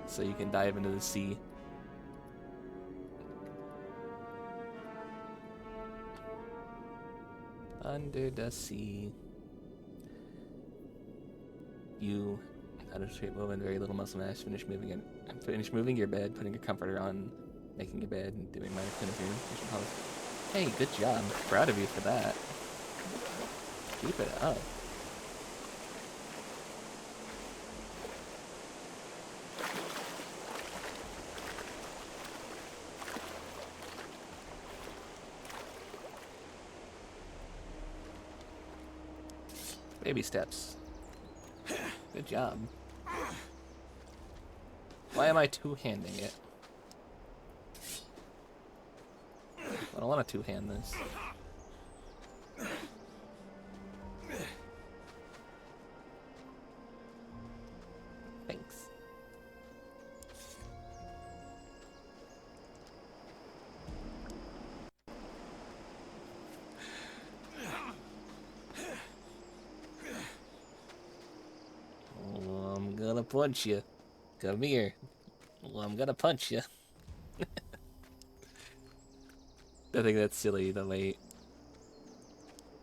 B: So you can dive into the sea. Under the sea. You, out of shape woman, very little muscle mass, finish moving your bed, putting your comforter on, making your bed, and doing minor cleaning. Hey, good job. Proud of you for that. Keep it up. Baby steps. Good job. Why am I two-handing it? I don't want to two-hand this. Thanks. Oh, I'm gonna punch you. Come here. Well, I'm gonna punch you. I think that's silly, the late.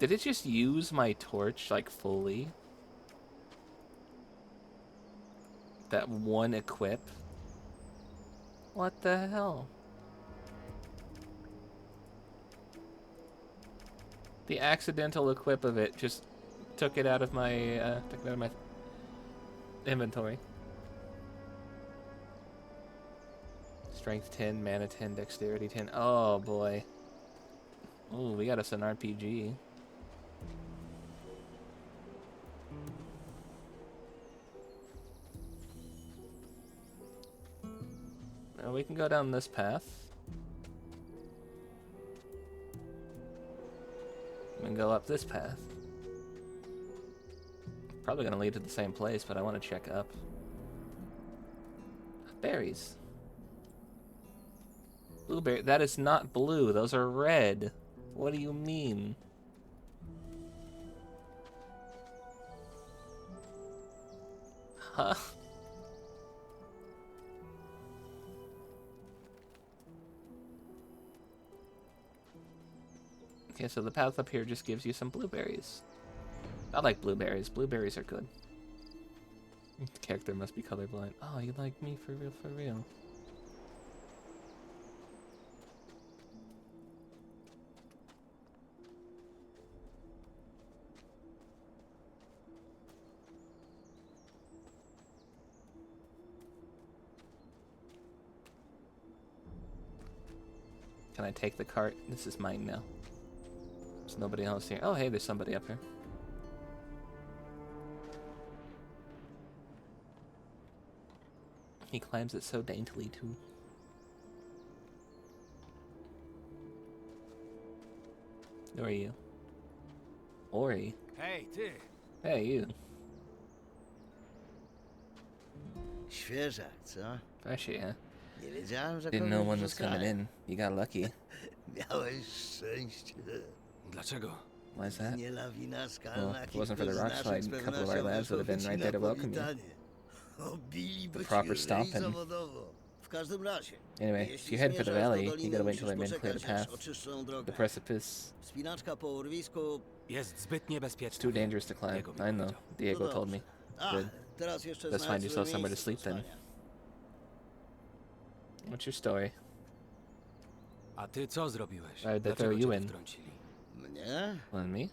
B: Did it just use my torch, like, fully? That one equip? What the hell? The accidental equip of it just took it out of my inventory. Strength 10, mana 10, dexterity 10. Oh boy. Oh, we got us an RPG. Now we can go down this path. We can go up this path. Probably gonna lead to the same place, but I want to check up. Berries. Blueberry. That is not blue. Those are red. What do you mean? Huh? Okay, so the path up here just gives you some blueberries. I like blueberries. Blueberries are good. The character must be colorblind. Oh, you like me for real, for real. Can I take the cart? This is mine now. There's nobody else here. Oh, hey, there's somebody up here. He climbs it so daintily, too. Who are you? Ori.
F: Hej, ty!
B: Hey, you.
E: Świeżak, co?
B: Fresh, yeah.
E: Nie wiedziałem, że
B: Didn't know
E: kogoś
B: one was coming
E: wrzucają.
B: in. You got lucky.
E: Miałeś szczęście.
F: Dlaczego?
B: Why is that?
E: Nie lawina skalna,
B: Well, if it wasn't for the rock slide, a couple of our lads would have been right there to welcome you.
E: Obiliby
B: The proper
E: ci
B: stomping.
E: ryj zawodowo. W każdym razie.
B: Anyway, if you head for the valley, you gotta wait till the men clear the path. The precipice.
E: Wspinaczka po urwisku.
F: Jest zbyt niebezpieczny.
B: Too dangerous to climb.
F: Diego mi
B: I know.
F: powiedział.
B: Diego told me. Good.
E: Teraz jeszcze
B: Let's find yourself somewhere to sleep then. What's your story?
F: A ty co zrobiłeś?
B: Why'd they
F: Dlaczego
B: throw you
F: cię
B: in?
F: wtrącili?
E: Mnie?
B: Well, me? Ain't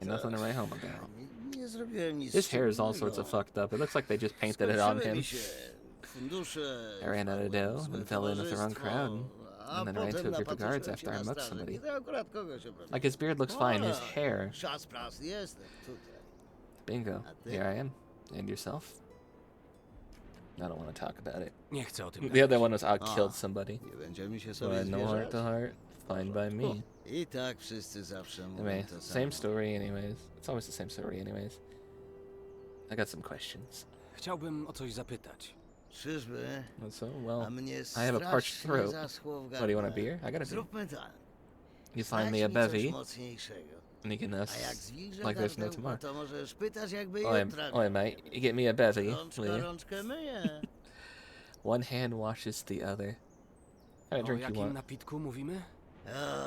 B: nothing to write home about.
E: Nie zrobiłem nic.
B: His hair is all sorts of fucked up. It looks like they just painted it on
E: Skończyły
B: him.
E: mi się fundusze,
B: I ran out of dough
E: złe
B: and fell in with the wrong crowd.
E: towarzystwo,
B: And then
E: a
B: ran into a
E: potem
B: group of guards
E: napatrzyłem
B: after
E: się
B: I
E: na
B: mugged
E: strażnik.
B: somebody.
E: I to akurat kogoś obroniłem.
B: Like his beard looks fine. His hair.
E: Czas pracy jestem tutaj.
B: Bingo.
E: A ty?
B: Here I am. And yourself? I don't want to talk about it.
F: Nie chcę o tym
B: The
F: gadać.
B: other one was I killed somebody.
E: Nie będziemy się
B: So
E: sobie
B: no heart
E: zwierzać?
B: to heart. Fine by me.
E: I tak wszyscy zawsze mówią
B: Anyway,
E: to samo.
B: same story anyways. It's always the same story anyways. I got some questions.
F: Chciałbym o coś zapytać.
E: Czyżby?
B: So,
E: A
B: well,
E: mnie
B: I have a parched
E: strasznie
B: throat.
E: zaschło w
B: What, do you want a
E: gardle.
B: beer? I got a beer.
E: Zróbmy tak.
B: You find
E: Znajdź
B: me a
E: mi coś
B: bevy,
E: mocniejszego.
B: and you can
E: A jak zwilżę
B: like there's no
E: gardełko,
B: tomorrow.
E: to możesz pytać jakby
B: Oi,
E: jutra.
B: oi, mate, you get me a bevy,
E: Rączka
B: will you?
E: rączkę myje.
B: One hand washes the other. What kind of
F: O
B: drink you
F: jakim
B: want?
F: napitku mówimy?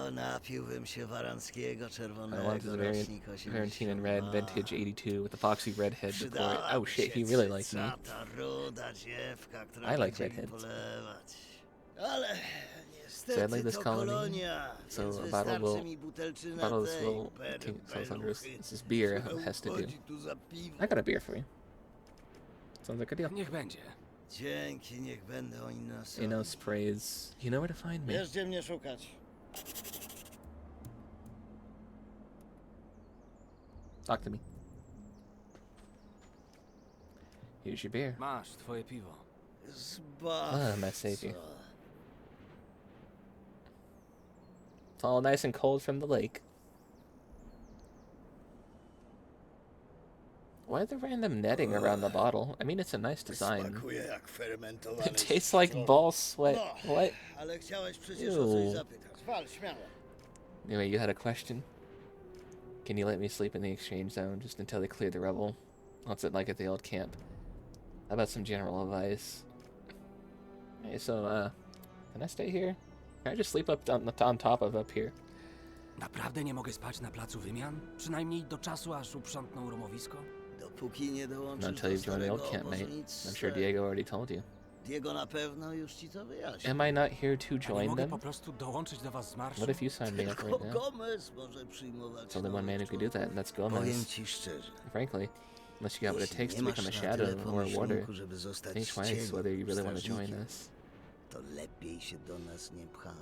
E: O, napiłbym się waranckiego
B: I
E: czerwonego
B: want this
E: rocznik
B: Valentine in red,
E: 82.
B: vintage 82, with the foxy redhead before it.
E: Przydała
B: Oh shit, he
E: się
B: really likes me.
E: cycata, ruda dziewka, która
B: I like
E: będzie mi
B: redheads.
E: polewać. Ale niestety
B: Sadly, this
E: to
B: colony,
E: kolonia,
B: so
E: więc
B: a bottle
E: wystarczy
B: will-
E: mi butelczyna
B: bottle of this
E: tej
B: will so
E: beluchy.
B: this is beer has to do.
E: Chodzi tu za piwo.
B: I got a beer for you. Sounds like a deal.
F: Niech będzie.
E: Dzięki, niech będą inne
B: Inos praise. You know where to find me.
E: Wiesz, gdzie mnie szukać.
B: Talk to me. Here's your beer.
F: Masz twoje piwo.
E: Zbaw.
B: Ah, my savior. It's all nice and cold from the lake. Why the random netting around the bottle? I mean, it's a nice design.
E: Smakuje jak fermentowane
B: It tastes like
E: zdrowie.
B: ball sweat.
E: No,
B: What?
E: ale chciałeś przecież o coś
B: Ew.
E: zapytać. Wal, śmiało.
B: Anyway, you had a question? Can you let me sleep in the exchange zone just until they clear the rubble? What's it like at the old camp? How about some general advice? Hey, so, can I stay here? Can I just sleep on top of up here?
F: Naprawdę nie mogę spać na placu wymian? Przynajmniej do czasu, aż uprzątną rumowisko?
E: Dopóki nie dołączysz
B: Not until
E: do
B: you've joined the old
E: starego
B: camp, mate.
E: obozu, nic
B: I'm sure
E: z-
B: Diego already told you.
E: Diego na pewno już ci to wyjaśni.
B: Am I not here to
F: A nie
B: join
F: mogę
B: them?
F: po prostu dołączyć do was z marszu?
B: What if you signed me up
E: Tylko
B: right now?
E: Gomez może przyjmować
B: It's only one man who could do that, and that's
E: Powiem
B: Gomez.
E: ci szczerze,
B: Frankly, unless you got what it takes
E: jeśli
B: to
E: nie
B: become a
E: masz na
B: shadow
E: tyle
B: or a warder,
E: pomyślunku, żeby zostać
B: think twice
E: cieniem
B: whether you
E: lub
B: really want to join
E: strażnikiem,
B: us.
E: to lepiej się do nas nie pchać.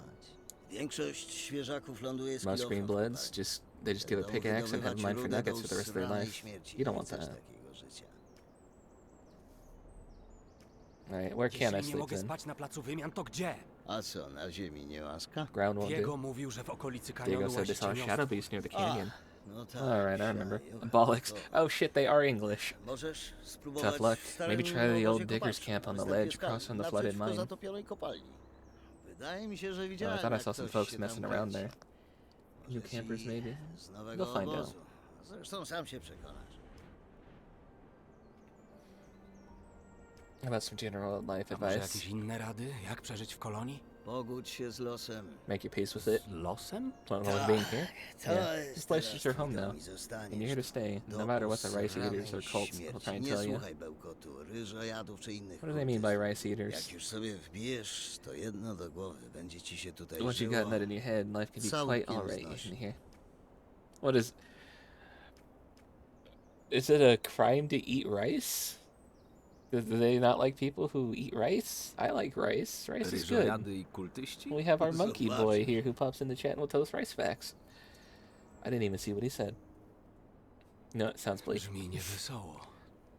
E: Większość świeżaków ląduje z
B: Most
E: kilofem
B: Green
E: w
B: Bloods
E: kopalni.
B: just they just give a
E: Będą
B: pickaxe and have
E: wydobywać
B: mine for
E: rudę
B: nuggets
E: do
B: for the rest of their
E: usranej
B: life.
E: śmierci.
B: You don't
E: Nie
B: want
E: chcesz
B: that.
E: takiego życia.
B: Alright, where can I
F: Jeśli nie
B: sleep
F: mogę
B: then?
F: spać na placu wymian, to gdzie?
E: A co, na ziemi nie łaska?
B: Ground won't
F: Diego
B: do.
F: mówił, że w okolicy
B: Diego
F: kanionu
B: said
F: łazi
B: they saw a
F: cieniostwo.
B: shadow beast near the canyon.
E: No tak,
B: Alright, I remember.
E: ślaju.
B: Bollocks.
E: To
B: Oh shit, they are English.
E: możesz spróbować
B: Tough luck.
E: w starym
B: Maybe try the old
E: obozie
B: diggers
E: kopaczym,
B: camp on the
E: występie
B: ledge
E: skał,
B: across from the flooded
E: naprzeciwko
B: mine.
E: zatopionej kopalni. Wydaje mi się, że
B: I
E: widziałem,
B: thought I
E: jak
B: saw some
E: ktoś
B: folks
E: się
B: messing
E: tam
B: around
E: kręci.
B: there.
E: Może
B: New campers
E: ci
B: maybe?
E: z nowego
B: We'll find out.
E: obozu. Zresztą sam się przekonasz.
B: How about some general life
F: A może
B: advice?
F: jakieś inne rady? Jak przeżyć w kolonii?
E: Pogódź się z losem.
B: Make your peace with it.
F: Z losem?
B: Well, being here.
E: To
B: Yeah.
E: jest
B: This place
E: teraz
B: is your home
E: twój dom
B: now.
E: i zostaniesz
B: And you're here to stay, no
E: do
B: matter what the rice
E: usranej
B: eaters or cults will
E: śmierci.
B: try and
E: Nie
B: tell you.
E: słuchaj bełkotu, ryżojadów czy innych
B: What do they mean by
E: kultystów.
B: rice eaters?
E: Jak już sobie wbijesz to jedno do głowy, będzie ci się tutaj
B: Once you
E: żyło.
B: got that in your head, life can be
E: Całkiem
B: quite alright
E: znośnie.
B: in here. What is... Is it a crime to eat rice? Do they not like people who eat rice? I like rice. Rice is good.
H: Ryżojady i kultyści?
B: We have our monkey boy
E: Zobaczysz.
B: here who pops in the chat and will tell us rice facts. I didn't even see what he said. No, it sounds bleak.
F: Brzmi niewesoło.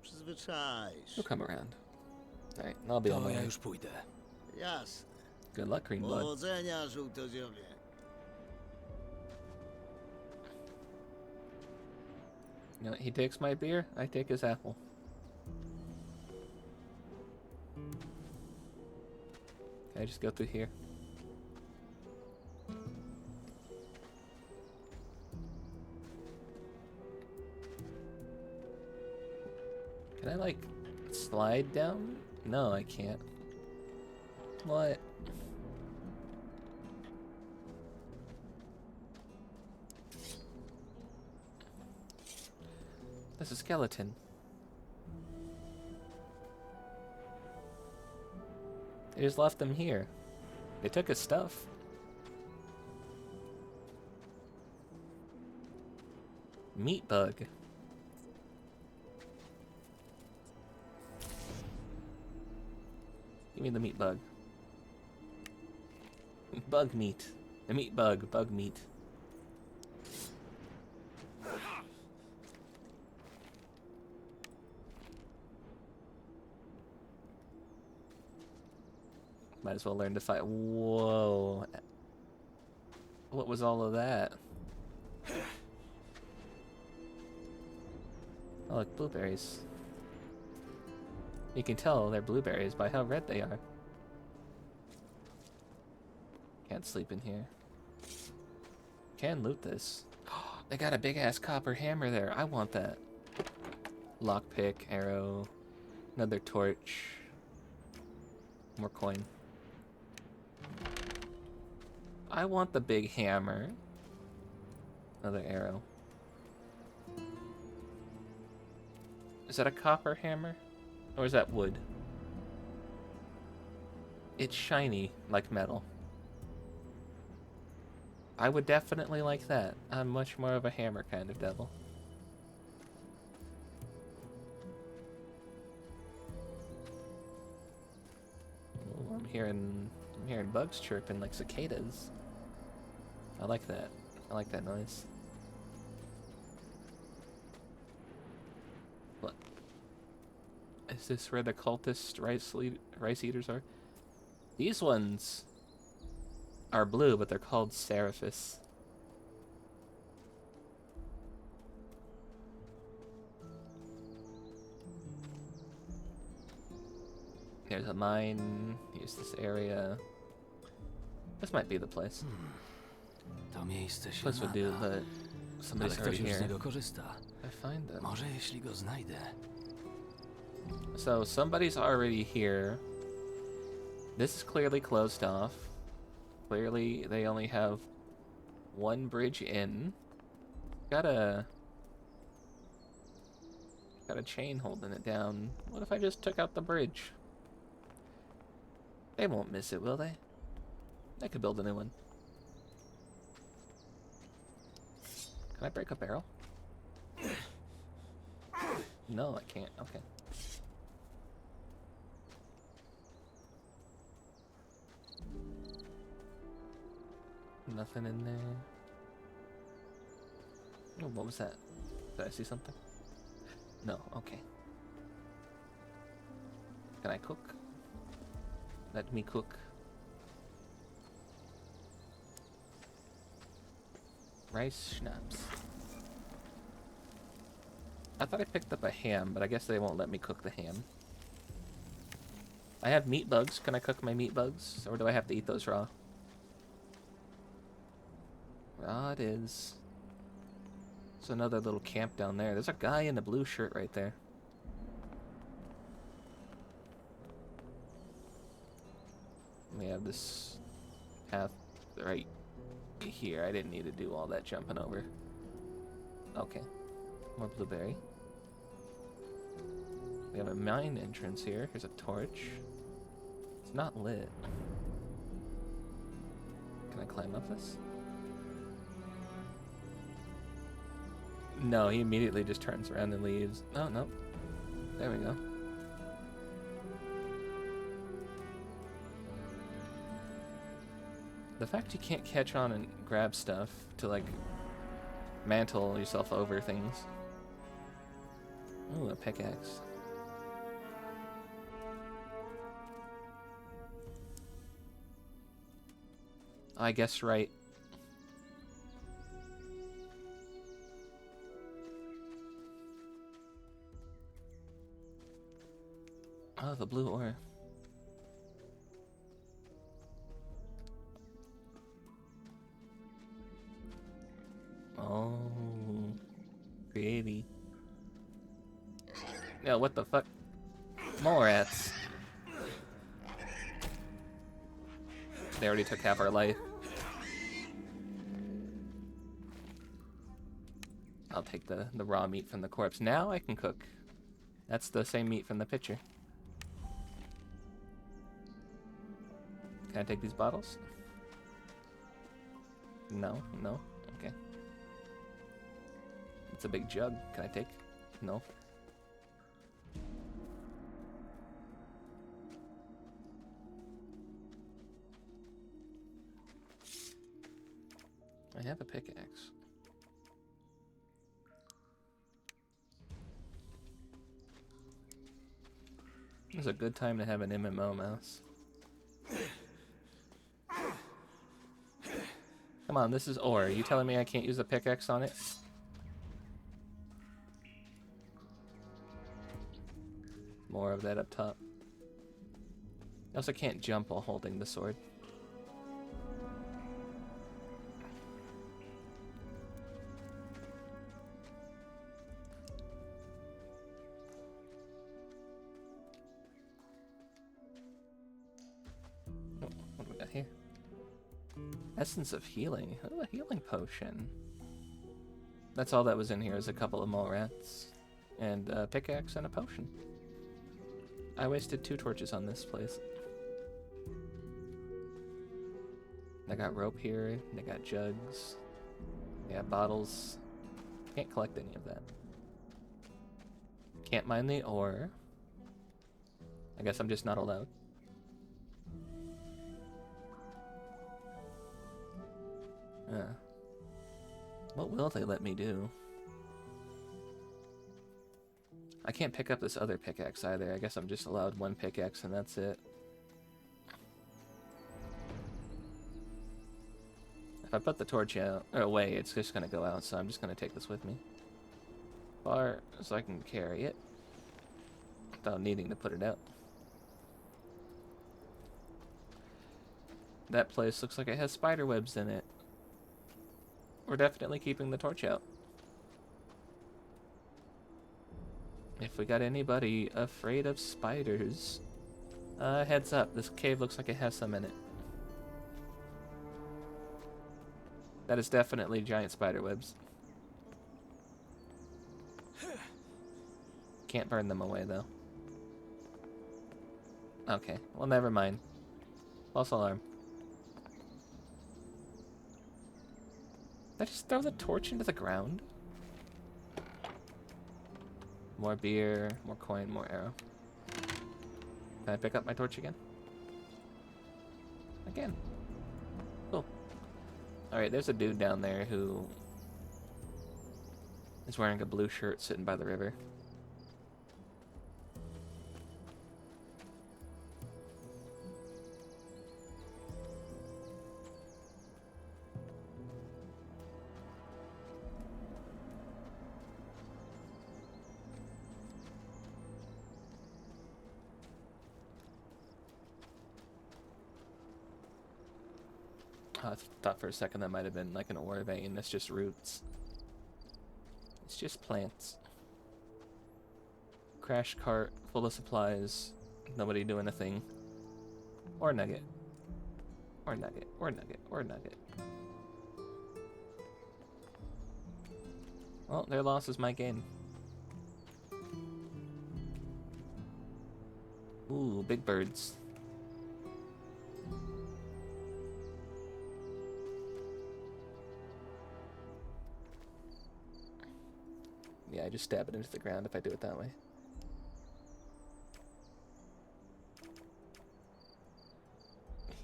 E: Przyzwyczaisz.
B: He'll come around. Alright, I'll be on
F: To
B: my
F: ja
B: way.
F: już pójdę.
E: Jasne.
B: Good luck, Green Blood.
E: Powodzenia, żółtodziobie.
B: You know, he takes my beer, I take his apple. Can I just go through here? Can I, like, slide down? No, I can't. What? That's a skeleton. They just left them here. They took his stuff. Meat bug. Give me the meat bug. Bug meat. The meat bug. Bug meat. Might as well learn to fight. Whoa. What was all of that? Oh, look, blueberries. You can tell they're blueberries by how red they are. Can't sleep in here. Can loot this. They got a big ass copper hammer there. I want that. Lockpick, arrow, another torch, more coin. I want the big hammer. Another arrow. Is that a copper hammer? Or is that wood? It's shiny, like metal. I would definitely like that. I'm much more of a hammer kind of devil. Oh, I'm hearing bugs chirping like cicadas. I like that. I like that noise. What? Is this where the cultist rice eaters are? These ones are blue, but they're called Seraphis. There's a mine. Here's this area. This might be the place.
F: To miejsce się
B: Place would do,
F: nada.
B: but
F: Ale
B: somebody's
F: ktoś
B: already
F: już z
B: here.
F: niego korzysta.
B: I find them.
F: Może jeśli go znajdę.
B: So somebody's already here. This is clearly closed off. Clearly they only have one bridge in. Got a chain holding it down. What if I just took out the bridge? They won't miss it, will they? I could build a new one. Can I break a barrel? No, I can't. Okay. Nothing in there. Oh, what was that? Did I see something? No, okay. Can I cook? Let me cook. Rice schnapps. I thought I picked up a ham, but I guess they won't let me cook the ham. I have meat bugs. Can I cook my meat bugs? Or do I have to eat those raw? Raw it is. There's another little camp down there. There's a guy in a blue shirt right there. We have this path right here. I didn't need to do all that jumping over. Okay. More blueberry. We have a mine entrance here. Here's a torch. It's not lit. Can I climb up this? No, he immediately just turns around and leaves. Oh, no. There we go. The fact you can't catch on and grab stuff to, like, mantle yourself over things. Ooh, a pickaxe. I guess right. Oh, the blue ore. Oh, creative. Yeah, what the fuck? More rats. They already took half our life. I'll take the raw meat from the corpse. Now I can cook. That's the same meat from the picture. Can I take these bottles? No, no. Okay. It's a big jug. Can I take? No. I have a pickaxe. This is a good time to have an MMO mouse. Come on, this is ore. Are you telling me I can't use a pickaxe on it? More of that up top. I also can't jump while holding the sword. Oh, what do we got here? Essence of healing. Oh, a healing potion. That's all that was in here, is a couple of mole rats. And a pickaxe and a potion. I wasted 2 torches on this place. I got rope here, I got jugs. Yeah, bottles. Can't collect any of that. Can't mine the ore. I guess I'm just not allowed. What will they let me do? I can't pick up this other pickaxe either. I guess I'm just allowed 1 pickaxe and that's it. If I put the torch out or away, it's just gonna go out, so I'm just gonna take this with me. Far so I can carry it without needing to put it out. That place looks like it has spider webs in it. We're definitely keeping the torch out. If we got anybody afraid of spiders, heads up, this cave looks like it has some in it. That is definitely giant spider webs. Can't burn them away though. Okay, well never mind. False alarm. Did I just throw the torch into the ground? More beer, more coin, more arrow. Can I pick up my torch again? Again. Cool. Alright, there's a dude down there who is wearing a blue shirt sitting by the river. I thought for a second that might have been like an ore vein. That's just roots. It's just plants. Crash cart full of supplies. Nobody doing a thing. Or nugget. Or nugget. Or nugget. Or nugget. Well, their loss is my gain. Ooh, big birds. Yeah, I just stab it into the ground if I do it that way.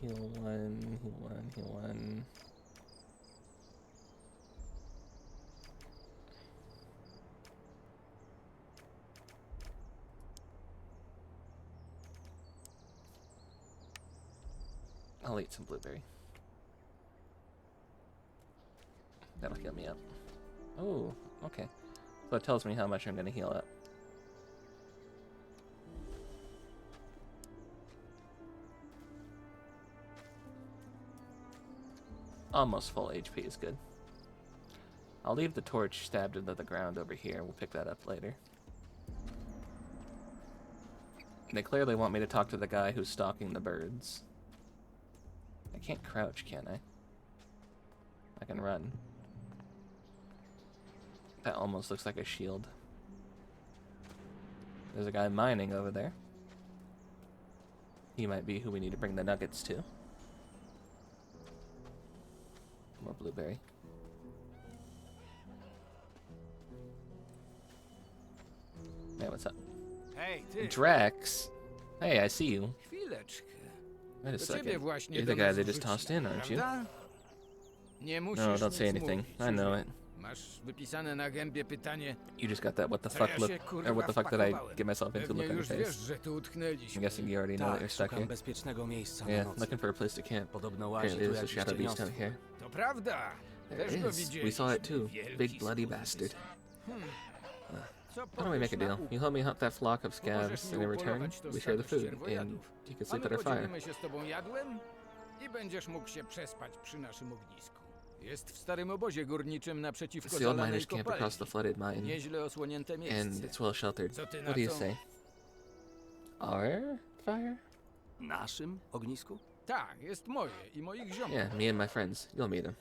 B: Heal one, heal one, heal one. I'll eat some blueberry. That'll heal me up. Oh, okay. So it tells me how much I'm going to heal up. Almost full HP is good. I'll leave the torch stabbed into the ground over here. We'll pick that up later. They clearly want me to talk to the guy who's stalking the birds. I can't crouch, can I? I can run. That almost looks like a shield. There's a guy mining over there. He might be who we need to bring the nuggets to. More blueberry. Hey, what's up?
F: Hej, ty!
B: Drax! Hey, I see you.
F: Chwileczkę.
B: Wait a
F: To ciebie
B: second.
F: właśnie
B: You're
F: do
B: the guy
F: nas
B: they just tossed in,
F: wrzucili,
B: aren't you?
F: prawda? Nie musisz
B: No, don't
F: nic
B: say anything.
F: mówić.
B: I know it.
F: Masz wypisane na gębie pytanie,
B: You just got that what the
F: co
B: fuck
F: ja
B: look,
F: się, kurwa,
B: or what the fuck did I
F: wpakowałem.
B: get myself into
F: Pewnie
B: look on your
F: już wiesz,
B: face.
F: że tu utknęliśmy.
B: I'm guessing you already know that
F: Tak,
B: you're stuck
F: szukam
B: here.
F: bezpiecznego miejsca na
B: Yeah,
F: noc.
B: looking for a place to camp.
F: Podobno łazi
B: Apparently
F: tu
B: there's a
F: jakiś
B: shadow beast out
F: cieniostwo.
B: here.
F: To prawda.
B: There
F: Też go
B: is. We
F: widzieliśmy.
B: saw it too.
F: Wielki
B: Big bloody
F: skurwysyn.
B: bastard.
F: Co
B: How do we make a
F: powiesz na
B: deal?
F: uk-
B: You help me hunt that flock of
F: Pomożesz
B: scavs,
F: mi
B: and in return,
F: upolować to
B: we share the
F: stado
B: food, and
F: ścierwojadów.
B: you can
F: A
B: sleep
F: my
B: at our fire.
F: podzielimy się z tobą jadłem i będziesz mógł się przespać przy naszym ognisku. Jest w starym obozie górniczym naprzeciwko
B: It's the old
F: zalanej
B: miners' camp across the
F: kopalni.
B: flooded mine,
F: Nieźle osłonięte
B: and
F: miejsce.
B: it's well sheltered.
F: Co ty na
B: What do you
F: to?
B: say? Our fire?
F: Naszym ognisku? Tak, jest moje i moich ziomków.
B: Yeah, me and my friends. You'll meet them.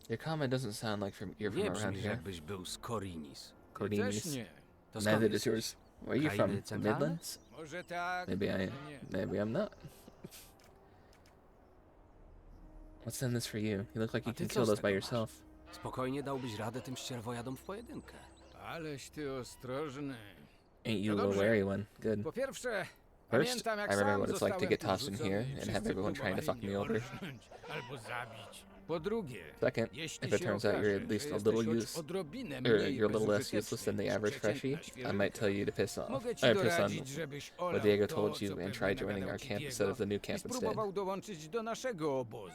B: Your comment doesn't sound like you're from
F: Nie
B: around
F: brzmisz,
B: here.
F: jakbyś był z Korinis.
B: Cordinis.
F: Też nie. To
B: Neither
F: skąd
B: does
F: jesteś?
B: yours. Where are you
F: Krainy
B: from? The
F: centralne?
B: Midlands?
F: Może tak,
B: Maybe I
F: może
B: am.
F: nie.
B: Maybe I'm not. Let's send this for you. You look like
F: A
B: you
F: ty
B: can
F: co
B: kill
F: z
B: those by
F: tego
B: yourself.
F: Spokojnie dałbyś radę tym ścierwojadom w pojedynkę. Aleś ty ostrożny.
B: Ain't you a
F: No
B: little
F: dobrze.
B: wary one? Good.
F: Po pierwsze,
B: First,
F: pamiętam jak
B: I remember
F: sam
B: what it's like to
F: zostałem
B: get
F: tu
B: tossed in
F: wrzucony
B: here
F: i
B: and
F: wszyscy
B: have everyone trying to
F: próbowali
B: fuck me over.
F: orżnąć albo zabić. Po drugie,
B: Second,
F: jeśli
B: if it
F: się
B: turns out you're
F: okaże,
B: at least
F: że
B: a little
F: jesteś choć
B: use,
F: odrobinę
B: or
F: mniej
B: you're a little less
F: bezużyteczny
B: useless than the
F: niż
B: average freshie,
F: przeciętna
B: I might tell
F: świerka,
B: you to piss off.
F: mogę ci
B: Or piss on
F: doradzić, żebyś olał
B: what Diego
F: to,
B: told
F: co
B: you and
F: pewnie
B: try joining
F: nagadał
B: our
F: ci
B: camp
F: Diego
B: instead of the new
F: i
B: camp instead.
F: spróbował dołączyć do naszego obozu.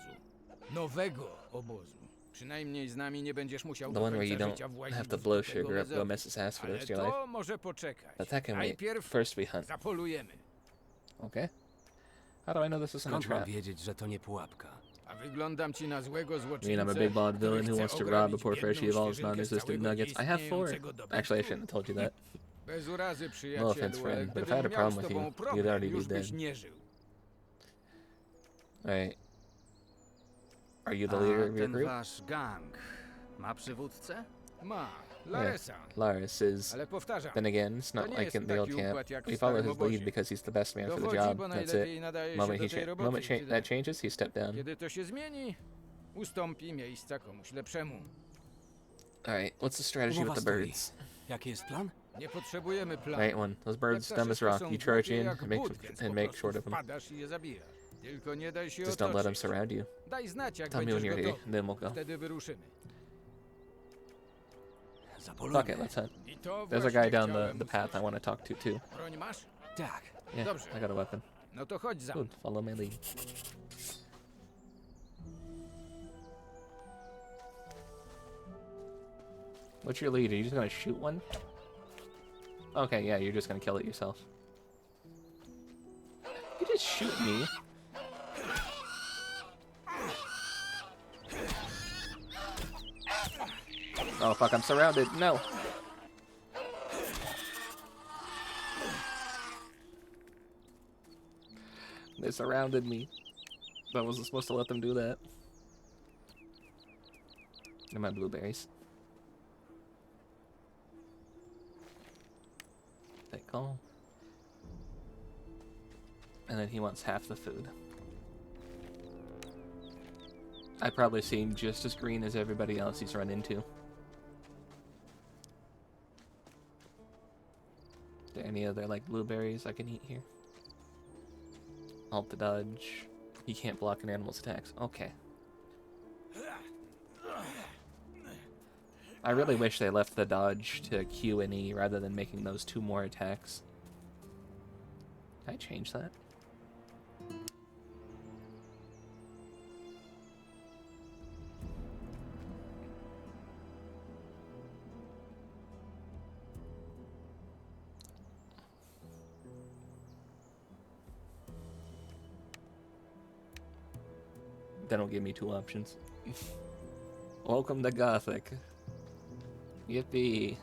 F: Nowego obozu. Przynajmniej z nami nie będziesz musiał
B: The
F: do
B: one where
F: końca
B: you
F: życia
B: don't
F: włazić
B: have to
F: w
B: blow
F: tego
B: sugar up
F: bezobu.
B: Gomez's ass for the
F: Ale
B: rest of your life.
F: to może poczekać.
B: But that can wait.
F: Najpierw
B: First we hunt.
F: zapolujemy.
B: Okay. How do I know this isn't a
F: Skąd mam
B: trap?
F: wiedzieć, że to nie pułapka? A wyglądam ci na złego złoczyńcę,
B: I mean, I'm a big bald villain
F: który
B: who
F: chce
B: wants to rob a
F: ograbić
B: poor
F: biedną
B: freshie of all his
F: świeżynkę z
B: non-existent
F: całego
B: nuggets. I have 4.
F: nieistniejącego dobytku.
B: Actually, I shouldn't have told you that.
F: Bez urazy, przyjacielu,
B: No offense,
F: ale
B: friend, but if I had a
F: gdybym miał
B: problem
F: z
B: with
F: tobą
B: you,
F: problem,
B: you'd already be
F: już byś
B: dead.
F: nie żył.
B: Alright. Are you the
F: A
B: leader of your
F: ten
B: group?
F: wasz gang ma przywódcę? Ma, Laresa.
B: Laris is.
F: Ale powtarzam,
B: Then again, it's not
F: to nie
B: like
F: jest
B: in the old
F: taki
B: camp.
F: układ jak w
B: We follow
F: starym
B: his lead
F: obozie.
B: because he's the best man for the
F: Dochodzi,
B: job.
F: bo
B: That's
F: najlepiej
B: it.
F: nadaje się
B: Moment,
F: do tej roboty i tyle.
B: that changes, he stepped down.
F: Kiedy to się zmieni, ustąpi miejsca komuś lepszemu.
B: Alright, what's the strategy with the birds?
H: Jaki jest plan?
F: Nie potrzebujemy planu.
B: Right one. Those birds
F: Te
B: dumb as
F: ptaszki
B: rock.
F: są
B: You charge
F: głupie
B: in
F: jak
B: and make,
F: but, więc po
B: make
F: prostu
B: short of them.
F: wpadasz i je zabijasz. Tylko nie daj się
B: Just don't let them
F: otoczyć.
B: surround you.
F: Daj znać, jak
B: Tell me when
F: będziesz
B: you're here,
F: gotowy.
B: then we'll go.
F: Wtedy wyruszymy.
H: Zapolujmy.
B: Fuck it, let's hunt.
F: I to
B: There's a
F: właśnie
B: guy down
F: chciałem
B: the path I
F: usłyszeć.
B: want to talk to too.
F: Broń masz?
H: Tak.
B: Yeah,
F: Dobrze.
B: I got a weapon.
F: No to chodź za mną.
B: Good, follow my lead. What's your lead? Are you just gonna shoot one? Okay, yeah, you're just gonna kill it yourself. You just shoot me. Oh fuck, I'm surrounded. No. They surrounded me. I wasn't supposed to let them do that. And my blueberries. Take all. And then he wants half the food. I probably seem just as green as everybody else he's run into. Is there any other like blueberries I can eat here? Alt to dodge. You can't block an animal's attacks. Okay. I really wish they left the dodge to Q and E rather than making those 2 more attacks. Can I change that? They don't give me 2 options. Welcome to Gothic. Yippee.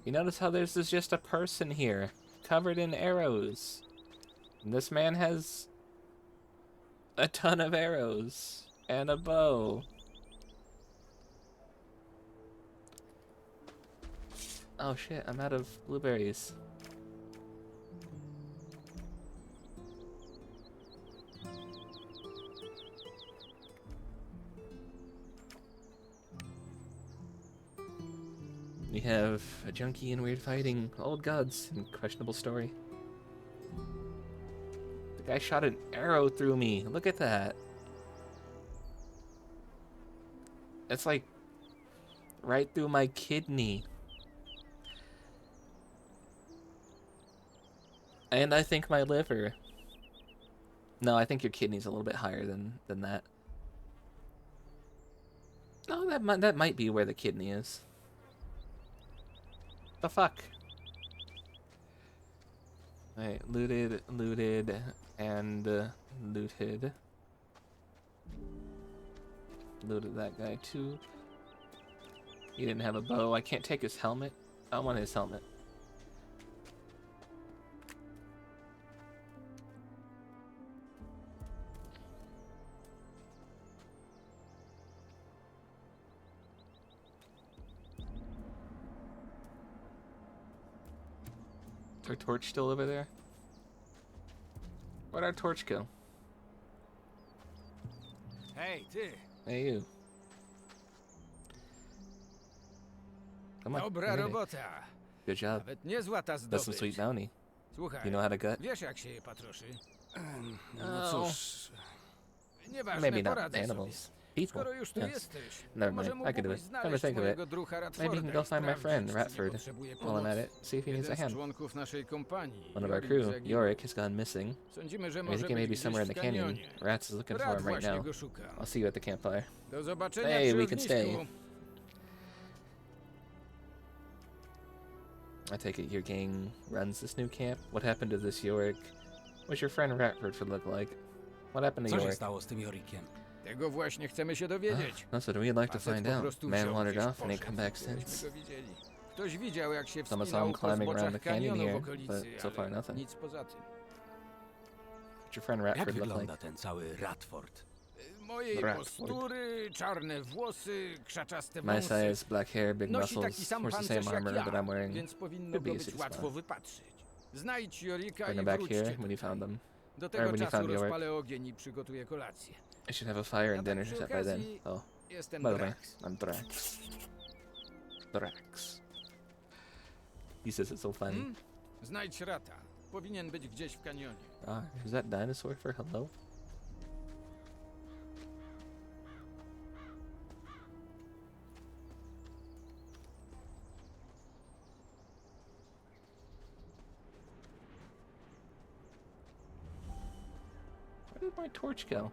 B: You notice how there's just a person here, covered in arrows. And this man has a ton of arrows and a bow. Oh shit, I'm out of blueberries. We have a junkie and weird fighting, old gods, and questionable story. The guy shot an arrow through me. Look at that. It's like right through my kidney. And I think my liver. No, I think your kidney's a little bit higher than that. No, that might be where the kidney is. The fuck? Alright, looted, and looted. Looted that guy too. He didn't have a bow. I can't take his helmet. I want his helmet. Is our torch still over there? Where'd our torch go?
F: Hej, ty!
B: Hey, you. Come on.
F: Dobra
B: you're in it.
F: robota.
B: Good job.
F: Nawet niezła ta
B: That's some sweet
F: zdobycz.
B: bounty.
F: Słuchaj,
B: You know how to gut?
F: wiesz jak się je patroszy?
H: No cóż,
F: Nieważne,
B: Maybe not
F: poradzę
B: animals.
F: sobie.
B: People.
F: Skoro już tu
B: Yes.
F: jesteś,
B: Never
F: może
B: mind. I can do
F: mógłbyś
B: it. Never
F: znaleźć
B: think of it.
F: mojego druha Radforda
B: Maybe you can go
F: i
B: find my
F: sprawdzić,
B: friend,
F: czy nie
B: Ratford,
F: potrzebuje
B: while I'm at
F: pomocy.
B: it. See if he needs a
F: Jeden z
B: hand.
F: członków naszej kompanii,
B: One of our
F: Jorik,
B: crew,
F: zaginął.
B: Yorick, has gone missing.
F: Sądzimy, że
B: I
F: może
B: think he may be
F: być
B: somewhere in
F: gdzieś
B: the
F: w
B: canyon.
F: kanionie.
B: Rats is looking for
F: Rad
B: him right
F: właśnie
B: now.
F: go szuka.
B: I'll see you at the campfire.
F: Do zobaczenia
B: Hey,
F: przy
B: we can stay.
F: ognisku.
B: I take it your gang runs this new camp? What happened to this Yorick? What's your friend Ratford should look like? What happened to
H: co się
B: Yorick?
H: stało z tym Jorikiem?
F: Tego właśnie chcemy się dowiedzieć.
B: That's what we'd like to
F: Facet
B: find
F: po
B: out.
F: prostu
B: Man
F: wziął
B: wandered
F: gdzieś
B: off and ain't
F: poszedł,
B: come back
F: żebyśmy
B: since.
F: go widzieli. Ktoś widział, jak się
B: Someone saw him
F: wspinał po
B: climbing around the
F: zboczach
B: canyon
F: kanionu w
B: here,
F: okolicy,
B: but so far
F: ale
B: nothing.
F: nic poza tym.
B: What's your friend
H: Jak
B: Ratford look
H: wygląda
B: like?
H: ten cały Radford?
F: Mojej
B: Radford.
F: postury, czarne włosy, krzaczaste
B: My
F: wąsy.
B: size, black hair, big
F: Nosi taki
B: muscles.
F: sam
B: Wears the
F: pancerz
B: same
F: jak
B: armor
F: ja,
B: that I'm wearing.
F: więc powinno
B: Could be
F: go
B: a
F: być
B: safe
F: łatwo
B: spot.
F: wypatrzeć. Znajdź Jorika
B: Bring
F: i
B: him back
F: wróćcie
B: here when you
F: tutaj.
B: found them.
F: Do
B: Or
F: tego
B: when you
F: czasu
B: found Yorick.
F: rozpalę ogień i przygotuję kolację.
B: I should have a fire
F: A
B: and
F: tak
B: dinner
F: przy
B: set by then.
F: okazji,
B: Oh,
F: jestem
B: by the way,
F: Drax.
B: I'm Drax. Drax. He says it's so funny.
F: Znajdź Rata. Powinien być gdzieś w kanionie.
B: Ah, is that dinosaur for hello? Where did my torch go?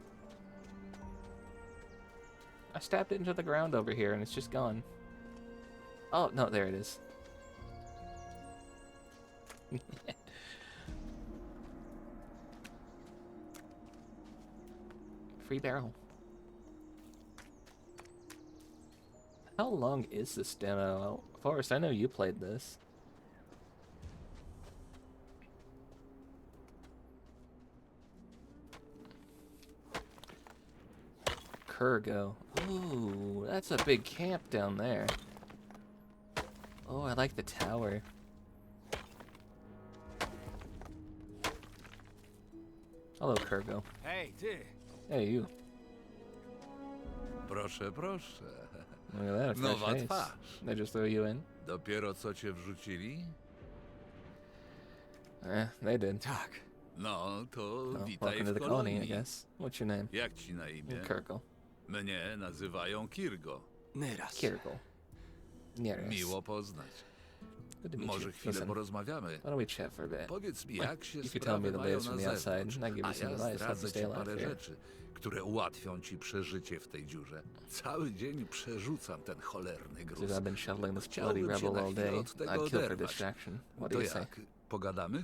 B: I stabbed it into the ground over here and it's just gone. Oh, no, there it is. Free barrel. How long is this demo? Forrest, I know you played this. Kurgo. Ooh, that's a big camp down there. Oh, I like the tower. Hello, Kurgo.
F: Hej, ty!
B: Hey, you.
I: Proszę, proszę.
B: Look at that, a fresh
I: Nowa
B: face.
I: twarz.
B: They just throw you in?
I: Dopiero co cię wrzucili?
B: They did.
H: Tak.
I: No, to
B: Well,
I: witaj
B: welcome to
I: w
B: the colony, I
I: kolonii.
B: guess. What's your name?
I: Jak ci na imię?
B: Kurgo.
I: Mnie nazywają Kirgo.
H: Nyras.
B: Kirgo. Nieres.
I: Miło poznać.
B: Good to meet
I: Może
B: you.
I: chwilę
B: Listen,
I: porozmawiamy.
B: why don't we chat for a bit?
I: Powiedz mi, jak się
B: You could tell me
I: sprawy
B: the
I: mają
B: latest
I: na
B: from the outside,
I: zewnątrz,
B: and I give
I: a
B: you some
I: ja
B: advice how to
I: zdradzę
B: stay
I: ci
B: alive
I: parę
B: here.
I: rzeczy, które ułatwią ci przeżycie w tej dziurze. Cały dzień przerzucam ten cholerny gruz.
B: Since I've been shoveling this bloody
I: Chciałbym się
B: rebel
I: na
B: all
I: chwilę
B: day,
I: od tego
B: I'd kill for
I: oderwać.
B: distraction. What do
I: To
B: you say?
I: jak, pogadamy?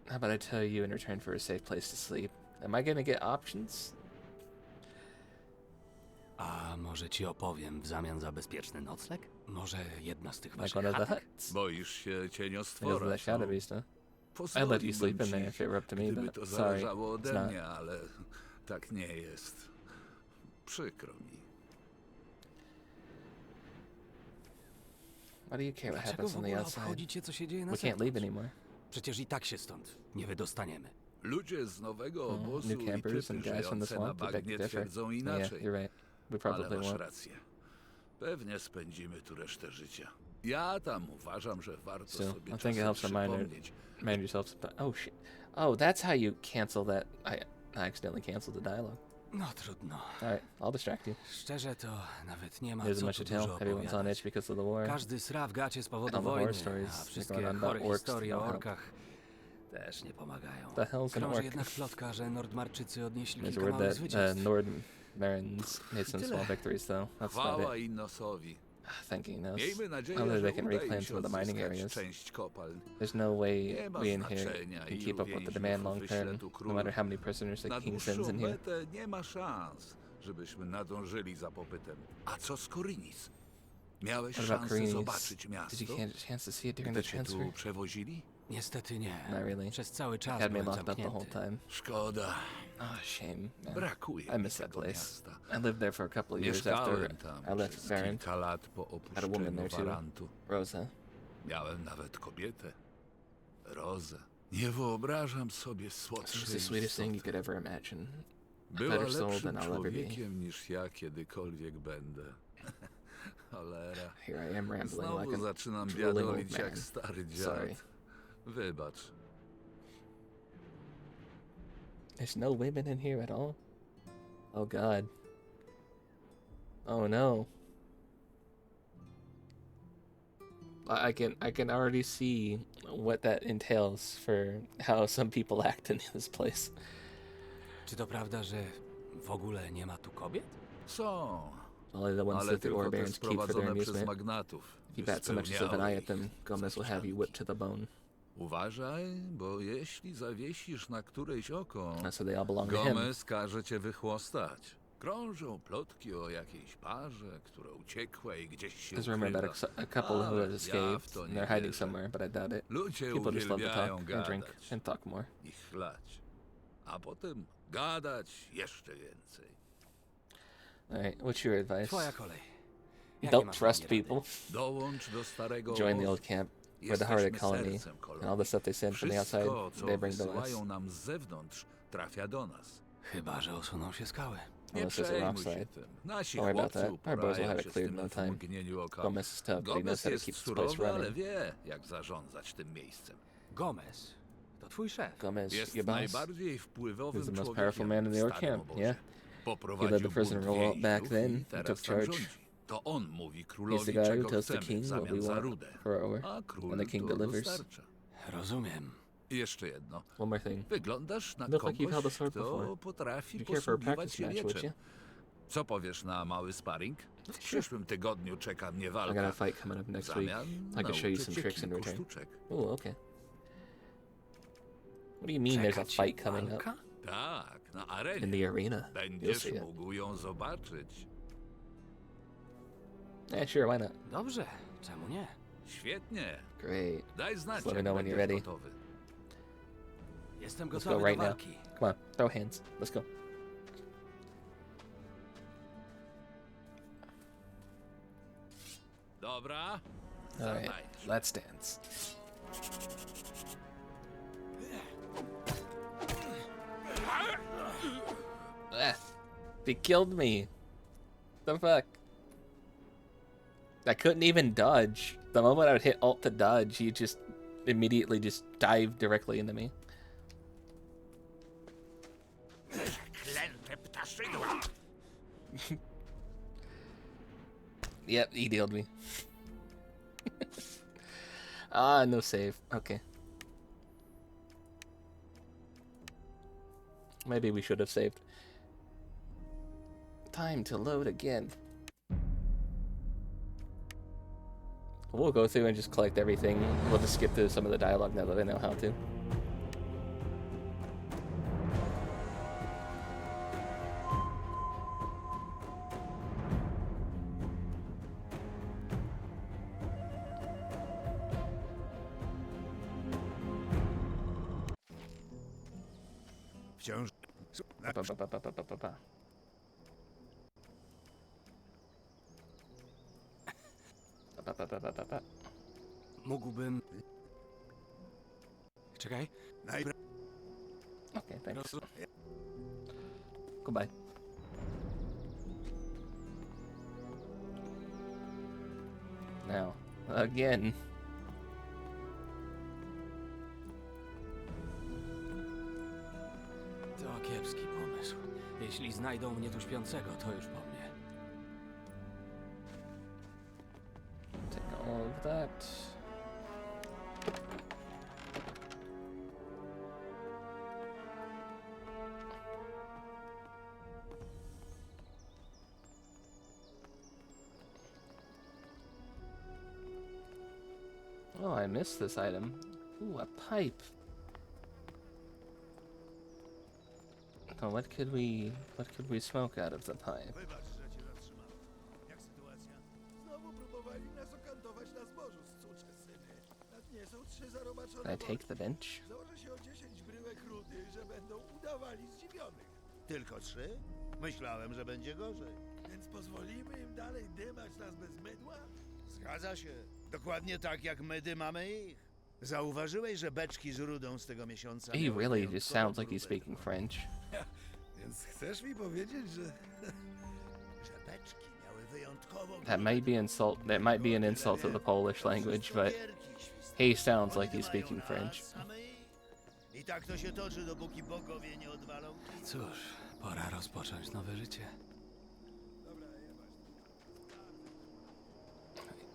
B: How about I tell you in return for a safe place to sleep? Am I gonna get options?
H: A może ci opowiem w zamian za bezpieczny nocleg? Może jedna z tych
B: Like
H: waszych
B: one of the
H: chatek?
B: huts?
I: Boisz się
B: Because of
I: cieniostwora.
B: that shadow beast, huh? I'd let you sleep in there if it were up to me,
I: Gdyby
B: but
I: to
B: sorry,
I: zależało
B: it's
I: ode
B: not.
I: mnie, ale tak nie jest. Przykro mi.
B: Why do you care what
H: Dlaczego
B: happens
H: w
B: on the
H: ogóle
B: outside?
H: obchodzi cię, co się dzieje na
B: We can't leave
H: zewnątrz?
B: anymore.
H: Przecież i tak się stąd nie wydostaniemy.
I: Ludzie z nowego obozu
B: New
I: i
B: campers
I: typy
B: and guys from the
I: żyjące na
B: swamp, they beg
I: bagnie
B: to differ.
I: twierdzą
B: Yeah,
I: inaczej.
B: you're right. We
I: Ale
B: probably
I: masz
B: won't.
I: rację. Pewnie spędzimy tu resztę życia. Ja tam uważam, że warto
B: So,
I: sobie
B: I think it
I: czasem
B: helps
I: przypomnieć.
B: remind yourself. Oh shit! Oh, that's how you cancel that. I accidentally canceled the dialogue.
H: No trudno.
B: All right, I'll distract you.
H: Szczerze to nawet nie ma
B: There's
H: co
B: much
H: tu
B: to tell.
H: dużo
B: Everyone's on
H: opowiadać.
B: edge because of the war.
H: Każdy sra w gacie z powodu
B: all the horror
H: wojny,
B: stories
H: a
B: going
H: wszystkie
B: on about
H: chore
B: orcs
H: historie o
B: don't help.
H: orkach też nie pomagają.
B: The hell's an
H: Krąży
B: orc?
H: jednak plotka, że Nordmarczycy odnieśli
B: There's
H: kilka
B: word
H: małych
B: that
H: zwycięstw.
B: Nordmarins made some small victories, though. That's about
I: Chwała
B: it.
I: Innosowi.
B: Thank you. No,
I: Miejmy nadzieję,
B: now that
I: że
B: they can
I: uda im
B: reclaim
I: się
B: some of the mining
I: odzyskać
B: areas,
I: część kopalń.
B: there's no way
I: Nie ma
B: we in here
I: znaczenia,
B: can
I: ilu
B: keep up with the
I: więźniów
B: demand long
I: wyślę
B: term,
I: tu
B: no
I: król.
B: matter how many prisoners the
I: Na
B: king sends
I: dłuższą
B: in here.
I: metę nie ma szans, żebyśmy nadążyli za popytem. A co z Korynis? Miałeś
B: What about
I: szansę
B: Koreans?
I: zobaczyć miasto,
B: Did you get a chance to see it during
I: gdy
B: the
I: cię
B: transfer?
I: tu przewozili?
H: Niestety nie.
B: Not really.
H: Przez cały czas
B: Had me
H: byłem
B: locked up the whole
H: zamknięty.
B: time.
I: Szkoda,
B: Oh, shame. Man.
I: brakuje
B: I
I: mi
B: miss that
I: tego
B: place.
I: miasta.
B: I lived there for a couple of years after
I: Mieszkałem tam
B: I left
I: przez
B: Varant.
I: kilka lat po
B: Had a woman
I: opuszczeniu
B: there too,
I: Warantu.
B: Rosa.
I: Miałem nawet kobietę, Rozę. Nie wyobrażam sobie
B: She
I: słodszej
B: was the sweetest thing you
I: istoty.
B: could ever imagine.
I: Była
B: better soul
I: lepszym
B: than I'll ever be.
I: człowiekiem niż ja kiedykolwiek będę. Cholera.
B: Here I am rambling
I: Znowu
B: like a
I: zaczynam
B: drooling old
I: biadolić jak
B: man.
I: stary dziad.
B: Sorry.
I: Wybacz.
B: There's no women in here at all? Oh god. Oh no. I can already see what that entails for how some people act in this place.
H: Czy to prawda, że w ogóle nie ma tu kobiet?
I: Są,
B: Only the ones
I: ale
B: that the
I: tylko te
B: Orbarons keep for their
I: sprowadzone przez
B: amusement.
I: magnatów.
B: If you bat so much as with an eye at them,
I: ich
B: Gomez will have you whipped to the bone.
I: Uważaj, bo jeśli zawiesisz na którejś oko,
B: So they all belong to him.
I: Gomez każe cię wychłostać. Krążą plotki o jakiejś parze, która uciekła i gdzieś się
B: There's a rumor
I: ukrywa.
B: about a couple who
I: Ale
B: has
I: ja w
B: escaped
I: to
B: and
I: nie
B: they're hiding
I: wierzę.
B: somewhere, but I doubt it.
I: Ludzie
B: People just love to
I: uwielbiają
B: talk and drink
I: gadać
B: and talk more.
I: i chlać, a potem gadać jeszcze więcej.
B: Alright, what's your advice?
H: Twoja kolej. Jakie
B: Don't
H: masz
B: trust
H: na mnie rady?
B: people.
I: Dołącz do starego
B: Join the
I: obozu.
B: old camp. We're the heart of the
I: Jesteśmy
B: colony.
I: sercem
B: And
I: kolonii.
B: all the stuff they send from the outside,
I: Wszystko, co
B: they bring to us.
I: wysyłają nam z zewnątrz, trafia do nas.
H: Chyba, że usuną się skały.
I: Nie
B: Unless there's a
I: przejmuj
B: rock
I: się
B: side.
I: tym. Nasi
B: Don't worry about
I: chłopcy
B: that. Our boys will
I: uporają
B: have it
I: się z
B: cleared
I: tym
B: in no
I: na
B: time.
I: mgnieniu oka.
B: Gomez is tough, but he knows
I: Gomez
B: how to
I: jest
B: keep this place
I: surowy, ale
B: running.
I: wie, jak zarządzać tym miejscem.
H: Gomez, to twój szef.
B: Gomez,
I: Jest
B: your boss.
I: najbardziej
B: He's
I: wpływowym
B: the most
I: człowiekiem
B: powerful man in the
I: w
B: Orc
I: starym
B: camp,
I: obozie.
B: yeah.
I: Poprowadził
B: He led the prison
I: bunt
B: revolt back
I: więźniów
B: then
I: i
B: and
I: teraz
B: took
I: tam
B: charge.
I: rządzi. To on mówi
B: He's the
I: królowi,
B: guy who
I: czego
B: tells the
I: chcemy w
B: king what we
I: zamian za
B: want
I: rudę.
B: for our,
I: A
B: and
I: król
B: the king
I: to
B: delivers.
I: dostarcza.
H: Rozumiem.
I: I jeszcze jedno.
B: One more thing.
I: Wyglądasz na
B: Look like you've held a
I: kogoś,
B: sword
I: kto
B: before.
I: potrafi
B: You care for a
I: posługiwać
B: practice
I: się
B: match, would
I: mieczem.
B: you?
I: Co powiesz na mały sparring? W przyszłym tygodniu czeka mnie
B: I got a
I: walka.
B: fight coming up
I: W
B: next week.
I: zamian
B: I can show you
I: nauczę
B: some
I: cię
B: tricks in
I: kilku
B: return.
I: sztuczek.
B: Ooh, okay. What do you mean there's a
H: Czeka cię
B: fight coming up
H: walka?
I: Tak, na
B: in
I: arenie.
B: the arena? You'll
I: Będziesz
B: see it.
I: mógł ją zobaczyć.
B: Yeah, sure, why not?
H: Dobrze, czemu nie?
I: Świetnie.
B: Great.
I: Daj znać,
B: Let me
I: jak
B: know when you're
I: będziesz
B: ready.
I: gotowy.
H: Jestem
B: Let's
H: gotowy
B: go right
H: do
B: now.
H: walki.
B: Come on, throw hands. Let's go.
I: Dobra.
B: Alright,
I: Zatańcz.
B: let's dance. Ah, they killed me. The fuck? I couldn't even dodge. The moment I would hit alt to dodge, he just immediately just dived directly into me.
I: Klęte ptaszydła.
B: Yep, he dealed me. Ah, no save. Okay. Maybe we should have saved. Time to load again. We'll go through and just collect everything. We'll just skip through some of the dialogue now that I know how to.
E: Wciąż...
B: Pa, pa, pa, pa, pa, pa, pa, pa. Pa, pa, pa, pa, pa, pa.
H: Mógłbym... Czekaj.
E: Najpra...
B: Okay, thanks. Goodbye. Now, again.
H: To kiepski pomysł. Jeśli znajdą mnie tu śpiącego, to już po mnie.
B: Take all of that. Oh, I missed this item. Ooh, a pipe. Oh, what could we smoke out of the pipe?
E: Wybacz, że cię zatrzymałem. Jak sytuacja?
G: Znowu próbowali nas okantować na zbożu, syny. Na dnie są 3
B: Can
G: zarobaczone
B: I take the bench?
G: Założę się o 10 bryłek rudy, że będą udawali zdziwionych.
E: Tylko 3? Myślałem, że będzie gorzej.
G: Więc pozwolimy im dalej dymać nas bez mydła?
E: Zgadza się. Dokładnie tak, jak my dymamy ich. Zauważyłeś, że beczki z rudą z tego miesiąca...
B: He
E: miały
B: really just
E: wyjątkowo
B: sounds like he's
E: grube
B: speaking
E: dno?
B: French.
G: Więc chcesz mi powiedzieć, że...
E: Że beczki miały wyjątkowo
B: That might be insult. That might be an insult to the Polish language, but he sounds like he's speaking French.
E: I tak to się toczy, dopóki bogowie nie odwalą.
H: Cóż, pora rozpocząć nowe życie.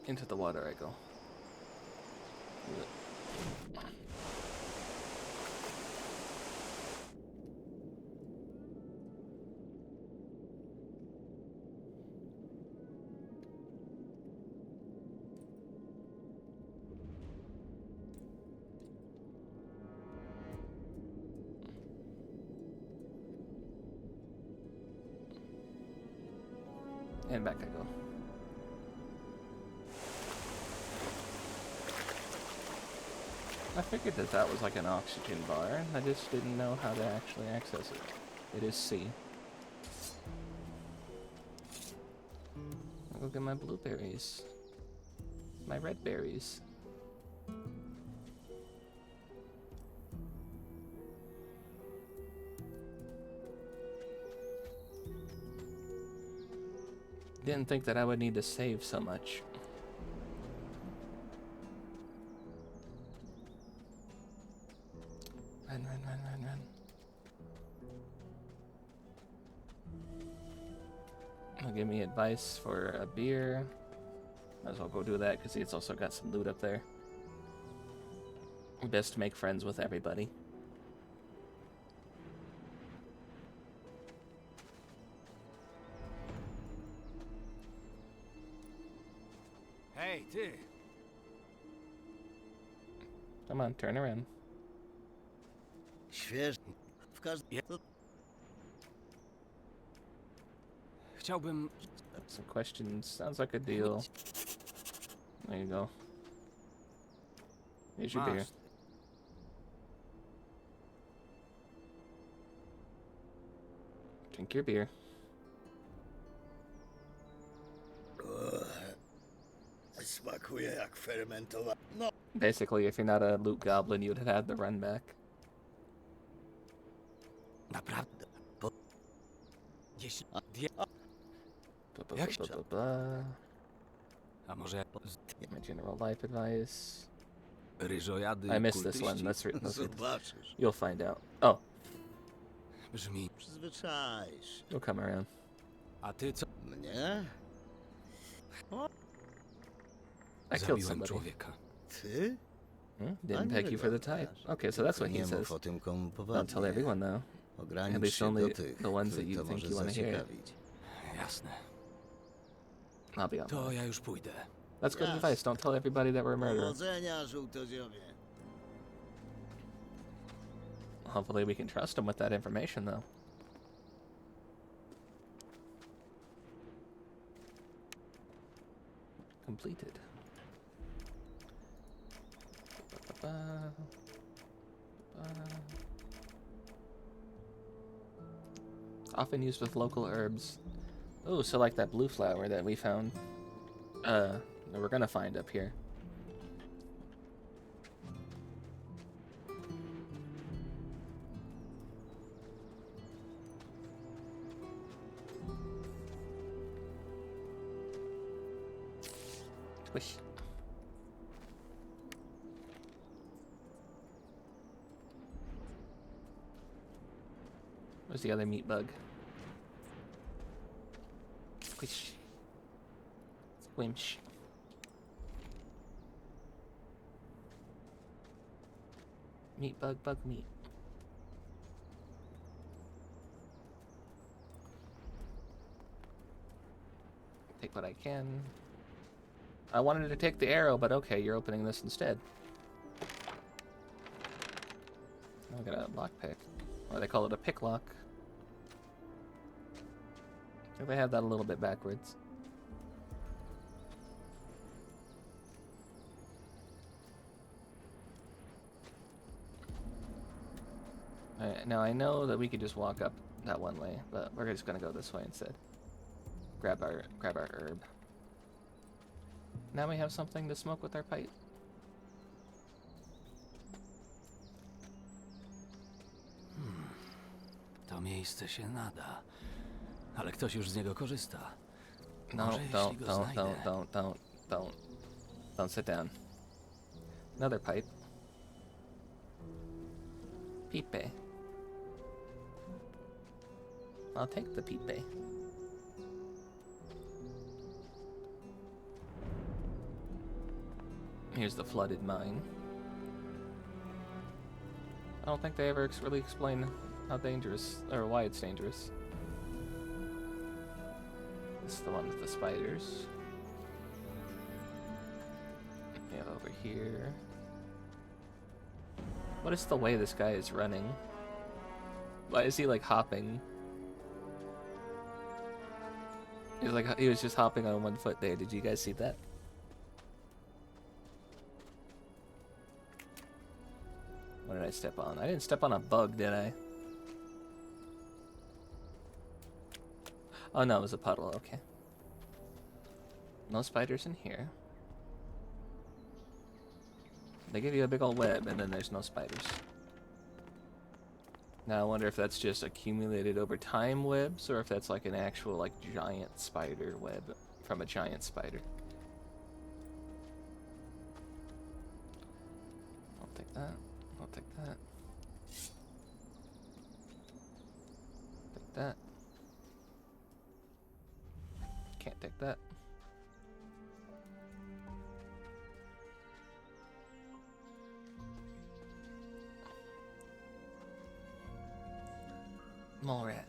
B: Into the water I go. And back I go. I figured that that was like an oxygen bar. I just didn't know how to actually access it. It is C. I'll go get my blueberries. My red berries. Didn't think that I would need to save so much. Run, run, run, run, run. He'll give me advice for a beer. Might as well go do that because he's also got some loot up there. Best to make friends with everybody.
F: Hej, ty!
B: Come on, turn around.
E: Śwież. W każdym...
F: Chciałbym...
B: Some questions. Sounds like a deal. There you go. Here's your beer.
F: Masz.
B: Drink your beer.
E: Smakuje jak fermentowa... No,
B: Basically, if you're not a loot goblin, you'd have had the run back.
F: Naprawdę. Jeśli...
B: Jak
F: A może...
B: My general life advice.
F: Ryżojady
B: I missed this one. Let's read this.
E: zobaczysz.
B: You'll find out. Oh,
F: Brzmi...
E: Przyzwyczaisz.
B: you'll come around.
F: A ty co?
E: Mnie?
B: I killed
F: Zabiłem
B: somebody.
F: człowieka.
E: Ty?
B: Hmm? Didn't peg you for the type. Okay, so that's what he
E: Nie
B: says.
E: mów o tym, komu
B: Don't tell everyone though.
E: Ogranicz
B: At least
E: się
B: only
E: do tych,
B: the ones that
E: których
B: you
E: to
B: think
E: może
B: you want to hear.
E: zaciekawić.
F: Jasne.
B: I'll be on.
F: To ja już pójdę.
B: That's good advice. Don't tell everybody that we're a murderer.
E: Powodzenia, żółtodziobie.
B: Hopefully we can trust him with that information though. Completed. Often used with local herbs. Oh, so like that blue flower that we found. That we're gonna find up here. Squish. Where's the other meat bug? Squish. Squinch. Meat bug, bug meat. Take what I can. I wanted to take the arrow, but okay, you're opening this instead. I got a lockpick. Or they call it a pick lock. I think they have that a little bit backwards. Alright, now I know that we could just walk up that one way, but we're just gonna go this way instead. Grab our herb. Now we have something to smoke with our pipe.
H: To miejsce się nada. Ale ktoś już z niego korzysta.
B: No,
H: Może jeśli
B: don't,
H: go
B: don't,
H: znajdę.
B: don't sit down. Another pipe. Pipe. I'll take the pipe. Here's the flooded mine. I don't think they ever really explain how dangerous, or why it's dangerous. This is the one with the spiders. We have over here. What is the way this guy is running? Why is he like hopping? He was just hopping on one foot there. Did you guys see that? What did I step on? I didn't step on a bug, did I? Oh no, it was a puddle. Okay. No spiders in here. They give you a big old web, and then there's no spiders. Now I wonder if that's just accumulated over time webs, or if that's like an actual like giant spider web from a giant spider. I'll take that. I'll take that. Take that. Can't take that. Mole rat.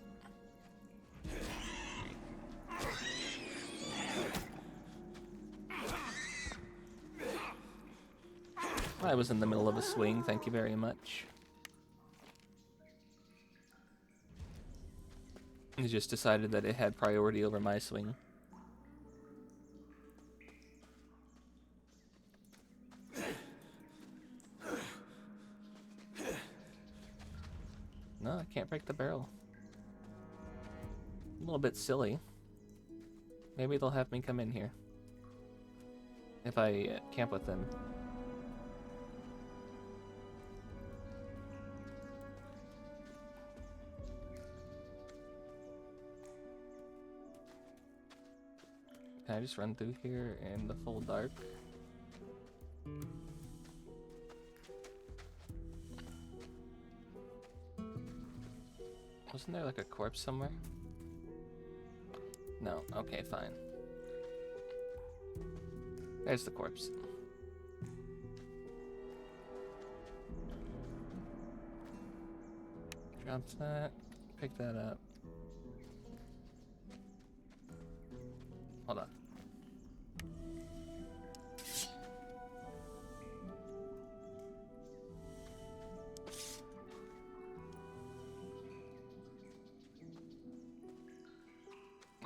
B: I was in the middle of a swing, thank you very much. He just decided that it had priority over my swing. No, I can't break the barrel. A little bit silly. Maybe they'll have me come in here if I camp with them. Can I just run through here in the full dark? Wasn't there like a corpse somewhere? No, okay, fine. There's the corpse. Drop that, pick that up. Hold on.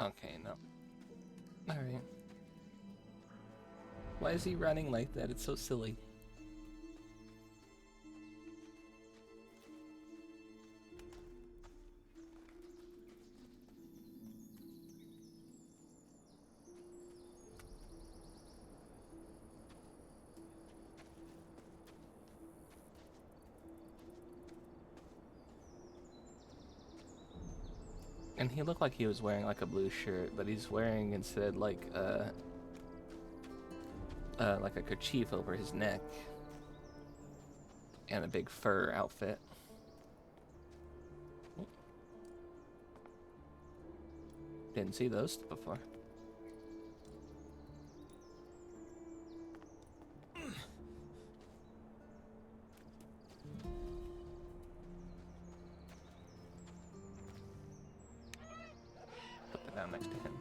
B: Okay, no. Alright. Why is he running like that? It's so silly. And he looked like he was wearing like a blue shirt, but he's wearing instead like a kerchief over his neck and a big fur outfit. Didn't see those before. Put that down next to him.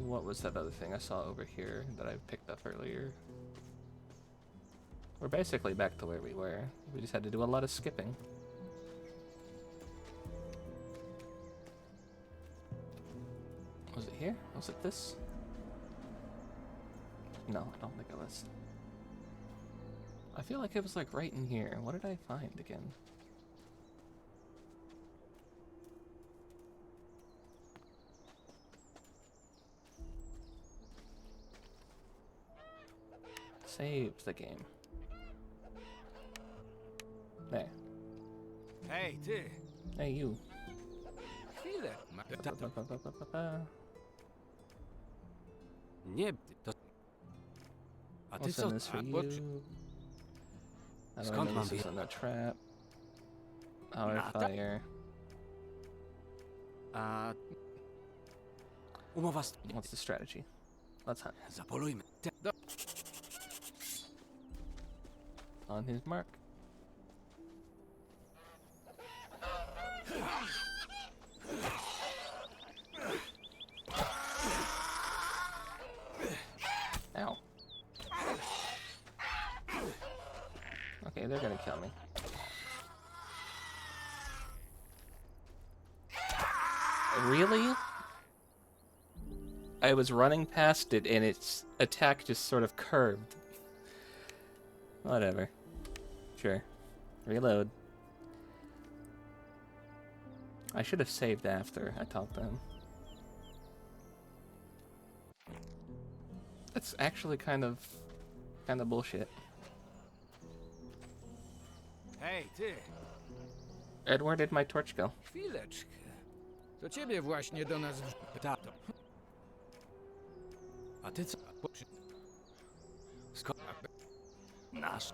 B: What was that other thing I saw over here that I picked up earlier? We're basically back to where we were. We just had to do a lot of skipping. Was it here? Was it this? No, I don't think it was. I feel like it was like right in here. What did I find again? Save the game. There.
F: Hej, ty!
B: Hey, you.
F: Chwilę.
H: Nie, to... A ty
B: What's
H: co?
B: in this for
H: A, bo czy-
B: you? I don't
H: Skąd
B: know,
H: mam
B: this
H: wiedzieć?
B: isn't a trap. Our
H: Nada.
B: fire.
H: A... Umowa z...
B: What's the strategy? Let's hunt.
H: Zapolujmy.
B: On his mark. Ow. Okay, they're gonna kill me. Really? I was running past it and its attack just sort of curved. Whatever. Sure. Reload. I should have saved after I talked to him. That's actually kind of bullshit.
F: Hej, ty!
B: Ed, where did my torch go?
F: Chwileczkę. To ciebie właśnie do nas tato. A ty co? Skąd?
H: Nasz.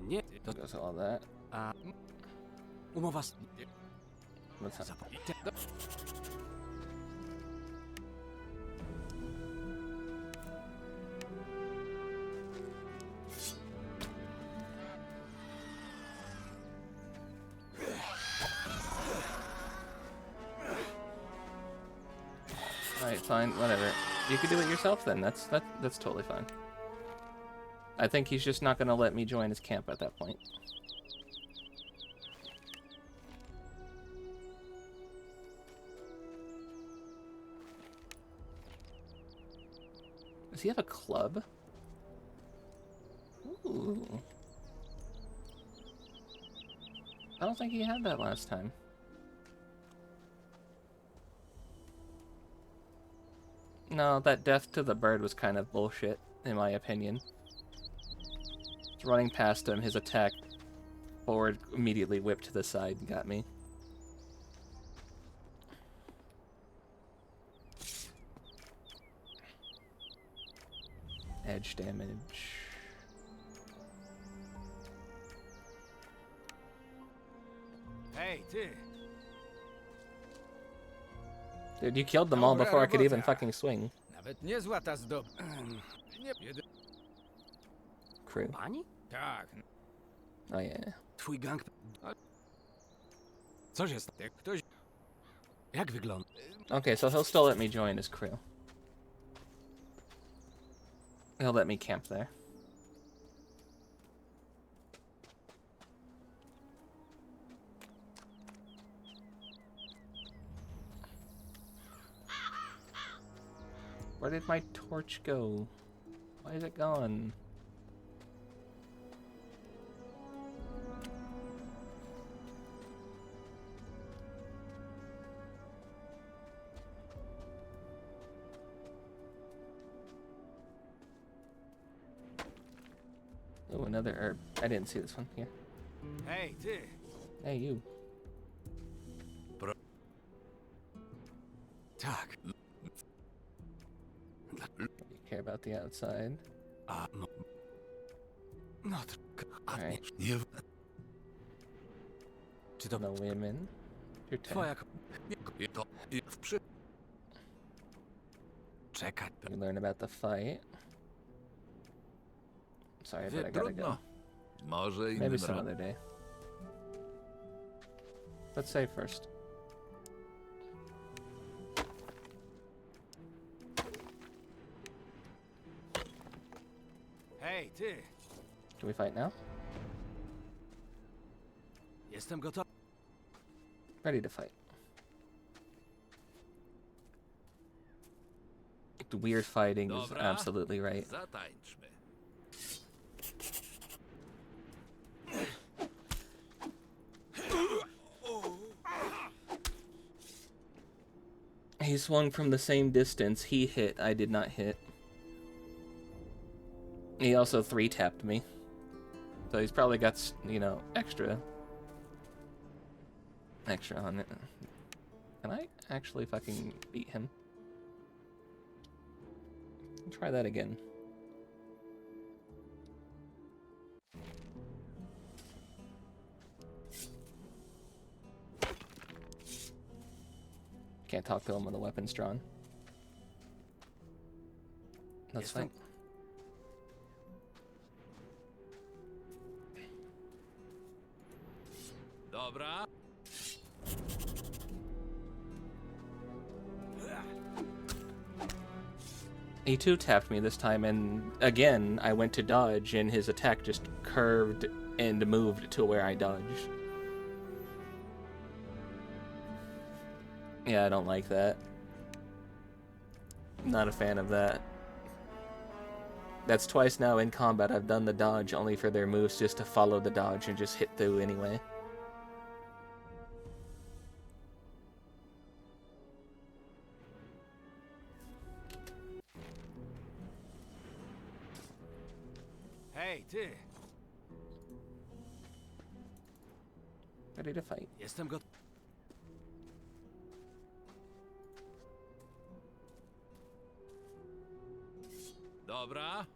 H: Nie, to
B: Does all that.
H: a umowa z...
B: What's that?
F: Zapomnijcie.
B: Alright, fine, whatever. You could do it yourself then. That's totally fine. I think he's just not gonna let me join his camp at that point. Does he have a club? Ooh. I don't think he had that last time. No, that death to the bird was kind of bullshit, in my opinion. Running past him, his attack forward immediately whipped to the side and got me. Edge damage.
F: Hej, ty!
B: Dude, you killed them all
F: Dobra
B: before I could even
F: robota.
B: fucking swing.
F: Nawet niezła ta zdob... Nie...
B: Crew.
H: Pani?
F: Tak.
B: Oh yeah.
H: Twój gang... Co się stało?
F: Ktoś...
H: Jak wygląda?
B: Okay, so he'll still let me join his crew. He'll let me camp there. Where did my torch go? Why is it gone? Oh, another herb. I didn't see this one. Here.
F: Hej, ty!
B: Hey, you.
H: Tak.
B: You care about the outside.
H: A no... No,
B: Alright.
I: Nie...
H: Czy to
B: No women. Your turn.
H: twoja...
I: To... W przy...
H: Czekaj.
B: You learn about the fight. Sorry, but I gotta
I: Trudno.
B: go.
I: Może
B: Maybe
I: innym
B: some
I: razem.
B: other day. Let's save first.
F: Hej, ty!
B: Do we fight now?
H: Jestem gotowy.
B: Ready to fight. The weird fighting is
I: Dobra.
B: absolutely right.
I: Zatańczmy.
B: He swung from the same distance. He hit. I did not hit. He also 3-tapped me. So he's probably got, you know, extra on it. Can I actually fucking beat him? Try that again. Can't talk to him when the weapon's drawn. That's fine.
I: Dobra.
B: He 2-tapped me this time, and again, I went to dodge, and his attack just curved and moved to where I dodged. Yeah, I don't like that. Not a fan of that. That's twice now in combat I've done the dodge only for their moves just to follow the dodge and just hit through anyway.
H: Hej, ty!
B: Ready to fight.
H: Jestem gotów. Dobra.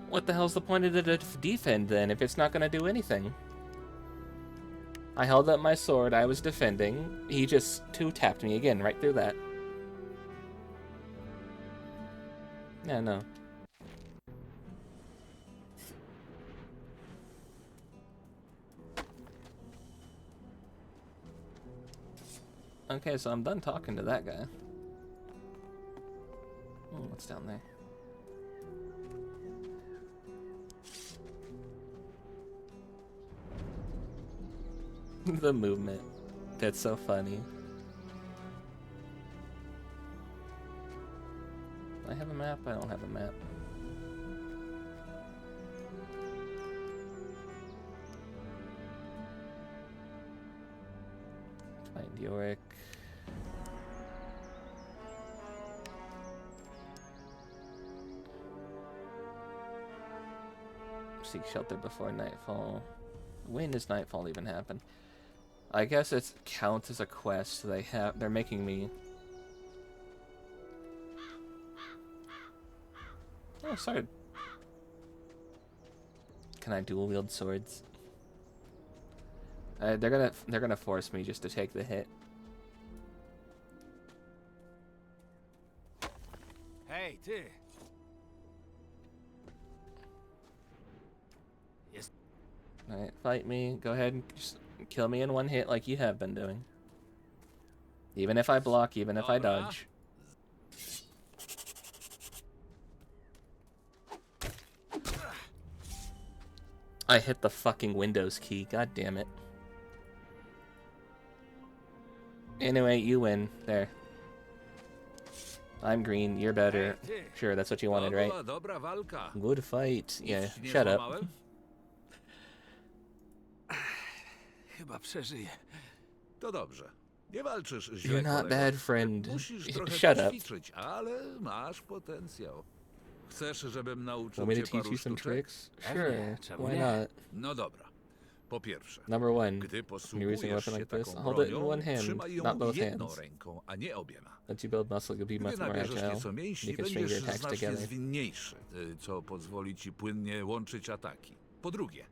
B: What the hell's the point of the defend then if it's not gonna do anything? I held up my sword, I was defending, he just two-tapped me again right through that. Yeah, no. Okay, so I'm done talking to that guy. Oh, what's down there? The movement. That's so funny. I have a map? I don't have a map. Find Yorick. Seek shelter before nightfall. When does nightfall even happen? I guess it counts as a quest. They're making me. Oh, sorry. Can I dual wield swords? They're gonna force me just to take the hit.
H: Hej, ty!
B: Alright, fight me. Go ahead and just kill me in one hit like you have been doing. Even if I block, even if I dodge. I hit the fucking Windows key, god damn it. Anyway, you win. There. I'm green, you're better. Sure, that's what you wanted, right? Good fight. Yeah, shut up.
H: Chyba przeżyję.
I: To dobrze. Nie walczysz źle,
B: You're not
I: kolego.
B: bad, friend.
I: Musisz trochę
B: Shut up.
I: ćwiczyć, ale masz potencjał. Chcesz, żebym nauczył
B: Want me
I: cię
B: to teach
I: paru
B: you some
I: sztuczek?
B: tricks? Sure,
H: czemu
B: why
H: nie?
B: not?
I: No dobra. Po pierwsze,
B: Number one,
I: gdy
B: when you're using a
I: posługujesz
B: weapon
I: się
B: like this,
I: taką
B: hold it in
I: bronią,
B: one hand,
I: trzymaj ją
B: not both
I: jedną
B: hands.
I: ręką, a nie obiema.
B: Let you build muscle, you'll be
I: Gdy
B: much more
I: nabierzesz
B: agile.
I: nieco mięśni,
B: You can string your
I: będziesz
B: attacks
I: znacznie
B: together.
I: zwinniejszy, co pozwoli ci płynnie łączyć ataki. Po drugie,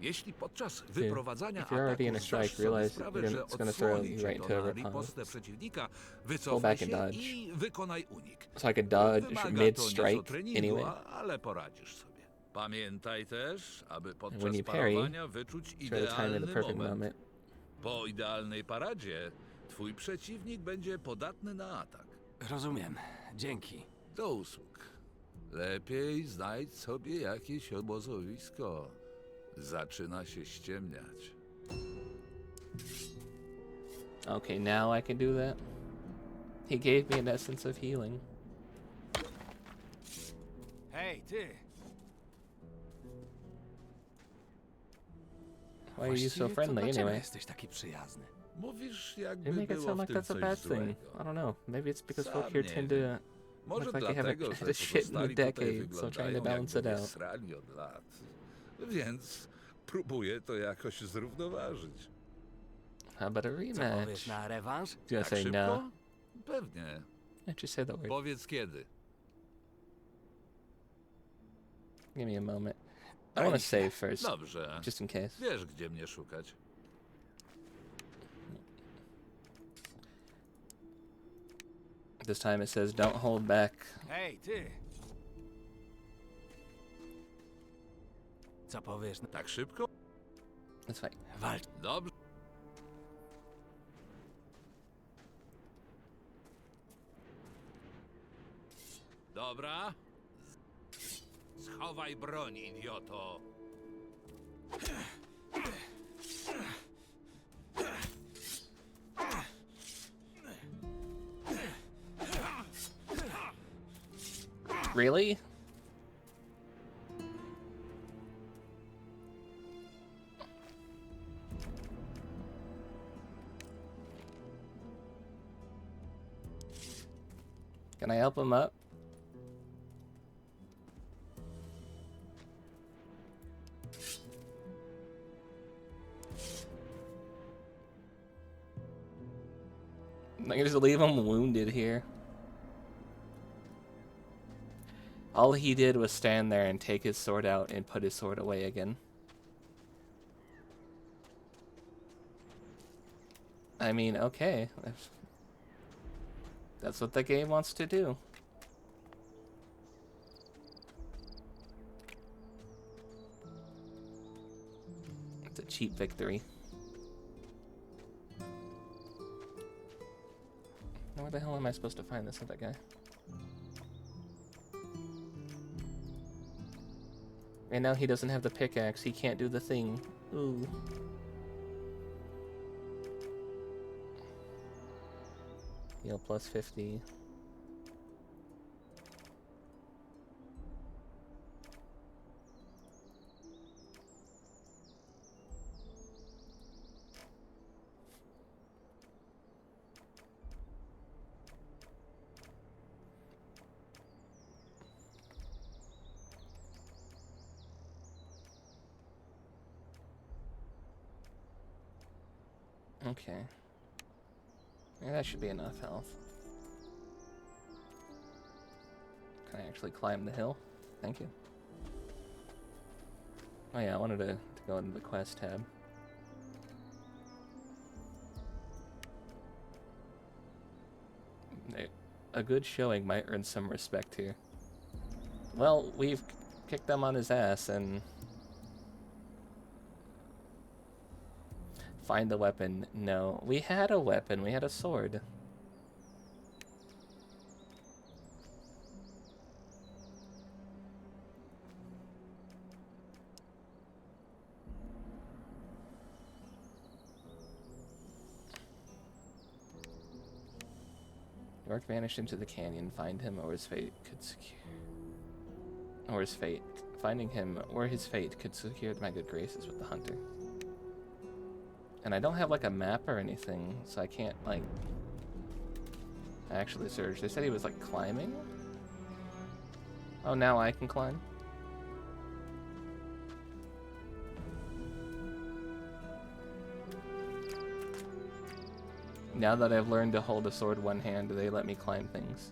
I: jeśli podczas wyprowadzania
B: if you're already in a
I: ataku
B: strike,
I: zdasz sobie
B: realize
I: sprawę,
B: you're
I: że
B: it's gonna throw
I: odsłoni
B: you
I: cię
B: right
I: to
B: into a
I: na
B: riposte.
I: ripostę przeciwnika,
B: Pull
I: wycofaj
B: back and
I: się
B: dodge.
I: i wykonaj unik.
B: So I could dodge
I: Wymaga
B: mid-strike
I: to nieco treningu,
B: anyway.
I: ale poradzisz sobie. Pamiętaj też, aby podczas
B: when you parry,
I: parowania wyczuć
B: Try to time it
I: idealny
B: the perfect
I: moment.
B: moment.
I: Po idealnej paradzie twój przeciwnik będzie podatny na atak.
H: Rozumiem. Dzięki.
I: Do usług. Lepiej znajdź sobie jakieś obozowisko. Zaczyna się ściemniać.
B: Okay, now I can do that. He gave me an essence of healing.
H: Hej, ty!
B: Why are you so
H: Właściwie to
B: friendly
H: dlaczego
B: anyway?
H: jesteś taki przyjazny?
I: Mówisz,
B: You
I: jakby
B: make it
I: było
B: sound
I: w
B: like
I: tym
B: that's a
I: coś
B: bad thing.
I: złego.
B: I don't know. Maybe it's because
I: Sam
B: folk here
I: nie
B: tend to
I: wiem. Może
B: look like they
I: dlatego,
B: haven't
I: że
B: had a shit in a
I: pozostali tutaj
B: decade, so trying to
I: wyglądają,
B: balance it
I: jakby nie
B: out.
I: srali od lat. Więc próbuję to jakoś zrównoważyć.
B: How about a
H: Co powiesz
B: rematch?
H: na rewanż?
B: Do you
I: Tak
B: say
I: szybko?
B: no?
I: Pewnie.
B: Just say the word.
I: Powiedz kiedy.
B: Give me a moment. I want to save first,
I: Dobrze.
B: just in case.
I: Wiesz, gdzie mnie szukać.
B: This time it says don't hold back.
H: Hej, ty! Co powiesz na...
I: Tak szybko?
B: Let's fight.
H: Walcz.
I: Dobrze. Dobra. Schowaj broń, idioto.
B: Really? Can I help him up? I can just leave him wounded here. All he did was stand there and take his sword out and put his sword away again. I mean, okay. That's what the game wants to do. It's a cheap victory. Now where the hell am I supposed to find this other guy? And now he doesn't have the pickaxe, he can't do the thing. Ooh. Heal plus 50. Okay. Yeah, that should be enough health. Can I actually climb the hill? Thank you. Oh yeah, I wanted to go into the quest tab. A good showing might earn some respect here. Well, we've kicked him on his ass and... Find the weapon. No. We had a weapon. We had a sword. The orc vanished into the canyon. Find him or his fate could secure... Or his fate. Finding him or his fate could secure my good graces with the hunter. And I don't have like a map or anything, so I can't like actually search. They said he was like climbing. Oh, now I can climb. Now that I've learned to hold a sword one hand, they let me climb things.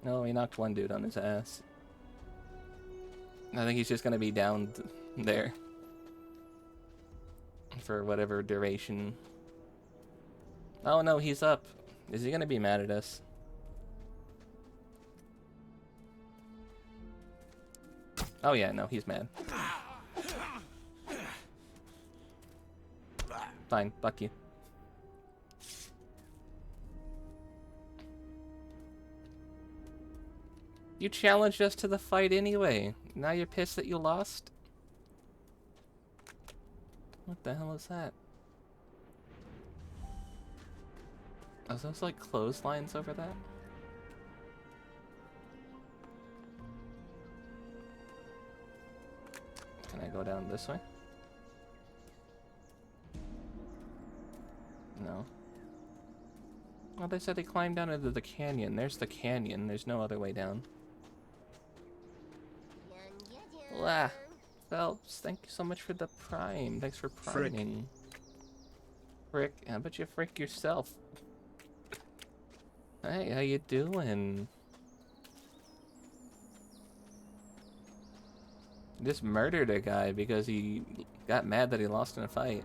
B: No, he knocked one dude on his ass. I think he's just gonna be down there for whatever duration. Oh no, he's up. Is he gonna be mad at us? Oh yeah, no, he's mad. Fine, fuck you. You challenged us to the fight anyway. Now you're pissed that you lost? What the hell is that? Are those like clotheslines over that? Can I go down this way? No. Well, they said they climbed down into the canyon. There's the canyon. There's no other way down. Ah, Phelps, thank you so much for the prime. Thanks for priming. Frick, how about you frick yourself? Hey, how you doing? Just murdered a guy because he got mad that he lost in a fight.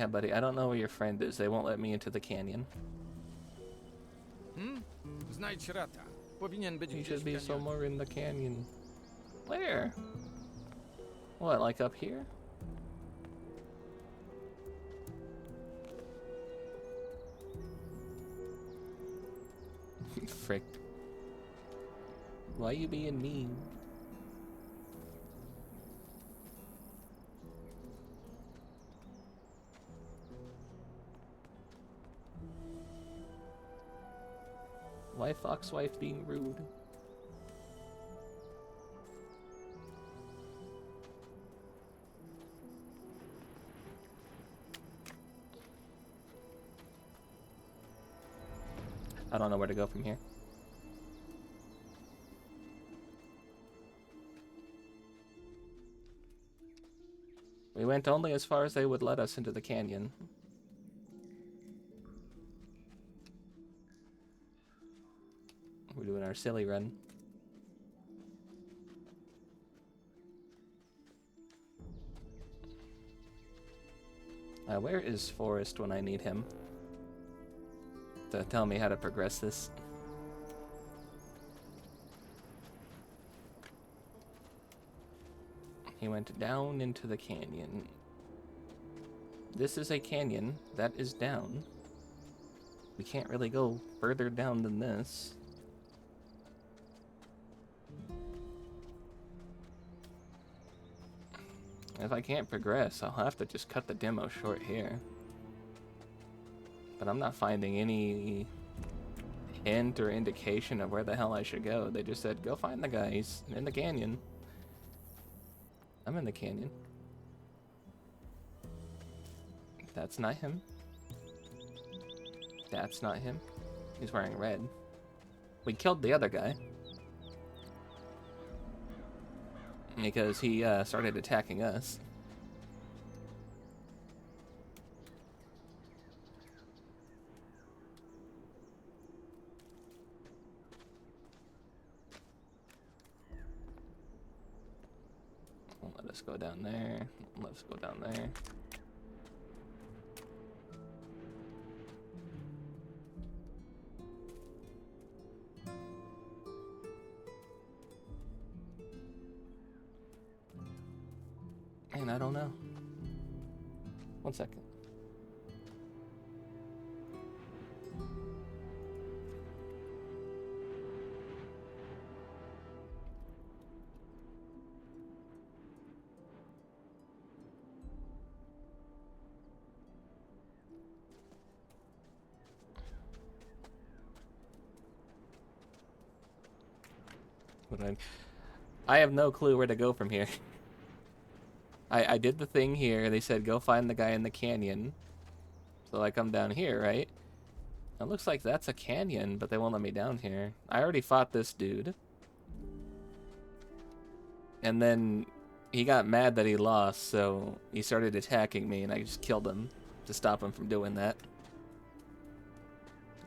B: Yeah, buddy, I don't know where your friend is. They won't let me into the canyon.
F: Znajdź rata. Powinien być
B: He
F: gdzieś
B: should
F: w
B: be
F: kanionie.
B: somewhere in the canyon. Where? What, like up here? Frick. Why you being mean? Why Foxwife being rude? I don't know where to go from here. We went only as far as they would let us into the canyon. We're doing our silly run. Where is Forrest when I need him? To tell me how to progress this. He went down into the canyon. This is a canyon. That is down. We can't really go further down than this. If I can't progress, I'll have to just cut the demo short here. But I'm not finding any hint or indication of where the hell I should go. They just said, go find the guy. He's in the canyon. I'm in the canyon. That's not him. That's not him. He's wearing red. We killed the other guy. Because he started attacking us. Let us go down there. Let's go down there. And I don't know. 1 second. But I have no clue where to go from here. I did the thing here. They said, go find the guy in the canyon. So I come down here, right? It looks like that's a canyon, but they won't let me down here. I already fought this dude. And then he got mad that he lost, so he started attacking me, and I just killed him to stop him from doing that.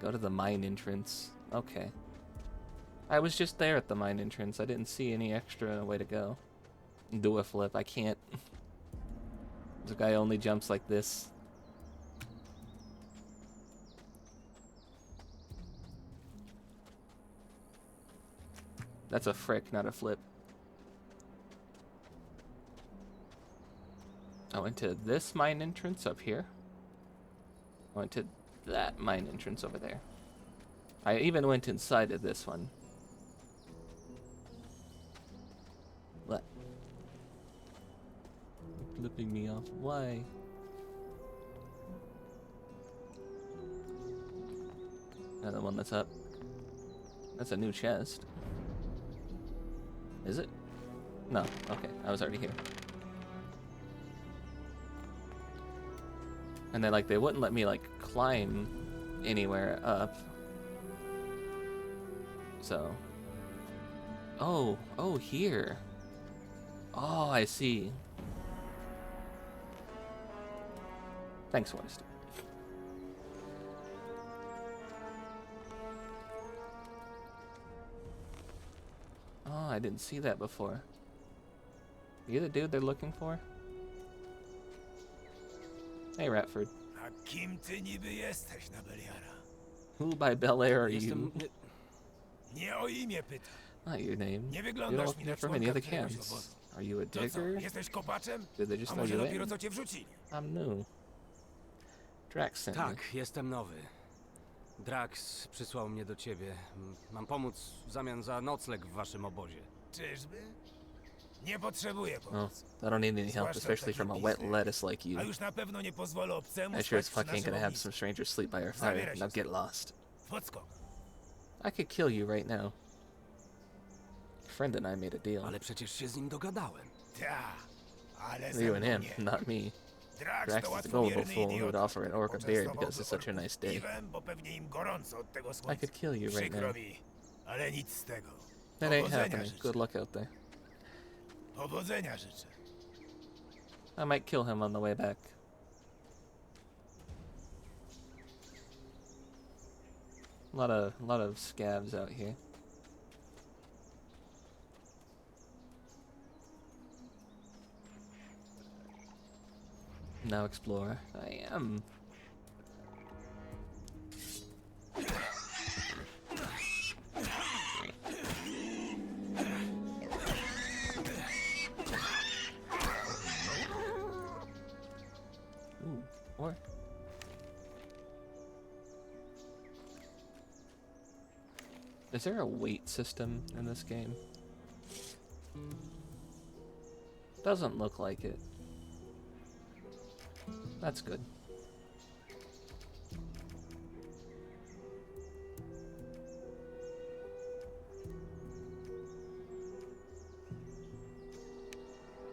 B: Go to the mine entrance. Okay. I was just there at the mine entrance. I didn't see any extra way to go. Do a flip. I can't. The guy only jumps like this. That's a frick, not a flip. I went to this mine entrance up here. I went to that mine entrance over there. I even went inside of this one. What? Flipping me off. Why? Another one that's up. That's a new chest. Is it? No. Okay. I was already here. And then, like, they wouldn't let me, like, climb anywhere up. So. Oh. Oh, here. Oh, I see. Thanks, Forrest. Oh, I didn't see that before. You the dude they're looking for? Hey, Ratford.
G: A kim ty niby jesteś na Beliara?
B: Who by Bel Air are you?
H: Jestem...
G: Nie o imię pytam.
B: Not your name.
G: Nie
B: You
G: wyglądasz
B: don't
G: mi
B: look
G: na
B: from any
G: członka
B: of the
G: któregoś
B: camps.
G: obozu.
B: Are you a
G: To co,
B: digger?
G: jesteś kopaczem?
B: Did they just
G: A
B: throw
G: może
B: you
G: dopiero
B: in?
G: co cię wrzucili?
B: I'm new. Drax sent me.
H: Tak, jestem nowy. Drax przysłał mnie do ciebie. Mam pomóc w zamian za nocleg w waszym obozie.
G: Czyżby? Nie potrzebuję
B: Oh,
G: pomocy.
B: I don't need any help,
G: Zwłaszcza
B: especially
G: w
B: from a
G: takiej
B: wet
G: pizzy.
B: lettuce like you.
G: A już na pewno nie pozwolę obcemu
B: I sure as
G: spać
B: fuck
G: przy
B: ain't gonna
G: naszym
B: have
G: ognisku.
B: some stranger sleep by our fire.
G: Zabieraj
B: Now
G: się
B: get
G: stąd.
B: lost.
G: Podskok.
B: I could kill you right now. Friend and I made a deal.
H: Ale przecież się z nim dogadałem.
G: Ta, ale
B: You and
G: ze
B: him,
G: mną nie.
B: not me.
G: Drax
B: Drax
G: to
B: is the gullible
G: łatwowierny
B: fool who would
G: idiota.
B: offer an orc a beer because it's such a nice day.
G: Piwem, bo pewnie im gorąco od tego
B: I
G: słońca.
B: could kill you right
G: Przykro
B: now.
G: mi, ale nic z tego.
B: That ain't
G: Powodzenia
B: happening.
G: życzę.
B: Good luck out there.
G: Powodzenia życzę.
B: I might kill him on the way back. A lot of scabs out here. Now explore. I am. Ooh, or is there a weight system in this game? Doesn't look like it. That's good.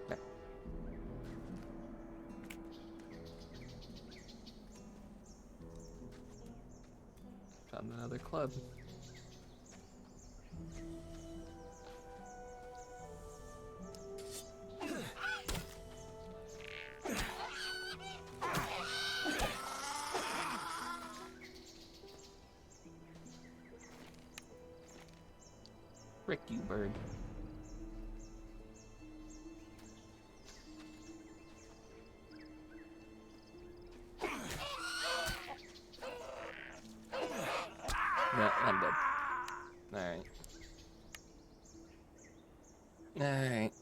B: There. Found another club. Frick you, bird. No, I'm dead. Alright. Alright.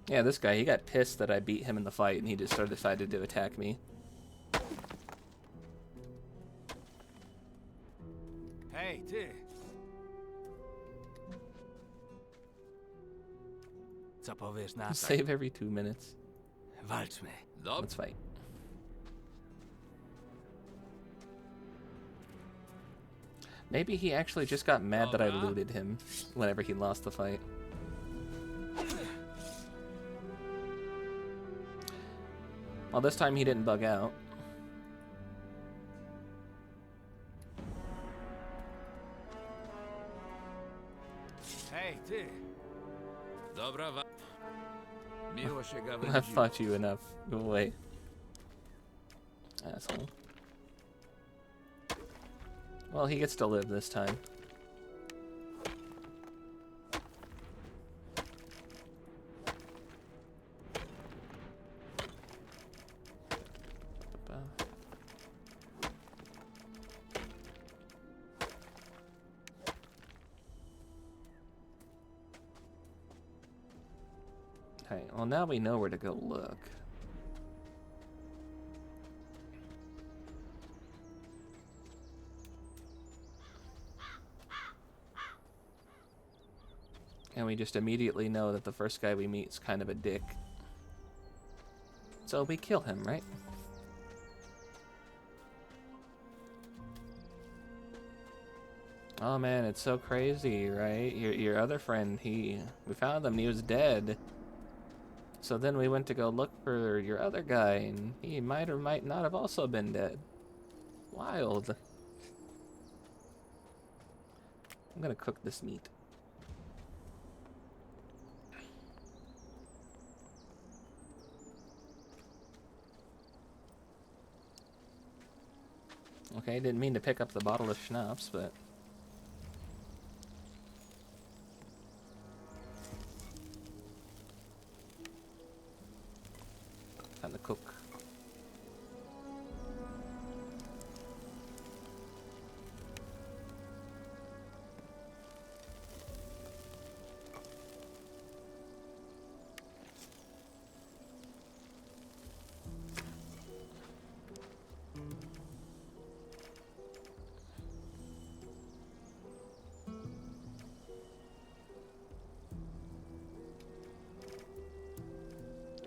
B: Yeah, this guy, he got pissed that I beat him in the fight and he just decided to attack me.
F: Hej, ty!
H: Co powiesz na atak?
B: Save every 2 minutes.
H: Walczmy.
B: Let's fight. Maybe he actually just got mad that I looted him whenever he lost the fight. Well, this time he didn't bug out.
F: Hej, ty!
I: Dobra, miło się
B: I
I: gawędziło.
B: fought you enough. Go away. Asshole. Well, he gets to live this time. Okay, well now we know where to go look. And we just immediately know that the first guy we meet is kind of a dick. So we kill him, right? Oh man, it's so crazy, right? Your other friend, we found him and he was dead. So then we went to go look for your other guy and he might or might not have also been dead. Wild. I'm gonna cook this meat. Okay, didn't mean to pick up the bottle of schnapps, but... cook.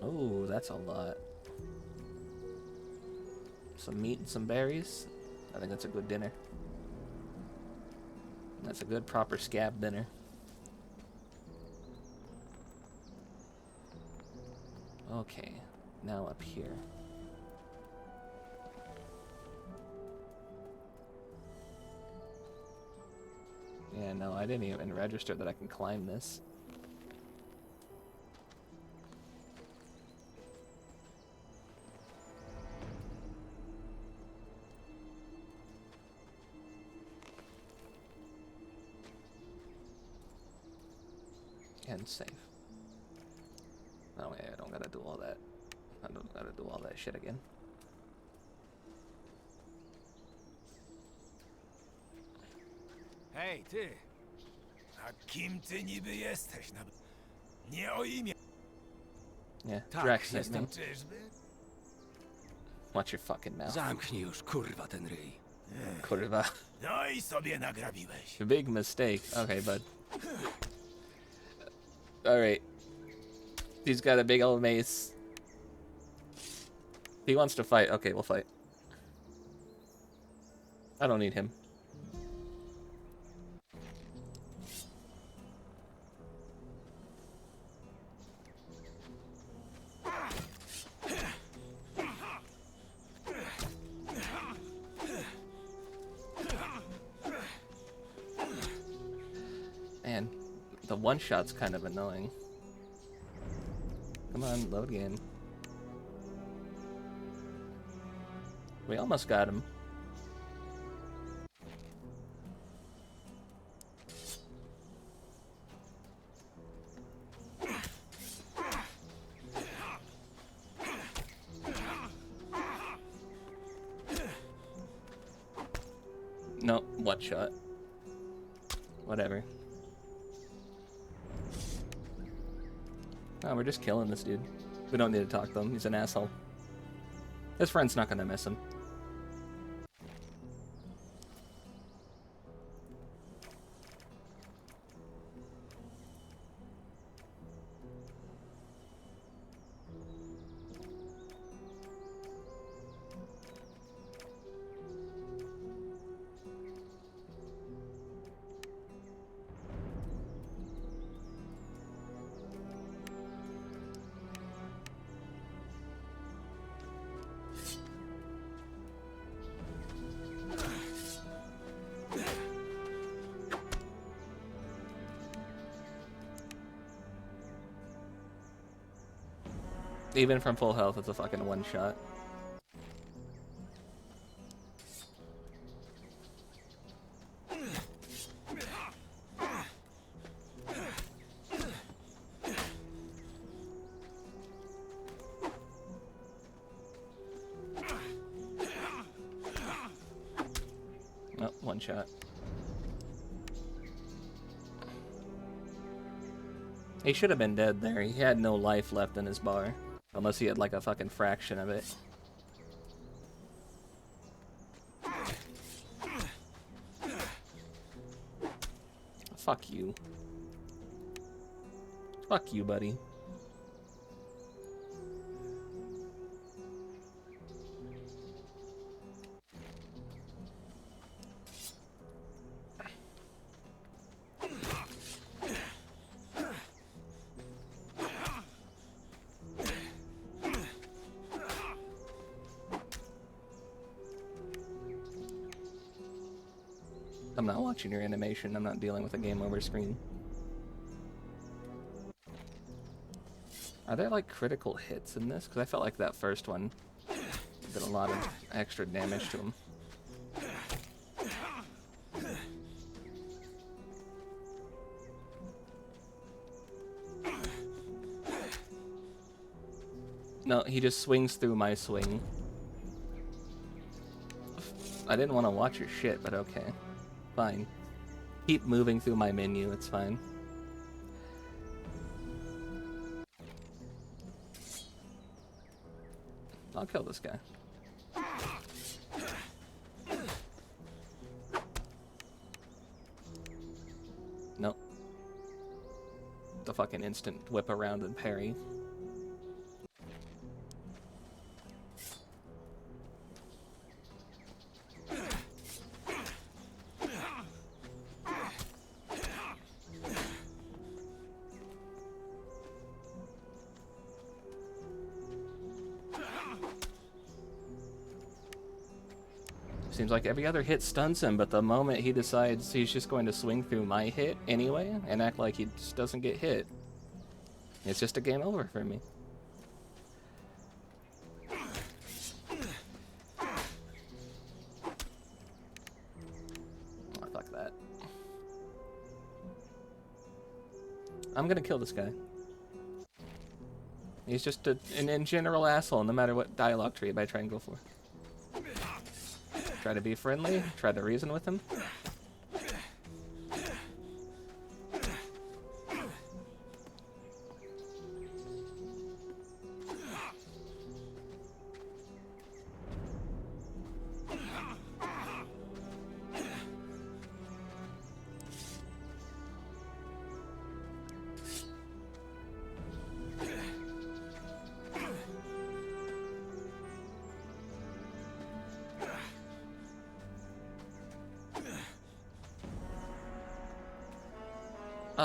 B: Oh, that's a lot. Some meat and some berries. I think that's a good dinner. That's a good proper scab dinner. Okay, now up here. Yeah, no, I didn't even register that I can climb this. And save. No, yeah, I don't gotta do all that. I don't gotta do all that shit again.
J: Hej, ty! A kim ty niby jesteś? Nie o imię.
B: Yeah,
H: Tak,
B: Drax sent me.
H: jestem.
J: Czyżby?
B: Watch your fucking mouth.
H: Zamknij już, kurwa, ten ryj.
B: Kurwa.
J: No i sobie nagrabiłeś.
B: Big mistake. Okay, bud. Alright. He's got a big old mace. He wants to fight. Okay, we'll fight. I don't need him. Man, the one shot's kind of annoying. Come on, load game. We almost got him. No, one shot. Whatever. Oh, we're just killing this dude. We don't need to talk to him. He's an asshole. His friend's not gonna miss him. Even from full health, it's a fucking one shot. Oh, one shot. He should have been dead there. He had no life left in his bar. Unless he had like a fucking fraction of it. Fuck you. Fuck you, buddy. I'm not watching your animation. I'm not dealing with a game over screen. Are there like critical hits in this? Because I felt like that first one did a lot of extra damage to him. No, he just swings through my swing. I didn't want to watch your shit, but okay. Fine. Keep moving through my menu, it's fine. I'll kill this guy. Nope. The fucking instant whip around and parry. Seems like every other hit stuns him, but the moment he decides he's just going to swing through my hit anyway and act like he just doesn't get hit, it's just a game over for me. Oh, fuck that. I'm gonna kill this guy. He's just an in general asshole no matter what dialogue tree I try and go for. Try to be friendly, try to reason with him.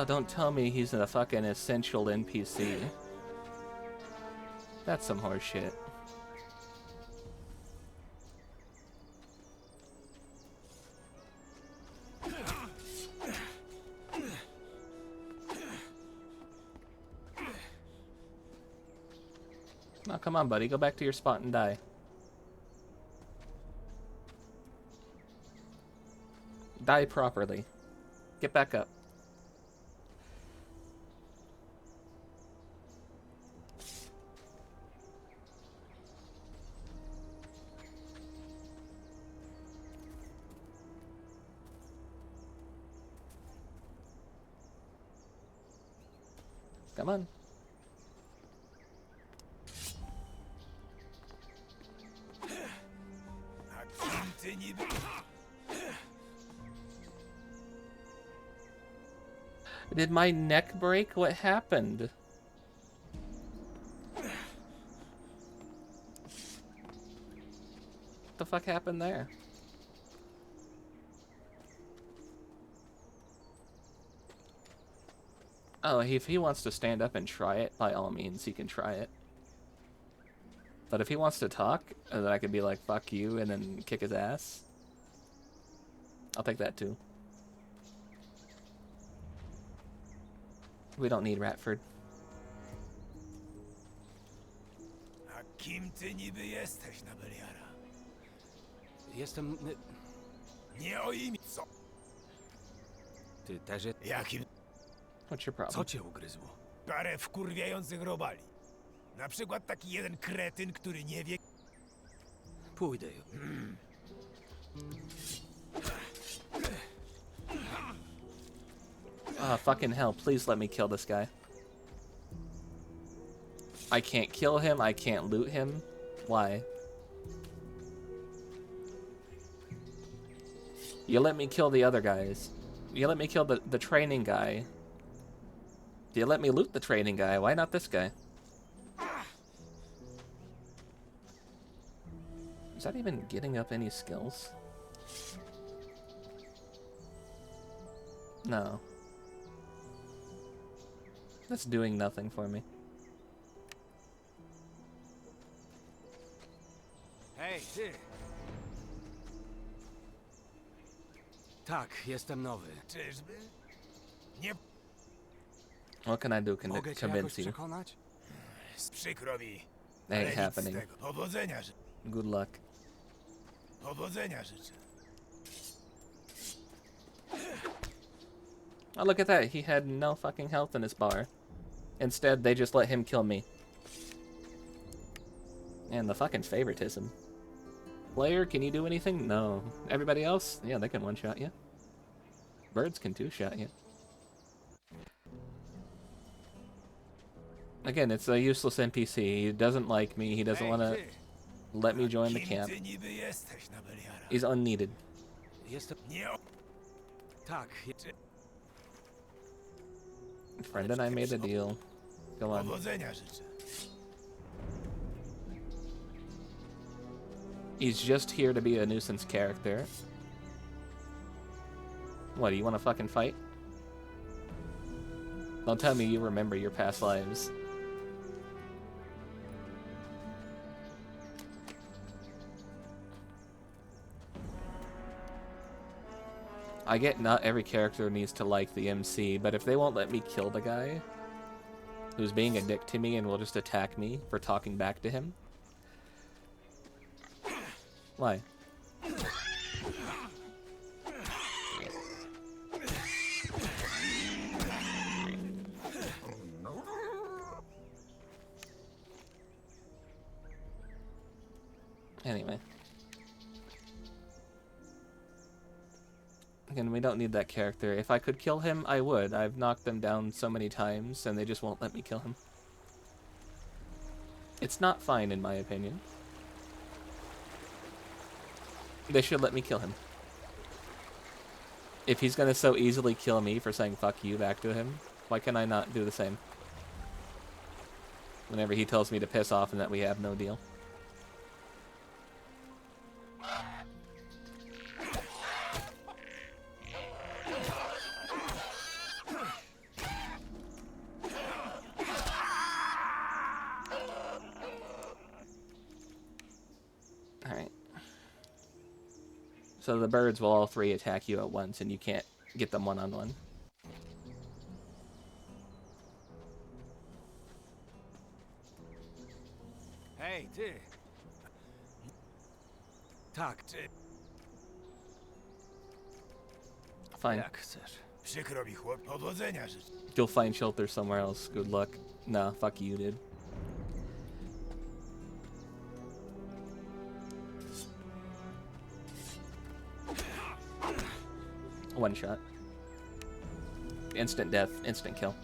B: Oh, don't tell me he's a fucking essential NPC. That's some horse shit. Oh, come on, buddy. Go back to your spot and die. Die properly. Get back up. Come on. Did my neck break? What happened? What the fuck happened there? Oh, if he wants to stand up and try it, by all means, he can try it. But if he wants to talk, then I could be like, fuck you, and then kick his ass. I'll take that too. We don't need Ratford.
J: A kim ty niby jesteś na Beliara?
H: Jestem...
J: Nie o imię, co?
H: Ty też...
J: Jakim?
B: What's your problem?
H: Co cię ugryzło?
J: Parę wkurwiających robali. Na przykład taki jeden kretyn, który nie wie...
H: Pójdę.
B: Oh, fucking hell. Please let me kill this guy. I can't kill him. I can't loot him. Why? You let me kill the other guys. You let me kill the training guy. You let me loot the training guy. Why not this guy? Is that even getting up any skills? No. That's doing nothing for me.
H: Hej, ty! Tak, jestem nowy.
J: Czyżby? Nie
B: What can I do? Can
H: Mogę cię
B: convince
H: jakoś
B: you?
H: przekonać?
J: przykro mi.
B: Ain't
J: ale nic z
B: happening.
J: tego. Powodzenia życzę.
B: Good luck.
J: Powodzenia życzę.
B: Oh, look at that. He had no fucking health in his bar. Instead, they just let him kill me. And the fucking favoritism. Player, can you do anything? No. Everybody else? Yeah, they can one-shot you. Birds can two-shot you. Again, it's a useless NPC. He doesn't like me. He doesn't want to let me join the camp. He's unneeded.
H: Jestem... Nie... Tak,
B: Friend and I made a deal. Go on.
J: Powodzenia życzę.
B: He's just here to be a nuisance character. What, do you want to fucking fight? Don't tell me you remember your past lives. I get not every character needs to like the MC, but if they won't let me kill the guy who's being a dick to me and will just attack me for talking back to him. Why? Anyway. Again, we don't need that character. If I could kill him, I would. I've knocked them down so many times, and they just won't let me kill him. It's not fine, in my opinion. They should let me kill him. If he's gonna so easily kill me for saying fuck you back to him, why can I not do the same? Whenever he tells me to piss off and that we have no deal. So the birds will all three attack you at once, and you can't get them one-on-one.
F: Hej, ty! Tak, ty.
B: Fine.
F: Jak chcesz.
J: Przykro mi, chłop. Powodzenia życzę.
B: You'll find shelter somewhere else. Good luck. Nah, fuck you, dude. One shot. Instant death, instant kill.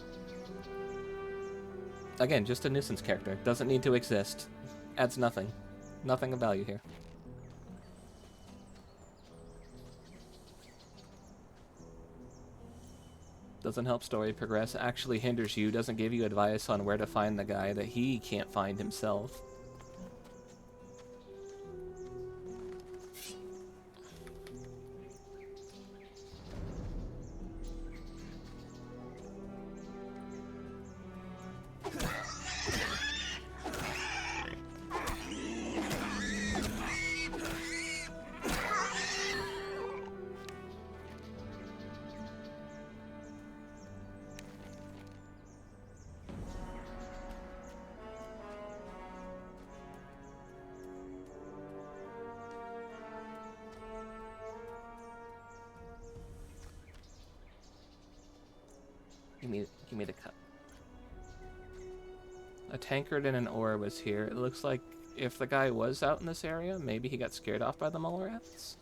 B: Again, just a nuisance character. Doesn't need to exist. Adds nothing. Nothing of value here. Doesn't help story progress. Actually hinders you. Doesn't give you advice on where to find the guy that he can't find himself. Give me the cup. A tankard and an ore was here. It looks like if the guy was out in this area, maybe he got scared off by the mole rats.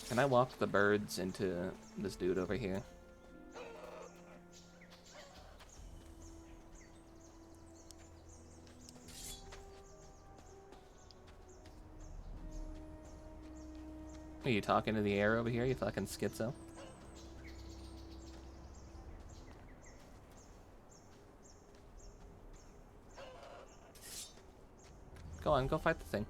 B: Can I walk the birds into this dude over here? Are you talking to the air over here, you fucking schizo? Go on, go fight the thing.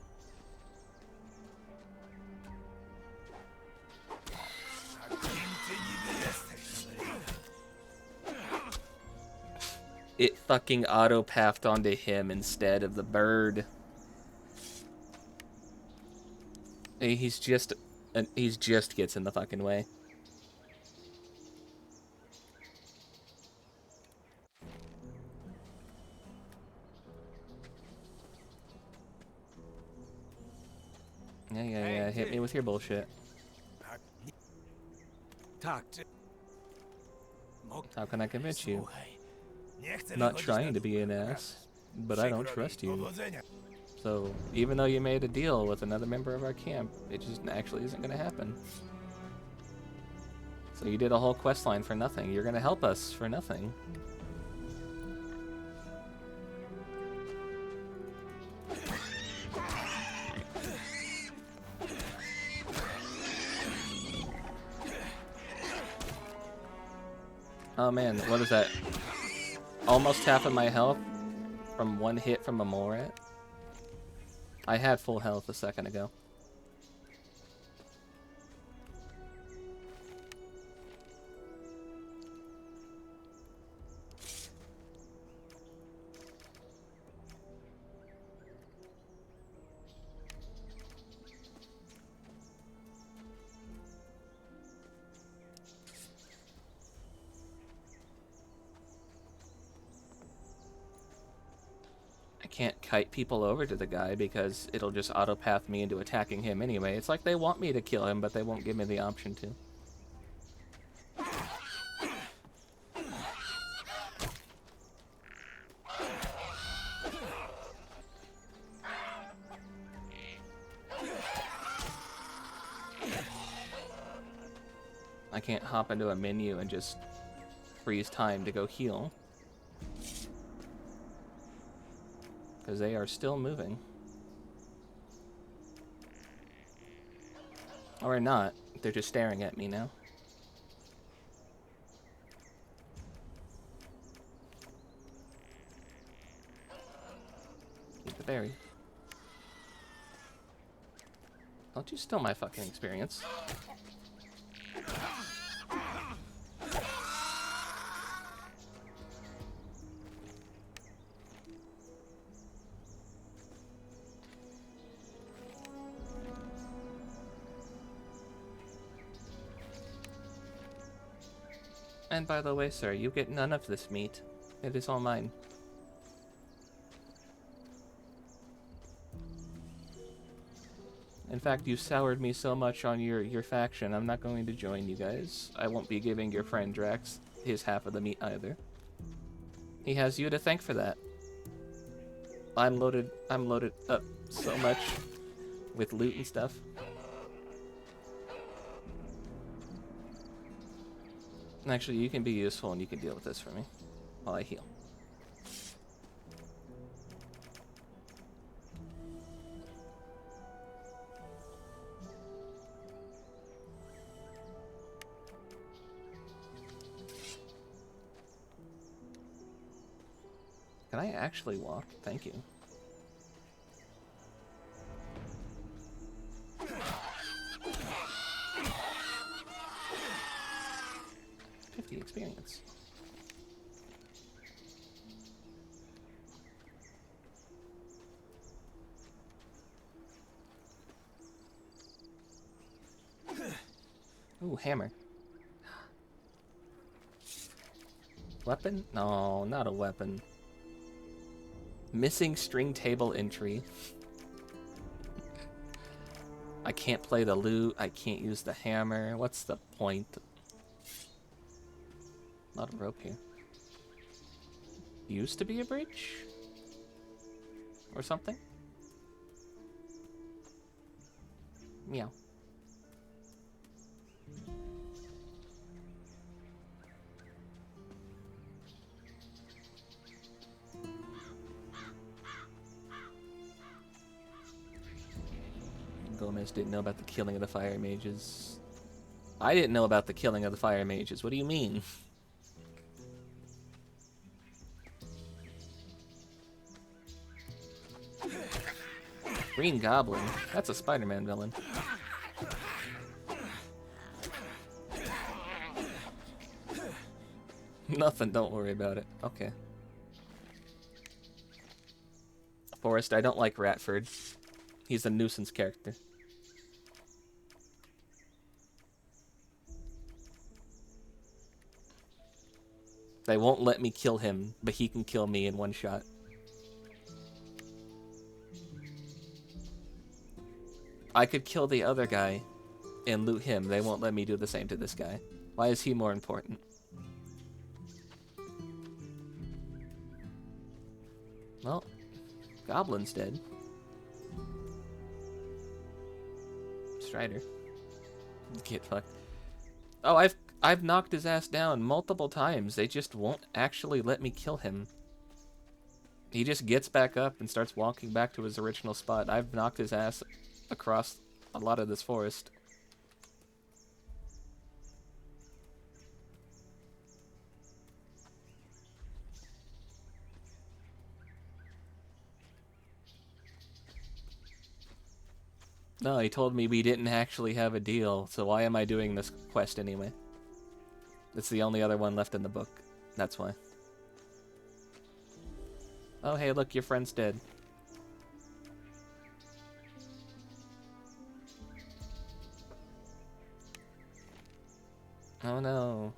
B: It fucking auto-pathed onto him instead of the bird. He's just gets in the fucking way. Yeah, hit me with your bullshit.
F: Tak,
B: How can I convince you?
J: Nie chcę
B: Not
J: wychodzić
B: trying
J: na
B: to be an
J: dwór,
B: ass, but I don't
J: Przykro mi.
B: trust you.
J: Powodzenia.
B: So, even though you made a deal with another member of our camp, it just actually isn't gonna happen. So you did a whole quest line for nothing. You're gonna help us for nothing. Oh man, what is that? Almost half of my health from one hit from a mole rat? I had full health a second ago. I can't kite people over to the guy because it'll just auto-path me into attacking him anyway. It's like they want me to kill him, but they won't give me the option to. I can't hop into a menu and just freeze time to go heal. Because they are still moving. Or not. They're just staring at me now. Keep the berry. Don't you steal my fucking experience. And by the way, sir, you get none of this meat. It is all mine. In fact, you soured me so much on your faction, I'm not going to join you guys. I won't be giving your friend Drax his half of the meat either. He has you to thank for that. I'm loaded up so much with loot and stuff. Actually, you can be useful and you can deal with this for me while I heal. Can I actually walk? Thank you. Experience. Ooh, hammer. Weapon? No, not a weapon. Missing string table entry. I can't play the lute. I can't use the hammer. What's the point? A lot of rope here. Used to be a bridge? Or something? Meow. Gomez didn't know about the killing of the fire mages. I didn't know about the killing of the fire mages. What do you mean? Green Goblin? That's a Spider-Man villain. Nothing, don't worry about it. Okay. Forrest, I don't like Ratford. He's a nuisance character. They won't let me kill him, but he can kill me in one shot. I could kill the other guy and loot him. They won't let me do the same to this guy. Why is he more important? Well, Goblin's dead. Strider. Get fucked. Oh, I've knocked his ass down multiple times. They just won't actually let me kill him. He just gets back up and starts walking back to his original spot. I've knocked his ass across a lot of this forest. No, he told me we didn't actually have a deal, so why am I doing this quest anyway? It's the only other one left in the book. That's why. Oh, hey, look, your friend's dead. Oh no.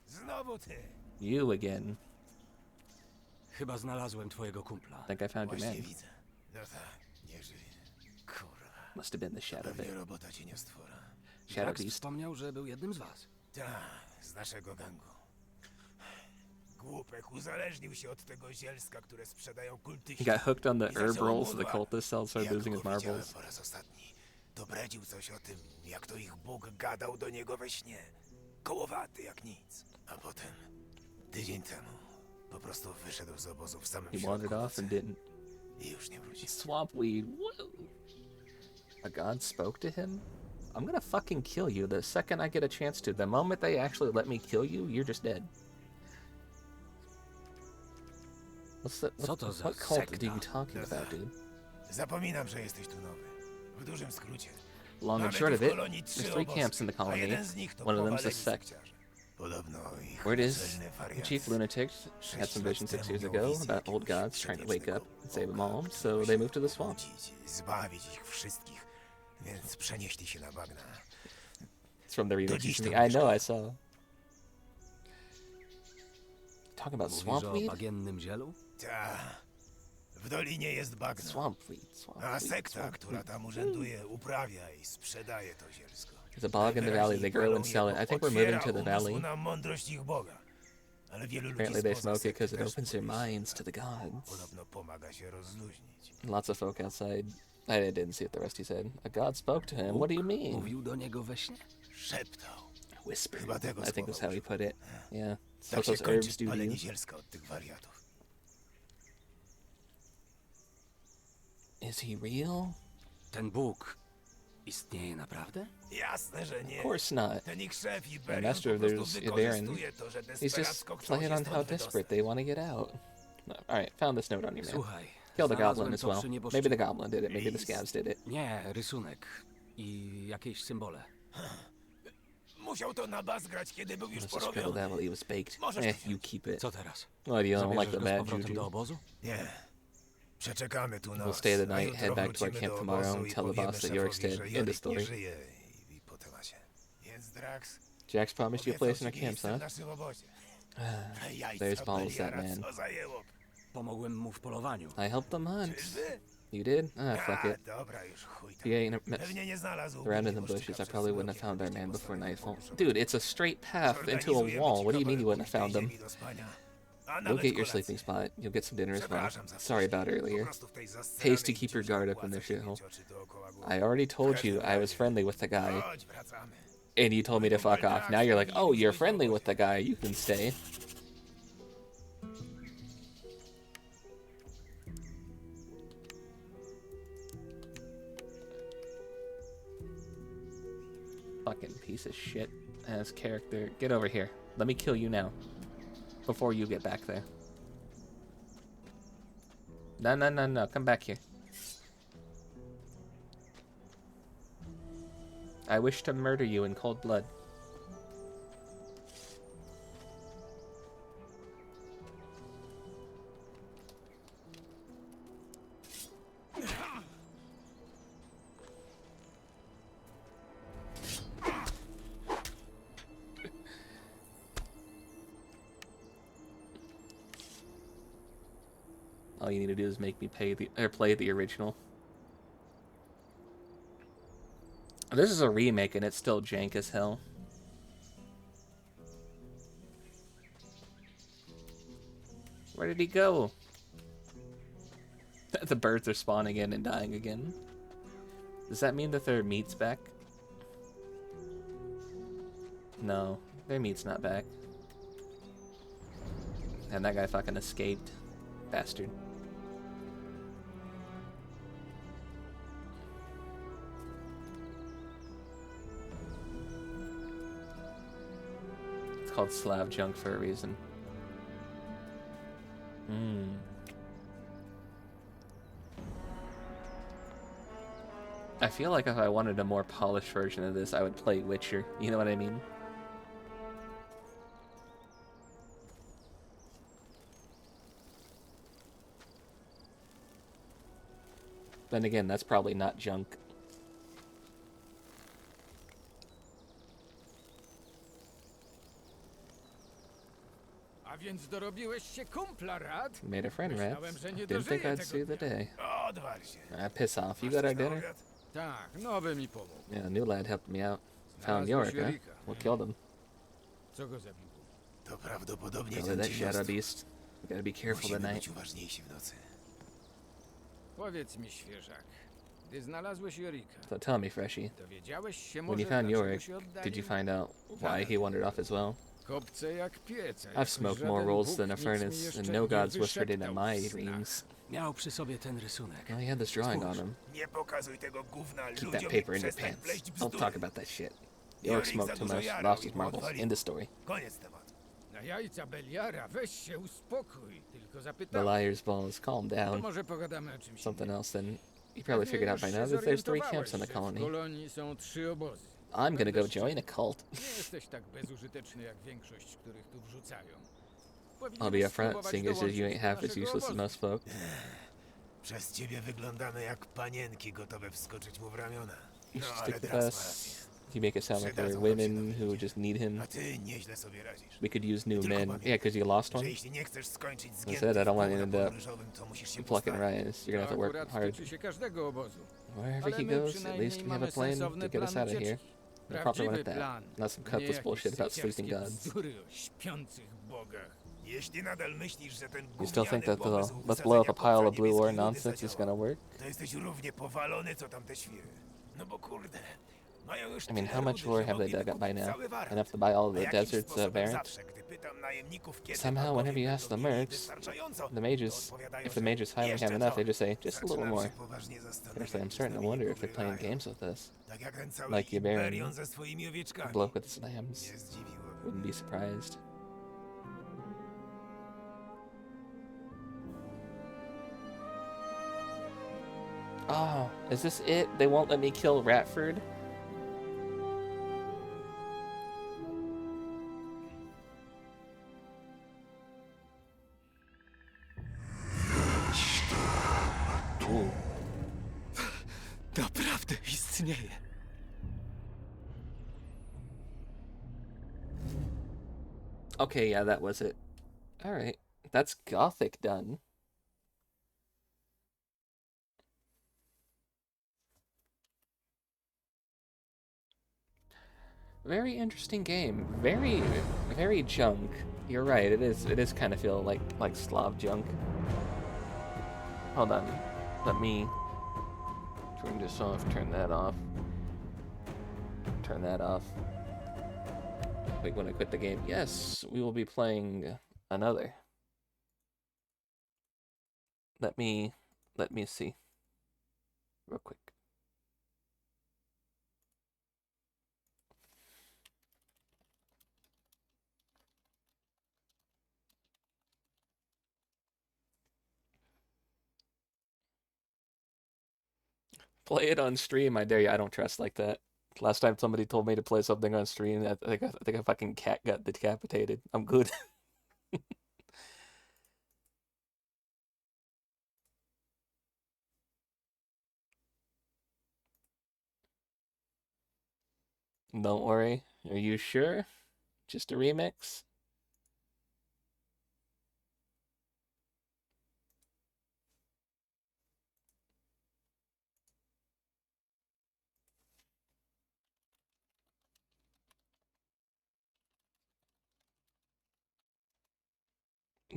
J: Znowu ty.
B: You again.
H: Chyba znalazłem twojego kumpla.
B: I think I found your
J: Właśnie
B: man.
J: widzę. No tak, nie żyje. Kurwa.
B: Must have been the Shadow
J: Pewnie
B: Bit.
J: robota ci nie stwora.
B: Shadow
H: Drax
B: Beast.
H: wspomniał, że był jednym z was.
J: Tak, z naszego gangu. Głupek uzależnił się od tego zielska, które sprzedają kultyści.
B: He got hooked on the
J: I
B: herb
J: zaczęło
B: rolls
J: mu
B: the
J: dwa.
B: cultist sell, started
J: Jak
B: losing his
J: go widziałem
B: marbles.
J: po raz ostatni, to bredził coś o tym, jak to ich Bóg gadał do niego we śnie. Kołowaty jak nic. A potem, tydzień temu, po prostu wyszedł z obozu w samym
B: He
J: środku
B: wandered off and
J: nocy
B: didn't.
J: i już nie wrócił.
B: Swamp weed. Whoa. A god spoke to him? I'm gonna fucking kill you the second I get a chance to. The moment they actually let me kill you, you're just dead. What's that?
H: Co to za
B: What cult are
H: sekta?
B: you talking about, dude?
J: Zapominam, że jesteś tu nowy. W dużym skrócie.
B: Long and
J: Mamy
B: short
J: tu
B: of
J: w
B: it,
J: kolonii
B: there's
J: 3
B: three
J: obozy,
B: camps in the
J: a
B: colony.
J: jeden z nich to
B: One of them's a
J: powaleni
B: sect.
J: sekciarze. Podobno ich
B: Where it is,
J: celne
B: the
J: wariacje.
B: chief lunatics had some vision 6 years ago about old gods trying to wake up and save them all, so
J: Chcieli
B: they moved to the swamp.
J: obudzić, zbawić ich wszystkich, więc przenieśli się na bagna.
B: It's from the remake
J: dziś
B: season.
J: tam
B: I know, I saw. Talking about
H: Mówisz
B: swamp
H: o
B: weed?
H: bagiennym zielu?
J: Ta, w dolinie jest bagno,
B: Swamp weed, swamp
J: a
B: weed,
J: sekta,
B: swamp
J: która
B: weed.
J: tam urzęduje, uprawia i sprzedaje to zielsko.
B: There's a bog in the valley. They grow and sell it. I think we're moving to the valley.
J: Na mądrość ich Boga. Ale wielu ludzi
B: Apparently they
J: spoza
B: smoke it
J: sekty
B: because it
J: też
B: opens their
J: mówi, że
B: minds to the gods.
J: Podobno pomaga się rozluźnić.
B: Lots of folk outside. I didn't see what the rest he said. A god spoke to him. What do you mean?
H: Mówił do niego we śnie?
J: Szeptał.
B: Whisper.
J: Chyba tego
B: I think that's
J: słowa
B: how he put it. Yeah. So
J: Tak się
B: those
J: kończy
B: herbs do to
J: palenie
B: you.
J: zielska od tych wariatów.
B: Is he real?
H: Ten Bóg istnieje naprawdę?
J: Jasne, że nie.
B: Of course not.
J: Ten ich szef i
B: The
J: Berian
B: master
J: po
B: of
J: prostu
B: theirs, Ibaran,
J: wykorzystuje to, że
B: he's just
J: desperacko chcą
B: playing
J: się
B: on how
J: stąd
B: desperate
J: wydostać.
B: they want to get out. Alright, found this note on you, man.
H: Słuchaj,
B: Kill the
H: znalazłem
B: goblin as
H: to
B: well.
H: przy
B: Maybe the
H: nieboszczyku.
B: goblin did it. Maybe the scabs did it.
H: Nie, rysunek i jakieś symbole.
J: Musiał to na bas grać, kiedy był już
B: Must have scribbled
J: porobiony.
B: that while he was baked.
J: Możesz
B: Eh,
J: to
B: you keep it.
H: Co teraz?
B: What, you don't like
H: Zabierzesz
B: the
H: go z
B: bad
H: powrotem
B: juju?
H: do obozu?
J: Nie. Przeczekamy tu noc.
B: We'll stay the
J: a
B: night,
J: jutro
B: head back to our
J: wrócimy
B: camp
J: do
B: tomorrow
J: obozu
B: and
J: i
B: tell the
J: powiemy
B: boss that Yorick's
J: szefowi,
B: dead.
J: że
B: End of
J: Jorik nie
B: story.
J: żyje i po temacie. Więc Drax
B: Jax promised you a place in our camps,
J: miejsce w
B: huh?
J: naszym obozie. Jajca
B: There's balls, that
J: Beliara,
B: man.
J: co zajęło.
H: Pomogłem mu w polowaniu.
B: I helped them hunt.
J: Czyżby?
B: You did? Ah, fuck it.
J: Dobra, już chuj
B: If
J: tam.
B: you ain't
J: Pewnie nie znalazł
B: around in the
J: nieboszczyka
B: bushes, I
J: przed
B: probably wouldn't have
J: zmrokiem,
B: found our
J: gdyż
B: man
J: nie
B: before
J: postanowił
B: nightfall.
J: poszukać.
B: Dude, it's a straight path into a
J: Zorganizujemy
B: wall.
J: ci
B: What do you mean you
J: kawałek
B: wouldn't have found
J: tej
B: them?
J: ziemi do spania, a
B: You'll
J: nawet
B: get your
J: kolacji.
B: sleeping spot. You'll get some dinner as well.
J: Przepraszam za
B: Sorry about
J: spóźnienie. Po
B: earlier.
J: prostu w tej
B: Pays to
J: zasranej
B: keep your
J: dziurze
B: guard up in
J: opłaca
B: their
J: się
B: shithole.
J: mieć oczy dookoła głowy.
B: I already told you I was friendly with the guy,
J: Chodź, wracamy.
B: and you told me to fuck off. Now you're like, oh, you're friendly with the guy. You can stay. Fucking piece of shit ass character. Get over here. Let me kill you now. Before you get back there. No, no, no, no. Come back here. I wish to murder you in cold blood. All you need to do is make me pay the or play the original. This is a remake and it's still jank as hell. Where did he go? The birds are spawning in and dying again. Does that mean that their meat's back? No, their meat's not back. And that guy fucking escaped. Bastard. It's called Slav junk for a reason. I feel like if I wanted a more polished version of this, I would play Witcher. You know what I mean? Then again, that's probably not junk.
F: A więc dorobiłeś się kumpla, Rad?
B: Made a friend,
F: Myślałem,
B: rats.
F: że nie
B: Didn't think
F: dożyję
B: I'd
F: tego
B: see the
F: dnia.
B: day.
J: Odwal się.
B: Piss off. You
J: Masz
B: got our
J: coś na
B: dinner?
J: obiad?
F: Tak, nowy mi pomógł.
B: Yeah, new lad helped me out. Found
F: Znalazłeś
B: Yorick, huh?
F: Jorika.
B: What killed him?
F: Co go zabiło?
J: To prawdopodobnie
B: Probably
J: ten
B: that shadow
J: dziwostwo.
B: beast. We gotta be careful
J: Musimy
B: tonight.
J: być uważniejsi w nocy.
F: Powiedz mi, świeżak, gdy znalazłeś Jorika,
B: So tell me, Freshie,
F: dowiedziałeś się
B: when
F: może,
B: you found
F: dlaczego
B: Yorick,
F: się oddalił?
B: did you find out why he wandered off as well?
F: Kopce jak piece.
B: I've smoked more rolls than a furnace, and no gods whispered into my dreams.
H: Miał przy sobie ten rysunek.
B: Well, he had this drawing on him.
J: Nie pokazuj tego gówna
B: Keep
J: ludziom
B: that
J: i
B: paper in your
J: przestań
B: pants.
J: pleść
B: Don't
J: bzdury.
B: talk about that shit. Yorick smoked too much, lost his marbles. End of story.
J: Koniec tematu.
F: Na jajca Beliara, weź się uspokój. Tylko
B: The
F: zapytałem.
B: liar's balls, calm
F: To
B: down.
F: może pogadamy o czymś
B: Something
F: innym.
B: else, then you probably figured out by now that there's 3 camps in the colony.
F: W kolonii są 3 obozy.
B: I'm gonna go
F: Będę
B: join a cult.
F: Nie jesteś tak bezużyteczny jak większość, których tu wrzucają.
B: I'll be
F: Powinieneś
B: upfront,
F: spróbować
B: seeing as you
F: dołączyć
B: ain't
F: do
B: half as
F: naszego
B: useless as
F: obozu.
B: most folk.
J: Przez ciebie wyglądamy jak panienki gotowe wskoczyć mu w ramiona.
B: You
J: No
B: should
J: ale
B: stick with
J: teraz ma
B: us.
J: rację.
B: You make it sound like we're women who just need him.
J: A ty nieźle sobie radzisz.
B: We could use new
J: Tylko
B: men.
J: pamiętaj,
B: Yeah, because you lost one.
J: że jeśli nie chcesz skończyć
B: I
J: zgięty
B: said I don't
J: w
B: want
J: pół
B: to
J: na
B: end
J: polu
B: up
J: ryżowym, to musisz się
B: plucking
J: postarać.
B: Ryans. You're gonna have to
F: To
B: work
F: akurat
B: hard.
F: tyczy się każdego obozu.
B: Wherever he
F: Ale my
B: goes, at
F: przynajmniej
B: least we have a
F: mamy
B: plan
F: sensowny
B: to get us
F: plan
B: out of here.
F: ucieczki.
B: A proper one at
F: Prawdziwy
B: that.
F: plan.
B: Not some
F: Nie
B: cutlass
F: jakieś
B: bullshit about sleeping
F: sekciarskie
B: gods.
F: bzdury o śpiących bogach.
J: Jeśli nadal myślisz, że ten
B: You still think
J: gówniany
B: that the
J: pomysł
B: let's blow up a
J: wsadzenia
B: pile of blue
J: chłopca
B: ore
J: niebieskiej
B: nonsense
J: rudy
B: is gonna work?
J: to jesteś równie powalony, co tamte świry. No bo kurde, mają już
B: I mean,
J: tyle
B: how much
J: rudy,
B: lore
J: że
B: have they
J: mogliby
B: dug up by
J: kupić
B: now?
J: cały Warat.
B: Enough to buy all of
J: A
B: the
J: jakimś
B: deserts
J: sposobem
B: variants?
J: zawsze, gdy pytam najemników, kiedy
B: Somehow,
J: magowie
B: whenever you
J: będą
B: ask the
J: mieli
B: mercs,
J: wystarczająco,
B: the mages,
J: to odpowiadają,
B: if the
J: że
B: mages finally
J: jeszcze
B: have enough, they
J: trochę.
B: just say, just a little
J: Zaczynam
B: more.
J: się poważnie zastanawiać,
B: Seriously, I'm
J: czy
B: starting to
J: z nami
B: wonder if they're playing
J: pogrywają.
B: games with us.
J: Tak jak ten cały
B: Like your Baron,
J: Iberion ze swoimi owieczkami.
B: bloke with slams.
J: Nie zdziwiłoby.
B: Wouldn't be surprised. Oh, is this it? They won't let me kill Ratford? Ooh.
J: Naprawdę istnieje.
B: Okay, yeah, that was it. Alright, that's Gothic done. Very interesting game. Very junk. You're right, it is kind of feel like Slav junk. Hold on. Let me turn this off, turn that off. Turn that off. Wait, when I quit the game. Yes, we will be playing another. Let me see. Real quick. Play it on stream, I dare you. I don't trust like that. Last time somebody told me to play something on stream, I think a fucking cat got decapitated. I'm good. Don't worry. Are you sure? Just a remix?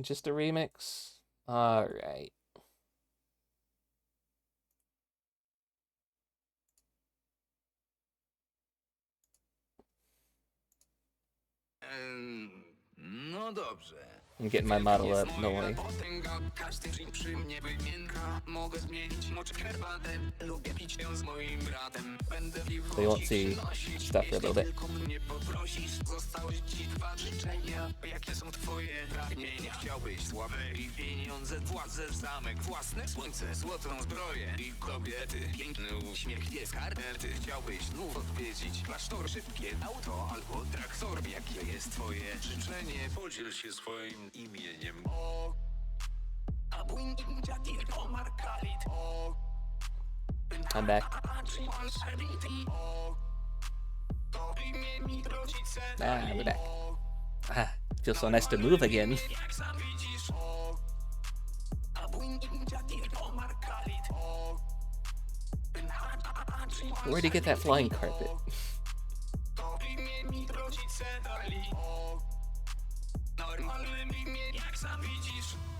B: Just a remix? Alright.
J: No dobrze.
B: I'm getting my model up, don't worry.
J: Potęga, każdy dzień przy mnie wymienka. Mogę zmienić moczę herbatę. Lubię pić ją z moim bratem. Będę pił
B: They won't see stuff for a little bit.
J: tylko mnie poprosisz. Zostały ci dwa życzenia. Jakie są twoje pragnienia? Chciałbyś sławę i pieniądze, władzę, zamek, własne słońce, złotą zbroję i kobiety. Piękny uśmiech, nie skarpety. Chciałbyś znów odwiedzić klasztor, szybkie auto albo traktor. Jakie jest twoje życzenie? Podziel się swoim imieniem.
B: I'm back. Ah, we're back. Ah, feels so nice to move again. Where'd he get that flying carpet?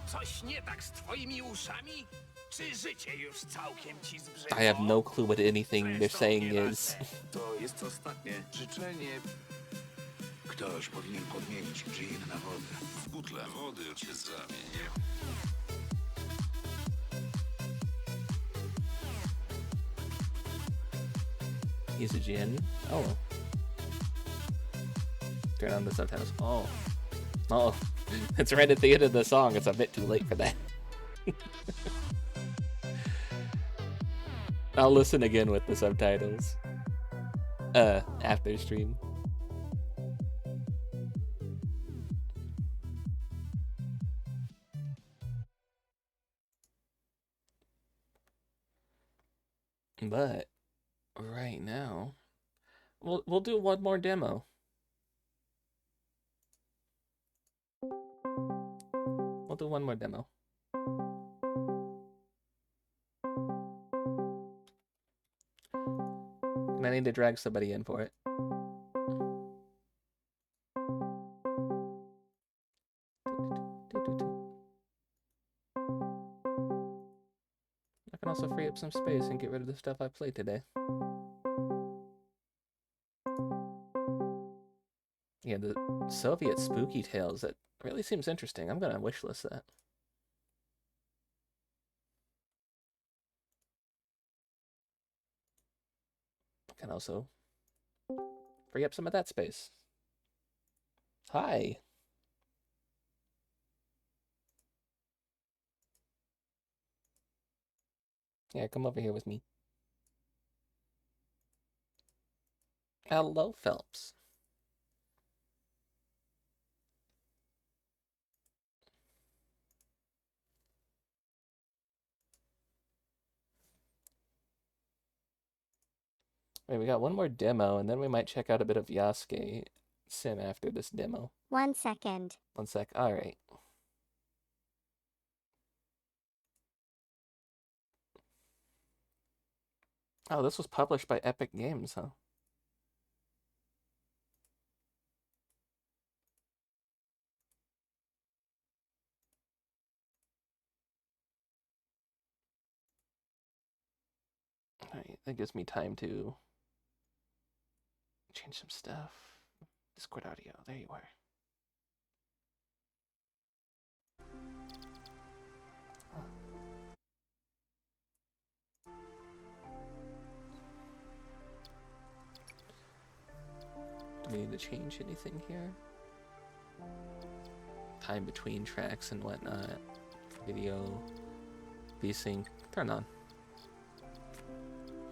J: Coś nie tak z twoimi uszami? Czy życie już całkiem ci zbrzydło?
B: I have no clue what anything they're saying is.
J: To jest ostatnie życzenie. Ktoś powinien podmienić dżin na wodę. W butle wody cię zamienię.
B: He's a gin. Oh. Turn on the subtitles. Oh. Oh. It's right at the end of the song. It's a bit too late for that. I'll listen again with the subtitles. After stream. But right now, we'll do one more demo. We'll do one more demo. And I need to drag somebody in for it. I can also free up some space and get rid of the stuff I played today. Yeah, the Soviet spooky tales, that really seems interesting. I'm gonna wishlist that. Can also free up some of that space. Hi. Yeah, come over here with me. Hello, Phelps. Wait, we got one more demo, and then we might check out a bit of Yasuke Sim after this demo.
K: 1 second.
B: 1 sec. All right. Oh, this was published by Epic Games, huh? Alright, that gives me time to change some stuff. Discord audio, there you are. Do we need to change anything here? Time between tracks and whatnot. Video, VSync, turn on.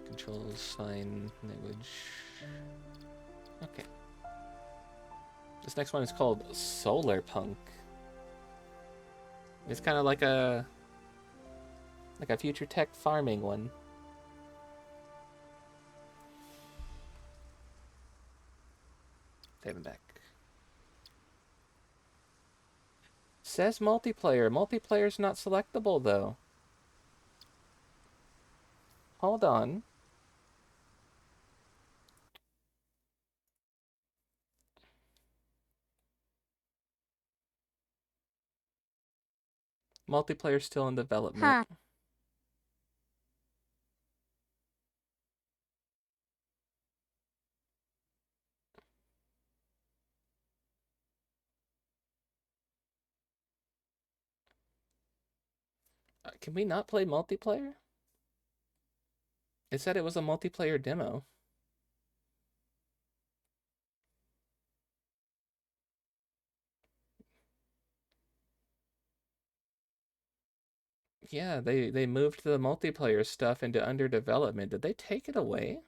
B: Controls, fine, language. Okay. This next one is called Solar Punk. It's kind of like a future tech farming one. Save him back. Says multiplayer. Multiplayer's not selectable though. Hold on. Multiplayer still in development.
K: Huh.
B: Can we not play multiplayer? It said it was a multiplayer demo. Yeah, they moved the multiplayer stuff into under development. Did they take it away?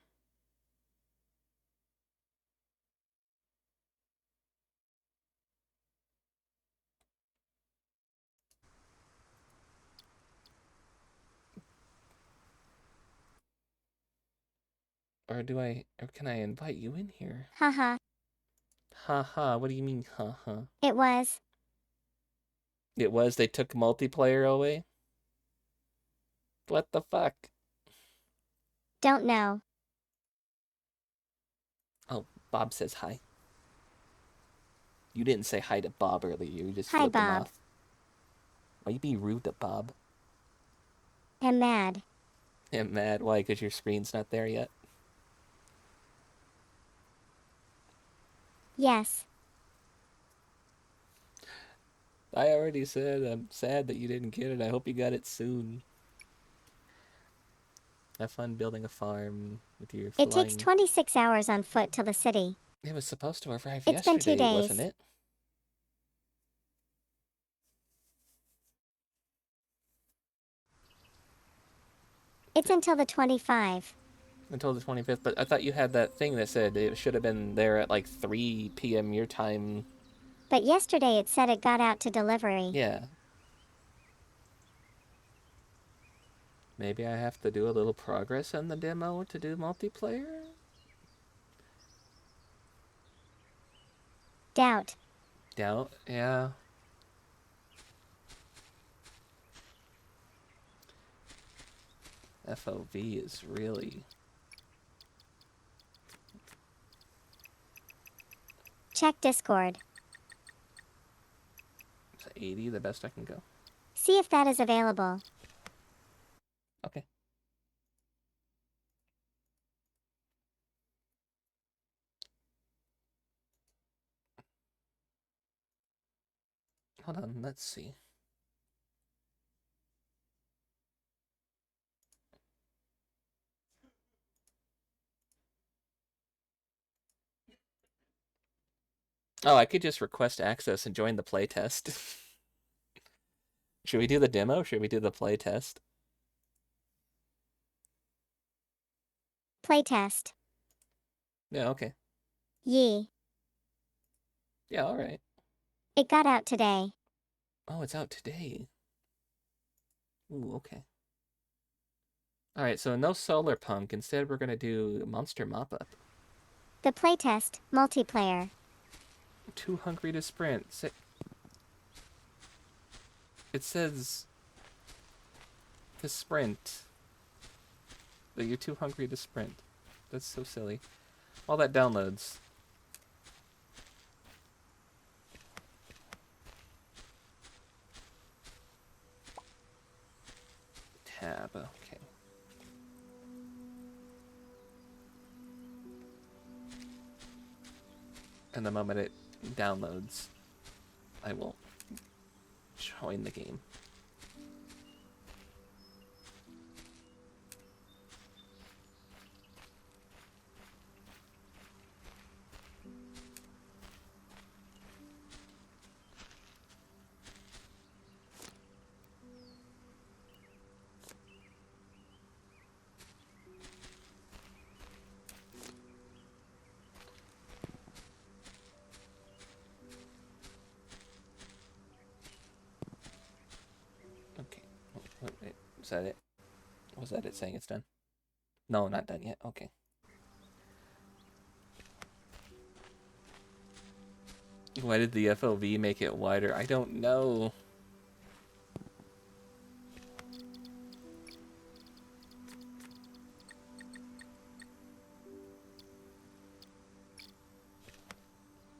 B: Or can I invite you in here?
K: Haha.
B: Haha, what do you mean, haha?
K: It was.
B: They took multiplayer away? What the fuck?
K: Don't know.
B: Oh, Bob says hi. You didn't say hi to Bob earlier, you just
K: Hi,
B: flipped him
K: Bob.
B: off. Why you being rude to Bob?
K: I'm mad.
B: I'm mad. Why? Because your screen's not there yet?
K: Yes.
B: I already said I'm sad that you didn't get it. I hope you got it soon. Have fun building a farm with your flying...
K: It takes 26 hours on foot to the city.
B: It was supposed to arrive
K: It's been 2
B: yesterday,
K: days.
B: wasn't it?
K: It's until the 25.
B: Until the 25th, but I thought you had that thing that said it should have been there at like 3 p.m. your time.
K: But yesterday it said it got out to delivery.
B: Yeah. Maybe I have to do a little progress in the demo to do multiplayer?
K: Doubt.
B: Doubt, yeah. FOV is really...
K: Check Discord.
B: Is 80 the best I can go?
K: See if that is available.
B: Okay. Hold on, let's see. Oh, I could just request access and join the playtest. Should we do the demo? Should we do the playtest?
K: Playtest.
B: Yeah, okay.
K: Yee.
B: Yeah, alright.
K: It got out today.
B: Oh, it's out today. Ooh, okay. Alright, so no Solar Punk. Instead, we're gonna do Monster Mop-Up.
K: The playtest, multiplayer.
B: Too hungry to sprint. It says to sprint. That you're too hungry to sprint. That's so silly. All that downloads. Tab, okay. And the moment it downloads, I will join the game. Okay. Wait, is that it? Was that it saying it's done? No, not done yet. Okay. Why did the FOV make it wider? I don't know.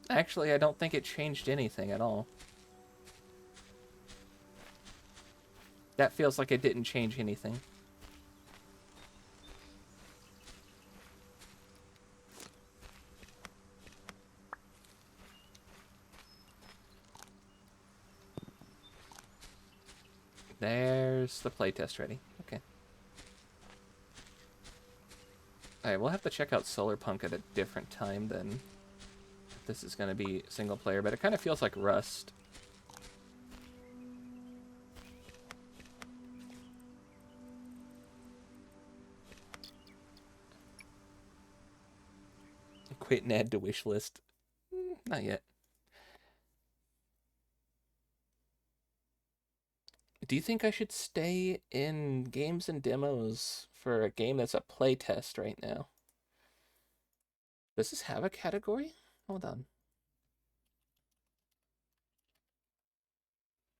B: Actually, I don't think it changed anything at all. That feels like it didn't change anything. There's the playtest ready. Okay. Alright, we'll have to check out Solar Punk at a different time then. This is going to be single player, but it kind of feels like Rust. Quit and add to wish list. Not yet. Do you think I should stay in games and demos for a game that's a playtest right now? Does this have a category? Hold on.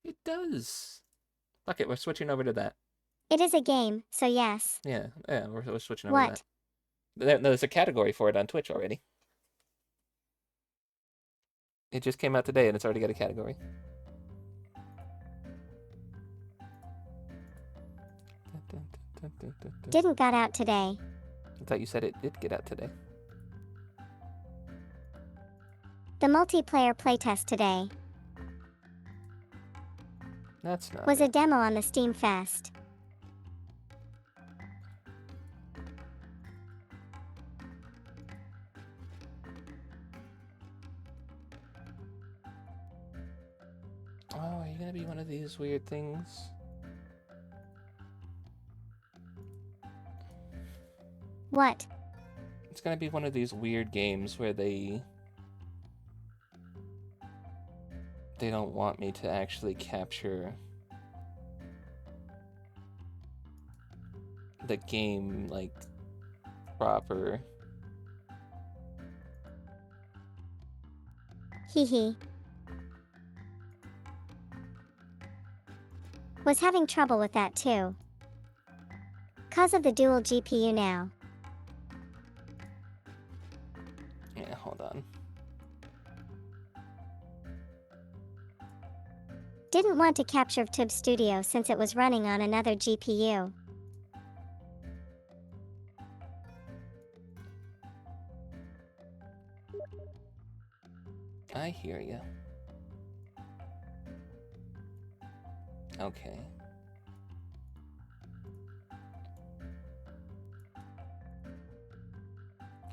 B: It does. Fuck it, we're switching over to that.
K: It is a game, so yes.
B: Yeah, we're switching over
K: What?
B: to that. There's a category for it on Twitch already. It just came out today and it's already got a category.
K: Didn't got out today.
B: I thought you said it did get out today.
K: The multiplayer playtest today
B: That's not
K: was
B: it.
K: a demo on the Steam Fest.
B: Oh, are you gonna be one of these weird things?
K: What?
B: It's gonna be one of these weird games where they don't want me to actually capture the game, like, proper.
K: Hee hee. Was having trouble with that too. 'Cause of the dual GPU now.
B: Yeah, hold on.
K: Didn't want to capture Tube Studio since it was running on another GPU.
B: I hear you. Okay.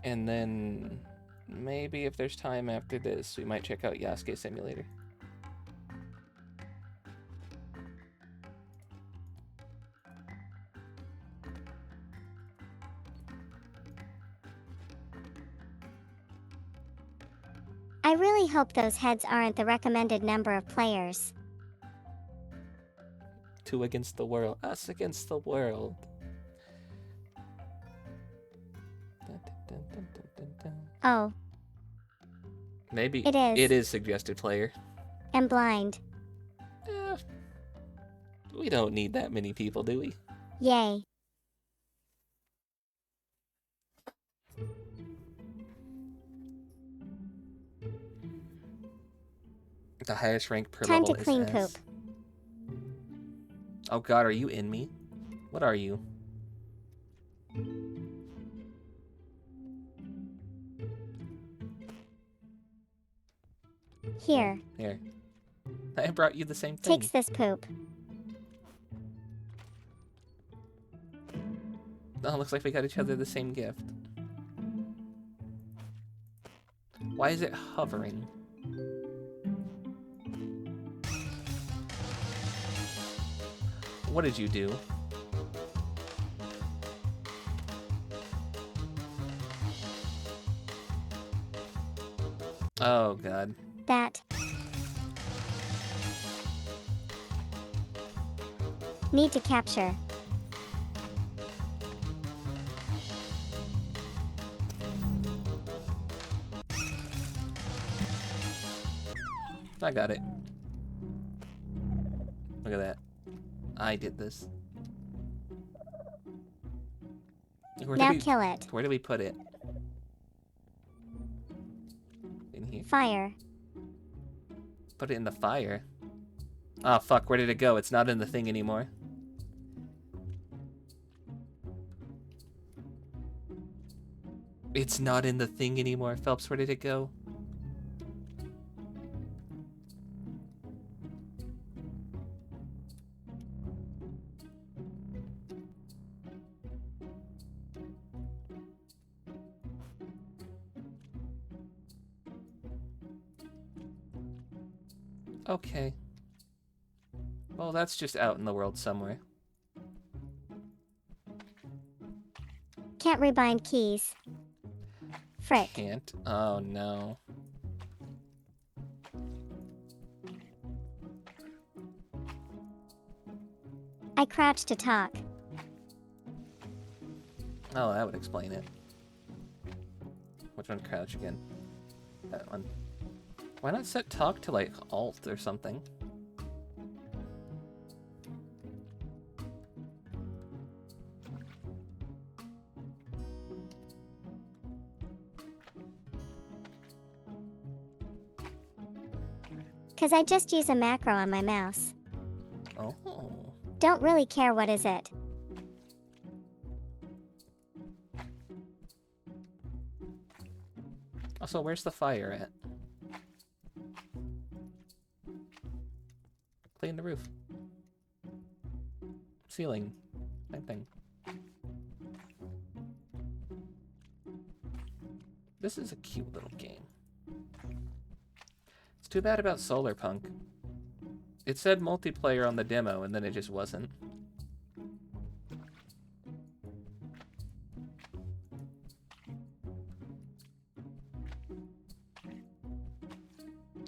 B: And then maybe if there's time after this, we might check out Yasuke Simulator.
K: I really hope those heads aren't the recommended number of players.
B: 2 against the world. Us against the world. Dun, dun, dun, dun, dun, dun.
K: Oh,
B: Maybe
K: It is.
B: It is suggested player.
K: and blind.
B: Eh, we don't need that many people, do we?
K: Yay.
B: The highest rank per
K: Time
B: level
K: to
B: is
K: clean
B: S.
K: poop.
B: Oh god, are you in me? What are you?
K: Here,
B: Here. I brought you the same thing.
K: takes this poop.
B: Oh, looks like we got each other the same gift. Why is it hovering? What did you do? Oh god.
K: That. Need to capture.
B: I got it. Look at that. I did this. Where
K: Now
B: did we,
K: kill it.
B: Where do we put it? In here.
K: Fire.
B: Put it in the fire. Ah, fuck, where did it go? It's not in the thing anymore. It's not in the thing anymore. Phelps, where did it go? Okay. Well, that's just out in the world somewhere.
K: Can't rebind keys. Frick.
B: Can't. Oh no.
K: I crouch to talk.
B: Oh, that would explain it. Which one? Crouch again. That one. Why not set talk to like alt or something?
K: Cause I just use a macro on my mouse.
B: Oh.
K: Don't really care what is it.
B: Also, where's the fire at? Clean the roof. Ceiling. Same thing. This is a cute little game. It's too bad about Solarpunk. It said multiplayer on the demo, and then it just wasn't.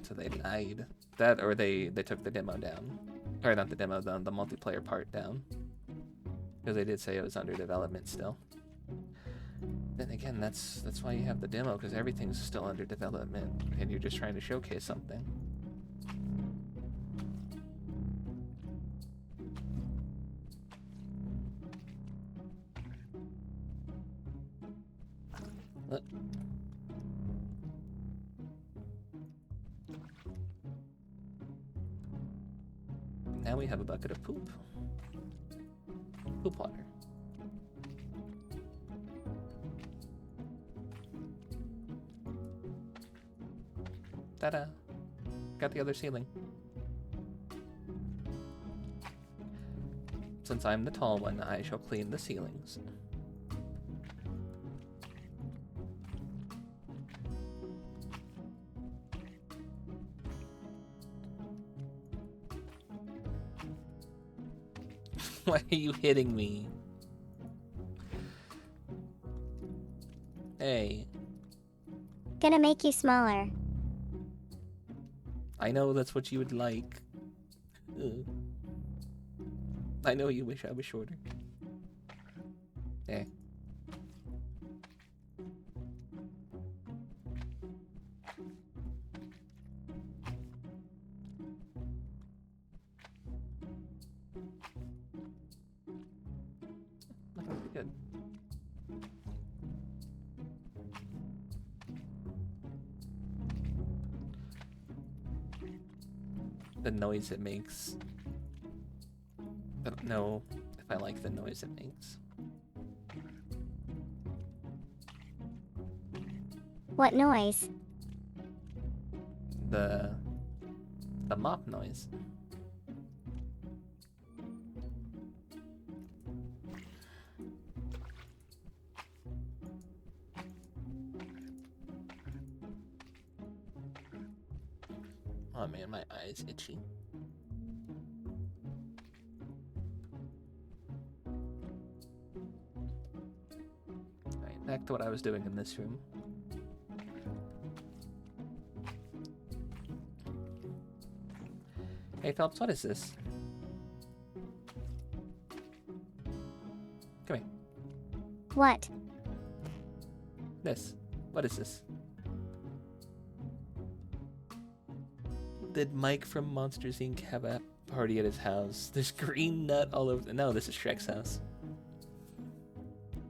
B: So they lied. That, or they took the demo down. Or not the demo, the multiplayer part down. Because they did say it was under development still. Then again, that's why you have the demo, because everything's still under development, and you're just trying to showcase something. Look. Now we have a bucket of poop. Poop water. Ta-da! Got the other ceiling. Since I'm the tall one, I shall clean the ceilings. Why are you hitting me? Hey.
K: Gonna make you smaller.
B: I know that's what you would like. I know you wish I was shorter. There. Looking pretty good. The noise it makes. I don't know if I like the noise it makes.
K: What noise?
B: The mop noise. Oh man, my eye's itchy. Alright, back to what I was doing in this room. Hey Phelps, what is this? Come here.
K: What?
B: This. What is this? Did Mike from Monsters Inc. have a party at his house? There's green nut all over. No, this is Shrek's house.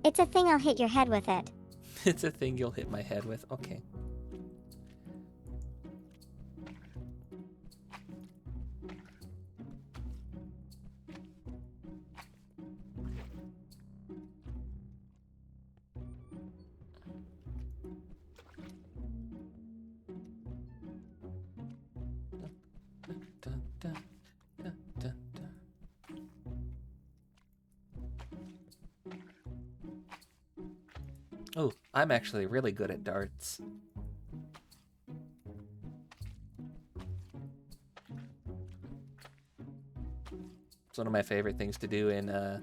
K: It's a thing I'll hit your head with it.
B: It's a thing you'll hit my head with. Okay. Oh, I'm actually really good at darts. It's one of my favorite things to do in the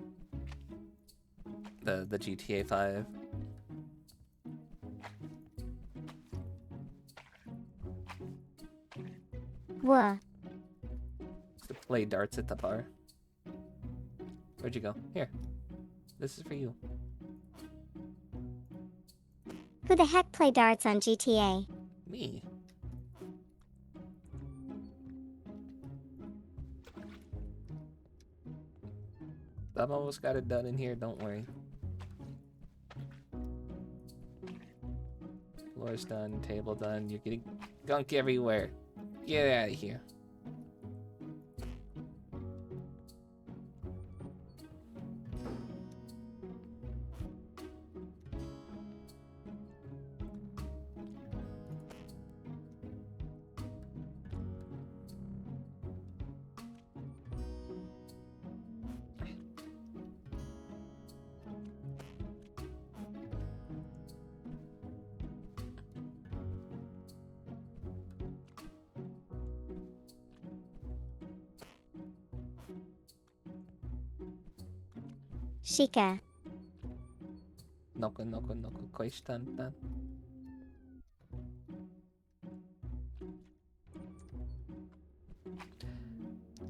B: GTA 5.
K: Whoa.
B: Is to play darts at the bar. Where'd you go? Here. This is for you.
K: Who the heck play darts on GTA?
B: Me. I've almost got it done in here, don't worry. Floor's done, table done, you're getting gunk everywhere. Get out of here.
K: Shika.
B: Noko noko noko koishtantan.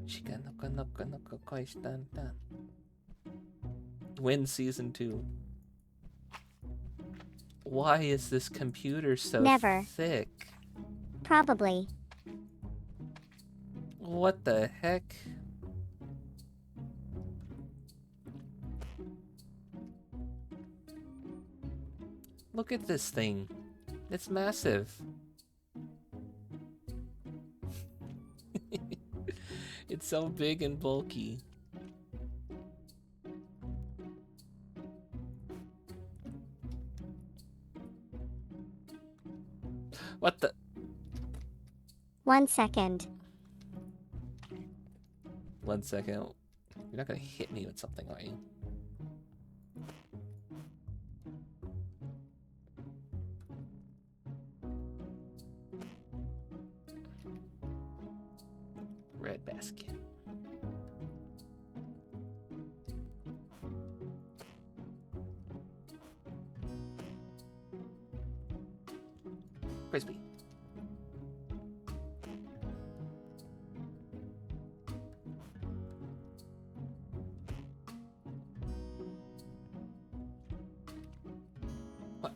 B: Shika noko noko noko koishtantan. Win season 2. Why is this computer so
K: Never.
B: thick?
K: Probably.
B: What the heck? Look at this thing. It's massive. It's so big and bulky. What the?
K: 1 second.
B: 1 second. You're not gonna hit me with something, are you? Red basket. Crispy. What?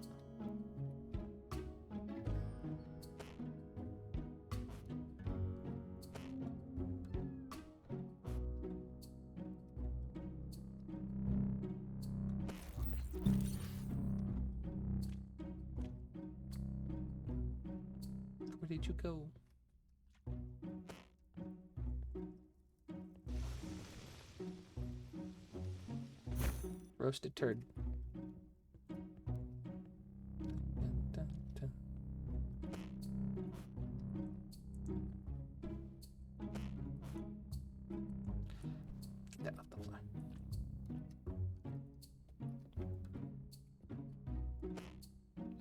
B: Where did you go? Roasted turd. Dun, dun, dun. Get that off the floor.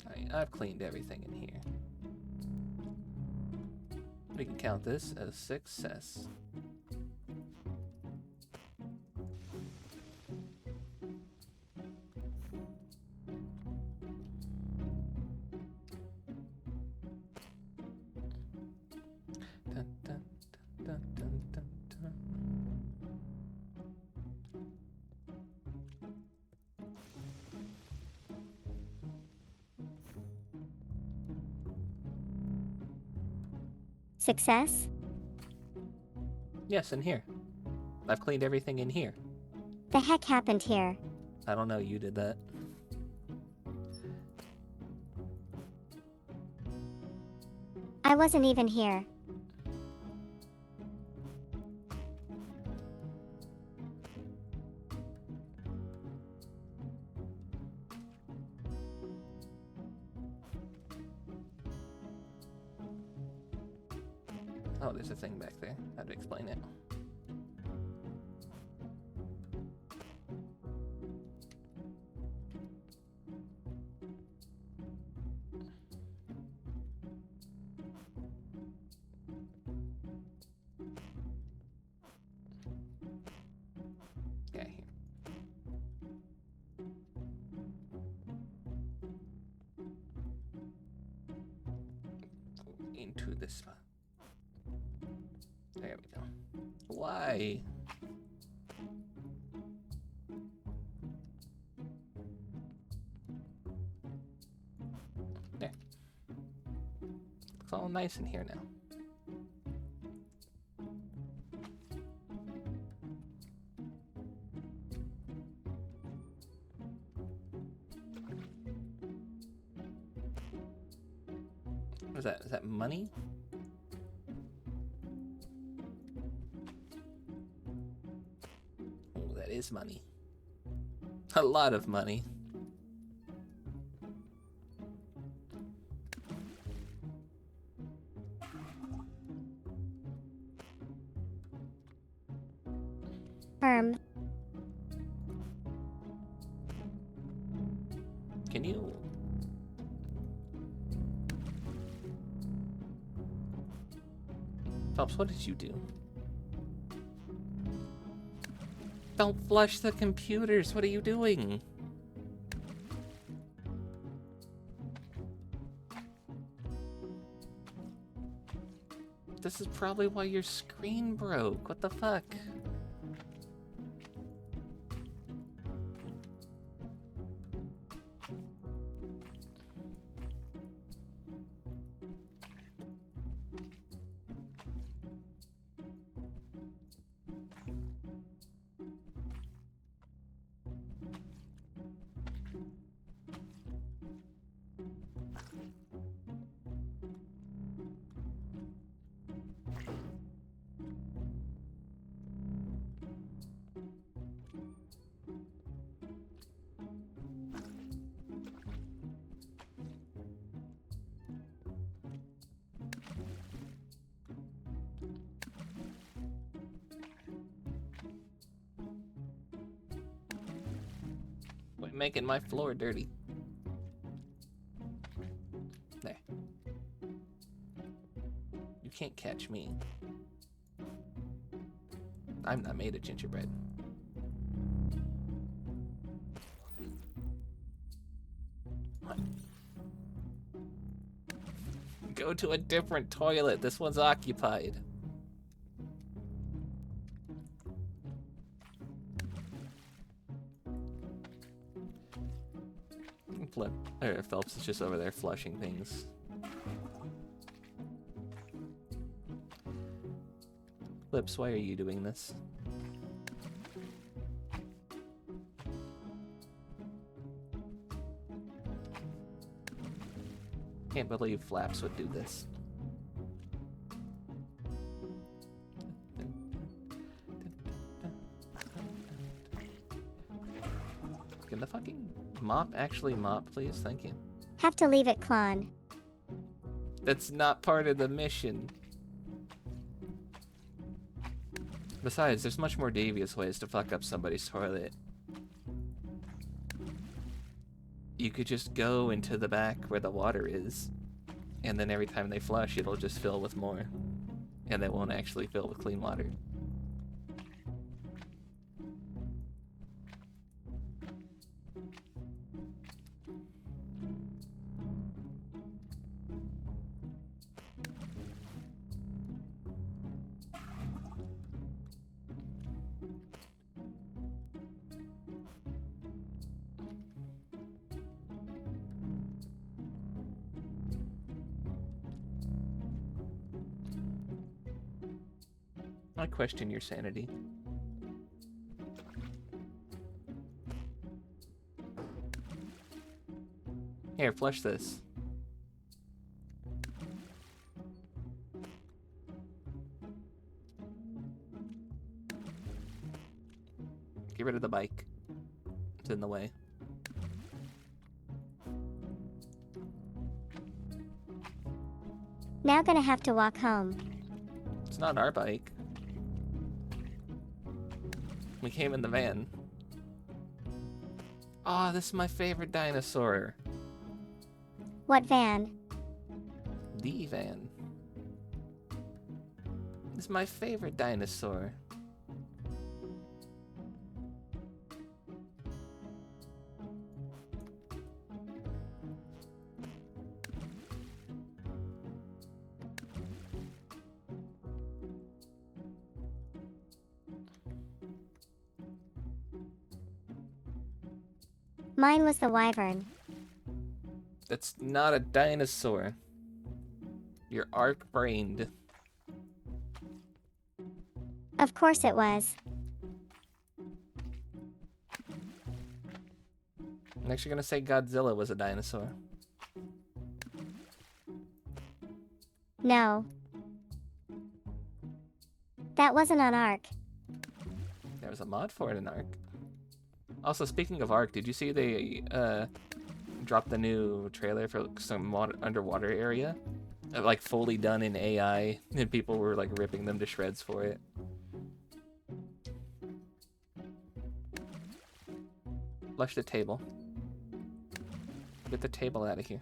B: Alright, I've cleaned everything in here. We can count this as success. Dun, dun, dun, dun, dun, dun.
K: Success?
B: Yes, in here. I've cleaned everything in here.
K: The heck happened here?
B: I don't know, you did that.
K: I wasn't even here.
B: Oh, there's a thing back there. How to explain it? to this spot. There we go. Why? There. Looks all nice in here now. What is that? Is that money? Oh, that is money. A lot of money. Can you... Phelps, what did you do? Don't flush the computers. What are you doing? This is probably why your screen broke. What the fuck? Quit making my floor dirty. There. You can't catch me. I'm not made of gingerbread. What? Go to a different toilet. This one's occupied. Flip. Or Phelps is just over there flushing things. Flips, why are you doing this? Can't believe Flaps would do this. Can the fucking mop actually mop, please? Thank you.
K: Have to leave it, Klon.
B: That's not part of the mission. Besides, there's much more devious ways to fuck up somebody's toilet. You could just go into the back where the water is, and then every time they flush, it'll just fill with more. And they won't actually fill with clean water. I question your sanity. Here, flush this. Get rid of the bike. It's in the way.
K: Now gonna have to walk home.
B: It's not our bike. We came in the van. Aw, this is my favorite dinosaur.
K: What van?
B: The van. This is my favorite dinosaur.
K: Mine was the wyvern.
B: That's not a dinosaur. You're arc-brained.
K: Of course it was.
B: Next you're gonna say Godzilla was a dinosaur.
K: No. That wasn't on Ark.
B: There was a mod for it in Ark. Also, speaking of Ark, did you see they dropped the new trailer for some underwater area? Like fully done in AI, and people were like ripping them to shreds for it. Flush the table. Get the table out of here.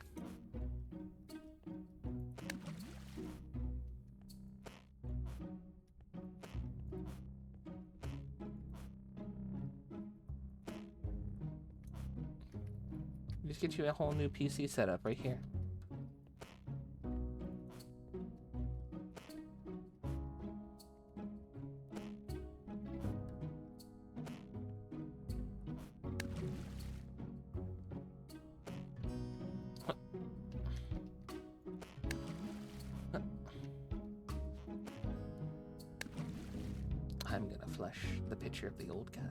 B: Just get you a whole new PC setup right here. I'm gonna flush the picture of the old guy.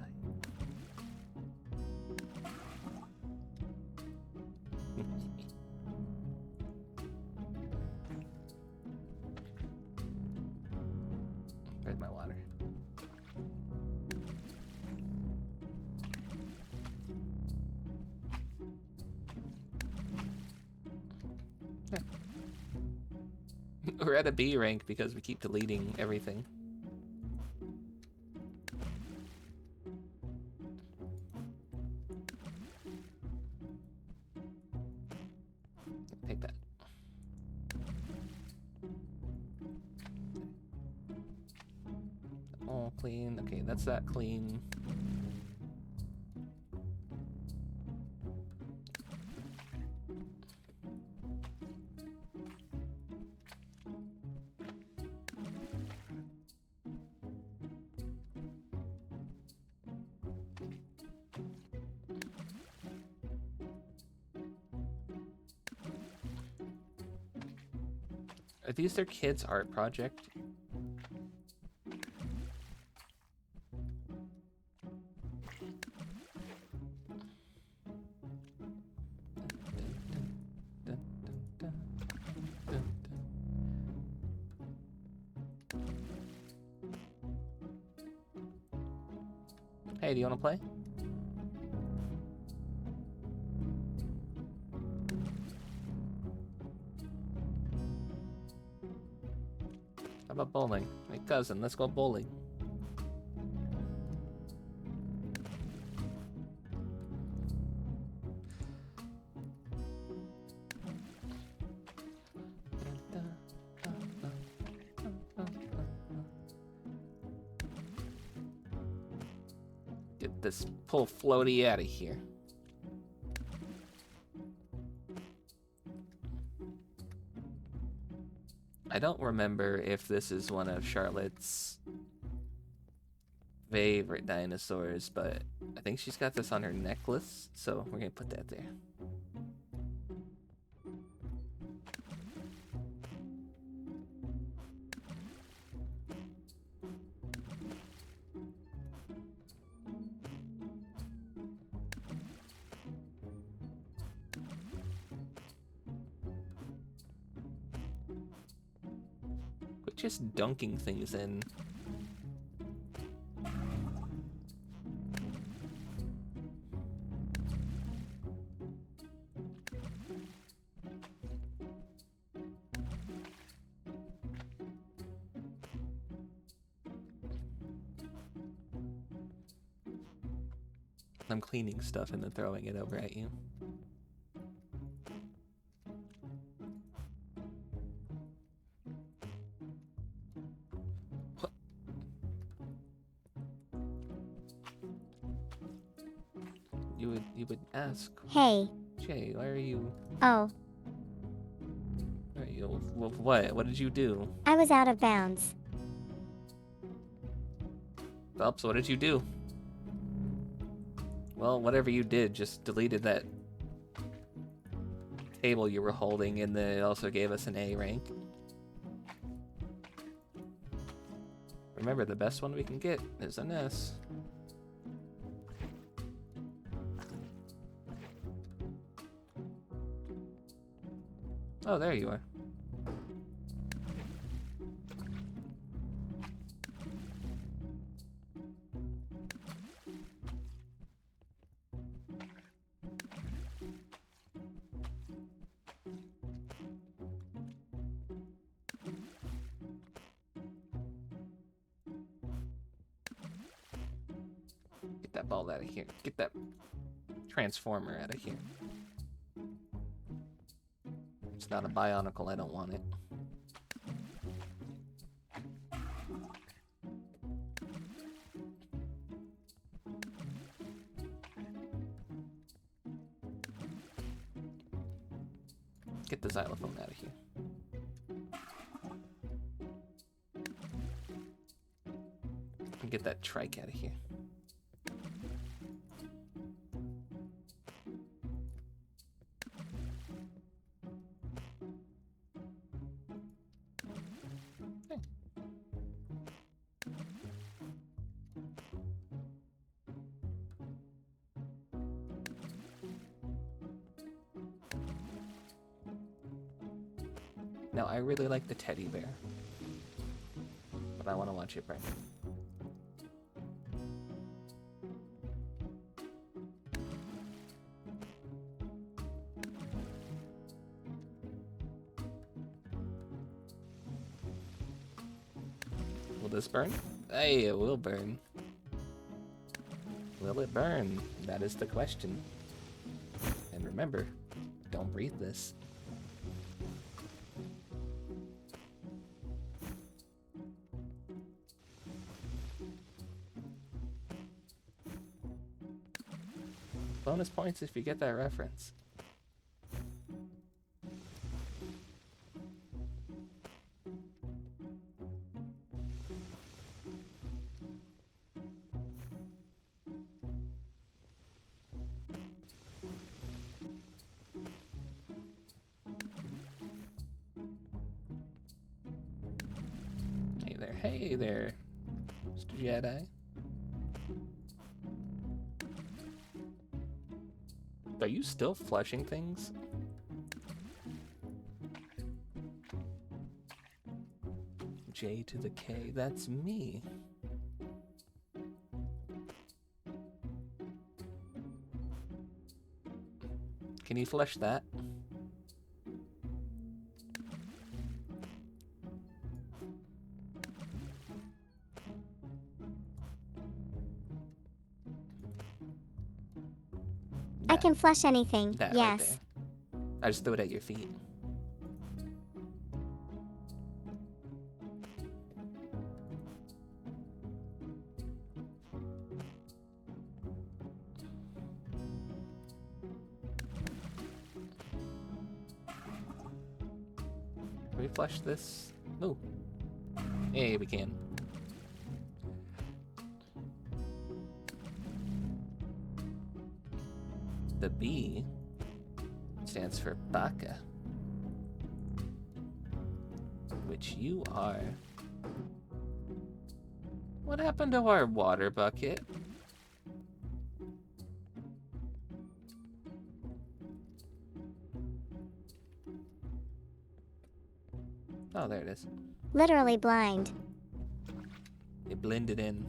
B: Where's my water? We're at a B rank because we keep deleting everything. Take that. All clean. Okay, that's that clean. Are these their kids' art project? Hey, do you want to play? How about bowling? Hey, cousin, let's go bowling. Get this pull floaty out of here. I don't remember if this is one of Charlotte's favorite dinosaurs, but I think she's got this on her necklace, so we're gonna put that there. Quit just dunking things in. I'm cleaning stuff and then throwing it over at you. What? You would ask.
K: Hey.
B: Jay, why are you?
K: Oh.
B: Why are you? What? What did you do?
K: I was out of bounds.
B: Phelps, what did you do? Well, whatever you did just deleted that table you were holding, and then it also gave us an A rank. Remember, the best one we can get is an S. Oh, there you are. Get that ball out of here. Get that transformer out of here. It's not a bionicle, I don't want it. Get the xylophone out of here. And get that trike out of here. Now, I really like the teddy bear, but I want to watch it burn. Will this burn? Hey, it will burn. Will it burn? That is the question. And remember, don't breathe this. Bonus points if you get that reference. Hey there, Mr. Jedi. Are you still flushing things? J to the K, that's me. Can you flush that?
K: I can flush anything,
B: That right
K: yes.
B: there. I just threw it at your feet. Can we flush this? No. Hey, we can. The B stands for Baka, which you are. What happened to our water bucket? Oh, there it is.
K: Literally blind.
B: It blended in.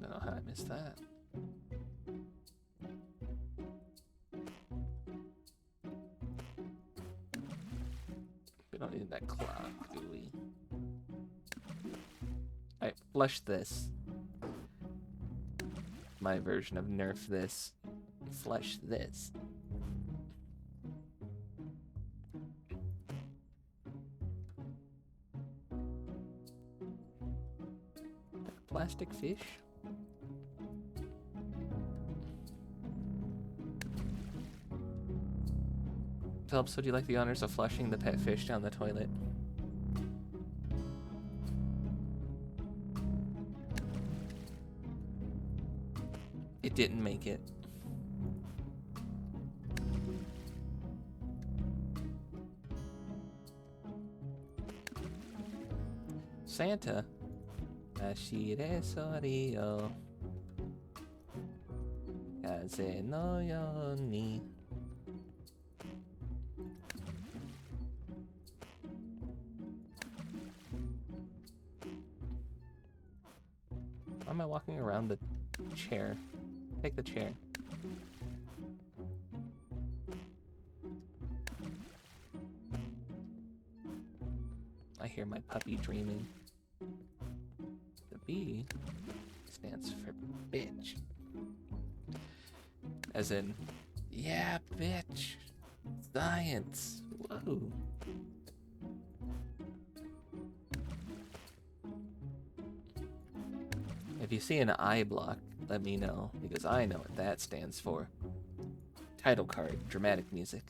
B: Don't know how I missed that. We don't need that clock, do we? Alright, flush this. My version of nerf this. flush this. Plastic fish? Phelps, would you like the honors of flushing the pet fish down the toilet? It didn't make it. Santa. Ashire sorio. Kaze no yoni. Why am I walking around the chair? Take the chair. I hear my puppy dreaming. The B stands for bitch. As in, yeah, bitch. Science. Whoa. If you see an I block, let me know, because I know what that stands for. Title card, dramatic music.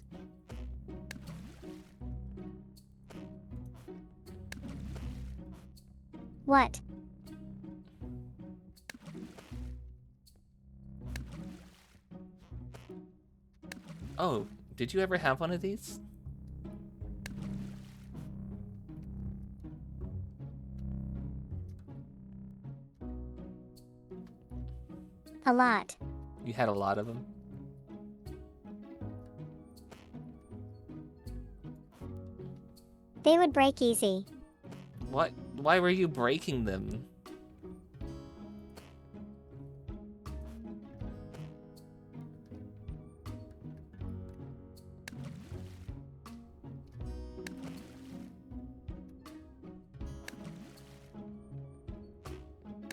K: What?
B: Oh, did you ever have one of these?
K: A lot.
B: You had a lot of them?
K: They would break easy.
B: What? Why were you breaking them?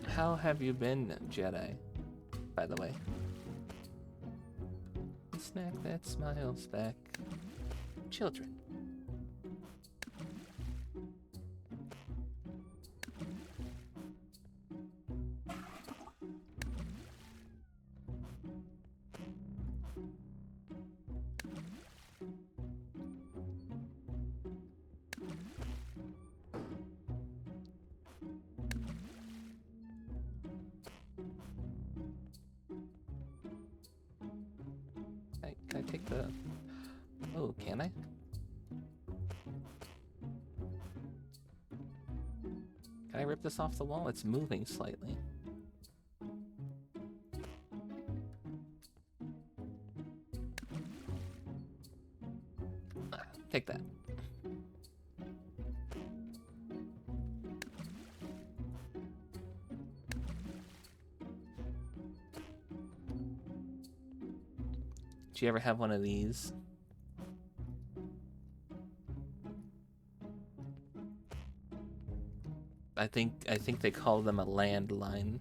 B: How have you been, Jedi? By the way. Snack that smiles back. Children. Can I take the... Oh, can I? Can I rip this off the wall? It's moving slightly. Take that. Did you ever have one of these? I think they call them a landline.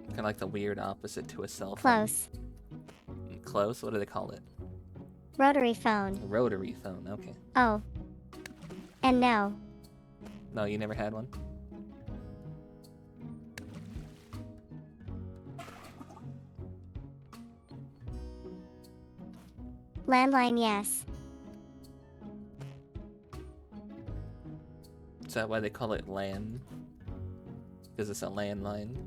B: Kind of like the weird opposite to a cell phone.
K: Close.
B: Close? What do they call it?
K: Rotary phone.
B: A rotary phone, okay.
K: Oh. And no.
B: No, you never had one?
K: Landline, yes.
B: Is that why they call it LAN? Because it's a landline?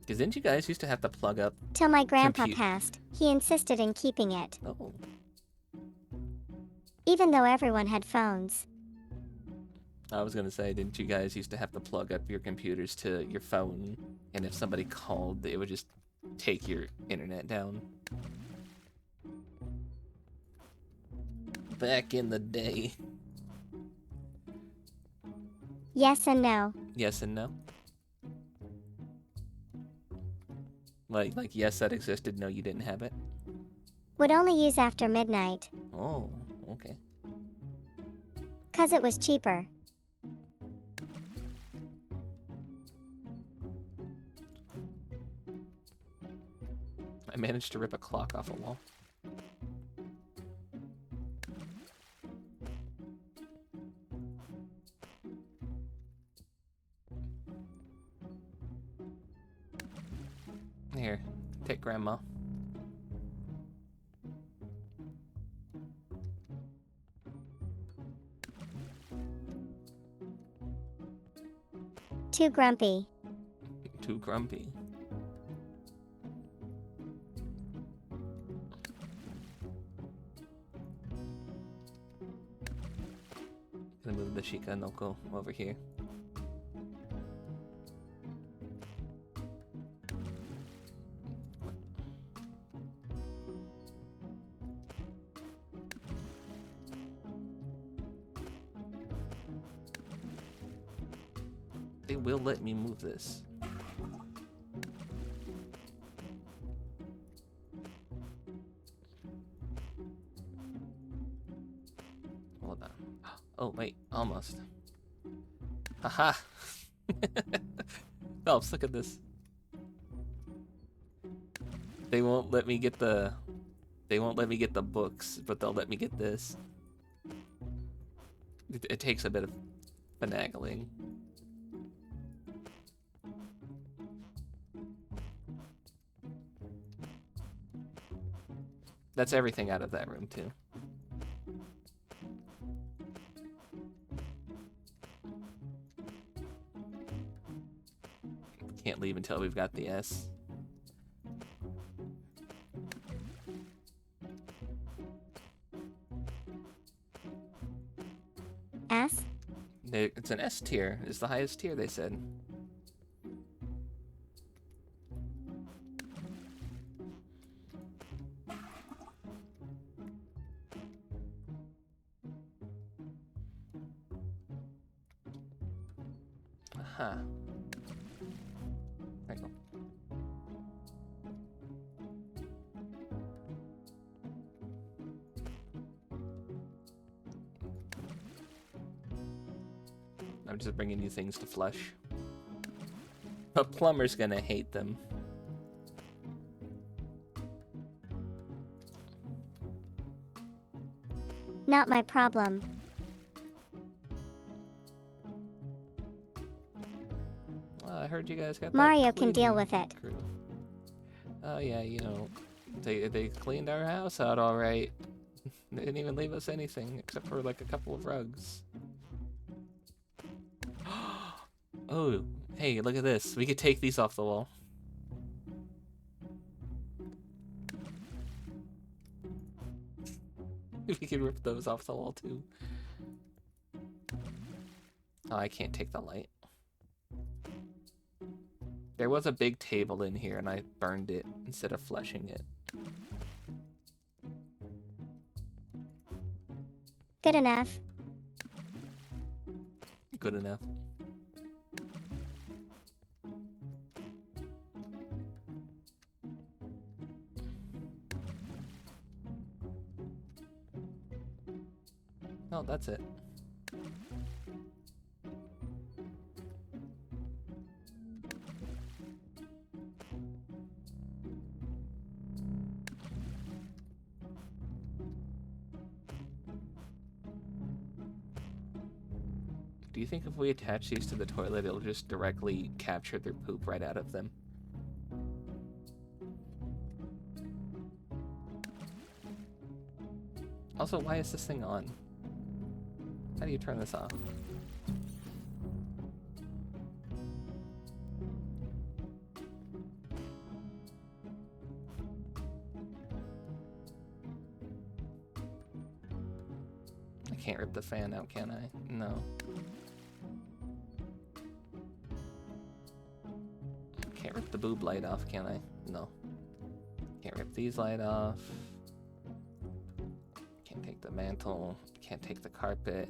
B: Because didn't you guys used to have to plug up...
K: Till my grandpa passed, he insisted in keeping it.
B: Oh.
K: Even though everyone had phones.
B: I was gonna say, didn't you guys used to have to plug up your computers to your phone? And if somebody called, it would just take your internet down? Back in the day.
K: Yes and no.
B: Yes and no? Like yes, that existed, no, you didn't have it?
K: Would only use after midnight.
B: Oh, okay.
K: 'Cause it was cheaper.
B: I managed to rip a clock off a wall. Here, take Grandma.
K: Too grumpy.
B: Too grumpy. Gonna move the Shika Noko over here. They will let me move this. Hold on. Oh, wait, almost. Haha! Phelps, look at this. They won't let me get the... They won't let me get the books, but they'll let me get this. It takes a bit of finagling. That's everything out of that room, too. Can't leave until we've got the S.
K: S?
B: It's an S tier. It's the highest tier, they said. Aha. There you go. I'm just bringing you things to flush. A plumber's gonna hate them.
K: Not my problem.
B: I heard you guys got
K: Mario
B: that
K: can deal
B: cleaning
K: with it.
B: crew. Oh yeah, you know, they cleaned our house out all right. They didn't even leave us anything except for like a couple of rugs. Oh, hey, look at this. We could take these off the wall. We could rip those off the wall too. Oh, I can't take the light. There was a big table in here and I burned it instead of fleshing it.
K: Good enough.
B: Good enough. Oh, that's it. Do you think if we attach these to the toilet, it'll just directly capture their poop right out of them? Also, why is this thing on? How do you turn this off? I can't rip the fan out, can I? No. Can't rip the boob light off, can I? No. Can't rip these light off. Can't take the mantle. Can't take the carpet.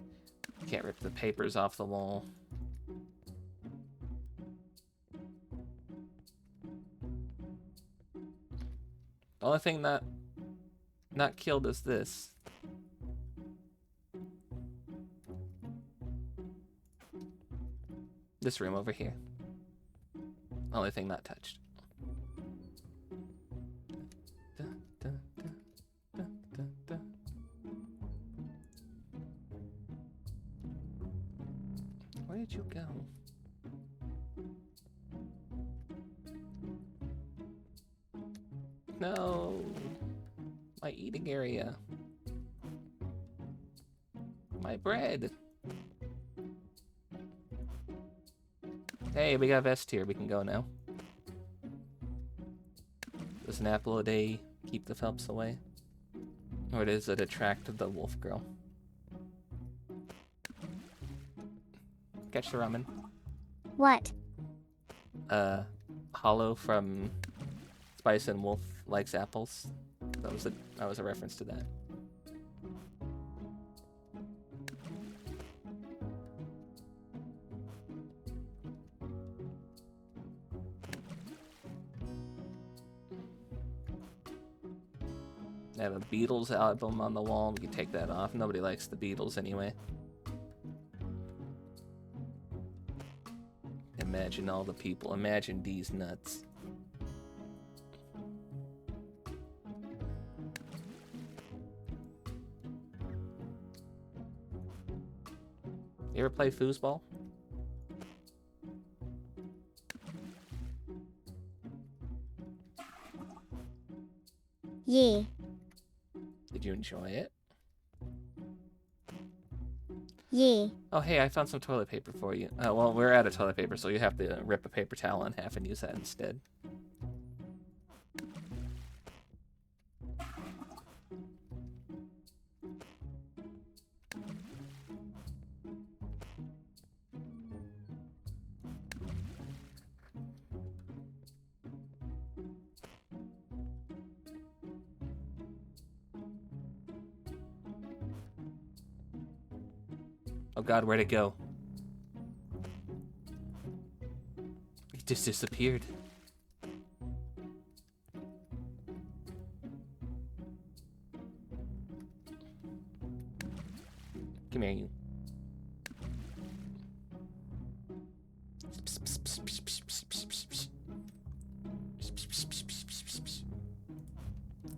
B: Can't rip the papers off the wall. The only thing not killed is this. This room over here. Only thing not touched. Where did you go? No! My eating area. My bread. Hey, we got vest here. We can go now. Does an apple a day keep the Phelps away? Or does it attract the wolf girl? Catch the ramen.
K: What?
B: Hollow from Spice and Wolf likes apples. That was a reference to that. I have a Beatles album on the wall. We can take that off. Nobody likes the Beatles anyway. Imagine all the people. Imagine these nuts. You ever play foosball?
K: Ye.
B: Did you enjoy it?
K: Ye.
B: Oh, hey, I found some toilet paper for you. Well, we're out of toilet paper, so you have to rip a paper towel in half and use that instead. Oh god, where'd it go? It just disappeared. Come here, you.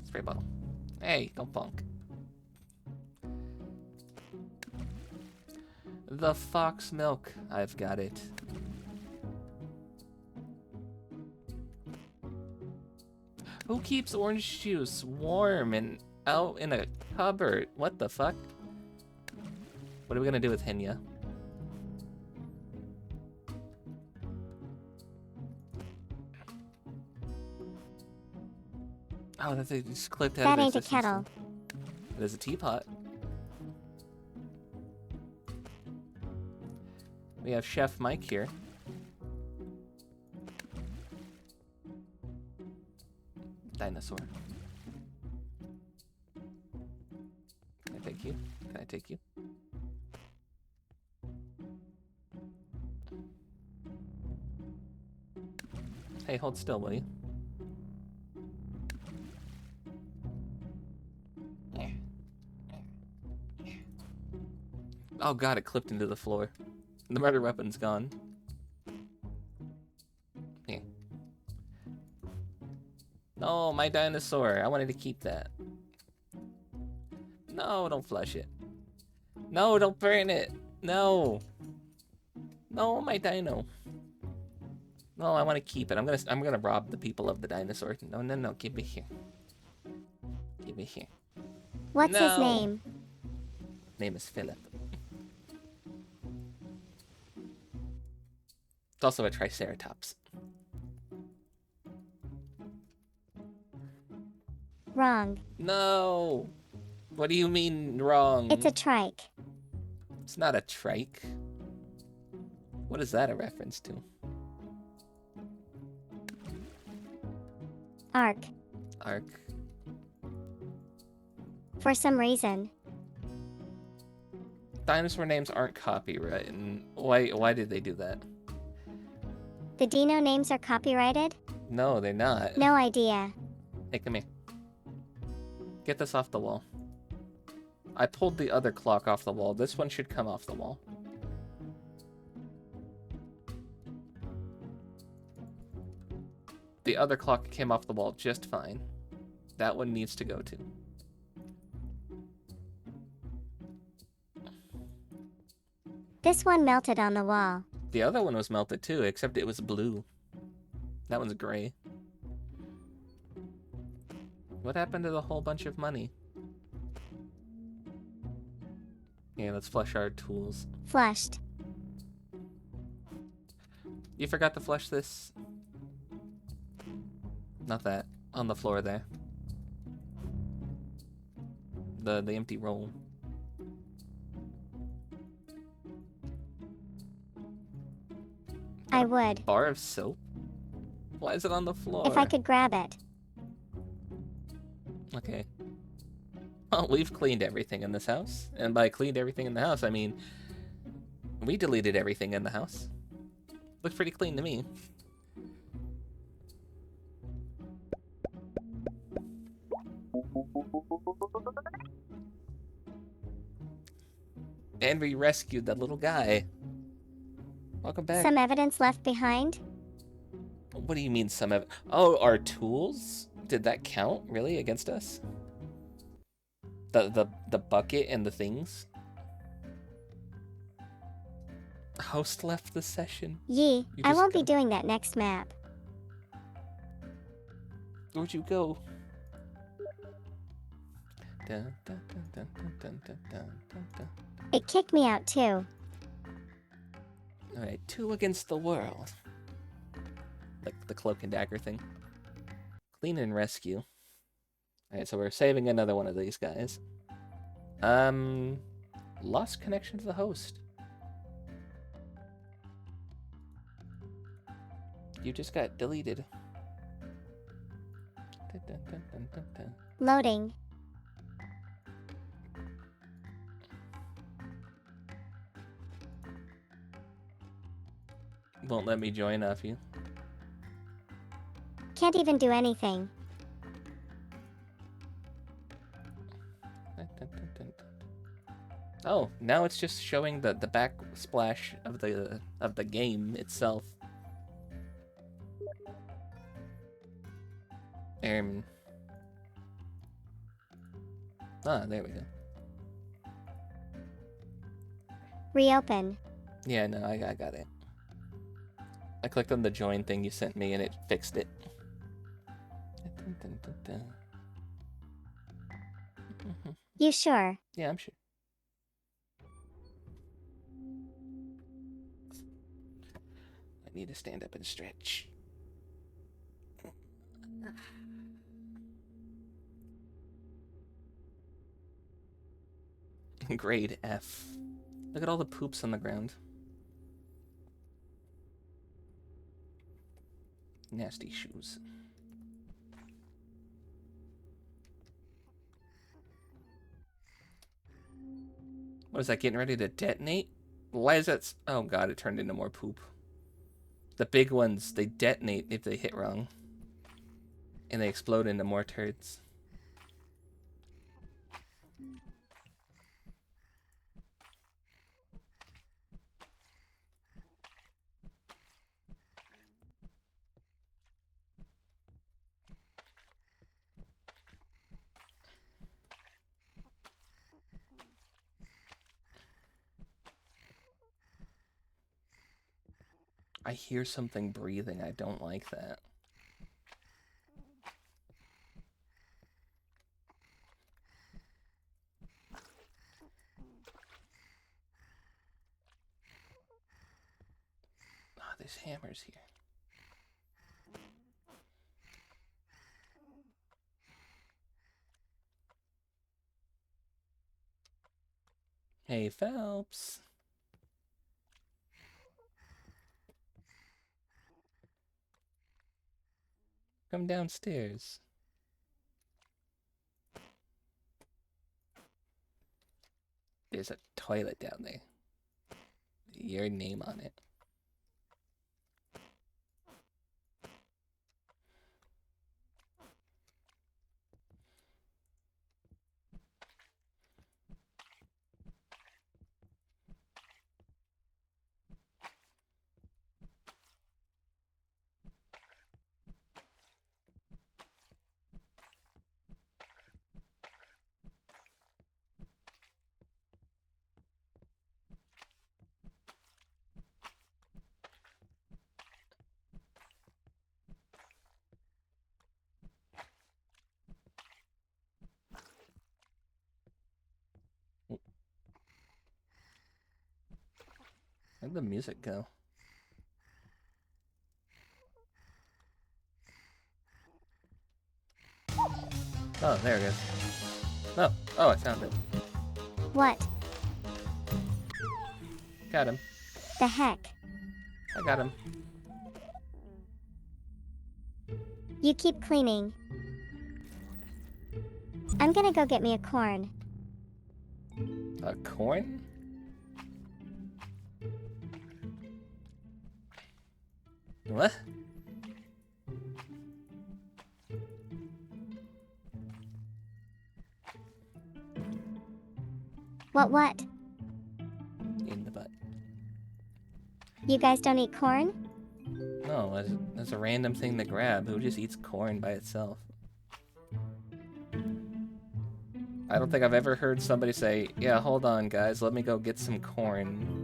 B: Spray bottle. Hey, don't bonk. The fox milk. I've got it. Who keeps orange juice warm and out in a cupboard? What the fuck? What are we gonna do with Henya? Oh, that's it. Just clicked out
K: That
B: of
K: ain't a
B: existence.
K: kettle.
B: It is a teapot. We have Chef Mike here. Dinosaur. Can I take you? Can I take you? Hey, hold still, will you? Oh god, it clipped into the floor. The murder weapon's gone. Here. No, my dinosaur. I wanted to keep that. No, don't flush it. No, don't burn it. No. No, my dino. No, I want to keep it. I'm gonna rob the people of the dinosaur. No, no, no. Give it here. Give it here.
K: What's his
B: No.
K: name?
B: Name is Philip. It's also a triceratops.
K: Wrong.
B: No. What do you mean wrong?
K: It's a trike.
B: It's not a trike. What is that a reference to?
K: Arc.
B: Arc.
K: For some reason.
B: Dinosaur names aren't copyrighted. Why did they do that?
K: The dino names are copyrighted?
B: No, they're not.
K: No idea.
B: Hey, come here. Get this off the wall. I pulled the other clock off the wall. This one should come off the wall. The other clock came off the wall just fine. That one needs to go too.
K: This one melted on the wall.
B: The other one was melted too, except it was blue. That one's gray. What happened to the whole bunch of money? Yeah, let's flush our tools.
K: Flushed.
B: You forgot to flush this. Not that. On the floor there. The empty roll.
K: I would.
B: Bar of soap? Why is it on the floor?
K: If I could grab it.
B: Okay. Well, we've cleaned everything in this house. And by cleaned everything in the house, I mean we deleted everything in the house. Looks pretty clean to me. And we rescued that little guy. Welcome back.
K: Some evidence left behind?
B: What do you mean some of... Oh, our tools? Did that count, really, against us? The bucket and the things? Host left the session.
K: Yee,
B: You
K: I
B: just
K: won't be
B: got-
K: doing that next map.
B: Where'd you go? Dun, dun, dun, dun, dun, dun, dun, dun, dun.
K: It kicked me out too.
B: Alright, 2 against the world. Like the cloak and dagger thing. Clean and rescue. Alright, so we're saving another one of these guys. Lost connection to the host. You just got deleted. Dun, dun, dun, dun, dun, dun.
K: Loading.
B: Won't let me join off you.
K: Can't even do anything.
B: Dun, dun, dun, dun, dun. Oh, now it's just showing the backsplash of the game itself. There we go.
K: Reopen.
B: Yeah, no, I got it. I clicked on the join thing you sent me and it fixed it. Dun, dun, dun, dun.
K: You sure?
B: Yeah, I'm sure. I need to stand up and stretch. Grade F. Look at all the poops on the ground. Nasty shoes. What is that, getting ready to detonate? Why is that? Oh god, it turned into more poop. The big ones, they detonate if they hit wrong. And they explode into more turds. I hear something breathing. I don't like that. Ah, there's hammers here. Hey, Phelps. Come downstairs. There's a toilet down there. Your name on it. Where'd the music go? Oh, there it is. No. Oh, I found it.
K: What
B: Got him.
K: the heck?
B: I got him.
K: You keep cleaning. I'm gonna go get me a corn.
B: A corn? What?
K: What?
B: In the butt.
K: You guys don't eat corn?
B: No, that's a random thing to grab. Who just eats corn by itself? I don't think I've ever heard somebody say, yeah, hold on, guys, let me go get some corn.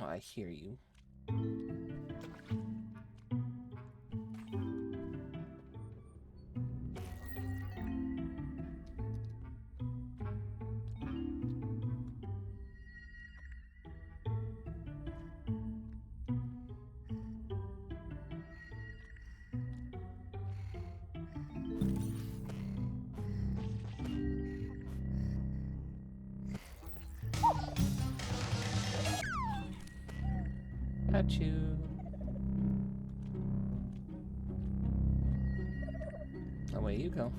B: Oh, I hear you. Got you. Away you go.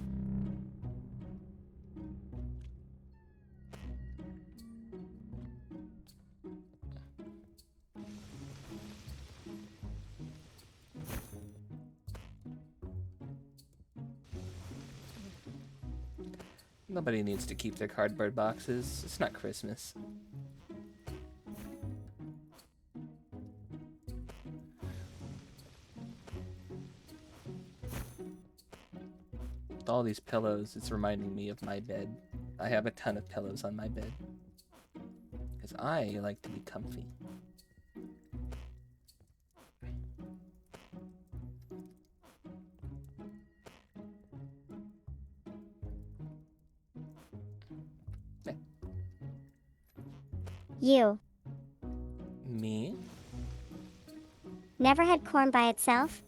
B: Nobody needs to keep their cardboard boxes. It's not Christmas. With all these pillows, it's reminding me of my bed. I have a ton of pillows on my bed. Because I like to be comfy.
K: You
B: Me?
K: never had corn by itself?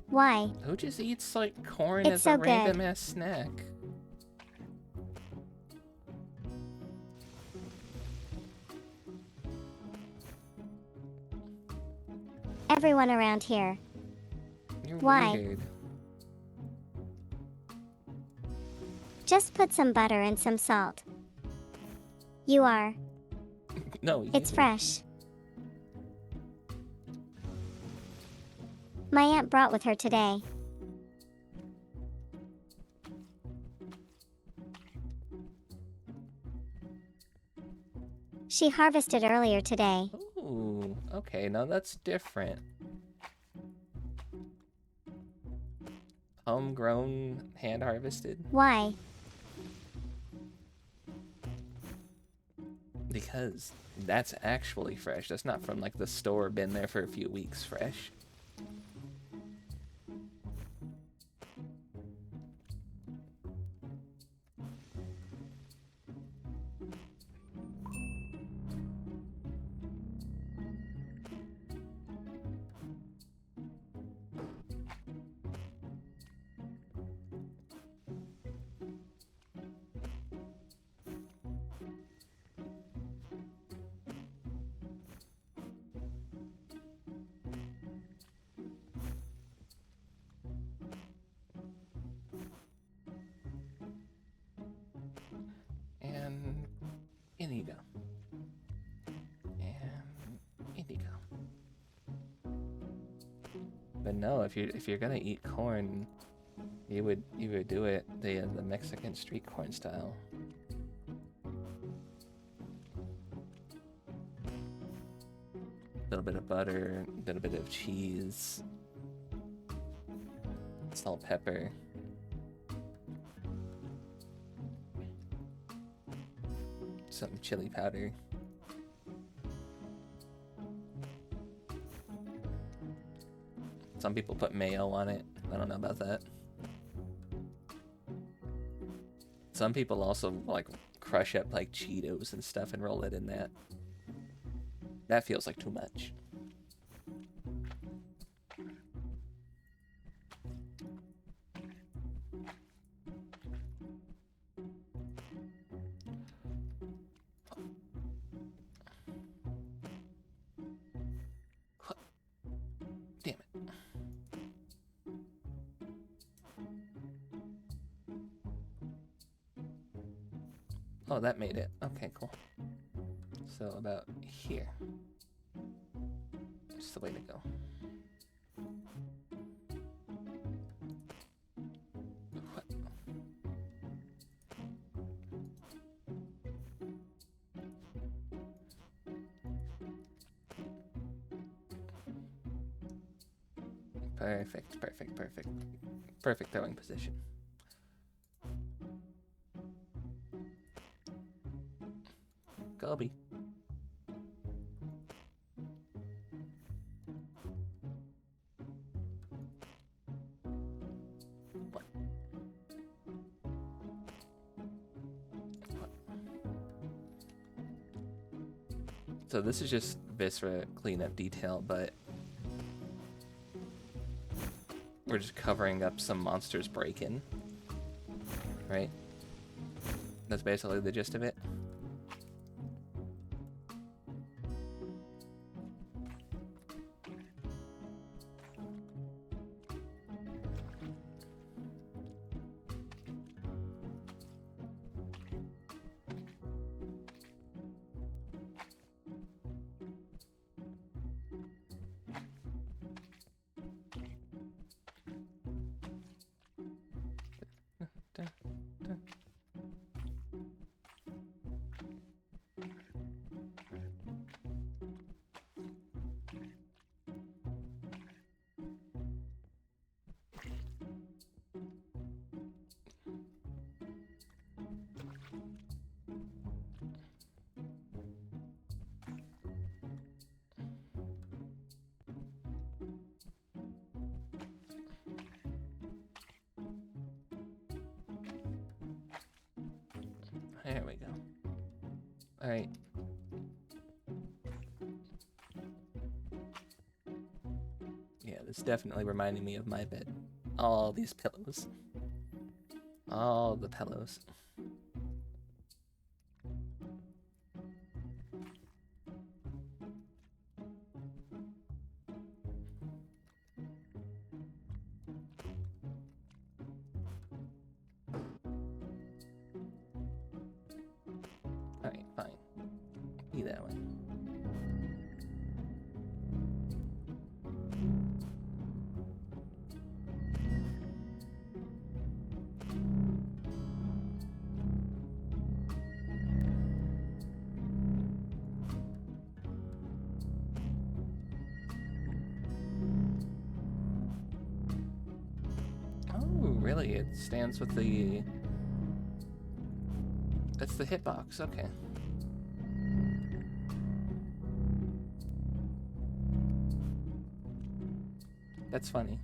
K: Why?
B: Who just eats like corn
K: It's
B: as
K: so
B: a
K: good.
B: random ass snack?
K: Everyone around here.
B: You're
K: Why?
B: weird.
K: Just put some butter and some salt. You are.
B: No, you.
K: It's fresh. My aunt brought with her today. She harvested earlier today.
B: Ooh, okay, now that's different. Homegrown, hand harvested?
K: Why?
B: Because that's actually fresh. That's not from like the store, been there for a few weeks fresh. But no, if you're gonna eat corn, you would do it the Mexican street corn style. A little bit of butter, a little bit of cheese, salt, pepper. Some chili powder. Some people put mayo on it. I don't know about that. Some people also like crush up like Cheetos and stuff and roll it in that. That feels like too much. Damn it. Oh, that made it. Okay, cool. So about here. That's the way to go. Perfect, perfect, perfect. Perfect throwing position. Gobby. What? So this is just Viscera cleanup detail, but we're just covering up some monsters break-in, right? That's basically the gist of it. There we go. All right. Yeah, this definitely reminding me of my bed. All these pillows. All the pillows. Alright, fine. Be that way. Oh, really? It stands with the... That's the hitbox, okay. That's funny.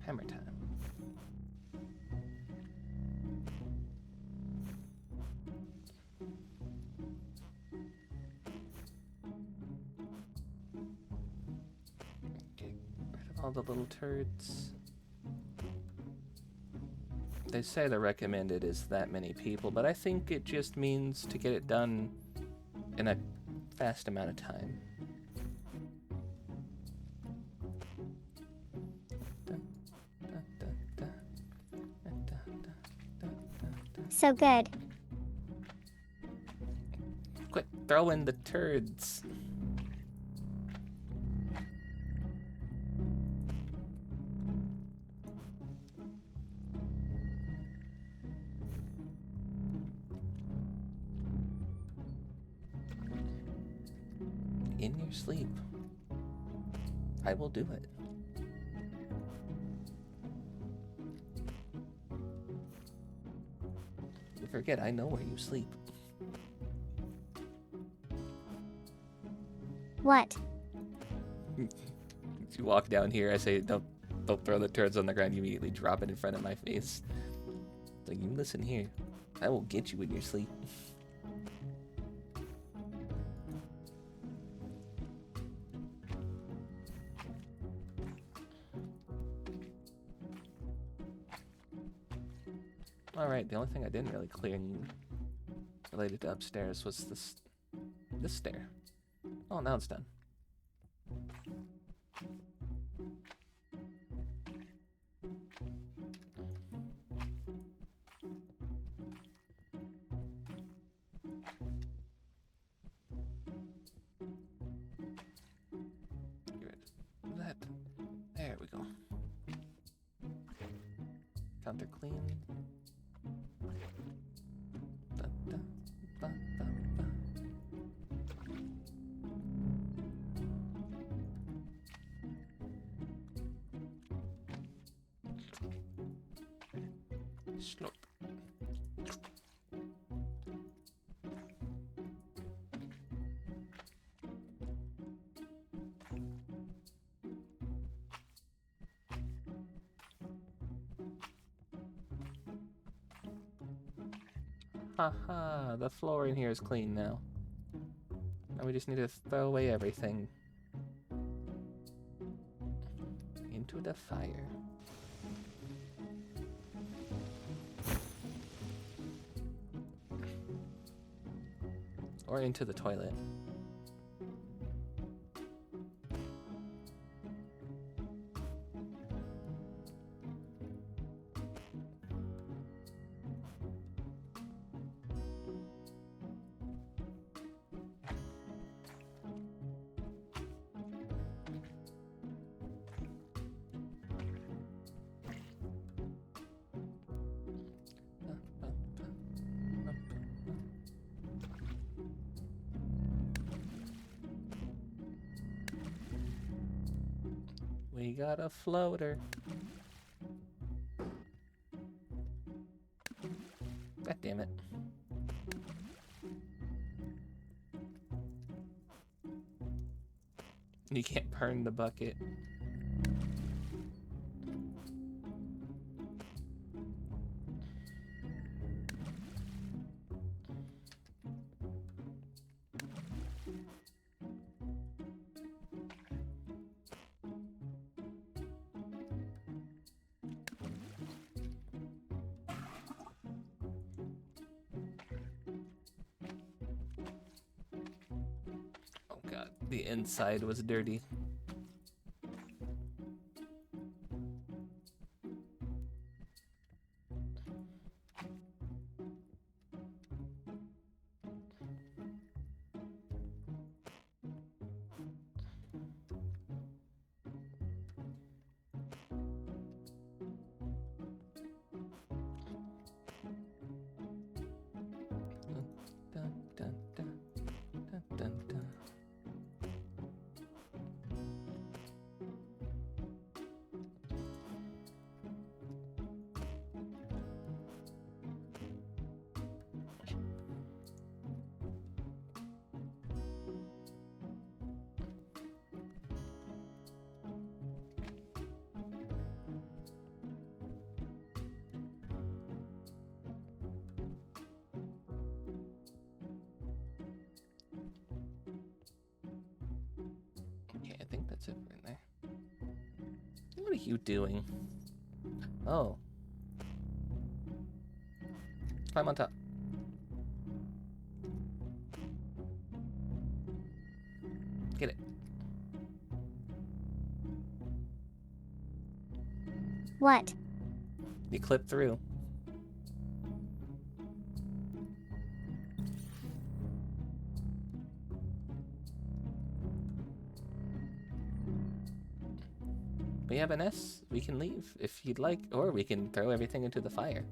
B: Hammer time. Get rid of all the little turds. They say the recommended is that many people, but I think it just means to get it done in a fast amount of time. Dun, dun, dun.
K: So good.
B: Quit throwing the turds. In your sleep. I will do it. You forget, I know where you sleep.
K: What?
B: If you walk down here, I say, don't throw the turds on the ground. You immediately drop it in front of my face. It's like, you listen here. I will get you in your sleep. Alright, the only thing I didn't really clean related to upstairs was this stair. Oh, now it's done. Get rid of that. There we go. Counter clean. Da, da, ba, ba, ba. Slurp. Haha, the floor in here is clean now. Now we just need to throw away everything into the fire. Or into the toilet. We got a floater. God damn it. You can't burn the bucket. Oh god, the inside was dirty. Dun, dun, dun, dun, dun, dun. Okay, I think that's it right there. What are you doing? Oh. Climb on top. Get it.
K: What?
B: You clip through. We have an S. We can leave if you'd like, or we can throw everything into the fire.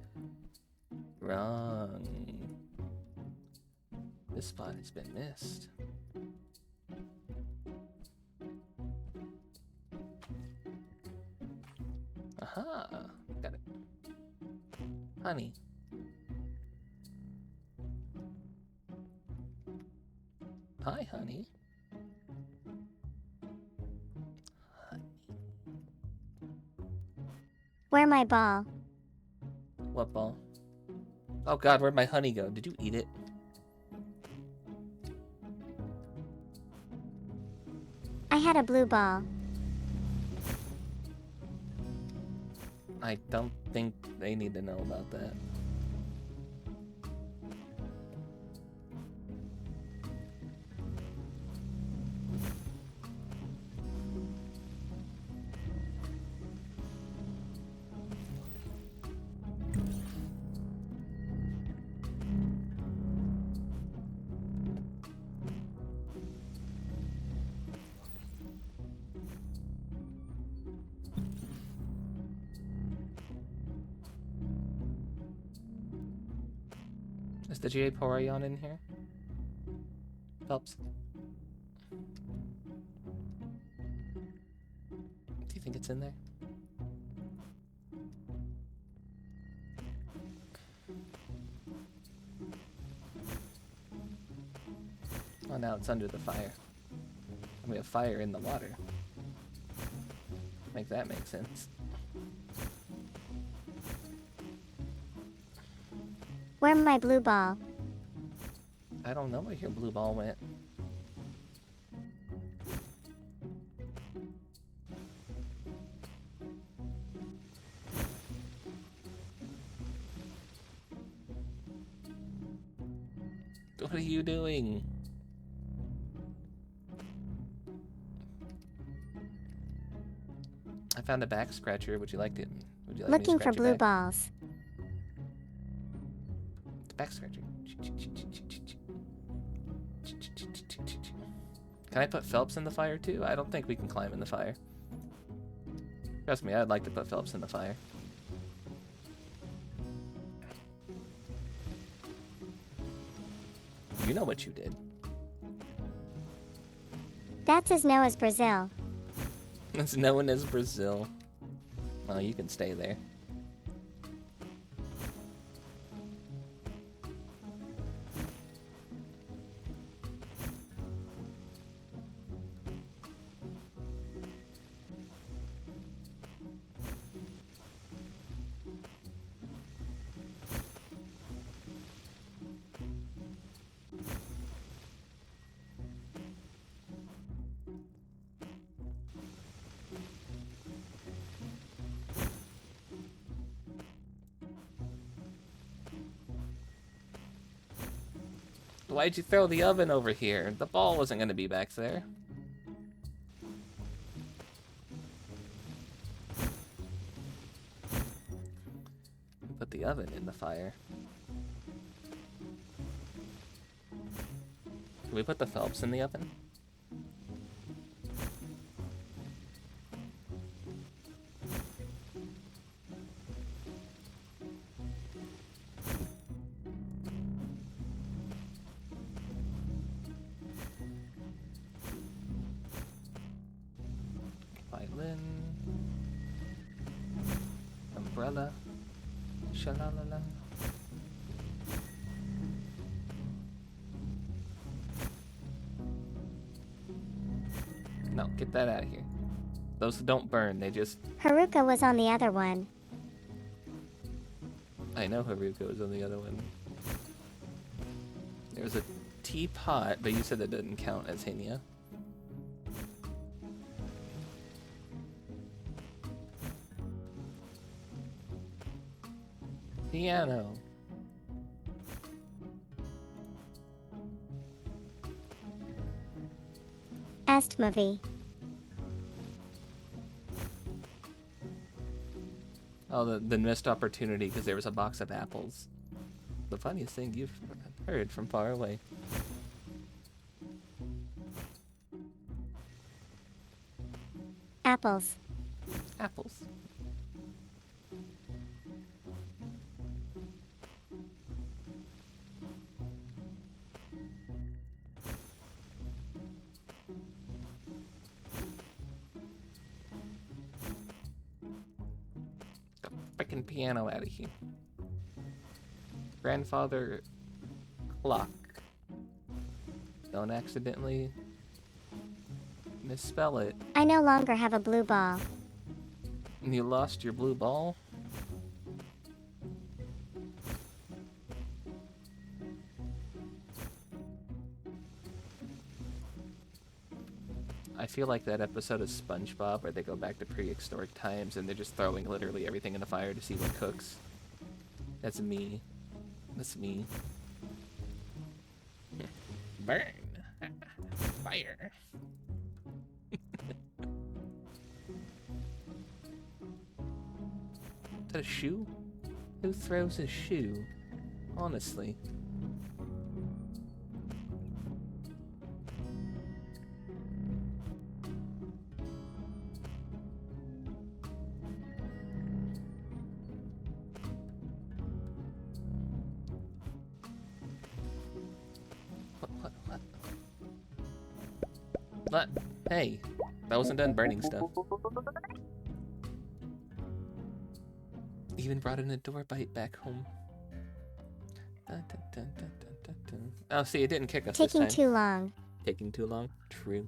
B: Wrong. This spot has been missed. Aha! Got it. Honey. Hi, honey.
K: Where my ball?
B: What ball? Oh god, where'd my honey go? Did you eat it?
K: I had a blue ball.
B: I don't think they need to know about that. Is the J Porion in here? Phelps. Do you think it's in there? Oh, now it's under the fire. And we have fire in the water. Make that make sense.
K: Where my blue ball?
B: I don't know where your blue ball went. What are you doing? I found a back scratcher. Would you like it? Would you like
K: Looking
B: me to
K: for
B: scratch your
K: blue
B: back?
K: balls.
B: The back scratcher. Can I put Phelps in the fire too? I don't think we can climb in the fire. Trust me, I'd like to put Phelps in the fire. You know what you did.
K: That's as known as Brazil.
B: It's known as Brazil. Well, you can stay there. Why'd you throw the oven over here? The ball wasn't going to be back there. Put the oven in the fire. Can we put the Phelps in the oven? Violin. Umbrella. Shalalala. No, get that out of here. Those don't burn, they just...
K: Haruka was on the other one.
B: I know Haruka was on the other one. There was a teapot, but you said that didn't count as Hinya. Piano.
K: Est movie.
B: Oh, the missed opportunity because there was a box of apples. The funniest thing you've heard from far away.
K: Apples.
B: Apples. Get the frickin' piano out of here. Grandfather clock. Don't accidentally misspell it.
K: I no longer have a blue ball.
B: And you lost your blue ball? I feel like that episode of SpongeBob where they go back to prehistoric times and they're just throwing literally everything in the fire to see what cooks. That's me. That's me. Burn! Fire! Is that a shoe? Who throws a shoe? Honestly. What? Hey, that wasn't done burning stuff. Even brought in a door bite back home. Dun, dun, dun, dun, dun, dun, dun. Oh, see, it didn't kick us this
K: Taking
B: time.
K: too long.
B: Taking too long? True.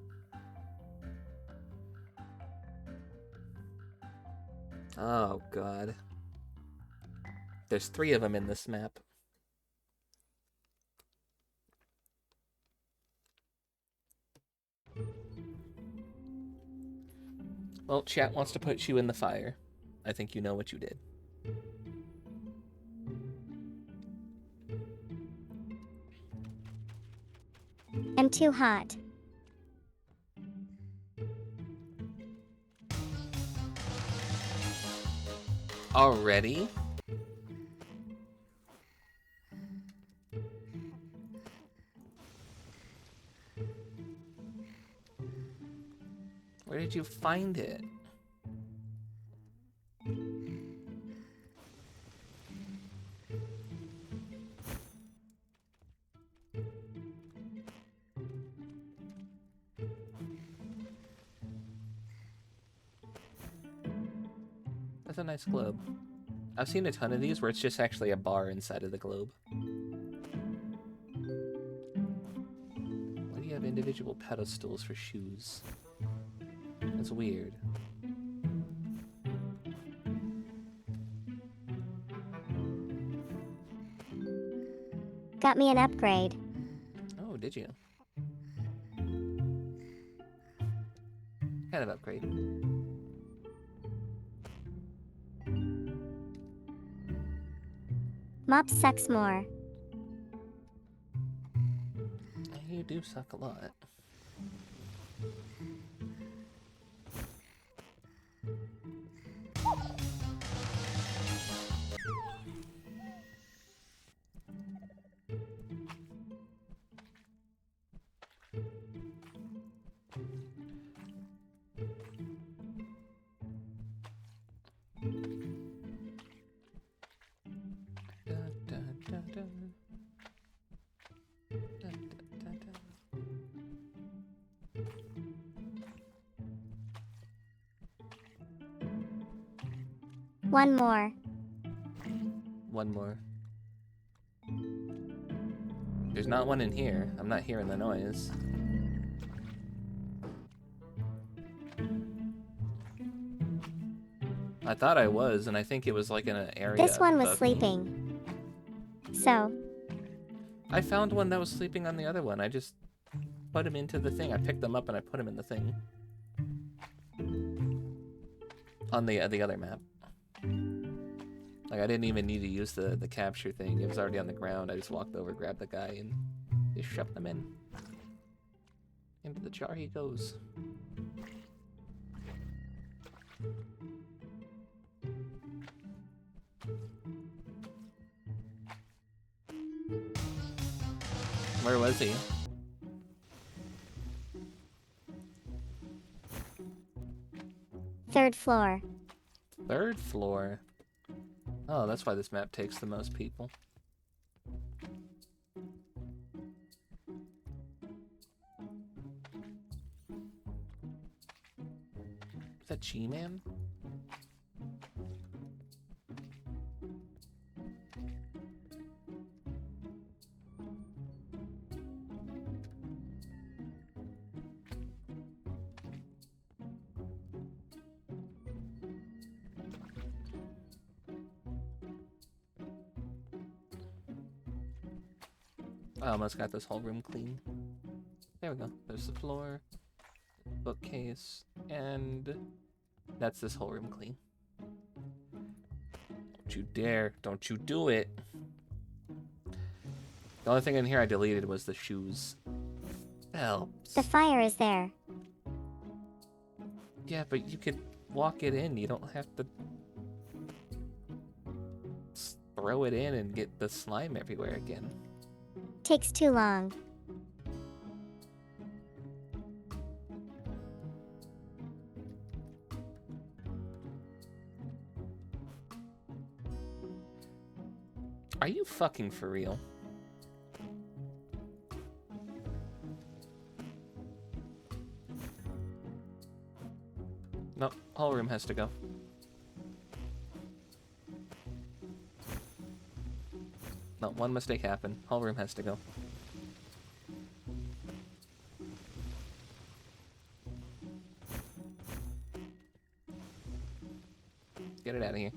B: Oh, God. There's 3 of them in this map. Well, chat wants to put you in the fire. I think you know what you did.
K: I'm too hot.
B: Already? Where did you find it? That's a nice globe. I've seen a ton of these where it's just actually a bar inside of the globe. Why do you have individual pedestals for shoes? That's weird.
K: Got me an upgrade.
B: Oh, did you? Kind of upgrade.
K: Mop sucks more.
B: You do suck a lot.
K: One more.
B: One more. There's not one in here. I'm not hearing the noise. I thought I was, and I think it was like in an area.
K: This one was
B: above me.
K: sleeping. So,
B: I found one that was sleeping on the other one. I just put him into the thing. I picked them up and I put him in the thing. On the other map. Like, I didn't even need to use the capture thing. It was already on the ground. I just walked over, grabbed the guy, and just shoved them in. Into the jar he goes. Where was he?
K: third floor.
B: Third floor. Oh, that's why this map takes the most people. Is that G-Man? I almost got this whole room clean. There we go. There's the floor, bookcase, and that's this whole room clean. Don't you dare. Don't you do it. The only thing in here I deleted was the shoes. Helps.
K: The fire is there.
B: Yeah, but you could walk it in. You don't have to throw it in and get the slime everywhere again.
K: Takes too long.
B: Are you fucking for real? No, whole room has to go. No, one mistake happened. Whole room has to go. Get it out of here.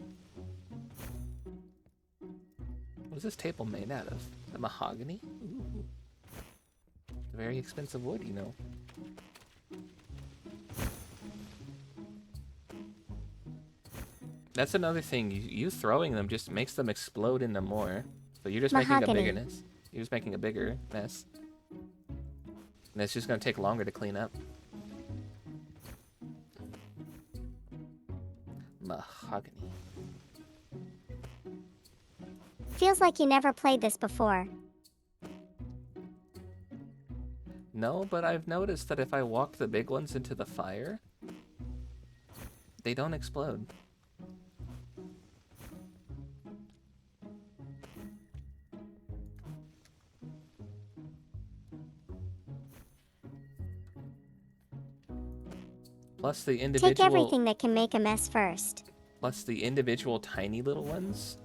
B: What is this table made out of? Is it mahogany? Ooh. It's a very expensive wood, you know. That's another thing. You throwing them just makes them explode into more. So you're just making a bigger mess. You're just making a bigger mess. And it's just gonna take longer to clean up. Mahogany.
K: Feels like you never played this before.
B: No, but I've noticed that if I walk the big ones into the fire, they don't explode. Plus the individual...
K: Take everything that can make a mess first.
B: Plus the individual tiny little ones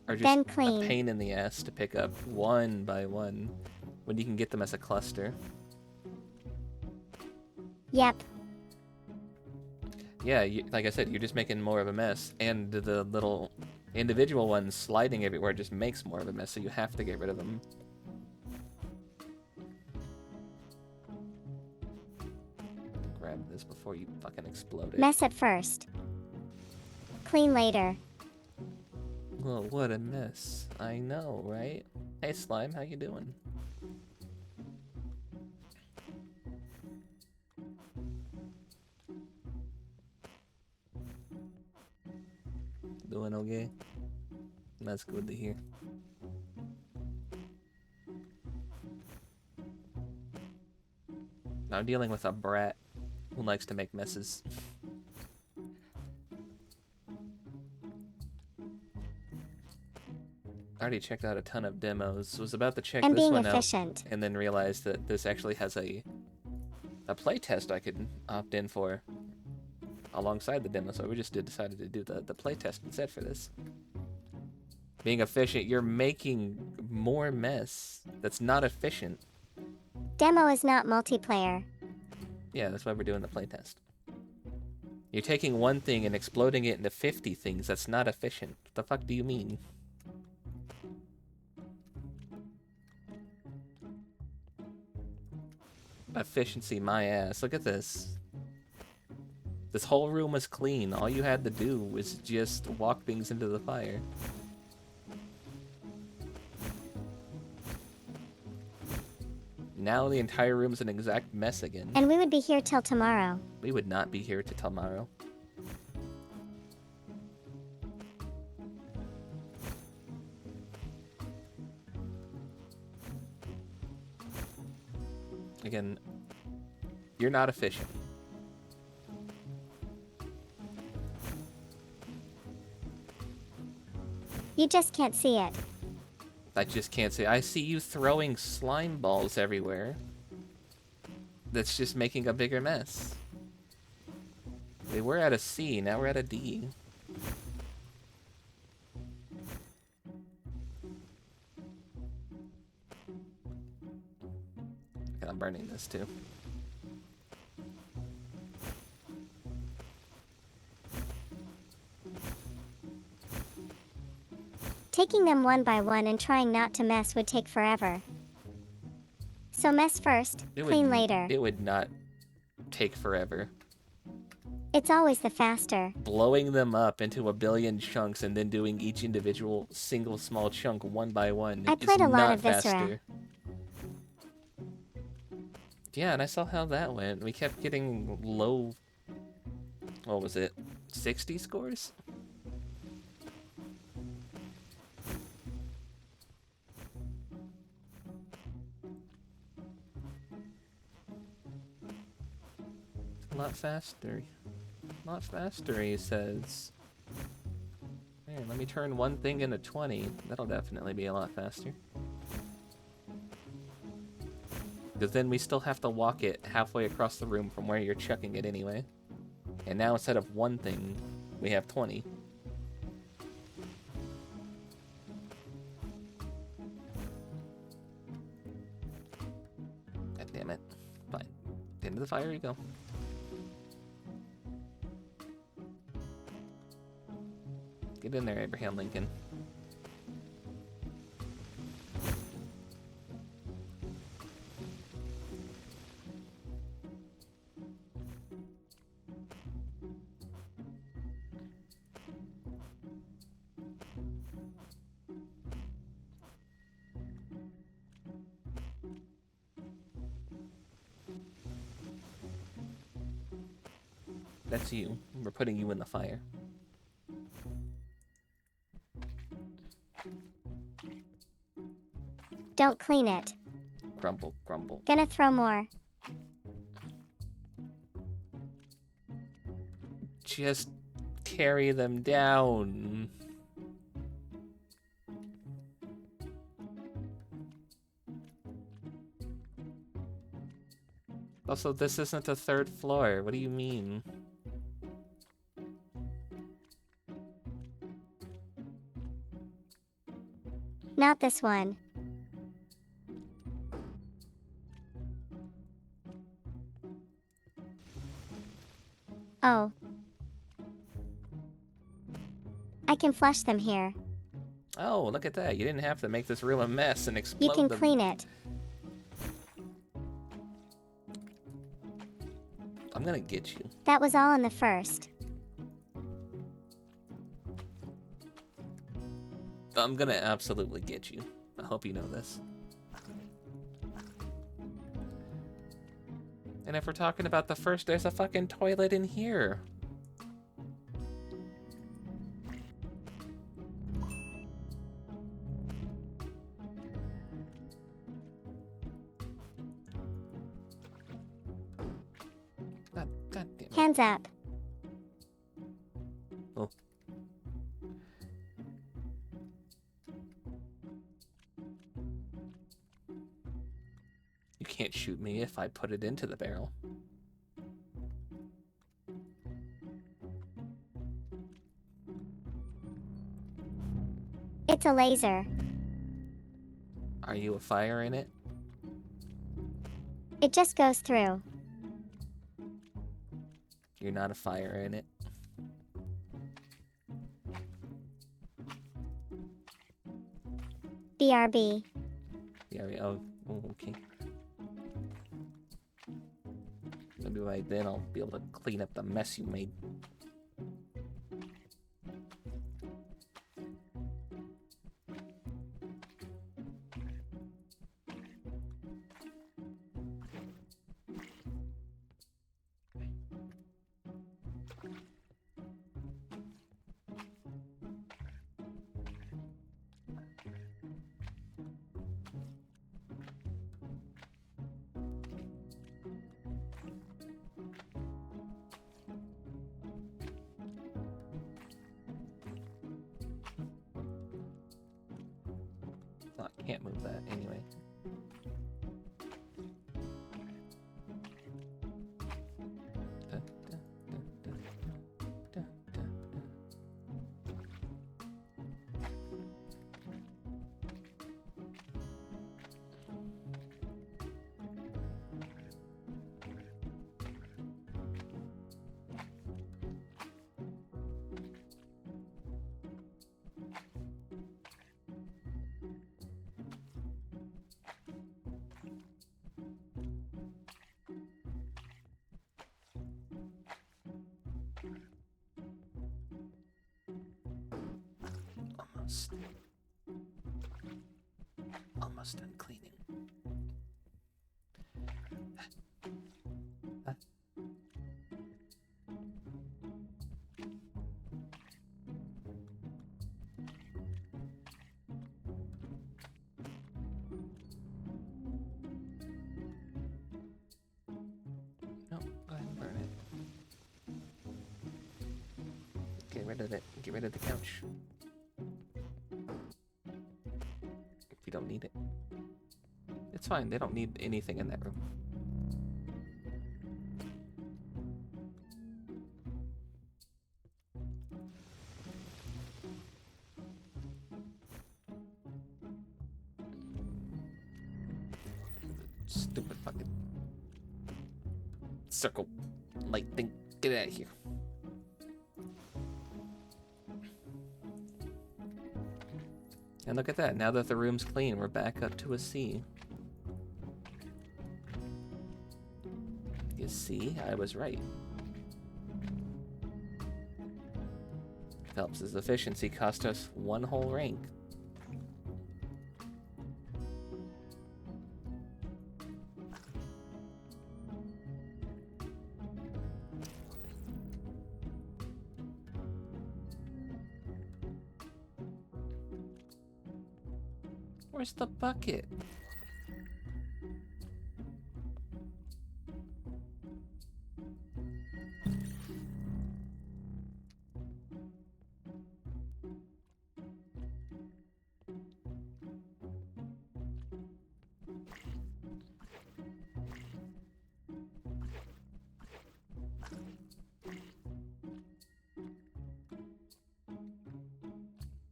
B: are just
K: Then clean.
B: a pain in the ass to pick up one by one when you can get them as a cluster.
K: Yep.
B: Yeah, like I said, you're just making more of a mess, and the little individual ones sliding everywhere just makes more of a mess, so you have to get rid of them. Grab this before you fucking explode it.
K: Mess at first. Clean later.
B: Well, what a mess. I know, right? Hey, Slime, how you doing? Doing okay? That's good to hear. I'm dealing with a brat who likes to make messes. I already checked out a ton of demos. Was about to check
K: And
B: this
K: being
B: one
K: efficient.
B: out, and then realized that this actually has a playtest I could opt in for alongside the demo. So we just decided to do the playtest instead for this. Being efficient, you're making more mess. That's not efficient.
K: Demo is not multiplayer.
B: Yeah, that's why we're doing the playtest. You're taking one thing and exploding it into 50 things. That's not efficient. What the fuck do you mean? Efficiency, my ass. Look at this. This whole room was clean. All you had to do was just walk things into the fire. Now the entire room's an exact mess again.
K: And we would be here till tomorrow.
B: We would not be here till tomorrow. Again, you're not efficient.
K: You just can't see it.
B: I just can't say. I see you throwing slime balls everywhere. That's just making a bigger mess. We were at a C, now we're at a D. Okay, I'm burning this too.
K: Taking them one by one and trying not to mess would take forever. So mess first, clean later.
B: It would not take forever.
K: It's always the faster.
B: Blowing them up into a billion chunks and then doing each individual single small chunk one by one
K: I played
B: is
K: a lot
B: not
K: of Viscera.
B: faster. Yeah, and I saw how that went. We kept getting low, what was it, 60 scores? A lot faster. A lot faster, he says. Here, let me turn one thing into 20. That'll definitely be a lot faster. Because then we still have to walk it halfway across the room from where you're chucking it anyway. And now instead of one thing, we have 20. God damn it. Fine. Into the fire you go. Get in there, Abraham Lincoln. That's you. We're putting you in the fire.
K: Don't clean it.
B: Grumble, grumble.
K: Gonna throw more.
B: Just carry them down. Also, this isn't a third floor. What do you mean?
K: Not this one. Oh. I can flush them here.
B: Oh, look at that. You didn't have to make this room a mess and explode
K: You can
B: them.
K: clean it.
B: I'm gonna get you.
K: That was all in the first.
B: I'm gonna absolutely get you. I hope you know this. And if we're talking about the first, there's a fucking toilet in here. God damn it.
K: Hands up.
B: Oh. You can't shoot me if I put it into the barrel.
K: It's a laser.
B: Are you a fire in it?
K: It just goes through.
B: You're not a fire in it.
K: BRB.
B: Yeah, oh, okay. Maybe by then I'll be able to clean up the mess you made. Can't move that anyway. Da, da, da, da, da, da. Almost. Almost done cleaning. No, go ahead and burn it. Get rid of it. Get rid of the couch. If you don't need it. It's fine, they don't need anything in that room. Stupid fucking circle light thing. Get out of here. And look at that, now that the room's clean, we're back up to a C. You see, I was right. Phelps's efficiency cost us 1 whole rank. Where's the bucket?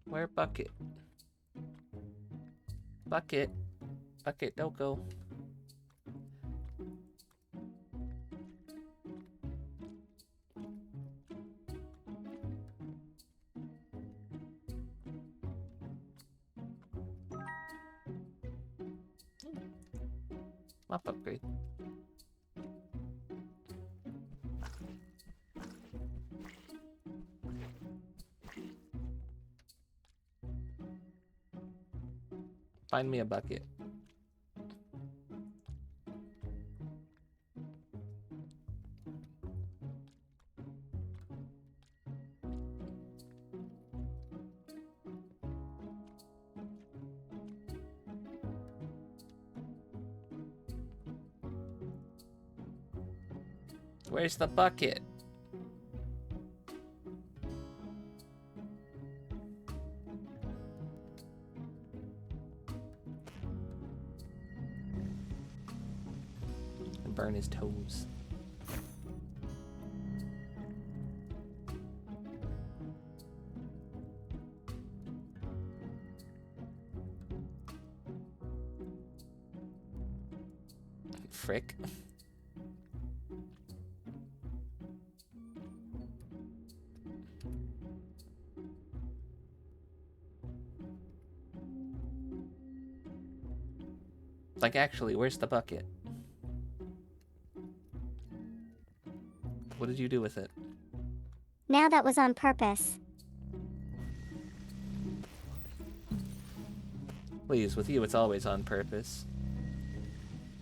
B: Where bucket? Bucket. Bucket, don't go. Mop upgrade. Find me a bucket. Where's the bucket? And burn his toes. Frick. Like, actually, where's the bucket? What did you do with it?
K: Now that was on purpose.
B: Please, with you, it's always on purpose.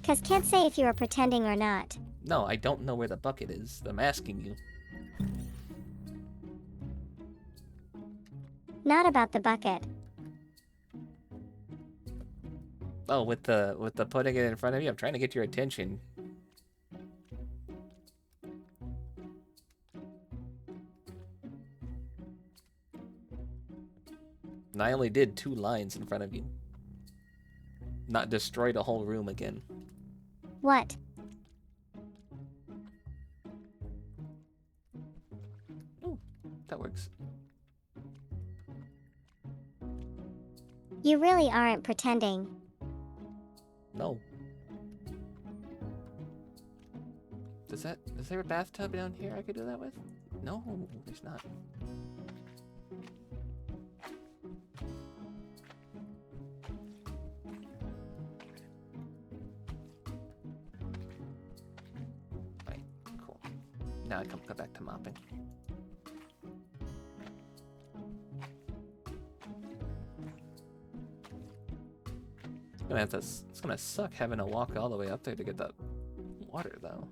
K: 'Cause can't say if you were pretending or not.
B: No, I don't know where the bucket is. I'm asking you.
K: Not about the bucket.
B: Oh, with the putting it in front of you, I'm trying to get your attention. And I only did 2 lines in front of you. not destroy the whole room again.
K: What?
B: Ooh, that works.
K: You really aren't pretending.
B: No. Is there a bathtub down here I could do that with? No, there's not. Right, cool. Now I come back to mopping. It's gonna suck having to walk all the way up there to get that water, though.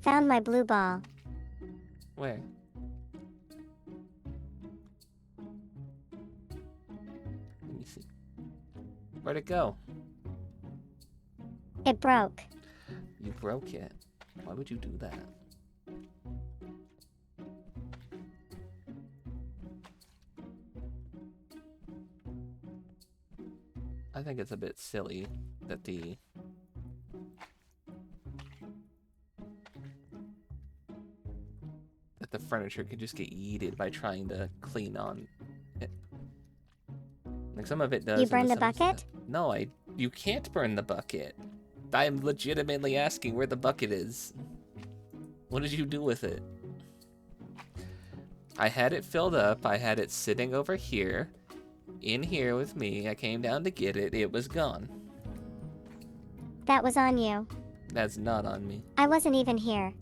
K: Found my blue ball.
B: Where? Let me see. Where'd it go?
K: It broke.
B: You broke it. Why would you do that? I think it's a bit silly that the furniture could just get yeeted by trying to clean on it. Like some of it does.
K: You burn the bucket?
B: No, you can't burn the bucket. I'm legitimately asking where the bucket is. What did you do with it? I had it filled up. I had it sitting over here, in here with me. I came down to get it. It was gone.
K: That was on you.
B: That's not on me.
K: I wasn't even here.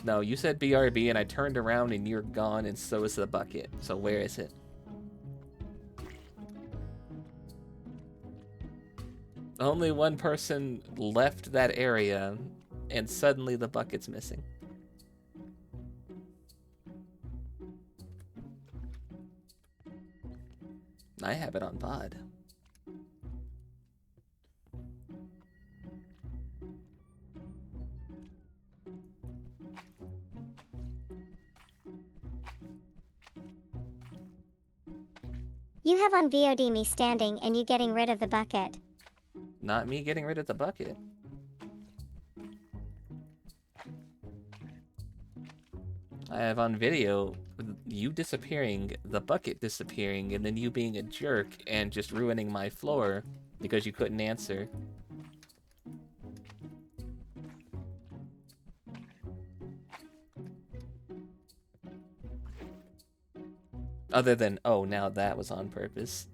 B: No, you said BRB and I turned around and you're gone and so is the bucket. So where is it? Only one person left that area and suddenly the bucket's missing. I have it on VOD.
K: You have on VOD me standing and you getting rid of the bucket.
B: Not me getting rid of the bucket. I have on video you disappearing, the bucket disappearing, and then you being a jerk and just ruining my floor because you couldn't answer. Other than, oh, now that was on purpose.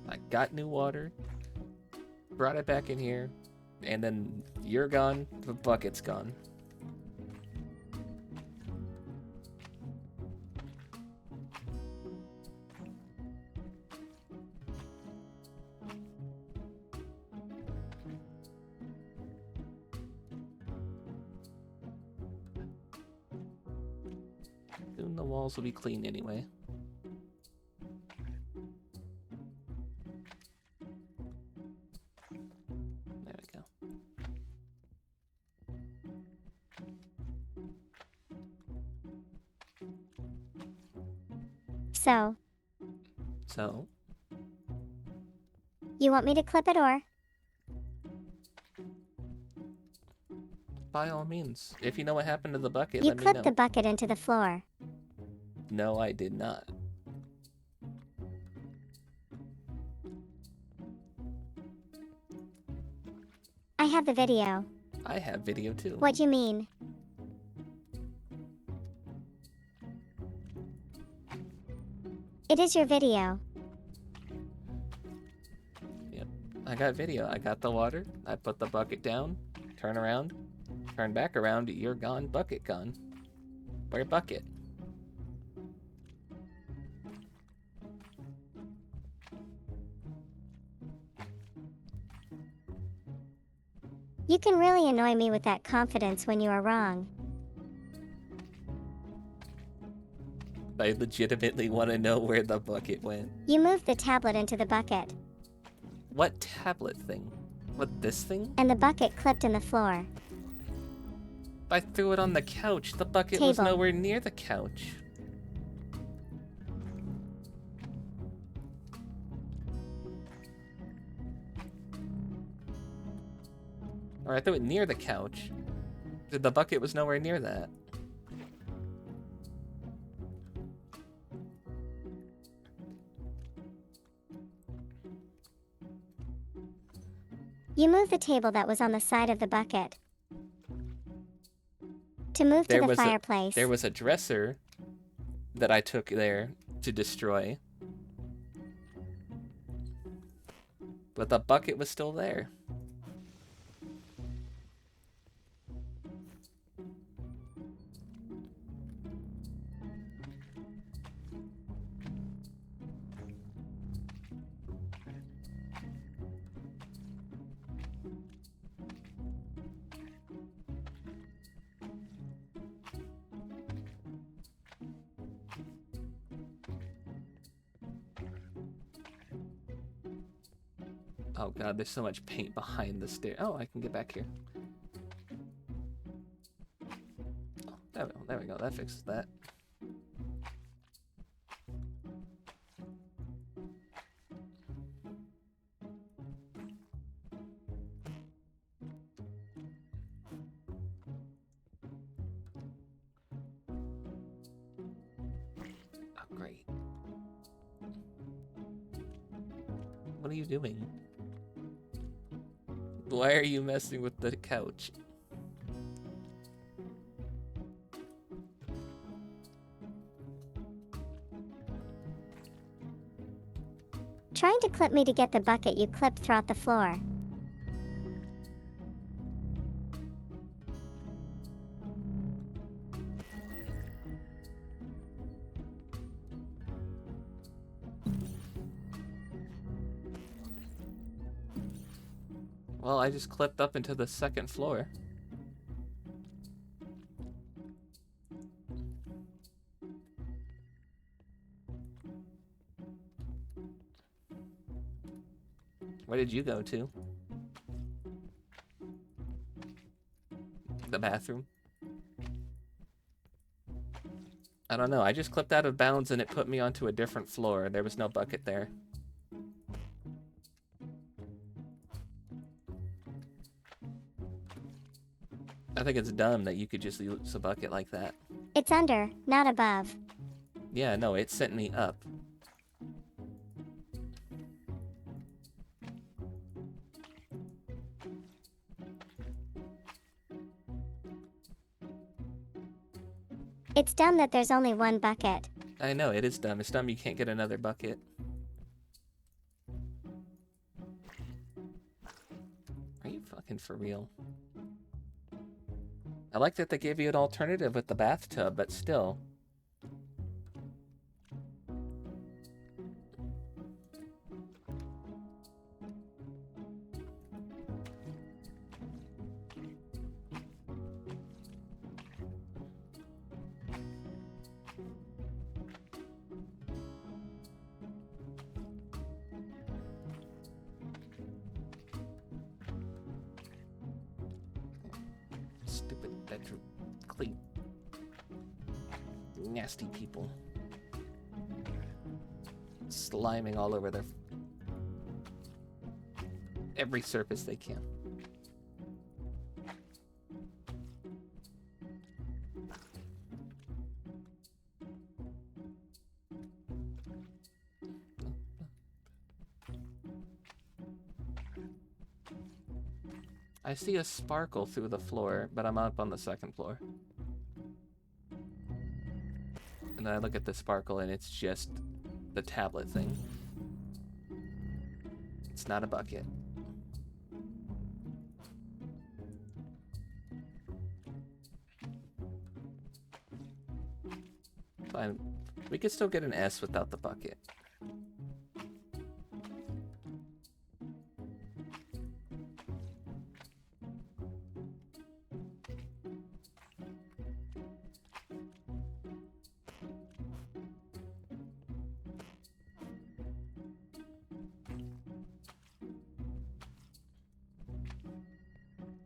B: I got new water, brought it back in here, and then you're gone, the bucket's gone. Soon the walls will be clean anyway. There we go. So?
K: You want me to clip it or?
B: By all means. If you know what happened to the bucket,
K: You
B: let me
K: clipped
B: know.
K: the bucket into the floor.
B: No, I did not.
K: I have the video.
B: I have video too.
K: What you mean? It is your video.
B: Yep, I got video. I got the water. I put the bucket down. Turn around. Turn back around. You're gone. Bucket gone. Where bucket?
K: You can really annoy me with that confidence when you are wrong.
B: I legitimately want to know where the bucket went.
K: You moved the tablet into the bucket.
B: What tablet thing? What, this thing?
K: And the bucket clipped in the floor.
B: I threw it on the couch. The bucket was
K: Table.
B: nowhere near the couch. Or I threw it near the couch. The bucket was nowhere near that.
K: You moved the table that was on the side of the bucket. To move to the fireplace.
B: There was a dresser that I took there to destroy. But the bucket was still there. Oh god, there's so much paint behind the stair. Oh, I can get back here. Oh, there we go. That fixes that. Oh, great. What are you doing? Why are you messing with the couch?
K: Trying to clip me to get the bucket you clipped throughout the floor.
B: Well, I just clipped up into the second floor. Where did you go to? The bathroom? I don't know. I just clipped out of bounds and it put me onto a different floor. There was no bucket there. I think it's dumb that you could just use a bucket like that.
K: It's under, not above.
B: Yeah, no, it sent me up.
K: It's dumb that there's only one bucket.
B: I know, it is dumb. It's dumb you can't get another bucket. Are you fucking for real? I like that they gave you an alternative with the bathtub, but still. Stupid bedroom clean. Nasty people. Sliming all over their every surface they can. I see a sparkle through the floor, but I'm up on the second floor. And then I look at the sparkle and it's just the tablet thing. It's not a bucket. Fine. We could still get an S without the bucket.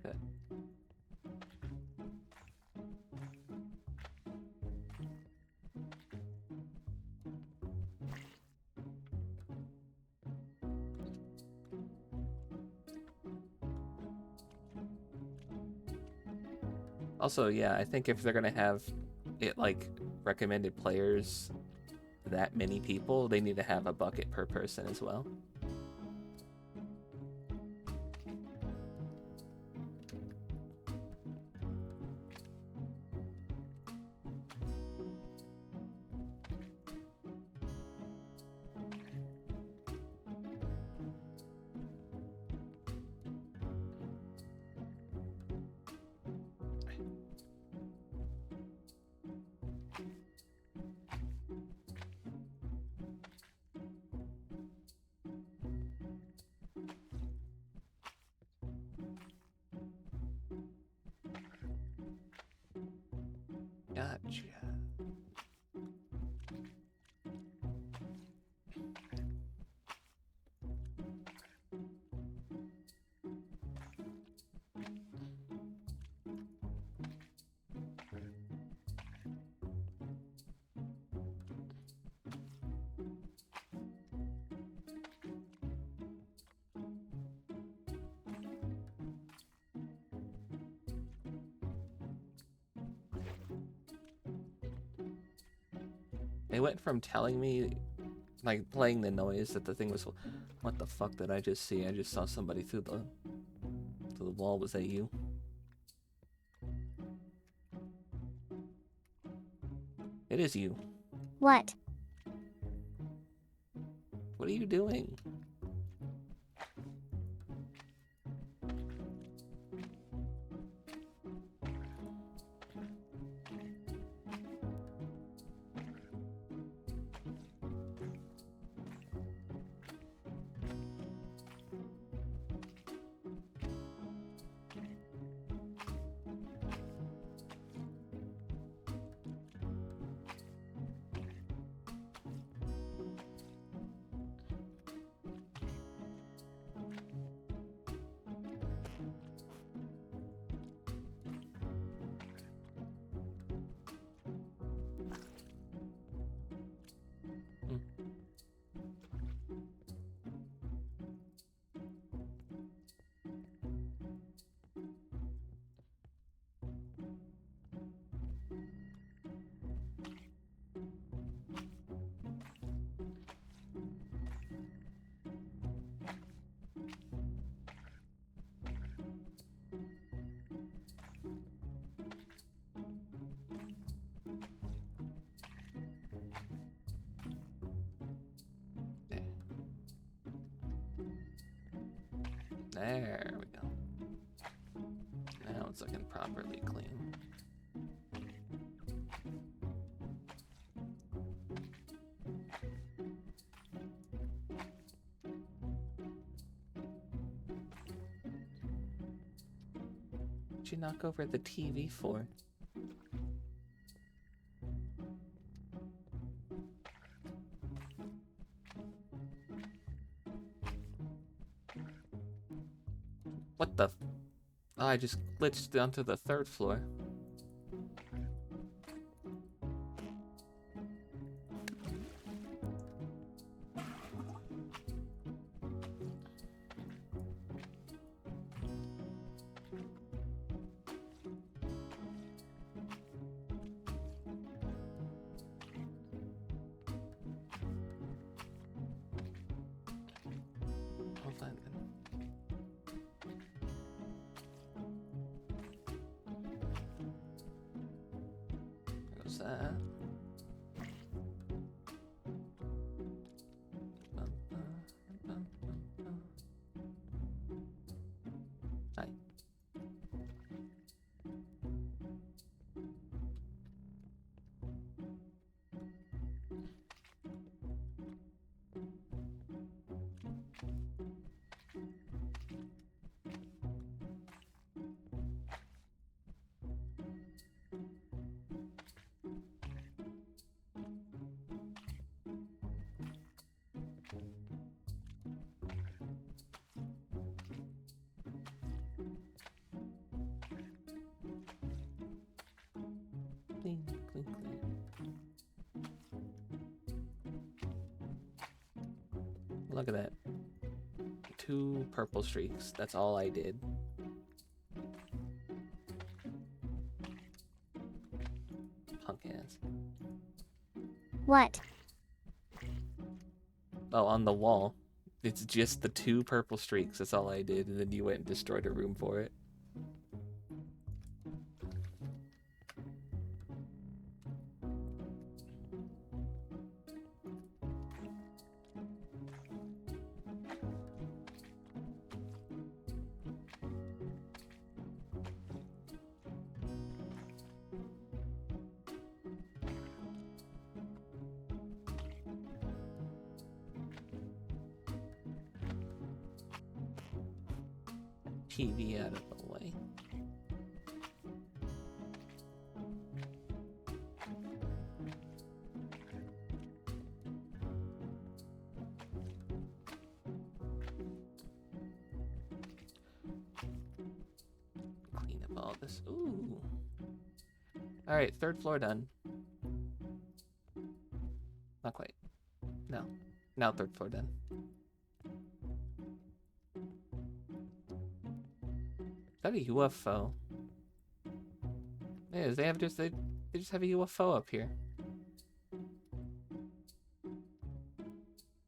B: Good. Also, yeah, I think if they're gonna have it like recommended players, that many people, they need to have a bucket per person as well. Gotcha. They went from telling me, like, playing the noise that the thing was, what the fuck did I just see? I just saw somebody through the wall. Was that you? It is you.
K: What?
B: What are you doing? There we go. Now it's looking properly clean. What'd you knock over the TV for? What the? Oh, I just glitched down to the third floor. Hold on. Close that. Hi. Clean, clean, clean. Look at that. 2 purple streaks. That's all I did. Punk ass.
K: What?
B: Oh, on the wall. It's just the 2 purple streaks. That's all I did. And then you went and destroyed a room for it. TV out of the way. Clean up all this. Ooh. All right, 3rd floor done. Not quite. No. Now 3rd floor done. Is that a UFO? Yeah, they just have a UFO up here.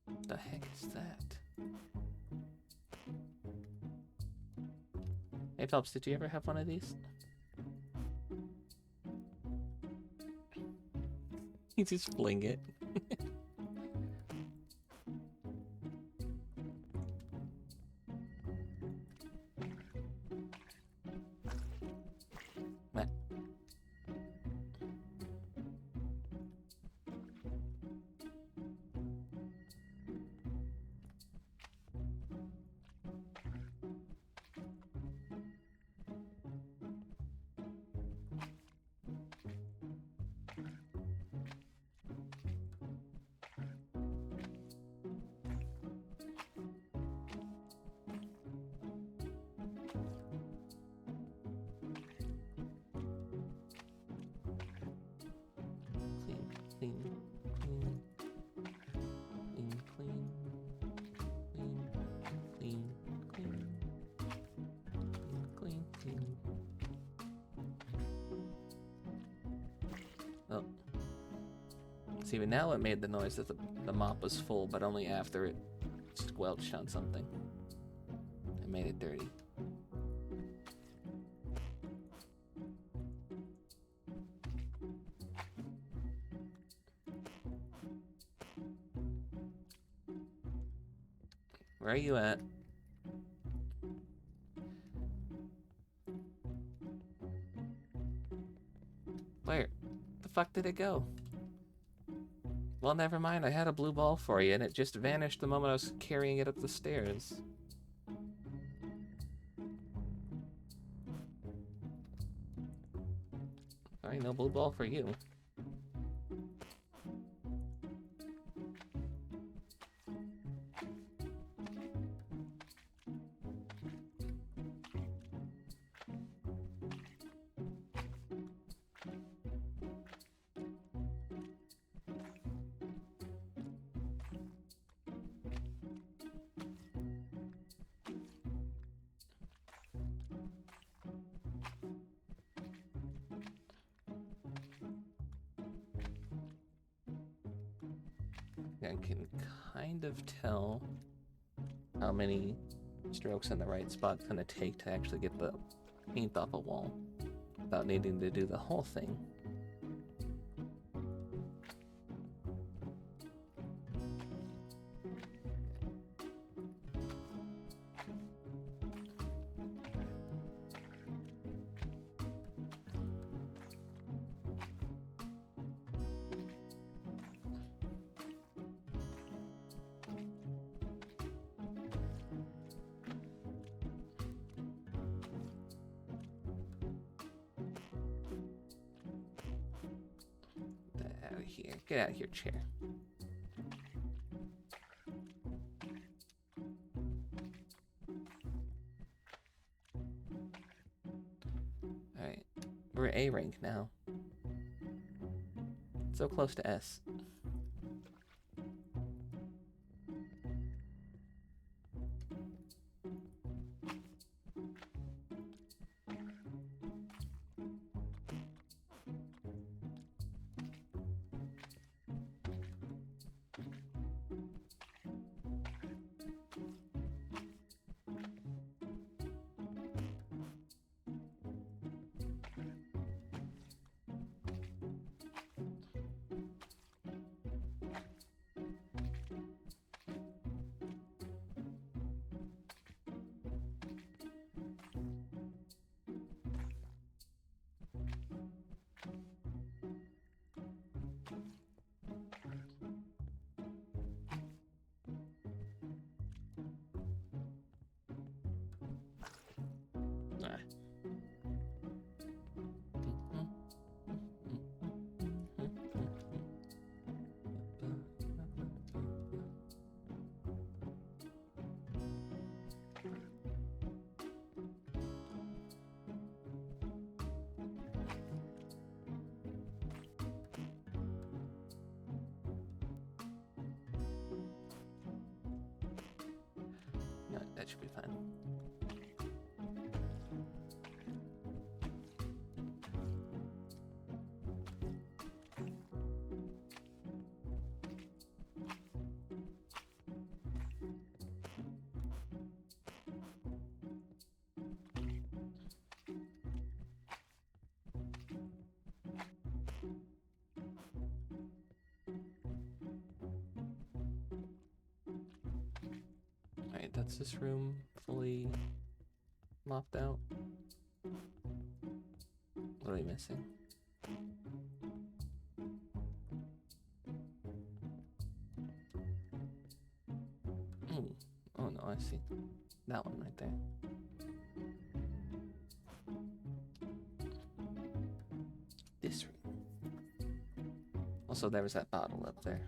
B: What the heck is that? Hey Phelps, did you ever have one of these? You just fling it. Oh. See, but now it made the noise that the mop was full, but only after it squelched on something. It made it dirty. Where are you at? Where the fuck did it go? Well, never mind. I had a blue ball for you, and it just vanished the moment I was carrying it up the stairs. Sorry, no blue ball for you. I can kind of tell how many strokes in the right spot it's going to take to actually get the paint off a wall without needing to do the whole thing. of here. Get out of here, chair. Alright. We're A rank now. So close to S. No, that should be fine. Alright, that's this room fully mopped out. What are we missing? Ooh. Oh no, I see. That one right there. This room. Also, there was that bottle up there.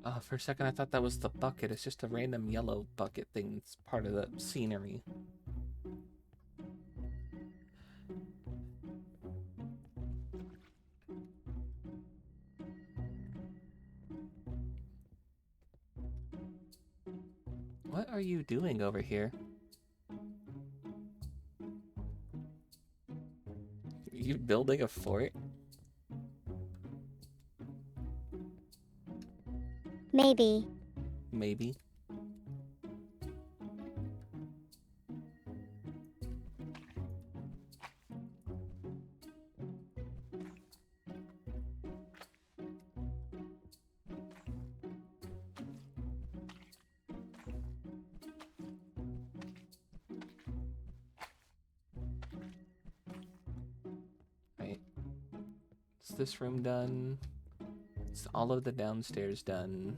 B: Oh, for a second I thought that was the bucket. It's just a random yellow bucket thing. It's part of the scenery. What are you doing over here? Are you building a fort?
K: Maybe.
B: Maybe. Right. Is this room done? It's all of the downstairs done.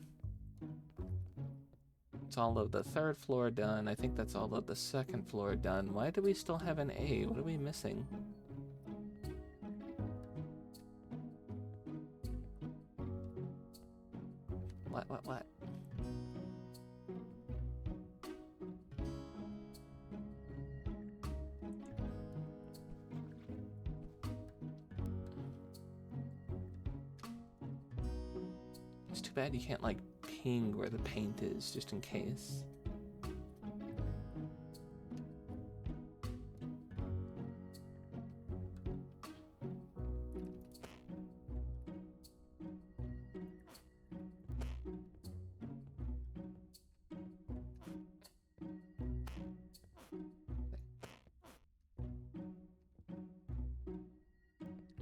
B: It's all of the third floor done. I think that's all of the second floor done. Why do we still have an A? What are we missing? What? It's too bad you can't like ping where the paint is, just in case.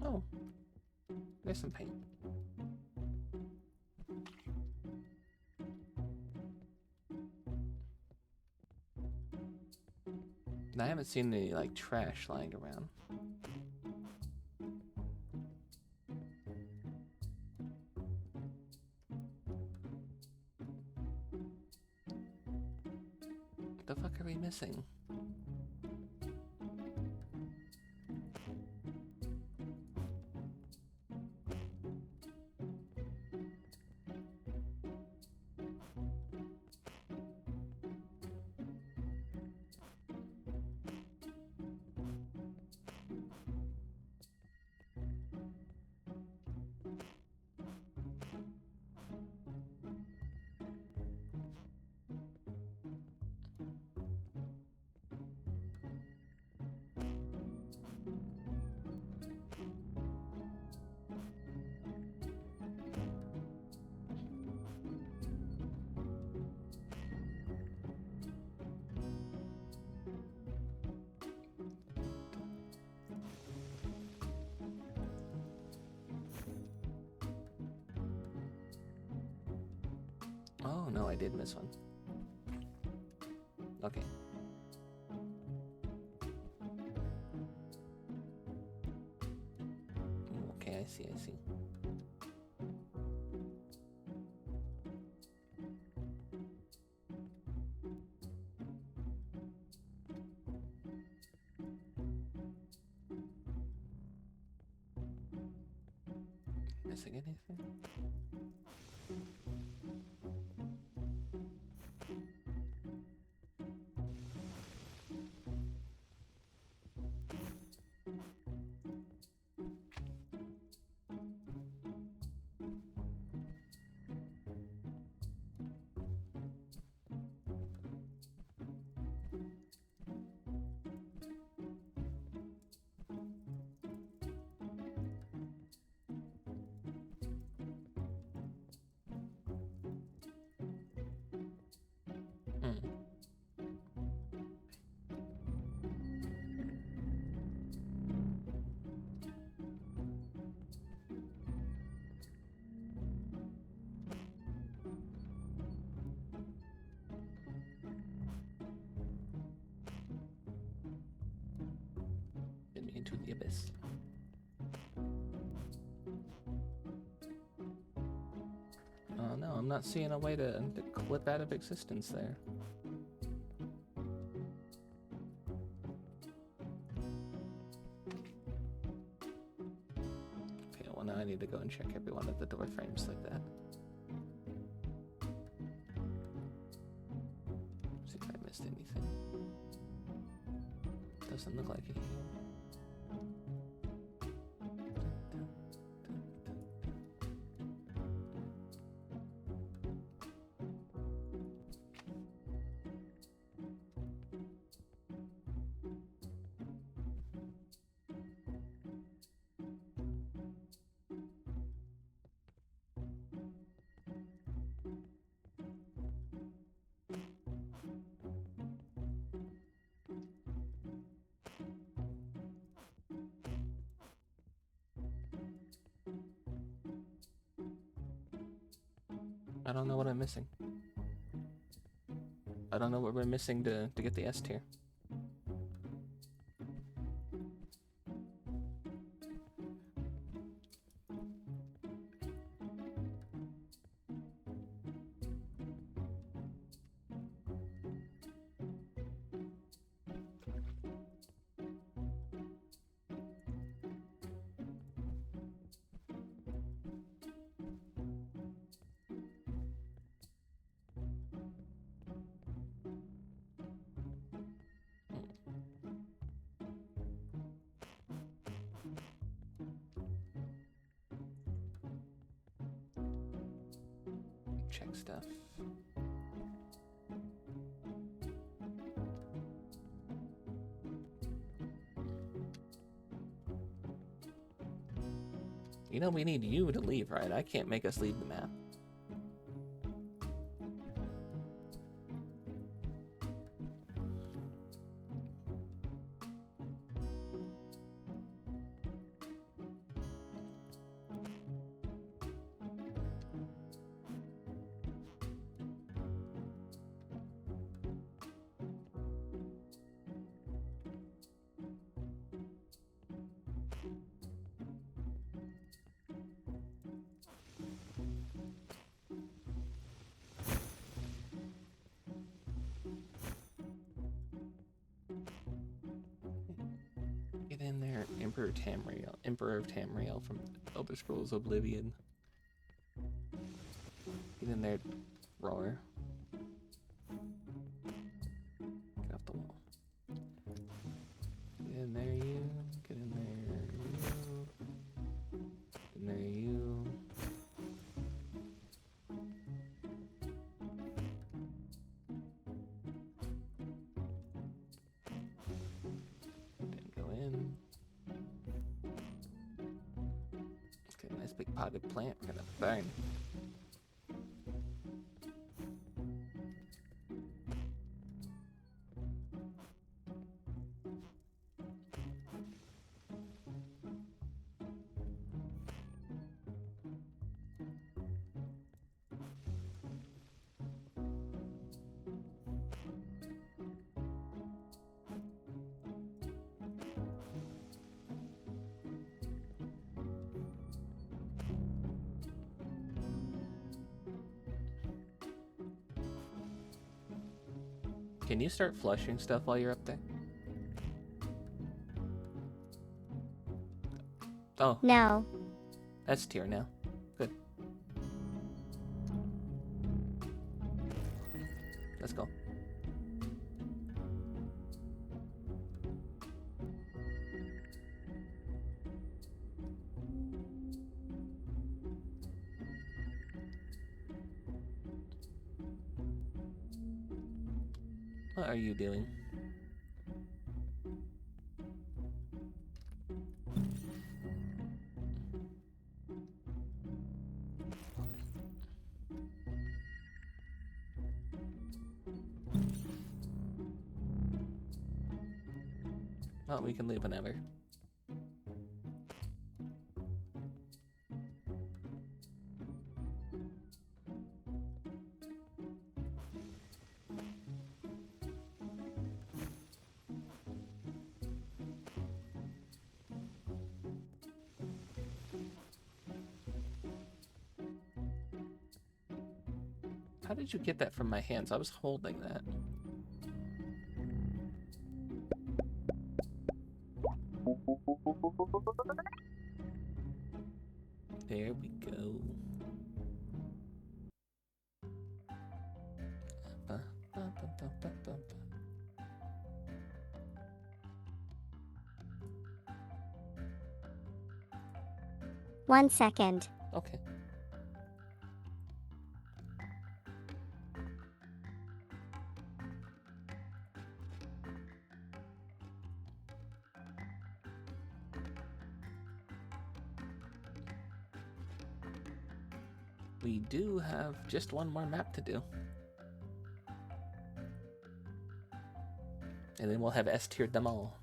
B: Oh, there's some paint. And I haven't seen any like trash lying around. What the fuck are we missing? Oh no, I did miss one. Okay. Okay, I see, I see. Missing anything? Into the abyss. Oh no, I'm not seeing a way to clip out of existence there. Okay, well now I need to go and check every one of the door frames like that. See if I missed anything. Doesn't look like it. I don't know what I'm missing. I don't know what we're missing to get the S tier. check stuff. You know, we need you to leave, right? I can't make us leave the map. Get in there, Emperor of Tamriel from Elder Scrolls Oblivion. Get in there, Roar. Get off the wall. Get in there, you. Get in there, you. Get in there, you. Didn't go in. Okay, nice big potted plant. We're gonna burn. Can you start flushing stuff while you're up there? Oh,
K: No.
B: that's tier now. Good. Let's go. What are you doing? Oh, we can leave whenever. How did you get that from my hands? I was holding that. There we go. Ba, ba, ba, ba, ba, ba.
K: 1 second.
B: Okay. We do have just one more map to do. And then we'll have S-tiered them all.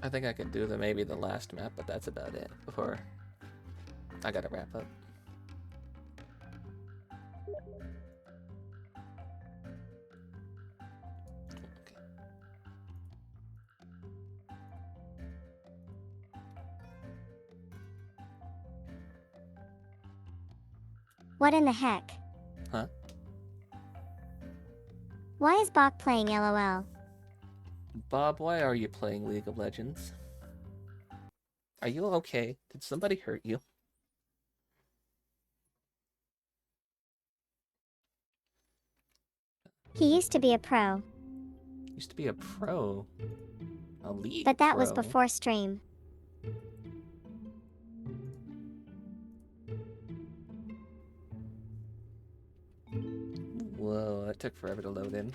B: I think I could do maybe the last map, but that's about it before I gotta wrap up. Okay.
K: What in the heck? Why is Bach playing LOL?
B: Bob, why are you playing League of Legends? Are you okay? Did somebody hurt you?
K: He used to be a pro.
B: Used to be a pro. A league
K: But that
B: pro.
K: was before stream.
B: Whoa, that took forever to load in.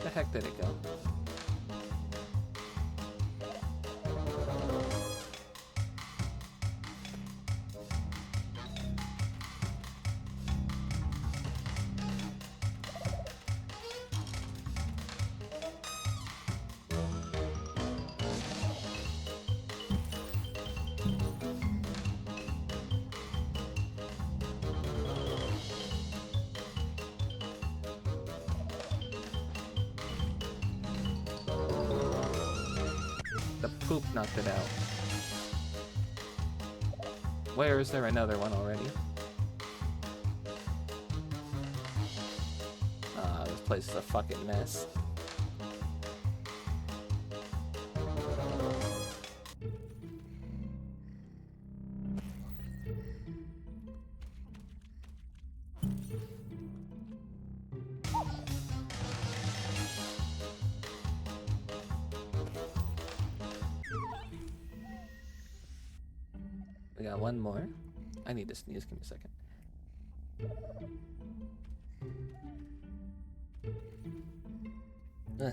B: The heck did it go? The poop knocked it out. Where is there another one already? Ah, this place is a fucking mess. We got one more. I need to sneeze. Give me a second. Ugh.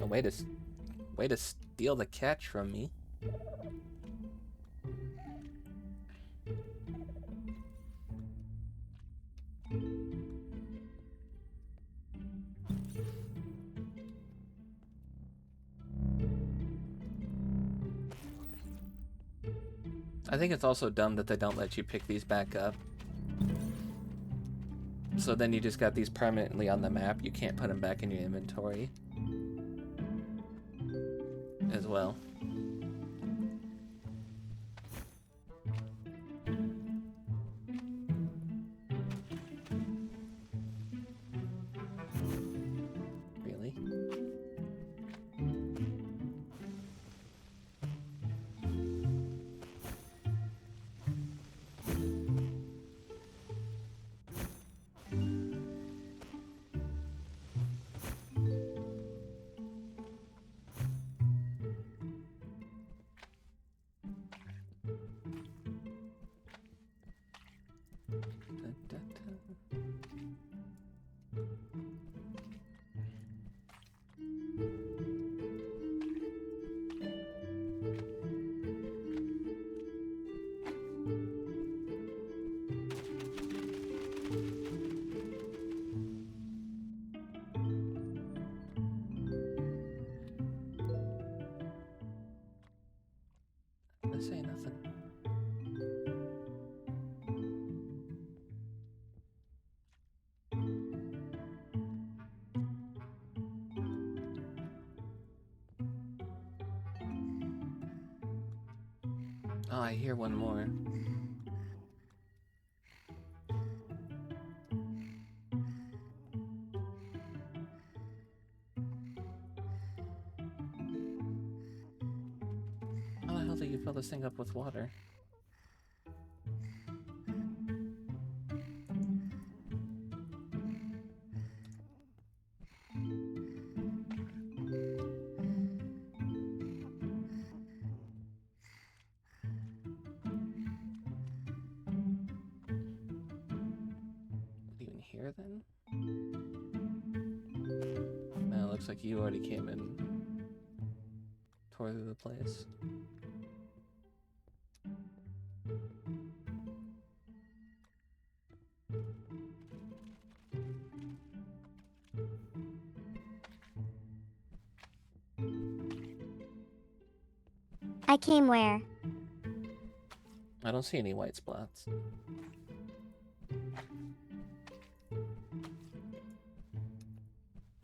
B: Oh, way to steal the catch from me. I think it's also dumb that they don't let you pick these back up. So then you just got these permanently on the map. You can't put them back in your inventory. As well. Really? I say nothing. Oh, I hear one more. How the hell do you fill this thing up with water? Even here then? Man, it looks like you already came in, tore through the place.
K: I came where?
B: I don't see any white spots.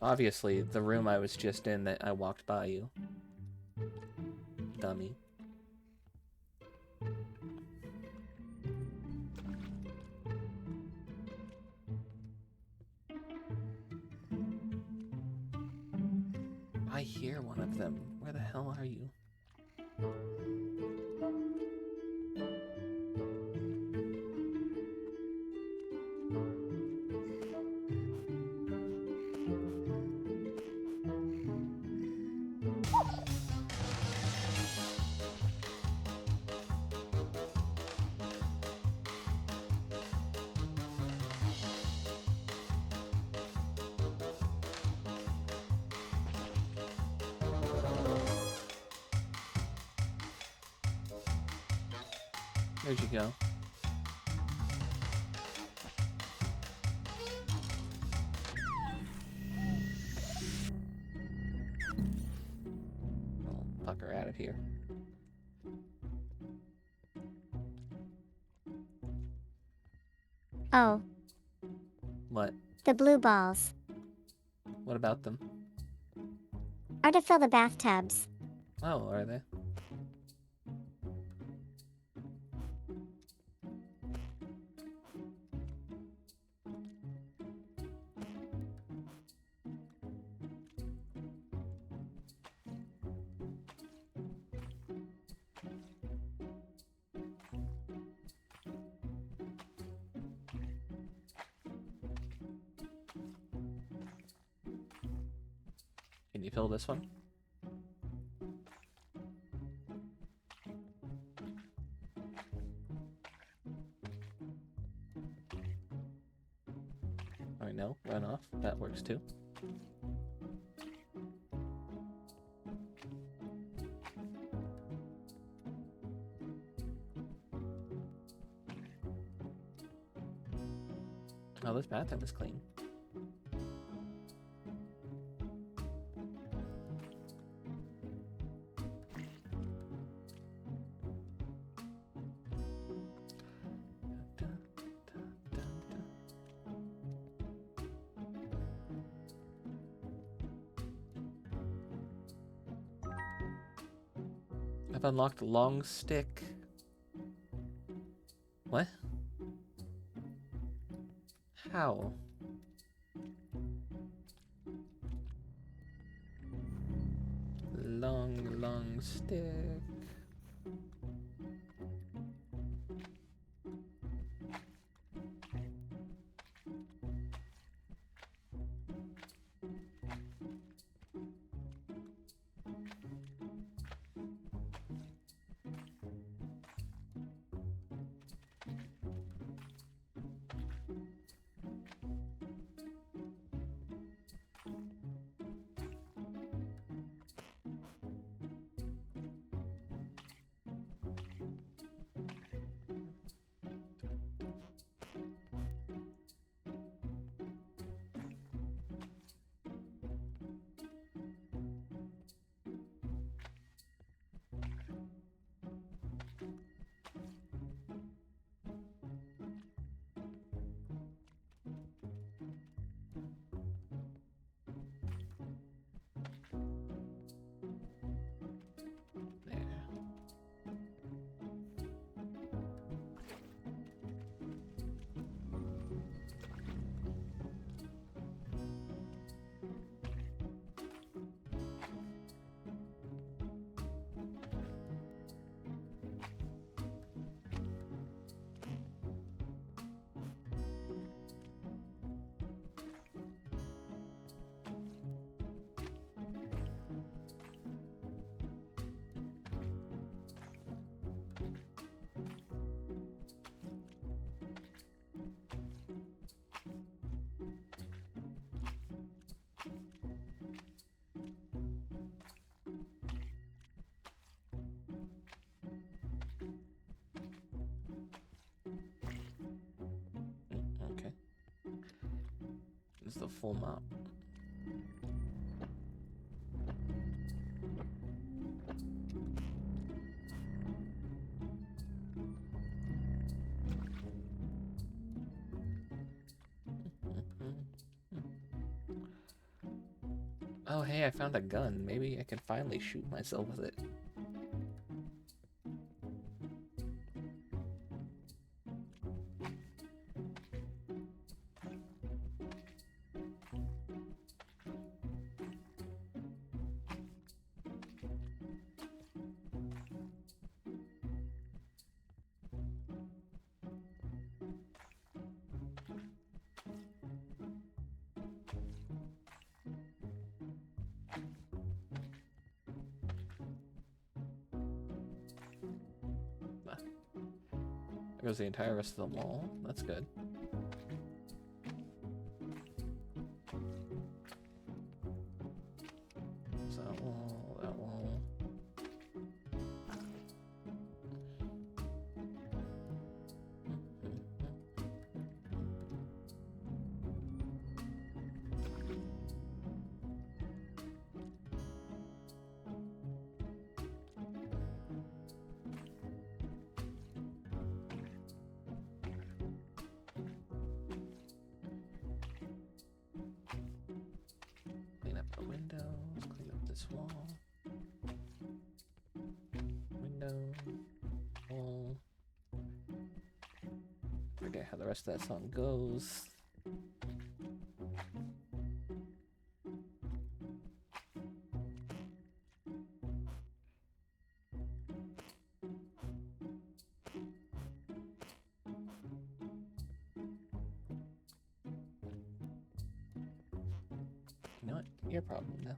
B: Obviously, the room I was just in that I walked by you. Dummy. I hear one of them. Where the hell are you? Where'd you go? I'll fuck her out of here.
K: Oh.
B: What?
K: The blue balls.
B: What about them?
K: Are to fill the bathtubs.
B: Oh, are they? Can you fill this one? Alright, no, run off. That works too. Oh, this bathroom is clean. I've unlocked long stick. What? How? Long stick. Okay. This is the full map. Oh, hey, I found a gun. Maybe I can finally shoot myself with it. There goes the entire rest of the wall. That's good. So that wall, that wall. Clean up the windows, clean up this wall. Window, wall. Forget how the rest of that song goes. You know what? Your problem now.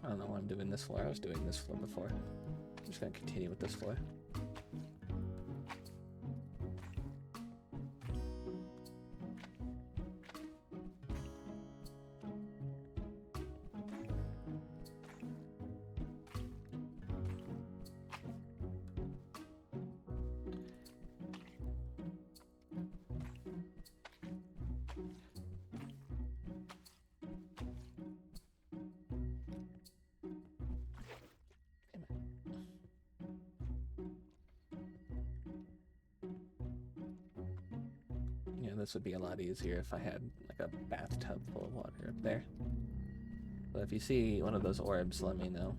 B: I don't know why I'm doing this floor. I was doing this floor before. I'm just gonna continue with this floor. Yeah, this would be a lot easier if I had like a bathtub full of water up there. But if you see one of those orbs, let me know.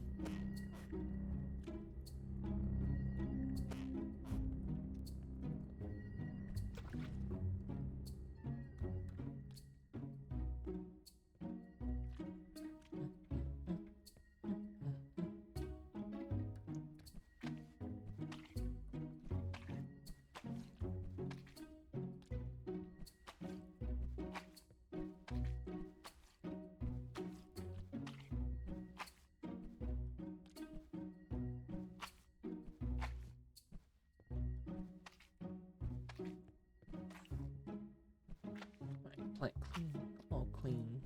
B: Plank clean, all clean,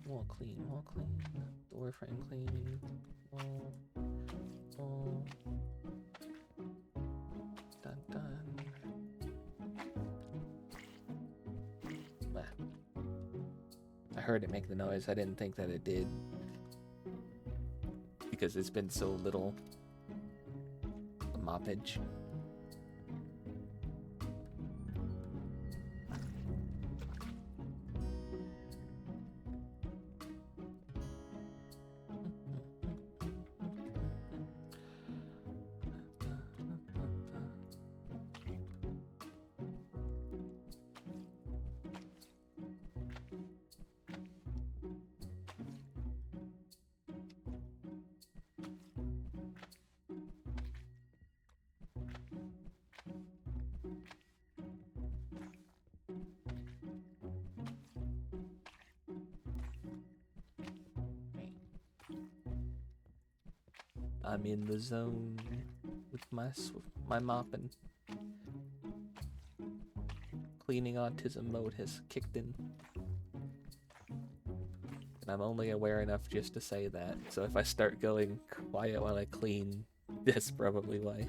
B: wall clean, wall clean, door frame clean, wall, done, done. Ah. I heard it make the noise. I didn't think that it did because it's been so little moppage. I'm in the zone with my mopping. Cleaning autism mode has kicked in. And I'm only aware enough just to say that. So if I start going quiet while I clean, that's probably why.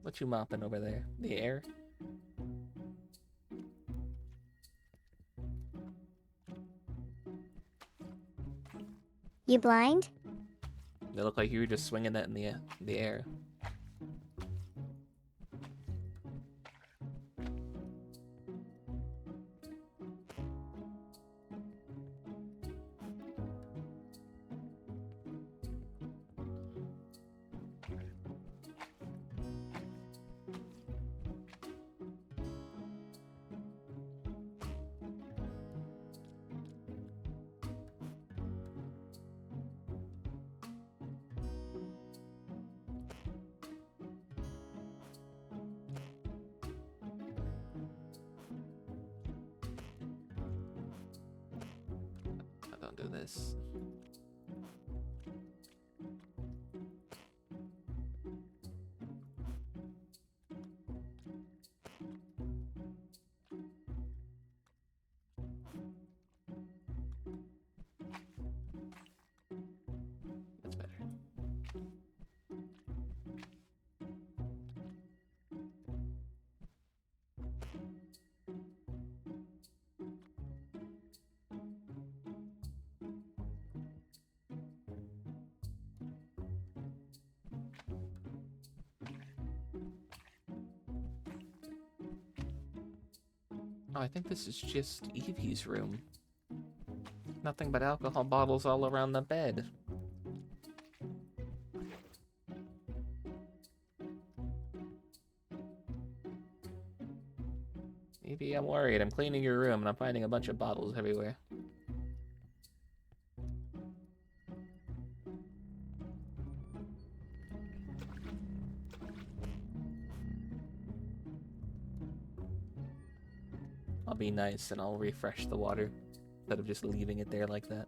B: What you mopping over there? The air?
K: You blind?
B: It looked like you were just swinging that in the air. Don't do this. That's better. Oh, I think this is just Evie's room. Nothing but alcohol bottles all around the bed. Evie, I'm worried. I'm cleaning your room and I'm finding a bunch of bottles everywhere. I'll be nice and I'll refresh the water instead of just leaving it there like that.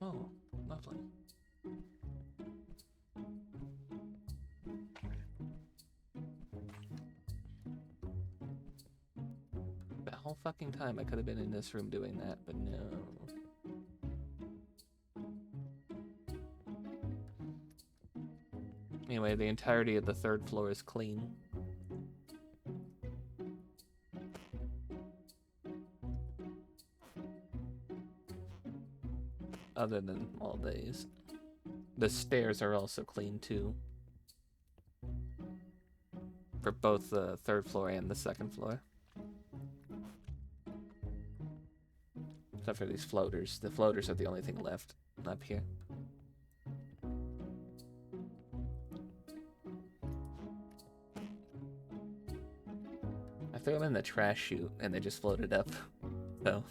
B: Oh, lovely. That whole fucking time I could have been in this room doing that, but no. Anyway, the entirety of the third floor is clean. Other than all days. The stairs are also clean too. For both the third floor and the second floor. Except for these floaters. The floaters are the only thing left up here. I threw them in the trash chute and they just floated up. So.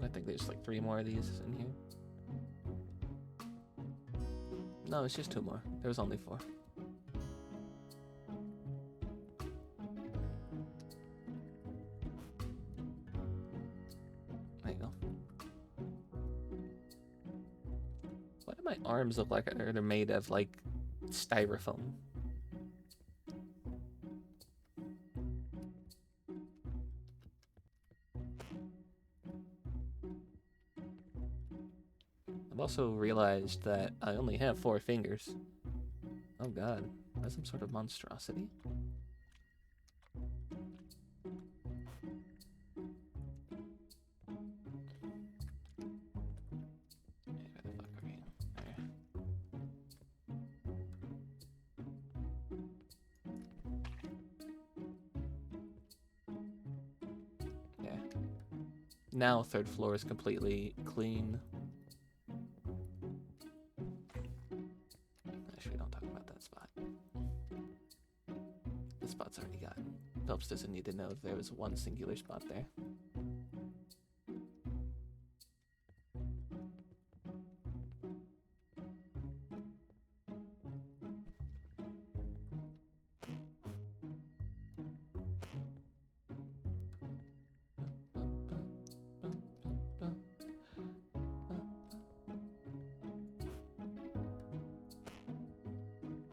B: I think there's like 3 more of these in here. No, it's just 2 more. There was only 4. There you go. my arms look like they're made of like styrofoam. I've also realized that I only have 4 fingers. Oh god, that's some sort of monstrosity. Where the fuck are you? There. Yeah. Now 3rd floor is completely clean. Actually, don't talk about that spot. The spot's already got. Phelps doesn't need to know if there was one singular spot there.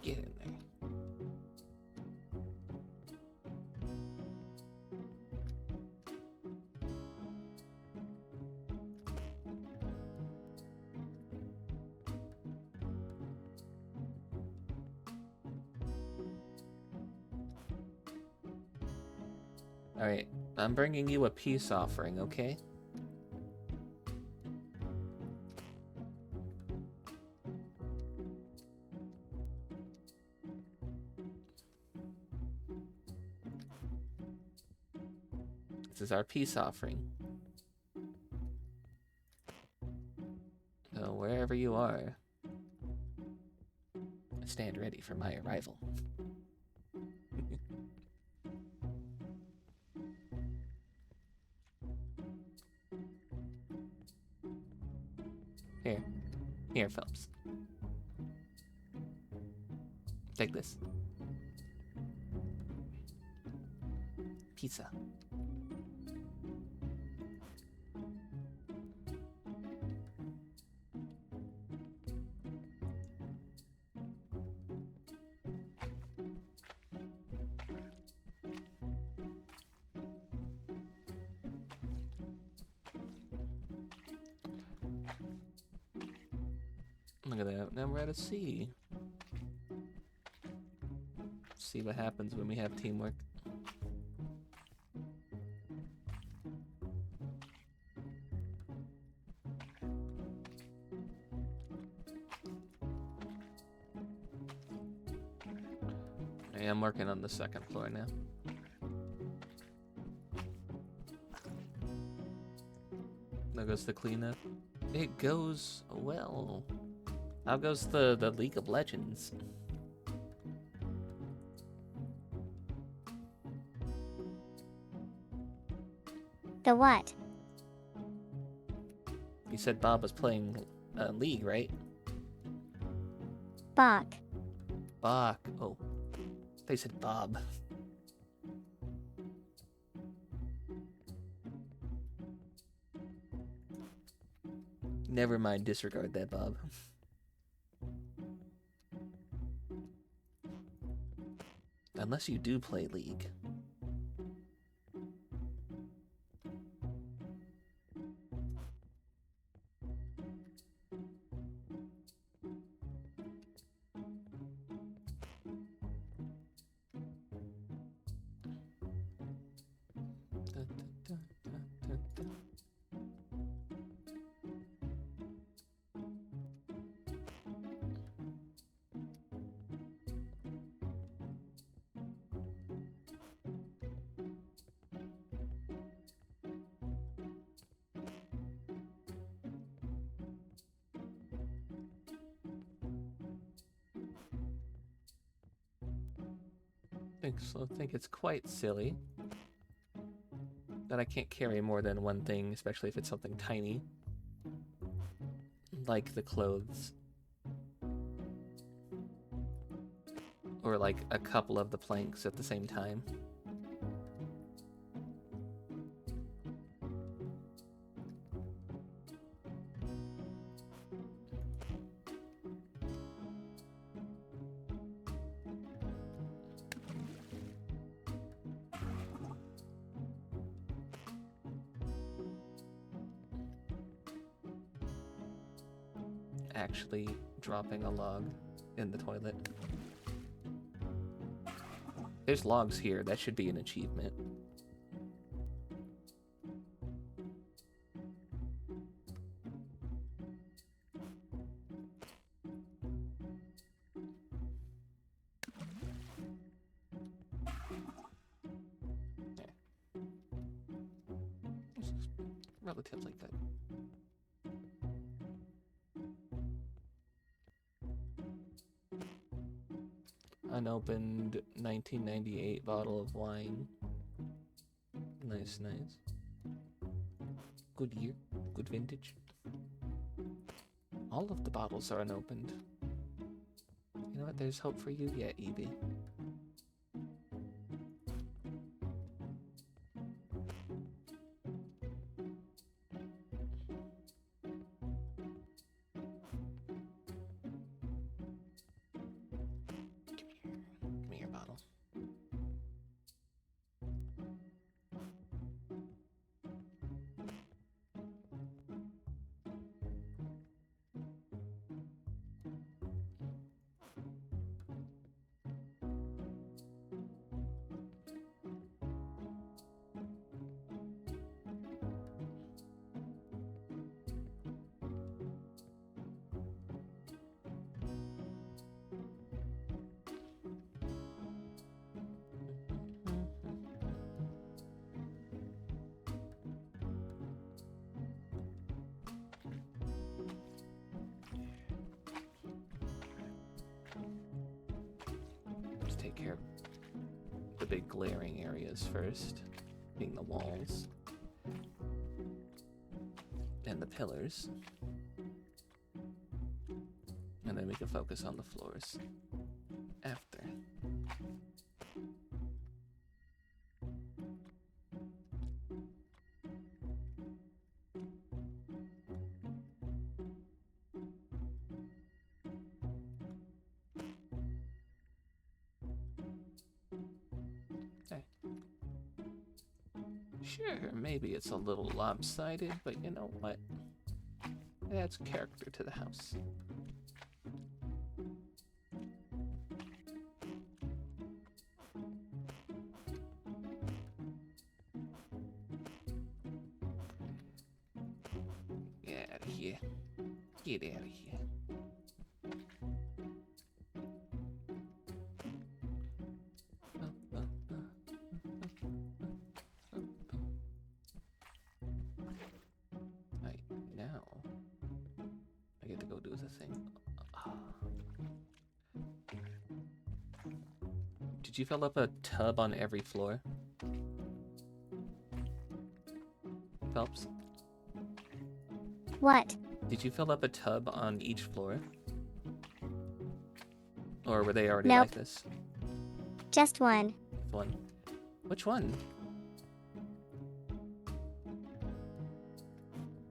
B: Get in there. Alright, I'm bringing you a peace offering, okay? This is our peace offering. So wherever you are, stand ready for my arrival. Here. Here, Phelps. Take this. Pizza. Look at that. Now we're at a C. See what happens when we have teamwork. I am working on the 2nd floor now. There goes the cleanup. It goes well. How goes the League of Legends?
K: The what?
B: You said Bob was playing League, right?
K: Bach.
B: Bach. Oh, they said Bob. Never mind, disregard that, Bob. Unless you do play League. I think it's quite silly that I can't carry more than one thing, especially if it's something tiny, like the clothes, or like a couple of the planks at the same time. actually dropping a log in the toilet. There's logs here. That should be an achievement. This is relatively good. Unopened 1998 bottle of wine. Nice, nice. Good year, good vintage. All of the bottles are unopened. You know what? There's hope for you yet, EB. Give me your bottle. Let's take care of the big glaring areas first, being the walls and the pillars. And then we can focus on the floors after. Okay. Sure, maybe it's a little lopsided, but you know what? It adds character to the house. Get out of here. Get out of here. Right, now I get to go do the thing. Did you fill up a tub on every floor? Phelps?
K: What?
B: Did you fill up a tub on each floor? Or were they already
K: Nope.
B: like this?
K: Just one.
B: One. Which one?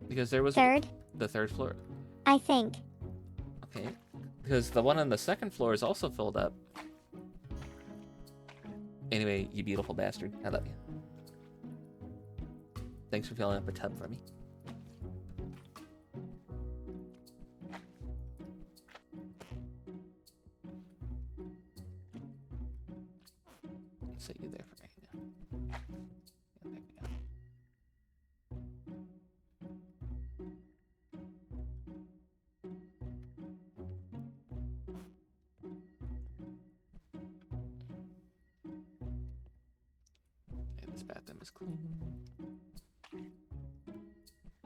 B: Because there was
K: Third,
B: the third floor.
K: I think.
B: Okay. Because the one on the second floor is also filled up. Anyway, you beautiful bastard. I love you. Thanks for filling up a tub for me. Set you there for right now. And there we go. Okay, this bathroom is clean.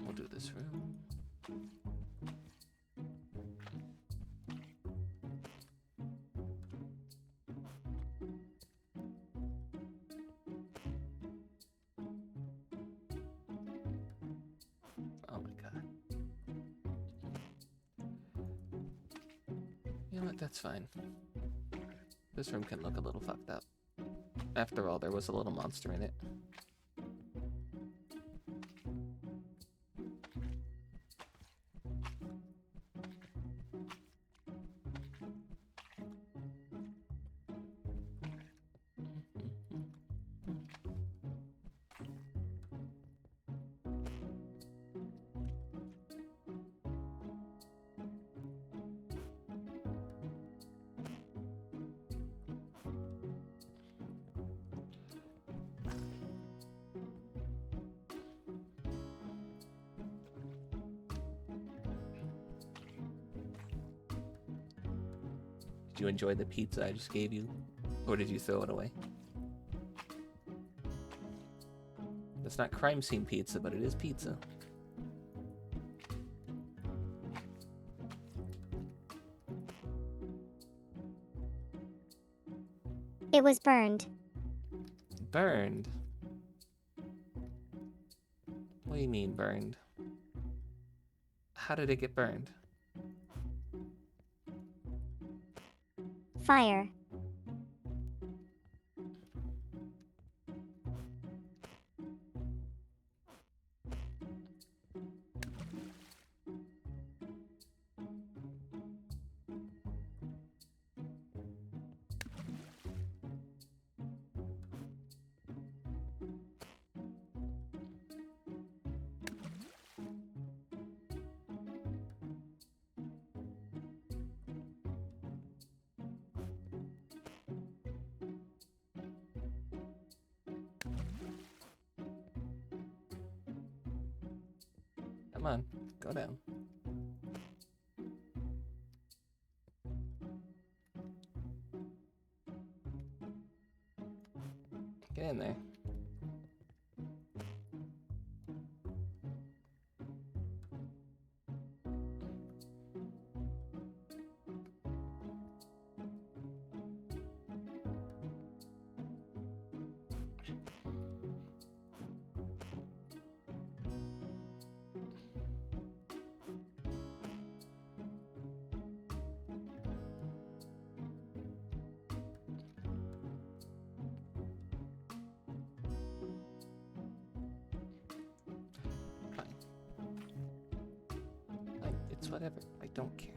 B: We'll do this room. Oh my god. You know what? That's fine. This room can look a little fucked up. After all, there was a little monster in it. Did you enjoy the pizza I just gave you? Or did you throw it away? It's not crime scene pizza, but it is pizza.
K: It was burned.
B: Burned? What do you mean burned? How did it get burned?
K: Fire.
B: Come on, go down. Get in there. It's whatever. I don't care.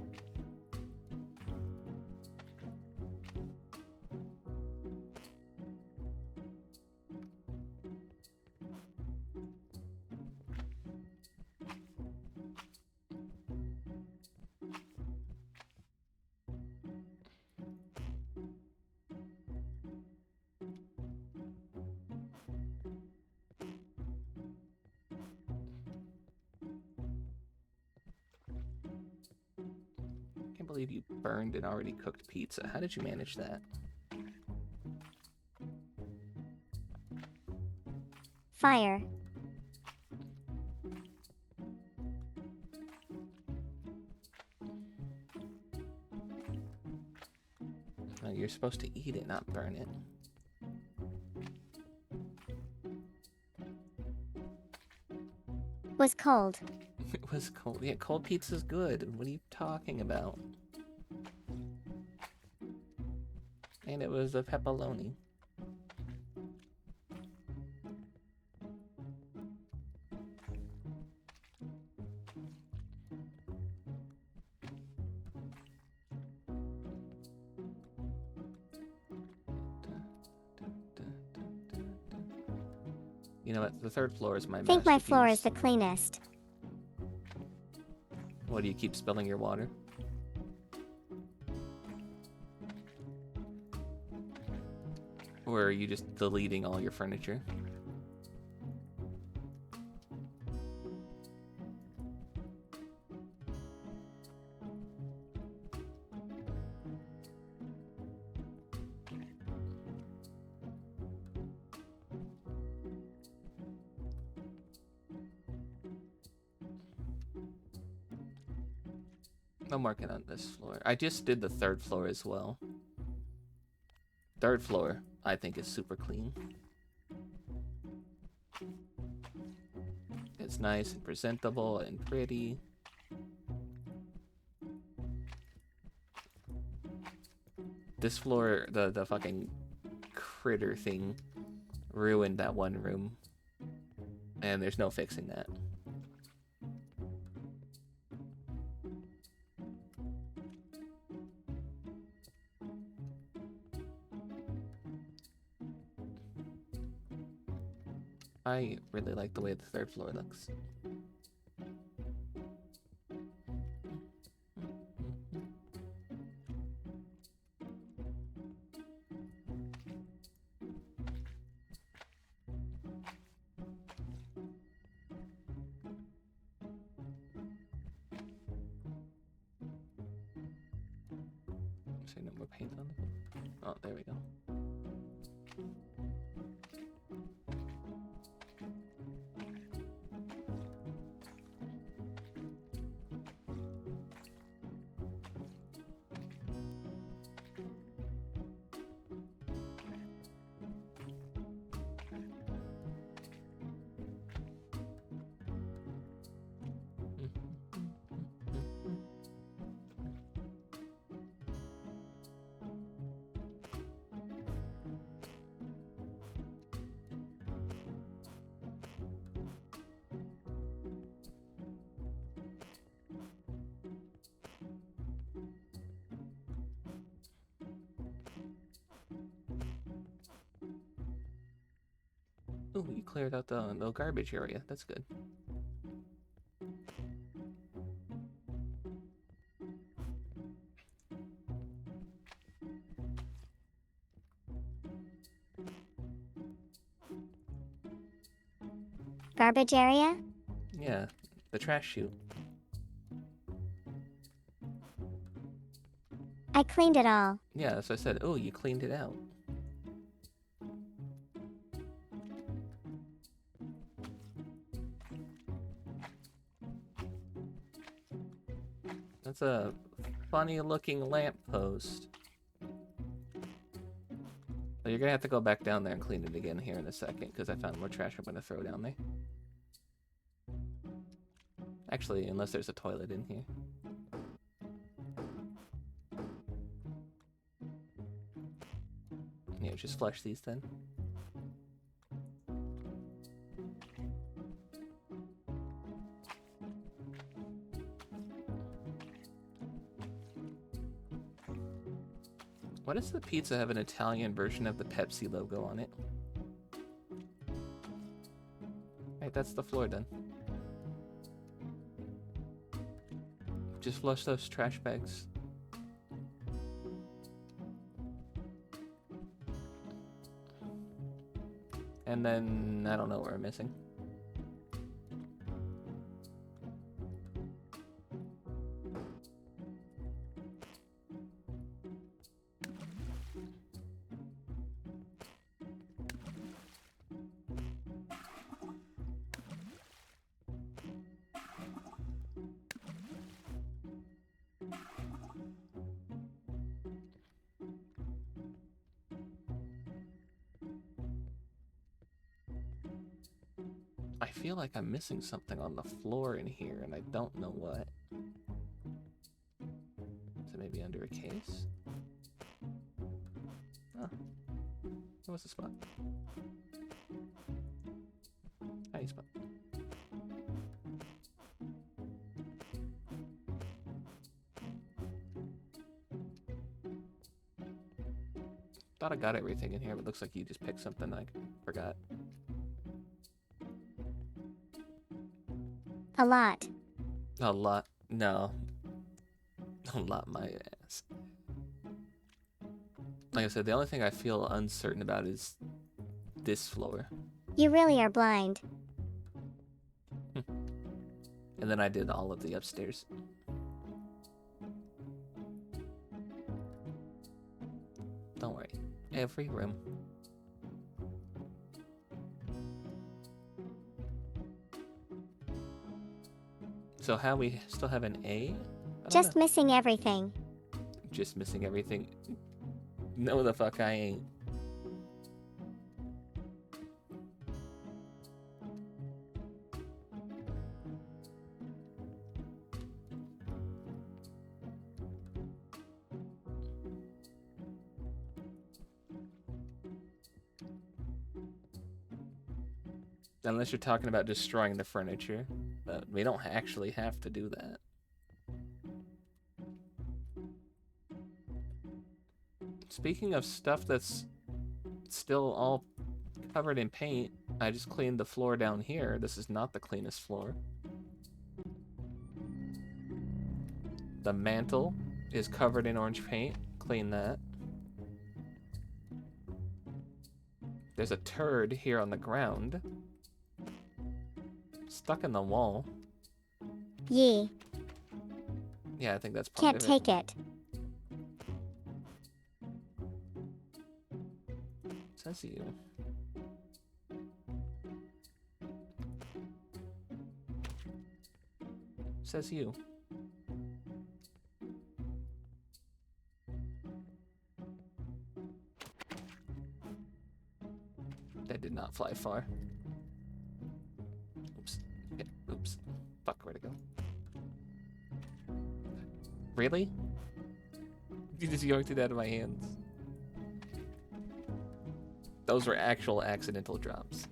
B: I can't believe you burned an already cooked pizza. How did you manage that?
K: Fire.
B: Oh, you're supposed to eat it, not burn it.
K: Was cold.
B: It was cold. Yeah, cold pizza's good. What are you talking about? And it was a pepperoni. You know what? The third floor is my
K: I think my floor is
B: masterpiece.
K: the cleanest.
B: What, do you keep spilling your water? Or are you just deleting all your furniture? I'm working on this floor. I just did the third floor as well. Third floor, I think, is super clean. It's nice and presentable and pretty. This floor, the fucking critter thing ruined that one room. And there's no fixing that. I really like the way the third floor looks. Is there no more paint on them? Oh, there we go. Ooh, you cleared out the garbage area. That's good.
K: Garbage area?
B: Yeah, the trash chute.
K: I cleaned it all.
B: Yeah, so I said, oh, you cleaned it out. That's a funny looking lamppost. But you're gonna have to go back down there and clean it again here in a second, because I found more trash I'm gonna throw down there. Actually, unless there's a toilet in here. Yeah, just flush these then. Why does the pizza have an Italian version of the Pepsi logo on it? Right, that's the floor done. Just flush those trash bags. And then, I don't know what we're missing. I feel like I'm missing something on the floor in here, and I don't know what. Is it maybe under a case? Oh. What's the spot? Tiny spot. Thought I got everything in here, but looks like you just picked something I forgot.
K: A lot.
B: A lot. No. A lot, my ass. Like I said, the only thing I feel uncertain about is this floor.
K: You really are blind.
B: And then I did all of the upstairs. Don't worry. Every room. So how we still have an A?
K: Just missing everything.
B: Just missing everything. No, the fuck I ain't. Unless you're talking about destroying the furniture, but we don't actually have to do that. Speaking of stuff that's still all covered in paint, I just cleaned the floor down here. This is not the cleanest floor. The mantle is covered in orange paint. Clean that. There's a turd here on the ground. Stuck in the wall.
K: Yee.
B: Yeah, I think that's part
K: Can't
B: of it.
K: take it.
B: Says you. Says you. That did not fly far. Oops. Okay. Oops. Fuck, where'd it go? Really? You just yanked it out of my hands. Those were actual accidental drops.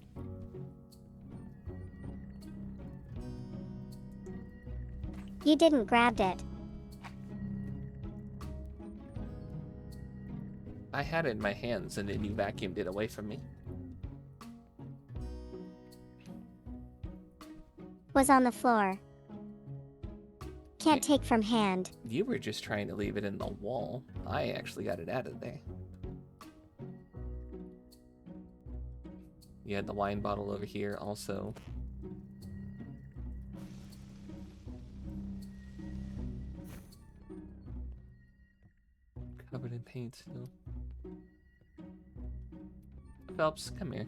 K: You didn't grab it.
B: I had it in my hands and then you vacuumed it away from me.
K: Was on the floor. Can't take from hand.
B: You were just trying to leave it in the wall. I actually got it out of there. You had the wine bottle over here also. Covered in paint still. Phelps, come here.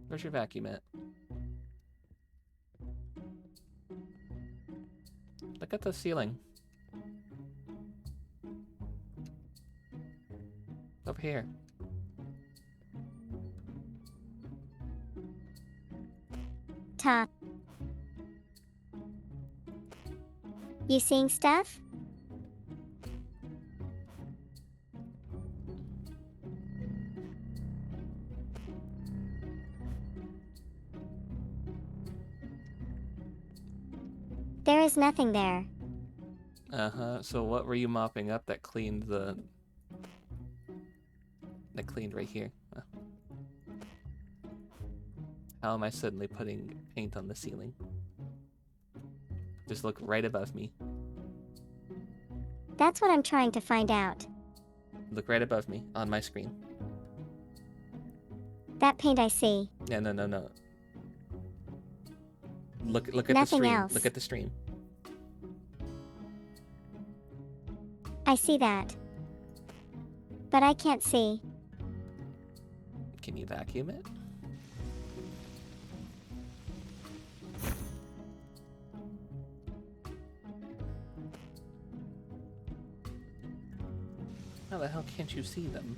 B: Where's your vacuum at? Look at the ceiling. Over here.
K: Top. You seeing stuff? There is nothing there.
B: Uh-huh. So what were you mopping up that cleaned the... That cleaned right here? Huh. How am I suddenly putting paint on the ceiling? Just look right above me.
K: That's what I'm trying to find out.
B: Look right above me, on my screen.
K: That paint I see.
B: Yeah, no. Look at
K: Nothing
B: the stream.
K: else.
B: Look at the stream.
K: I see that. But I can't see.
B: Can you vacuum it? How the hell can't you see them?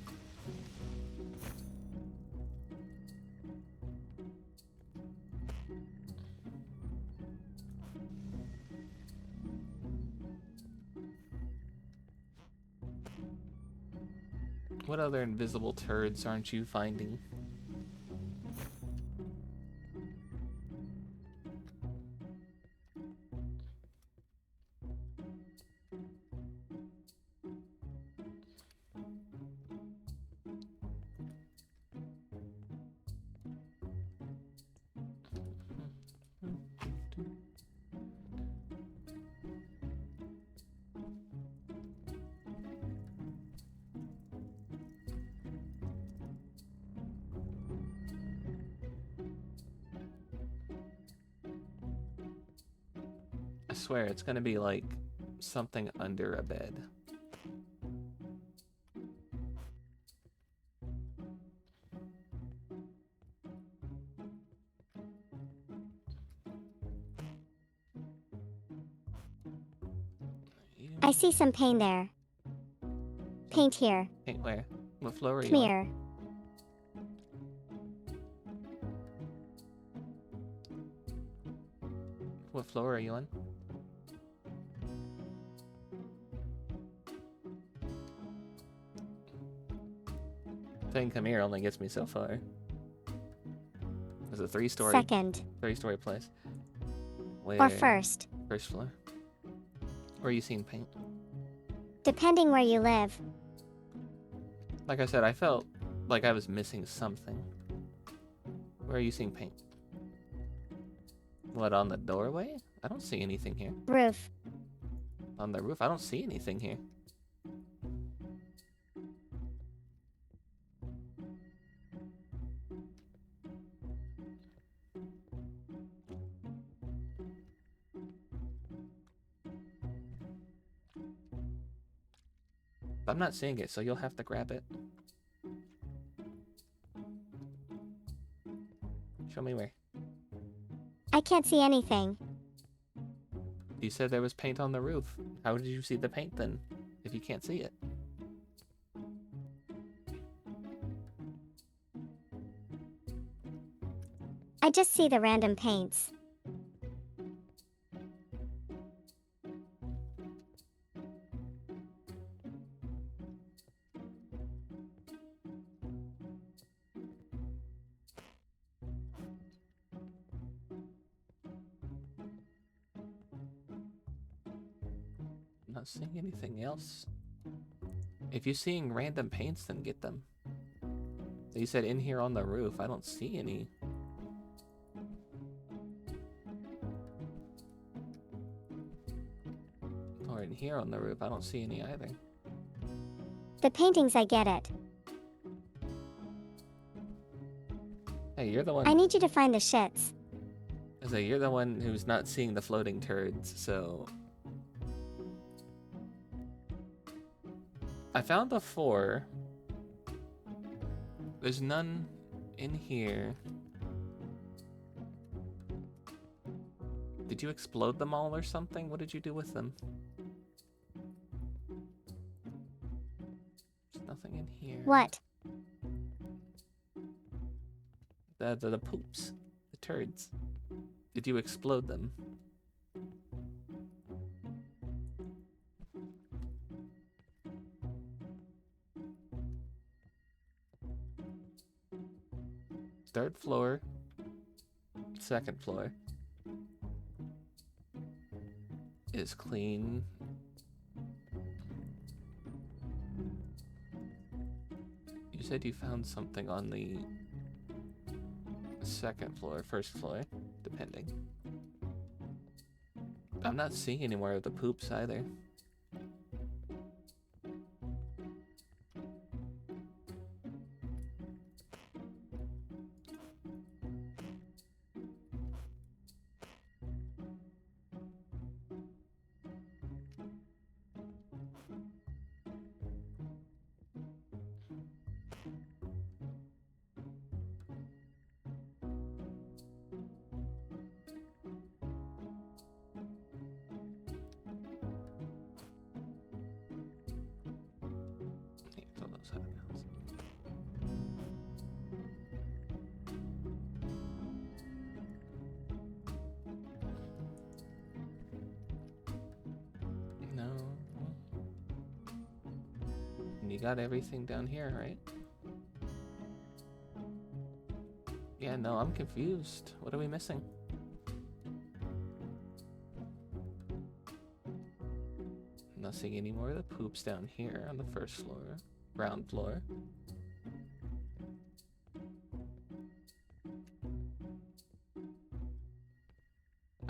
B: What other invisible turds aren't you finding? I swear it's gonna be like something under a bed.
K: I see some paint there. Paint here.
B: Paint where? What floor are you
K: Come
B: on?
K: here.
B: What floor are you on? Saying come here only gets me so far. There's a three-story place. Where?
K: Or first.
B: First floor. Where are you seeing paint?
K: Depending where you live.
B: Like I said, I felt like I was missing something. Where are you seeing paint? What, on the doorway? I don't see anything here.
K: Roof.
B: On the roof? I don't see anything here. I'm not seeing it, so you'll have to grab it. Show me where.
K: I can't see anything.
B: You said there was paint on the roof. How did you see the paint then, if you can't see it?
K: I just see the random paints.
B: I'm not seeing anything else. If you're seeing random paints, then get them. You said in here on the roof. I don't see any. Or in here on the roof. I don't see any either.
K: The paintings, I get it.
B: Hey, you're the one.
K: I need you to find the shits.
B: So you're the one who's not seeing the floating turds, so... I found the 4. There's none in here. Did you explode them all or something? What did you do with them? There's nothing in here.
K: What?
B: The poops. The turds. Did you explode them? Third floor. Second floor. Is clean. You said you found something on the second floor, first floor, depending. I'm not seeing any more of the poops either. No. You got everything down here, right? Yeah, no, I'm confused. What are we missing? I'm not seeing any more of the poops down here on the first floor, ground floor.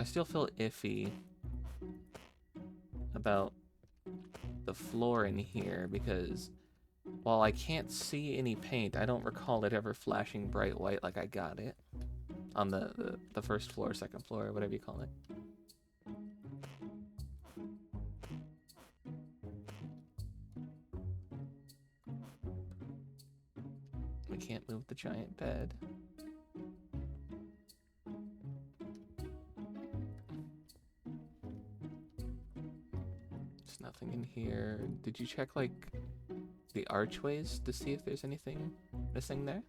B: I still feel iffy about the floor in here because while I can't see any paint, I don't recall it ever flashing bright white like I got it on the first floor, second floor, whatever you call it. We can't move the giant bed. There's nothing in here. Did you check, like, the archways to see if there's anything missing there?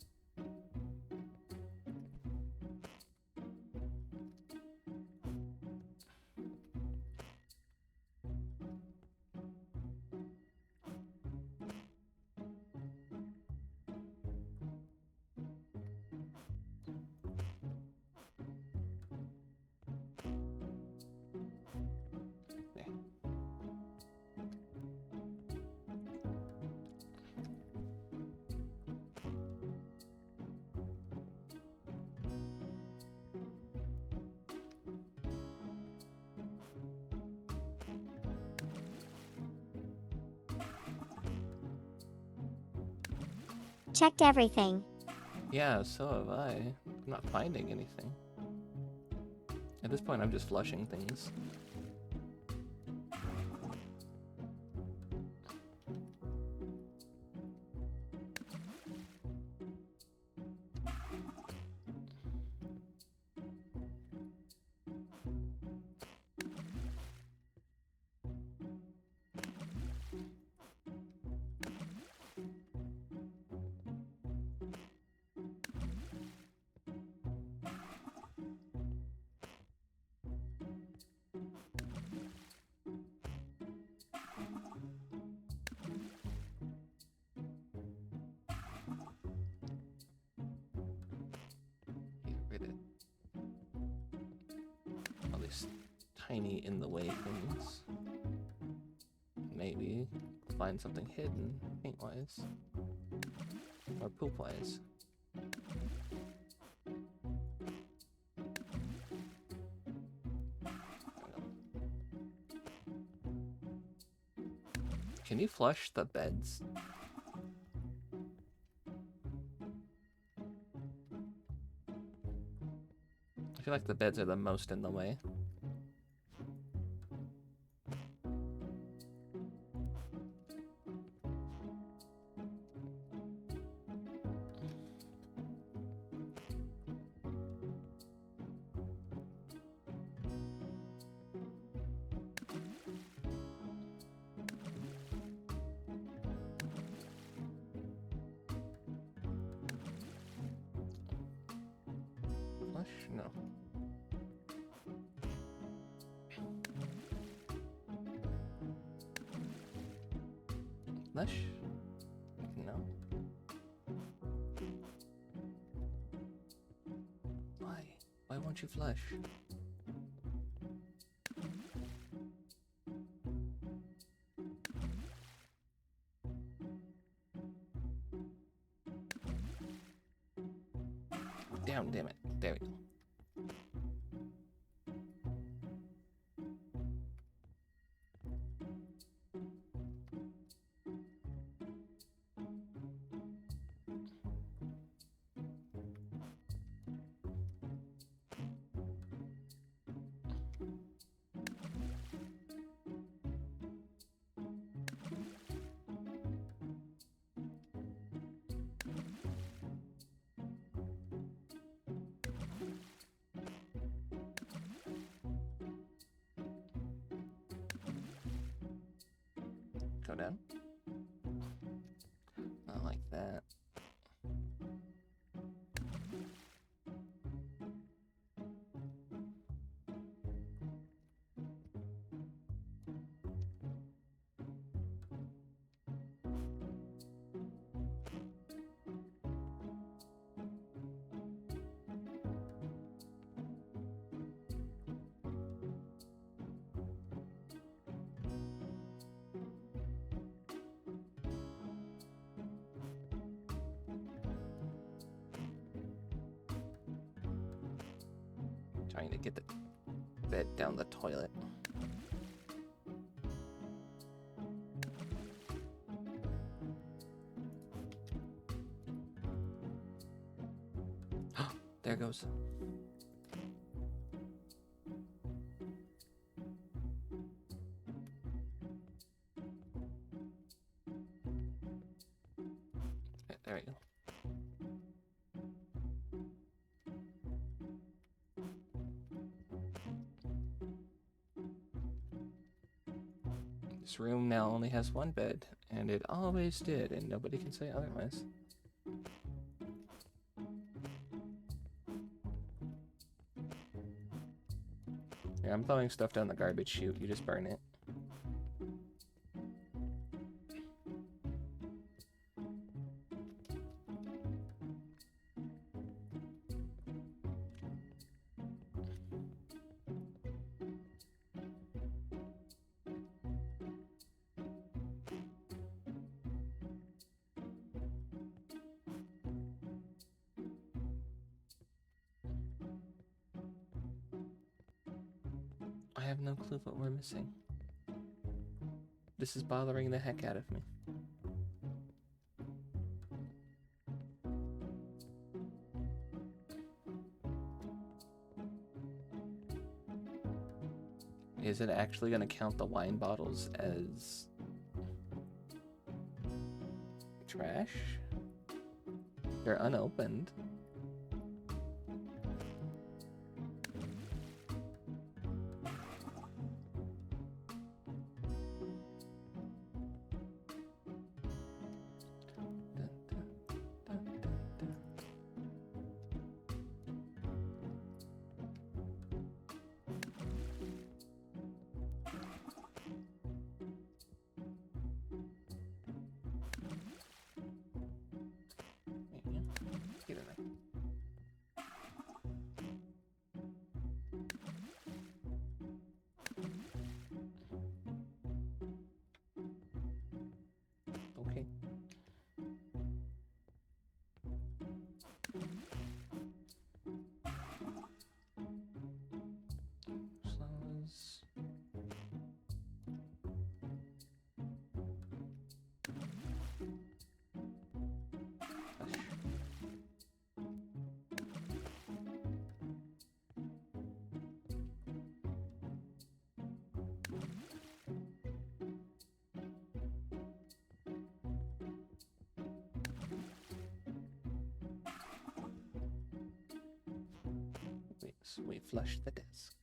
K: Checked everything.
B: Yeah, so have I. I'm not finding anything. At this point, I'm just flushing things. these tiny in the way things. Maybe find something hidden paint-wise. Or poop-wise. Can you flush the beds? I feel like the beds are the most in the way. Flush? No. Flush? No. Why? Why won't you flush? Down, damn it. There we go. Go down. Not like that. Trying to get the bed down the toilet. There it goes. There we go. This room now only has one bed, and it always did, and nobody can say otherwise. Yeah, I'm throwing stuff down the garbage chute, you just burn it. I have no clue what we're missing. This is bothering the heck out of me. Is it actually going to count the wine bottles as trash? They're unopened. Get in there. So we flush the desk.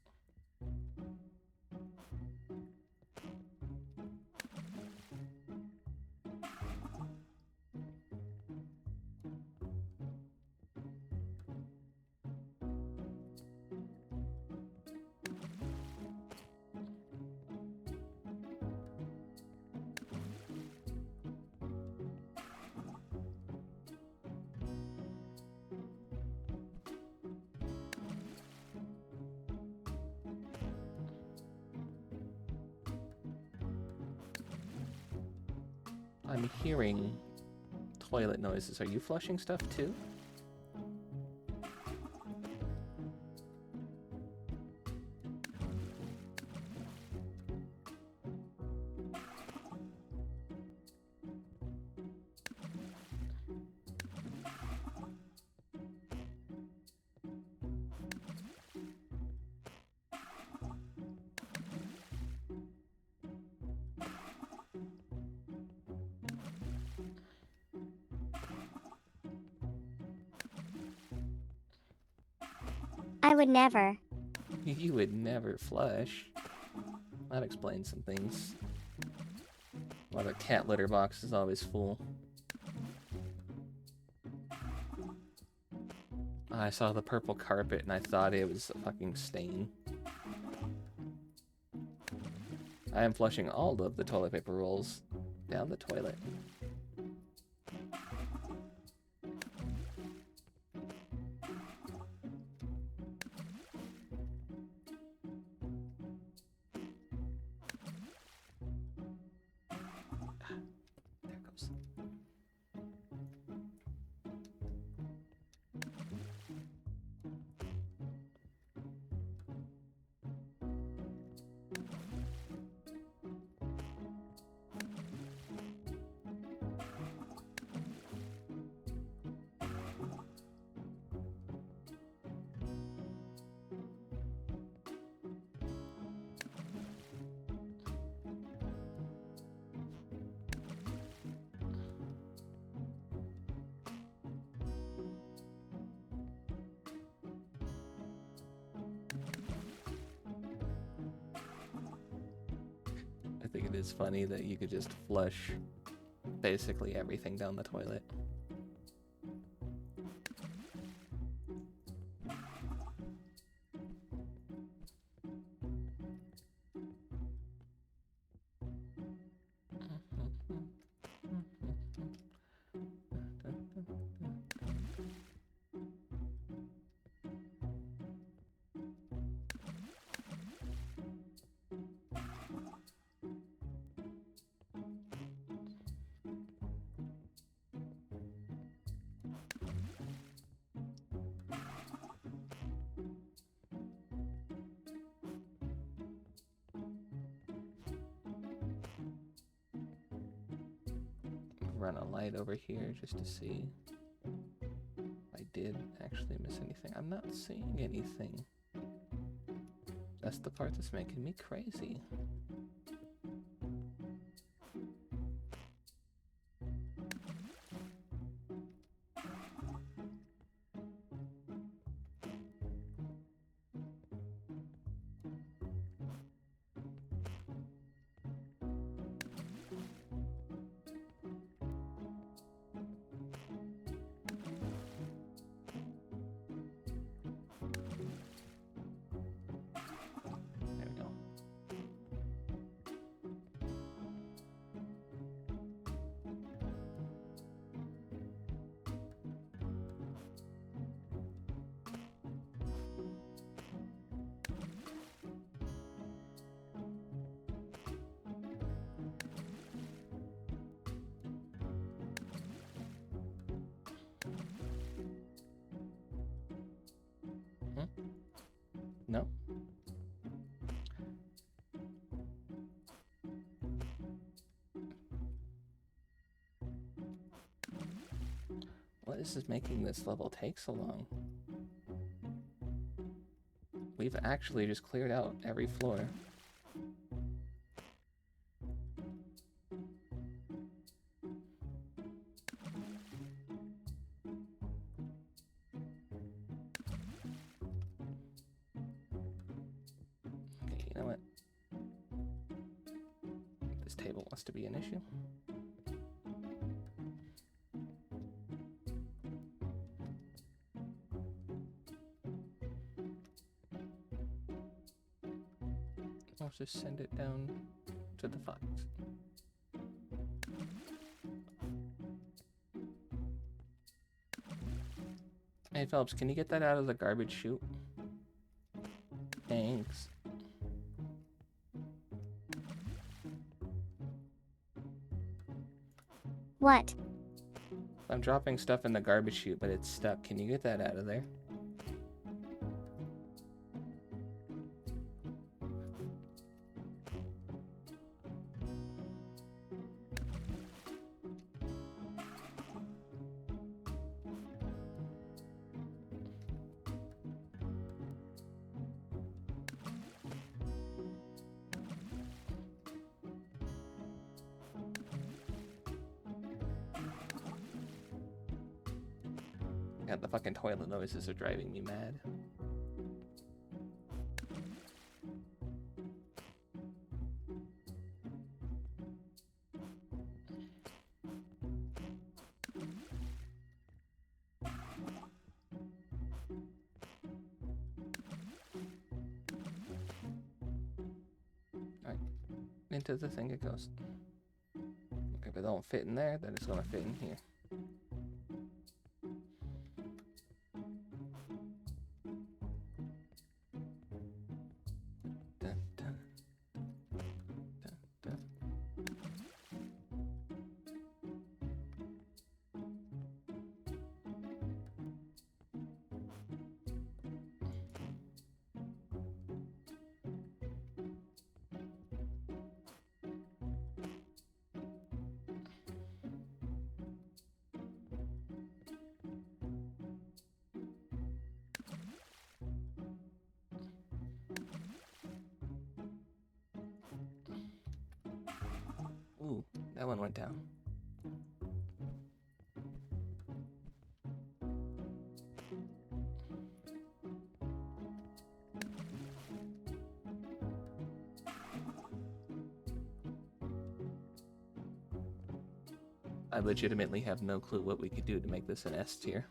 B: I'm hearing toilet noises. Are you flushing stuff too?
K: I would never.
B: You would never flush. That explains some things. Why the cat litter box is always full. I saw the purple carpet and I thought it was a fucking stain. I am flushing all of the toilet paper rolls down the toilet. There it goes. I think it is funny that you could just flush basically everything down the toilet. Run a light over here just to see if I did actually miss anything. I'm not seeing anything. That's the part that's making me crazy. There we go. No. What is making this level take so long? We've actually just cleared out every floor. This table wants to be an issue. I'll just send it down to the fox. Hey Phelps, can you get that out of the garbage chute? Thanks.
K: What?
B: I'm dropping stuff in the garbage chute, but it's stuck. Can you get that out of there? God, the fucking toilet noises are driving me mad. Alright, into the thing it goes. If it don't fit in there, then it's gonna fit in here. Ooh, that one went down. I legitimately have no clue what we could do to make this an S tier.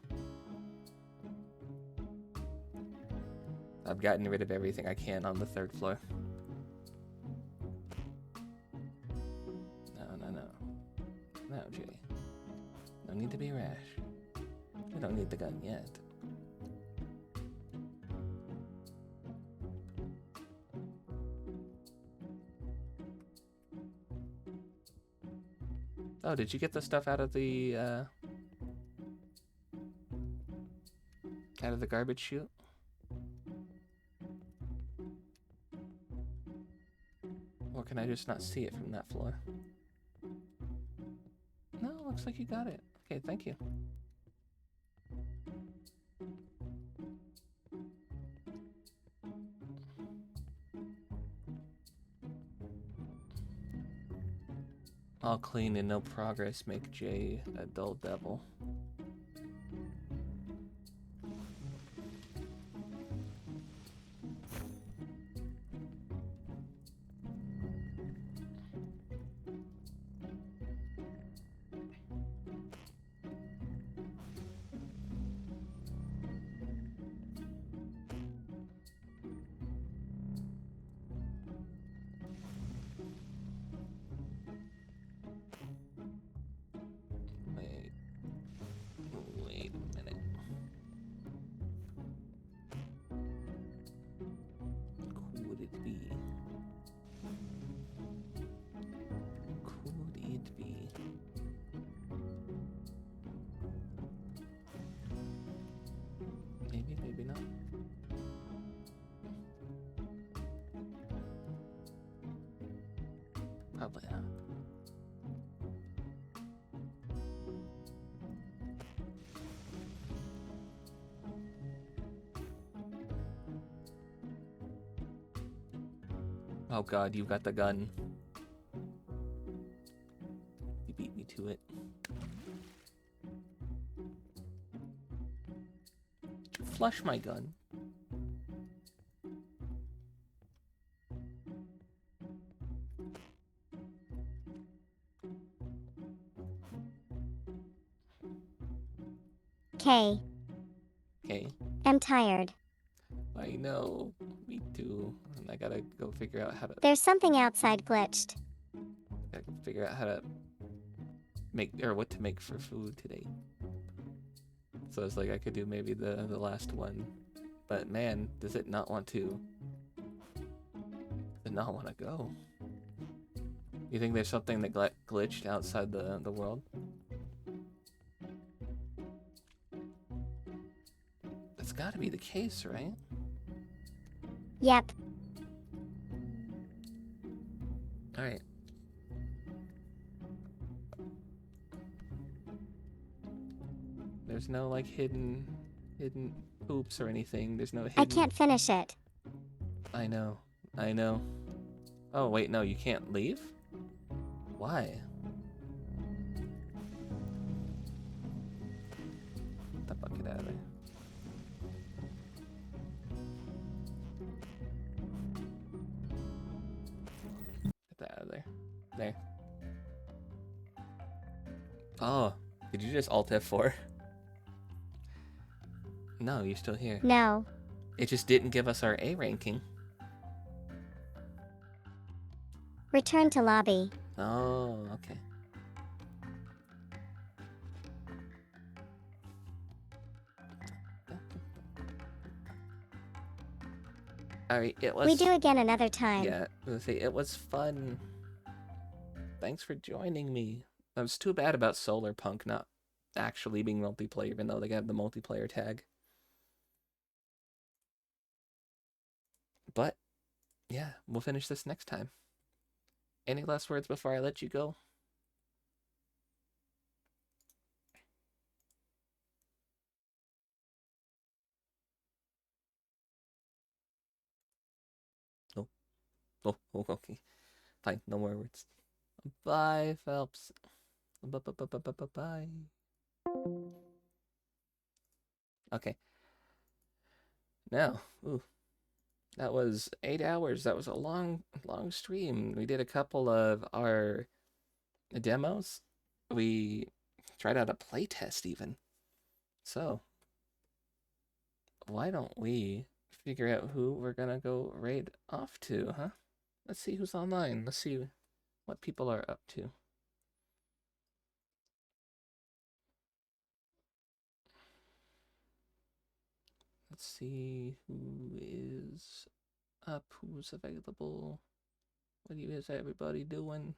B: I've gotten rid of everything I can on the third floor. No, Jay. No need to be rash. We don't need the gun yet. Oh, did you get the stuff out of the garbage chute? Or can I just not see it from that floor? No, looks like you got it. Okay, thank you. All clean and no progress make Jay a dull devil. Wait a minute. Could it be? Could it be? Maybe, maybe not. Probably not. Oh god, you got the gun. You beat me to it. Did you flush my gun?
K: K.
B: Okay.
K: I'm tired.
B: I know. Me too. And I gotta go figure out how to
K: There's something outside glitched.
B: make, or what to make for food today. So it's like I could do maybe the last one. But man, does it not want to go. You think there's something that glitched outside the world? That's gotta be the case, right?
K: Yep.
B: Alright. There's no like hidden oops or anything. There's no hidden...
K: I can't finish it.
B: I know. Oh wait, no, you can't leave? Why? Get the bucket out of there. Get that out of there. There. Oh, did you just Alt F4? No, you're still here.
K: No.
B: It just didn't give us our A ranking.
K: Return to lobby.
B: Oh, okay. Alright, it was...
K: We do again another time.
B: Yeah, let's see, it was fun. Thanks for joining me. It was too bad about Solar Punk not actually being multiplayer, even though they got the multiplayer tag. But, yeah, we'll finish this next time. Any last words before I let you go? No. Oh, okay. Fine, no more words. Bye, Phelps. Bye. Okay. Now, that was 8 hours. That was a long stream. We did a couple of our demos. We tried out a playtest even. So, why don't we figure out who we're gonna go raid off to, huh? Let's see who's online. Let's see what people are up to. Let's see who is up, who's available. What is everybody doing?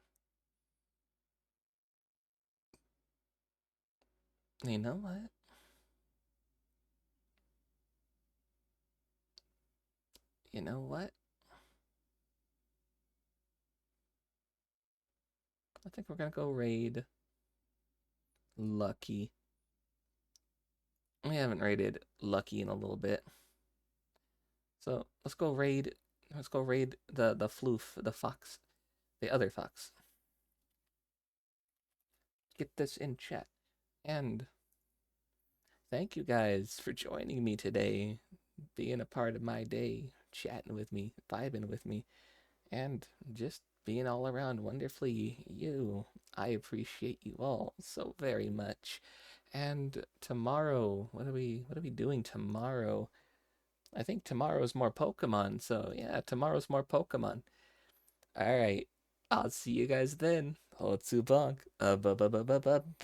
B: You know what? You know what? I think we're gonna go raid Lucky. We haven't raided Lucky in a little bit. So let's go raid the floof, the fox. The other fox. Get this in chat. And thank you guys for joining me today, being a part of my day, chatting with me, vibing with me, and just being all around wonderfully you. I appreciate you all so very much. And tomorrow, what are we doing tomorrow? I think tomorrow's more Pokemon, so yeah, tomorrow's more Pokemon. Alright, I'll see you guys then. Otsubonk.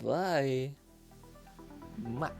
B: Bye. Mwah.